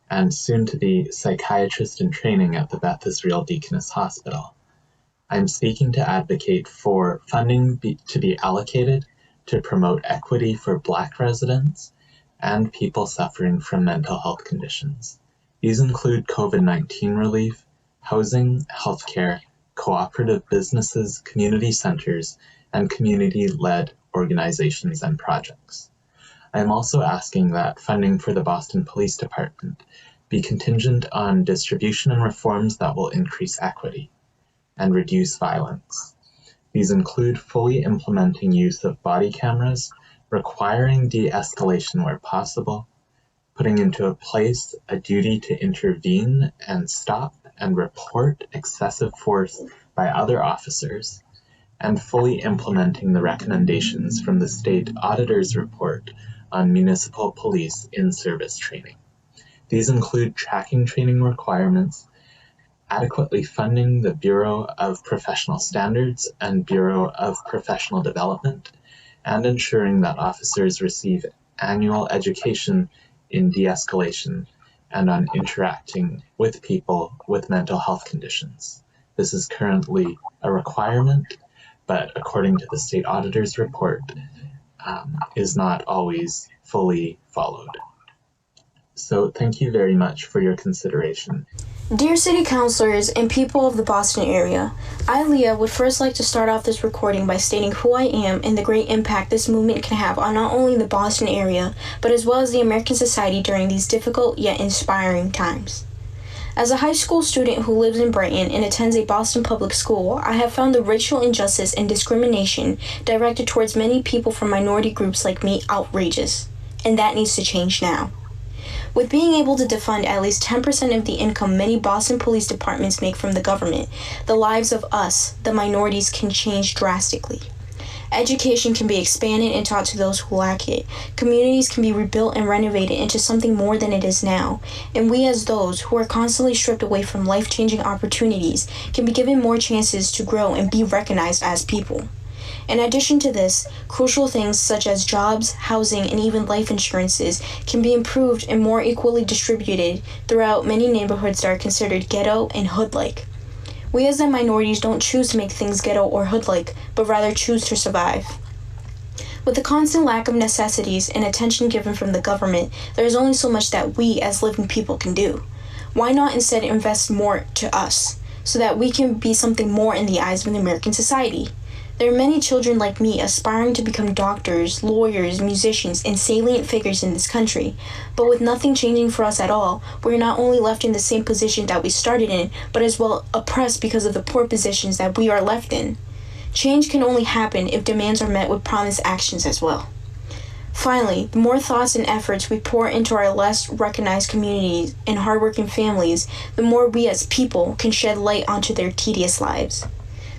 and soon-to-be psychiatrist in training at the Beth Israel Deaconess Hospital, I'm speaking to advocate for funding to be allocated to promote equity for Black residents and people suffering from mental health conditions. These include COVID-19 relief, housing, healthcare, cooperative businesses, community centers, and community-led organizations and projects. I am also asking that funding for the Boston Police Department be contingent on distribution and reforms that will increase equity and reduce violence. These include fully implementing use of body cameras, requiring de-escalation where possible, putting into place a duty to intervene and stop and report excessive force by other officers, and fully implementing the recommendations from the State Auditor's Report on municipal police in-service training. These include tracking training requirements, adequately funding the Bureau of Professional Standards and Bureau of Professional Development, and ensuring that officers receive annual education in de-escalation and on interacting with people with mental health conditions. This is currently a requirement, but according to the State Auditor's Report, is not always fully followed. So thank you very much for your consideration. Dear City Councilors and people of the Boston area, I, Leah, would first like to start off this recording by stating who I am and the great impact this movement can have on not only the Boston area, but as well as the American society during these difficult yet inspiring times. As a high school student who lives in Brighton and attends a Boston public school, I have found the racial injustice and discrimination directed towards many people from minority groups like me outrageous, and that needs to change now. With being able to defund at least 10% of the income many Boston police departments make from the government, the lives of us, the minorities, can change drastically. Education can be expanded and taught to those who lack it. Communities can be rebuilt and renovated into something more than it is now. And we, as those who are constantly stripped away from life-changing opportunities, can be given more chances to grow and be recognized as people. In addition to this, crucial things such as jobs, housing, and even life insurances can be improved and more equally distributed throughout many neighborhoods that are considered ghetto and hood-like. We as the minorities don't choose to make things ghetto or hood-like, but rather choose to survive. With the constant lack of necessities and attention given from the government, there is only so much that we as living people can do. Why not instead invest more to us, so that we can be something more in the eyes of the American society? There are many children like me aspiring to become doctors, lawyers, musicians, and salient figures in this country. But with nothing changing for us at all, we're not only left in the same position that we started in, but as well oppressed because of the poor positions that we are left in. Change can only happen if demands are met with promised actions as well. Finally, the more thoughts and efforts we pour into our less recognized communities and hardworking families, the more we as people can shed light onto their tedious lives.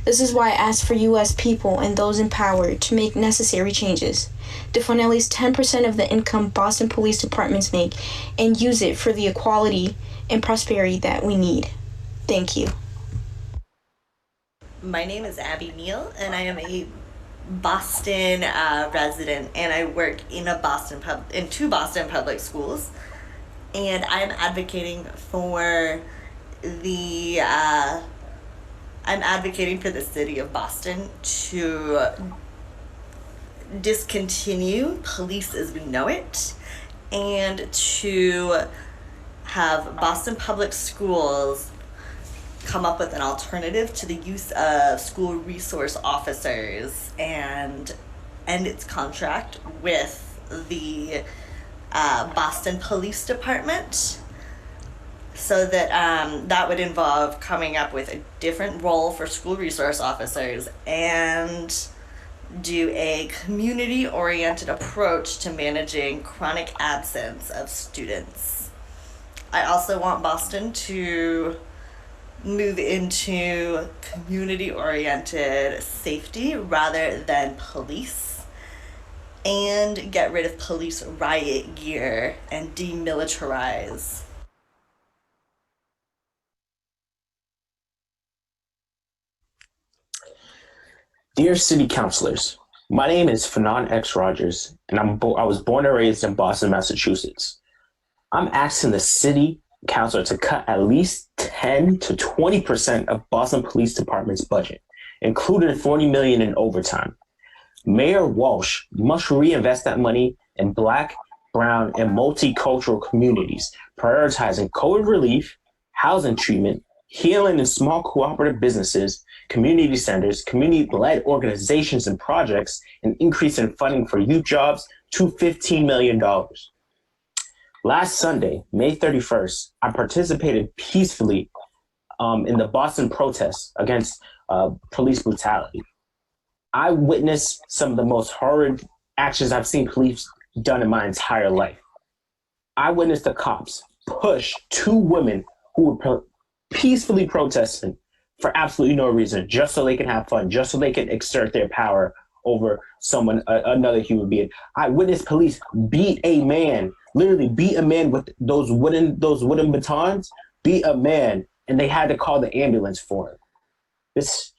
This is why I ask for you as people and those in power to make necessary changes, to fund at least 10% of the income Boston Police Departments make and use it for the equality and prosperity that we need. Thank you. My name is Abby Neal, and I am a Boston resident, and I work in in two Boston public schools, and I'm advocating for the city of Boston to discontinue police as we know it, and to have Boston Public Schools come up with an alternative to the use of school resource officers and end its contract with the Boston Police Department, so that that would involve coming up with a different role for school resource officers and do a community-oriented approach to managing chronic absence of students. I also want Boston to move into community-oriented safety rather than police, and get rid of police riot gear and demilitarize. Dear City Councilors, my name is Fanon X. Rogers, and I was born and raised in Boston, Massachusetts. I'm asking the City Councilor to cut at least 10 to 20% of Boston Police Department's budget, including $40 million in overtime. Mayor Walsh must reinvest that money in Black, Brown, and multicultural communities, prioritizing COVID relief, housing treatment, healing in small cooperative businesses, community centers, community-led organizations and projects, and increase in funding for youth jobs to $15 million. Last Sunday, May 31st, I participated peacefully in the Boston protests against police brutality. I witnessed some of the most horrid actions I've seen police done in my entire life. I witnessed the cops push two women who were peacefully protesting for absolutely no reason, just so they can have fun, just so they can exert their power over someone, another human being. I witnessed police beat a man, literally beat a man with those wooden batons, beat a man, and they had to call the ambulance for him. It's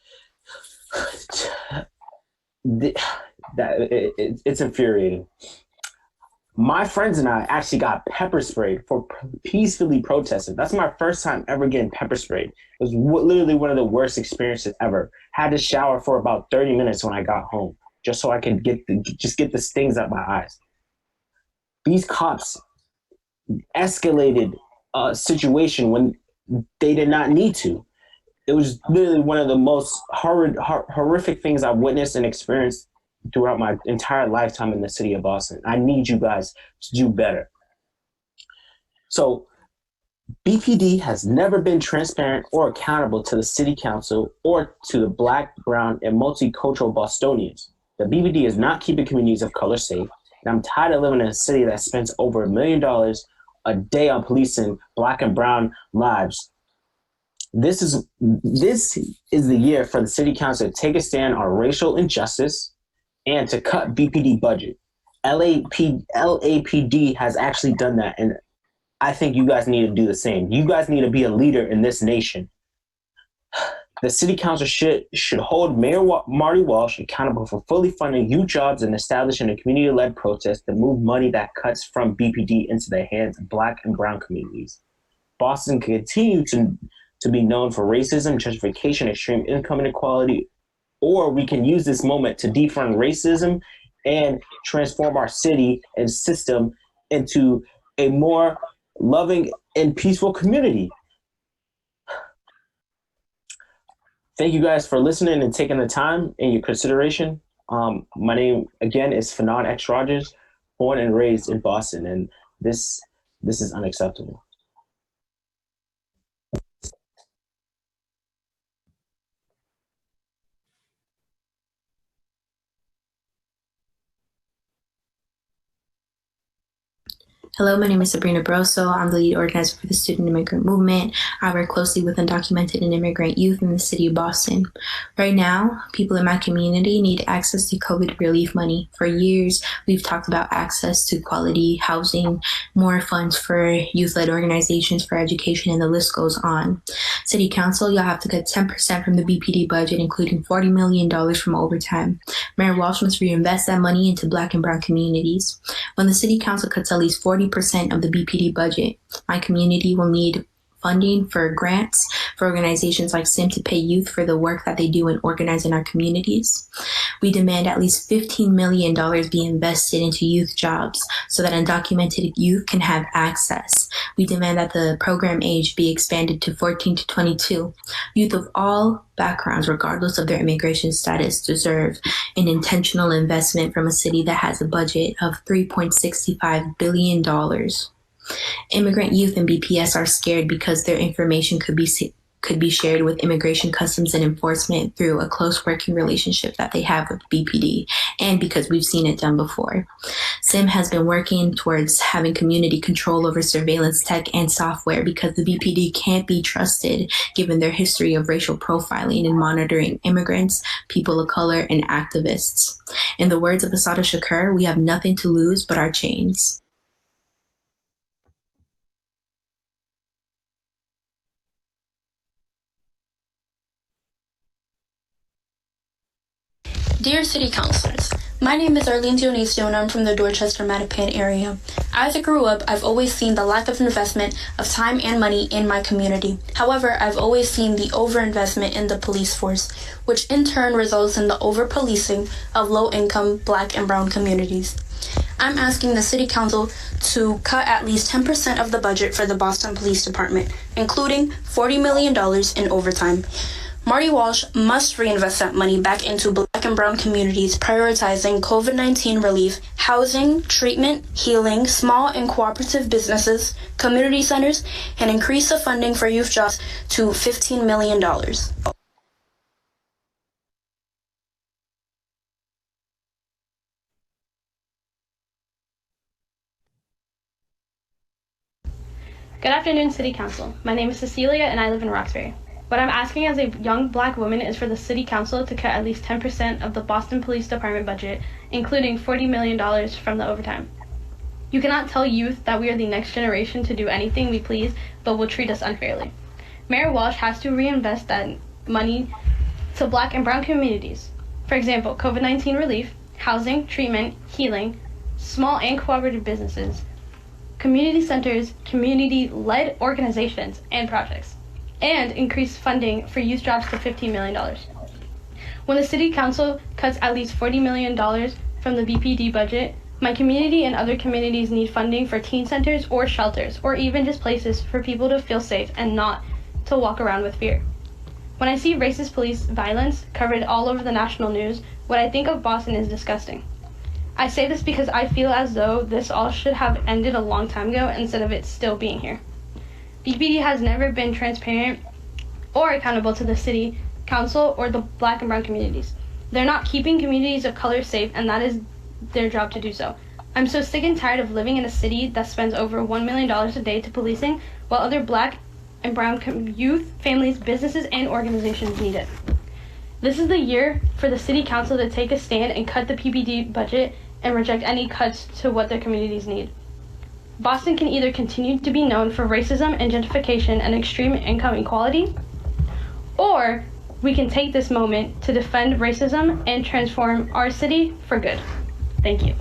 infuriating. My friends and I actually got pepper sprayed for peacefully protesting. That's my first time ever getting pepper sprayed. It was literally one of the worst experiences ever. Had to shower for about 30 minutes when I got home, just so I could get the stings out my eyes. These cops escalated a situation when they did not need to. It was literally one of the most horrific things I've witnessed and experienced throughout my entire lifetime in the city of Boston. I need you guys to do better. So BPD has never been transparent or accountable to the city council or to the Black, Brown, and multicultural Bostonians. The BPD is not keeping communities of color safe, and I'm tired of living in a city that spends over $1 million a day on policing Black and Brown lives. This is the year for the city council to take a stand on racial injustice and to cut BPD budget. LAPD has actually done that, and I think you guys need to do the same. You guys need to be a leader in this nation. The city council should hold Mayor Marty Walsh accountable for fully funding youth jobs and establishing a community-led protest to move money that cuts from BPD into the hands of Black and Brown communities. Boston can continue to be known for racism, gentrification, extreme income inequality, or we can use this moment to defund racism and transform our city and system into a more loving and peaceful community. Thank you guys for listening and taking the time and your consideration. My name, again, is Fanon X. Rogers, born and raised in Boston, and this is unacceptable. Hello, my name is Sabrina Broso. I'm the lead organizer for the Student Immigrant Movement. I work closely with undocumented and immigrant youth in the city of Boston. Right now, people in my community need access to COVID relief money. For years, we've talked about access to quality housing, more funds for youth-led organizations for education, and the list goes on. City Council, you'll have to cut 10% from the BPD budget, including $40 million from overtime. Mayor Walsh must reinvest that money into Black and Brown communities. When the City Council cuts at least 40% of the BPD budget, my community will need funding for grants for organizations like SIM to pay youth for the work that they do and organize in our communities. We demand at least $15 million be invested into youth jobs so that undocumented youth can have access. We demand that the program age be expanded to 14 to 22. Youth of all backgrounds, regardless of their immigration status, deserve an intentional investment from a city that has a budget of $3.65 billion. Immigrant youth and BPS are scared because their information could be shared with Immigration, Customs, and Enforcement through a close working relationship that they have with BPD, and because we've seen it done before. SIM has been working towards having community control over surveillance tech and software because the BPD can't be trusted given their history of racial profiling and monitoring immigrants, people of color, and activists. In the words of Assata Shakur, we have nothing to lose but our chains. Dear City Councilors, my name is Arlene Dionisio and I'm from the Dorchester-Mattapan area. As I grew up, I've always seen the lack of investment of time and money in my community. However, I've always seen the overinvestment in the police force, which in turn results in the over-policing of low-income Black and Brown communities. I'm asking the City Council to cut at least 10% of the budget for the Boston Police Department, including $40 million in overtime. Marty Walsh must reinvest that money back into Black and Brown communities, prioritizing COVID-19 relief, housing, treatment, healing, small and cooperative businesses, community centers, and increase the funding for youth jobs to $15 million. Good afternoon, City Council. My name is Cecilia and I live in Roxbury. What I'm asking as a young Black woman is for the City Council to cut at least 10% of the Boston Police Department budget, including $40 million from the overtime. You cannot tell youth that we are the next generation to do anything we please, but will treat us unfairly. Mayor Walsh has to reinvest that money to Black and Brown communities. For example, COVID-19 relief, housing, treatment, healing, small and cooperative businesses, community centers, community-led organizations, and projects, and increase funding for youth jobs to $15 million. When the City Council cuts at least $40 million from the BPD budget, my community and other communities need funding for teen centers or shelters, or even just places for people to feel safe and not to walk around with fear. When I see racist police violence covered all over the national news, what I think of Boston is disgusting. I say this because I feel as though this all should have ended a long time ago instead of it still being here. BPD has never been transparent or accountable to the City Council or the Black and Brown communities. They're not keeping communities of color safe, and that is their job to do so. I'm so sick and tired of living in a city that spends over $1 million a day to policing, while other Black and Brown youth, families, businesses, and organizations need it. This is the year for the City Council to take a stand and cut the PPD budget and reject any cuts to what their communities need. Boston can either continue to be known for racism and gentrification and extreme income inequality, or we can take this moment to defend racism and transform our city for good. Thank you.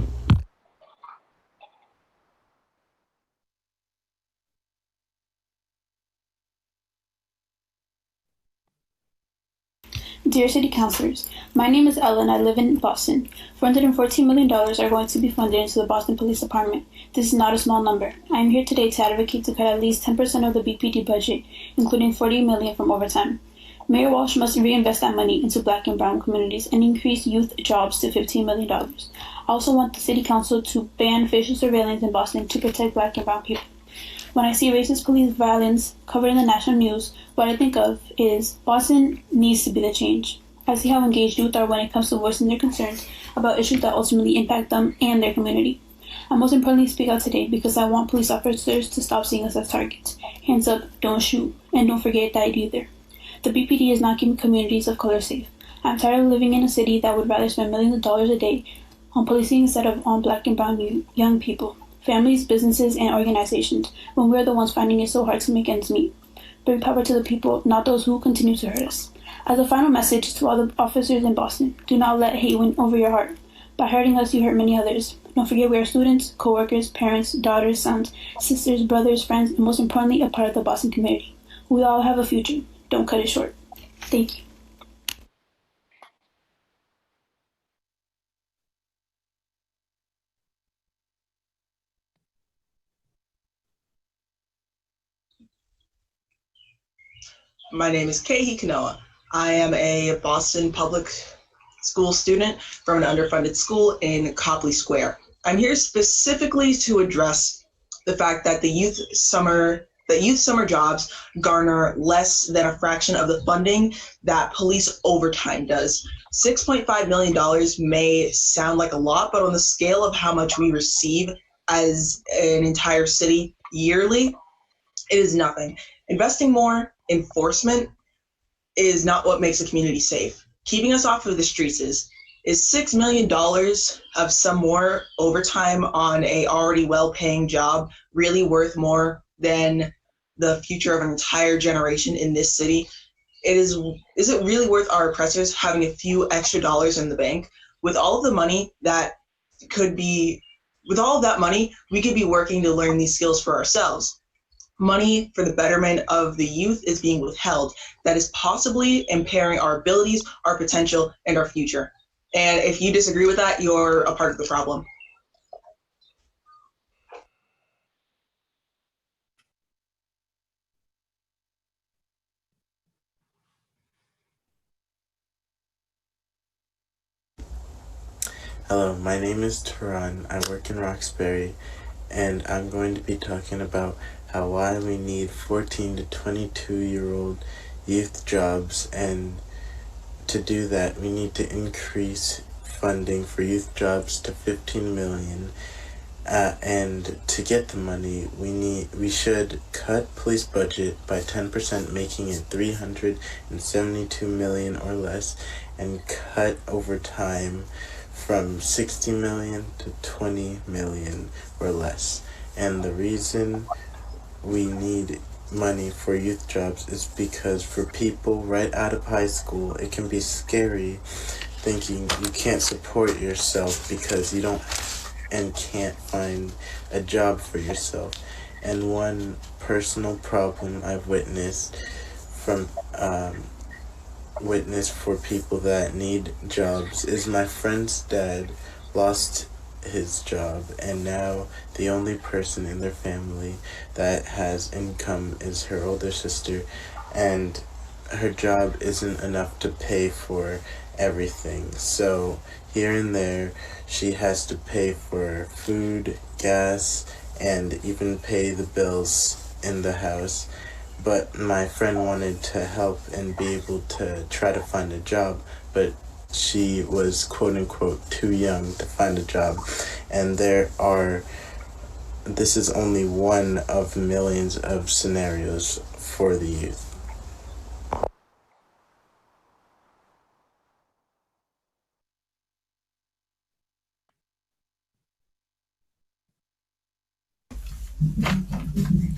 Dear City Councilors, my name is Ella and I live in Boston. $414 million are going to be funded into the Boston Police Department. This is not a small number. I am here today to advocate to cut at least 10% of the BPD budget, including $40 million from overtime. Mayor Walsh must reinvest that money into Black and Brown communities and increase youth jobs to $15 million. I also want the City Council to ban facial surveillance in Boston to protect Black and Brown people. When I see racist police violence covered in the national news, what I think of is Boston needs to be the change. I see how engaged youth are when it comes to voicing their concerns about issues that ultimately impact them and their community. I most importantly speak out today because I want police officers to stop seeing us as targets. Hands up, don't shoot, and don't forget that either. The BPD is not keeping communities of color safe. I'm tired of living in a city that would rather spend millions of dollars a day on policing instead of on black and brown young people, families, businesses, and organizations, when we're the ones finding it so hard to make ends meet. Bring power to the people, not those who continue to hurt us. As a final message to all the officers in Boston, do not let hate win over your heart. By hurting us, you hurt many others. Don't forget we are students, co-workers, parents, daughters, sons, sisters, brothers, friends, and most importantly, a part of the Boston community. We all have a future. Don't cut it short. Thank you. My name is Kehi Kanoa. I am a Boston public school student from an underfunded school in Copley Square. I'm here specifically to address the fact that the youth summer jobs garner less than a fraction of the funding that police overtime does. $6.5 million may sound like a lot, but on the scale of how much we receive as an entire city yearly, it is nothing. Investing more enforcement is not what makes a community safe. Keeping us off of the streets is $6 million of some more overtime on a already well-paying job really worth more than the future of an entire generation in this city? Is it really worth our oppressors having a few extra dollars in the bank? With all of the money with all of that money, we could be working to learn these skills for ourselves. Money for the betterment of the youth is being withheld. That is possibly impairing our abilities, our potential, and our future. And if you disagree with that, you're a part of the problem. Hello, my name is Turan. I work in Roxbury, and I'm going to be talking about why we need 14 to 22-year-old youth jobs, and to do that we need to increase funding for youth jobs to $15 million, and to get the money we should cut police budget by 10%, making it $372 million or less, and cut overtime from $60 million to $20 million or less. And the reason we need money for youth jobs is because for people right out of high school, it can be scary thinking you can't support yourself because you don't and can't find a job for yourself. And one personal problem I've witnessed for people that need jobs is my friend's dad lost his job, and now the only person in their family that has income is her older sister, and her job isn't enough to pay for everything. So here and there she has to pay for food, gas, and even pay the bills in the house. But my friend wanted to help and be able to try to find a job, but she was quote-unquote too young to find a job. And this is only one of millions of scenarios for the youth.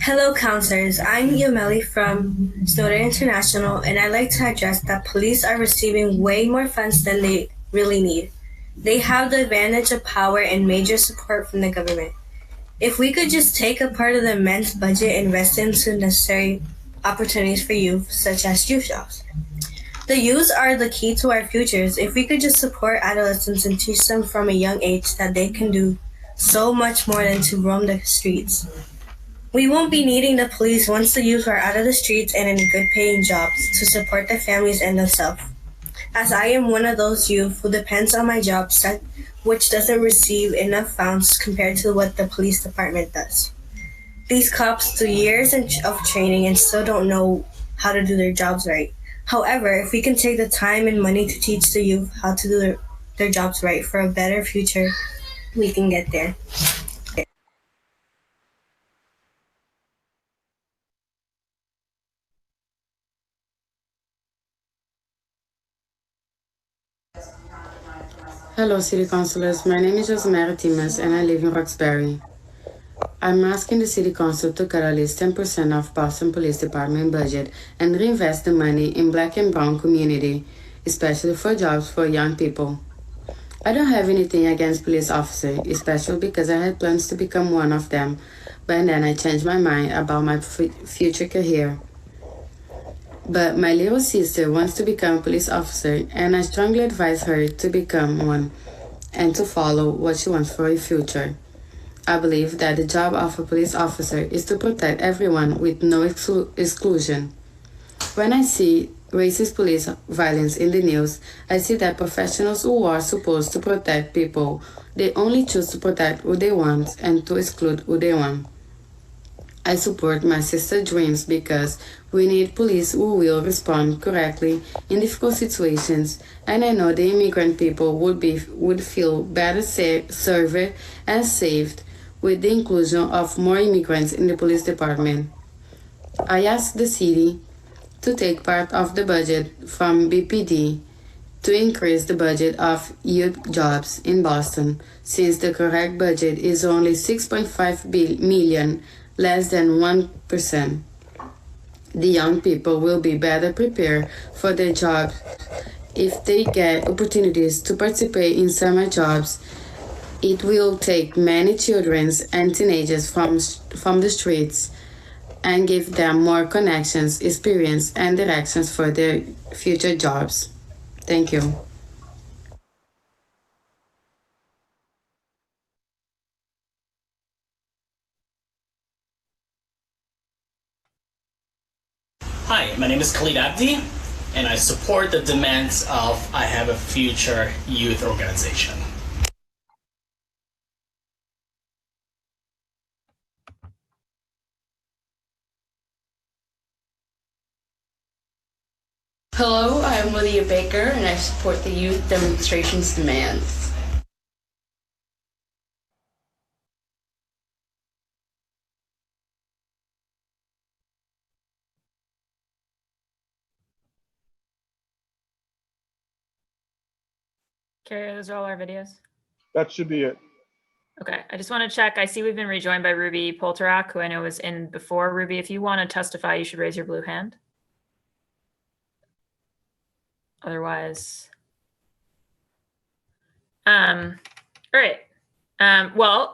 Hello, counselors. I'm Yameli from Snowden International, and I'd like to address that police are receiving way more funds than they really need. They have the advantage of power and major support from the government. If we could just take a part of the immense budget and invest into necessary opportunities for youth, such as youth jobs. The youth are the key to our futures. If we could just support adolescents and teach them from a young age that they can do so much more than to roam the streets. We won't be needing the police once the youth are out of the streets and in good paying jobs to support their families and themselves. As I am one of those youth who depends on my job set, which doesn't receive enough funds compared to what the police department does. These cops do years of training and still don't know how to do their jobs right. However, if we can take the time and money to teach the youth how to do their jobs right for a better future, we can get there. Hello, City Councilors. My name is Josemara Timas and I live in Roxbury. I'm asking the City Council to cut at least 10% of Boston Police Department budget and reinvest the money in Black and Brown community, especially for jobs for young people. I don't have anything against police officers, especially because I had plans to become one of them, but then I changed my mind about my future career. But my little sister wants to become a police officer, and I strongly advise her to become one and to follow what she wants for her future. I believe that the job of a police officer is to protect everyone with no exclusion. When I see racist police violence in the news, I see that professionals who are supposed to protect people, they only choose to protect who they want and to exclude who they want. I support my sister's dreams because we need police who will respond correctly in difficult situations, and I know the immigrant people would feel better served and saved with the inclusion of more immigrants in the police department. I asked the city to take part of the budget from BPD to increase the budget of youth jobs in Boston, since the correct budget is only $6.5 million, less than 1%. The young people will be better prepared for their jobs if they get opportunities to participate in summer jobs. It will take many children and teenagers from the streets and give them more connections, experience, and directions for their future jobs. Thank you. Hi, my name is Khalid Abdi, and I support the demands of I Have a Future youth organization. Hello, I'm Lydia Baker, and I support the youth demonstration's demands. Carrie, those are all our videos. That should be it. Okay, I just want to check. I see we've been rejoined by Ruby Polterak, who I know was in before. Ruby, if you want to testify, you should raise your blue hand. Otherwise, all right. Well,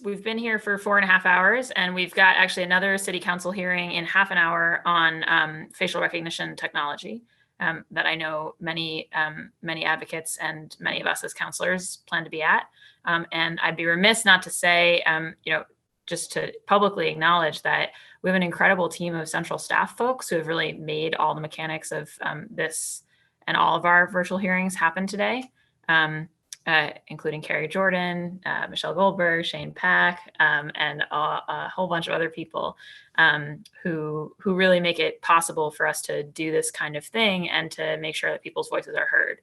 we've been here for 4.5 hours, and we've got actually another city council hearing in half an hour on facial recognition technology that I know many advocates and many of us as counselors plan to be at. And I'd be remiss not to say, just to publicly acknowledge that we have an incredible team of central staff folks who have really made all the mechanics of this and all of our virtual hearings happen today, including Carrie Jordan, Michelle Goldberg, Shane Pack, and a whole bunch of other people who really make it possible for us to do this kind of thing and to make sure that people's voices are heard.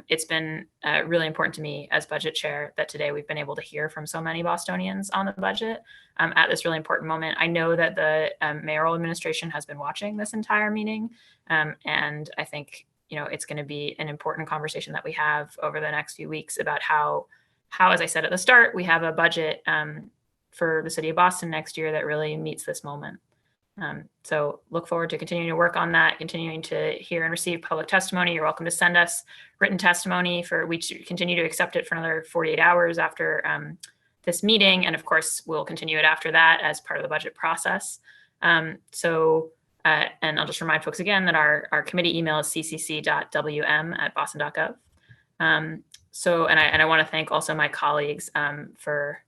It's been really important to me as budget chair that today we've been able to hear from so many Bostonians on the budget at this really important moment. I know that the mayoral administration has been watching this entire meeting, and I think it's going to be an important conversation that we have over the next few weeks about how, as I said at the start, we have a budget for the city of Boston next year that really meets this moment. So look forward to continuing to work on that, continuing to hear and receive public testimony. You're welcome to send us written testimony we continue to accept it for another 48 hours after this meeting. And of course, we'll continue it after that as part of the budget process. And I'll just remind folks again that our committee email is ccc.wm@boston.gov. And I want to thank also my colleagues for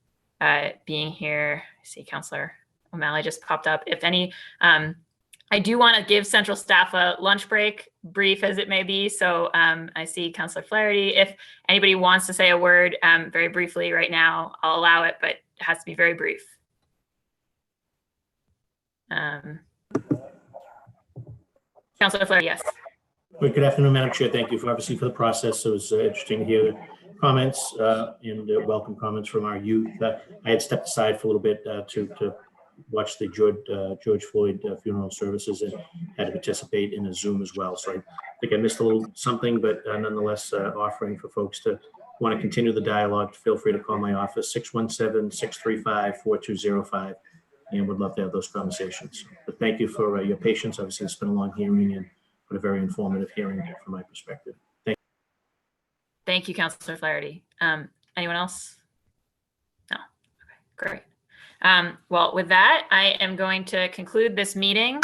being here. I see Councilor O'Malley just popped up. If any, I do want to give central staff a lunch break, brief as it may be. So I see Councilor Flaherty. If anybody wants to say a word very briefly right now, I'll allow it, but it has to be very brief. Councilor Flaherty, yes. Good afternoon, Madam Chair. Thank you for the process. It was interesting to hear comments and welcome comments from our youth. I had stepped aside for a little bit to watched the George Floyd funeral services and had to participate in a Zoom as well. So I think I missed a little something, but nonetheless, offering for folks to want to continue the dialogue, feel free to call my office, 617-635-4205, and would love to have those conversations. But thank you for your patience. Obviously, it's been a long hearing and but a very informative hearing from my perspective. Thank you. Thank you, Councilor Flaherty. Anyone else? No. Okay, great. Well, with that, I am going to conclude this meeting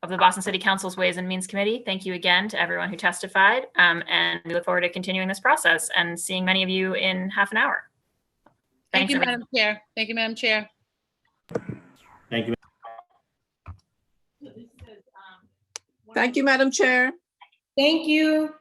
of the Boston City Council's Ways and Means Committee. Thank you again to everyone who testified, and we look forward to continuing this process and seeing many of you in half an hour. Thank you, Madam Chair. Thank you, Madam Chair. Thank you. Thank you, Madam Chair. Thank you.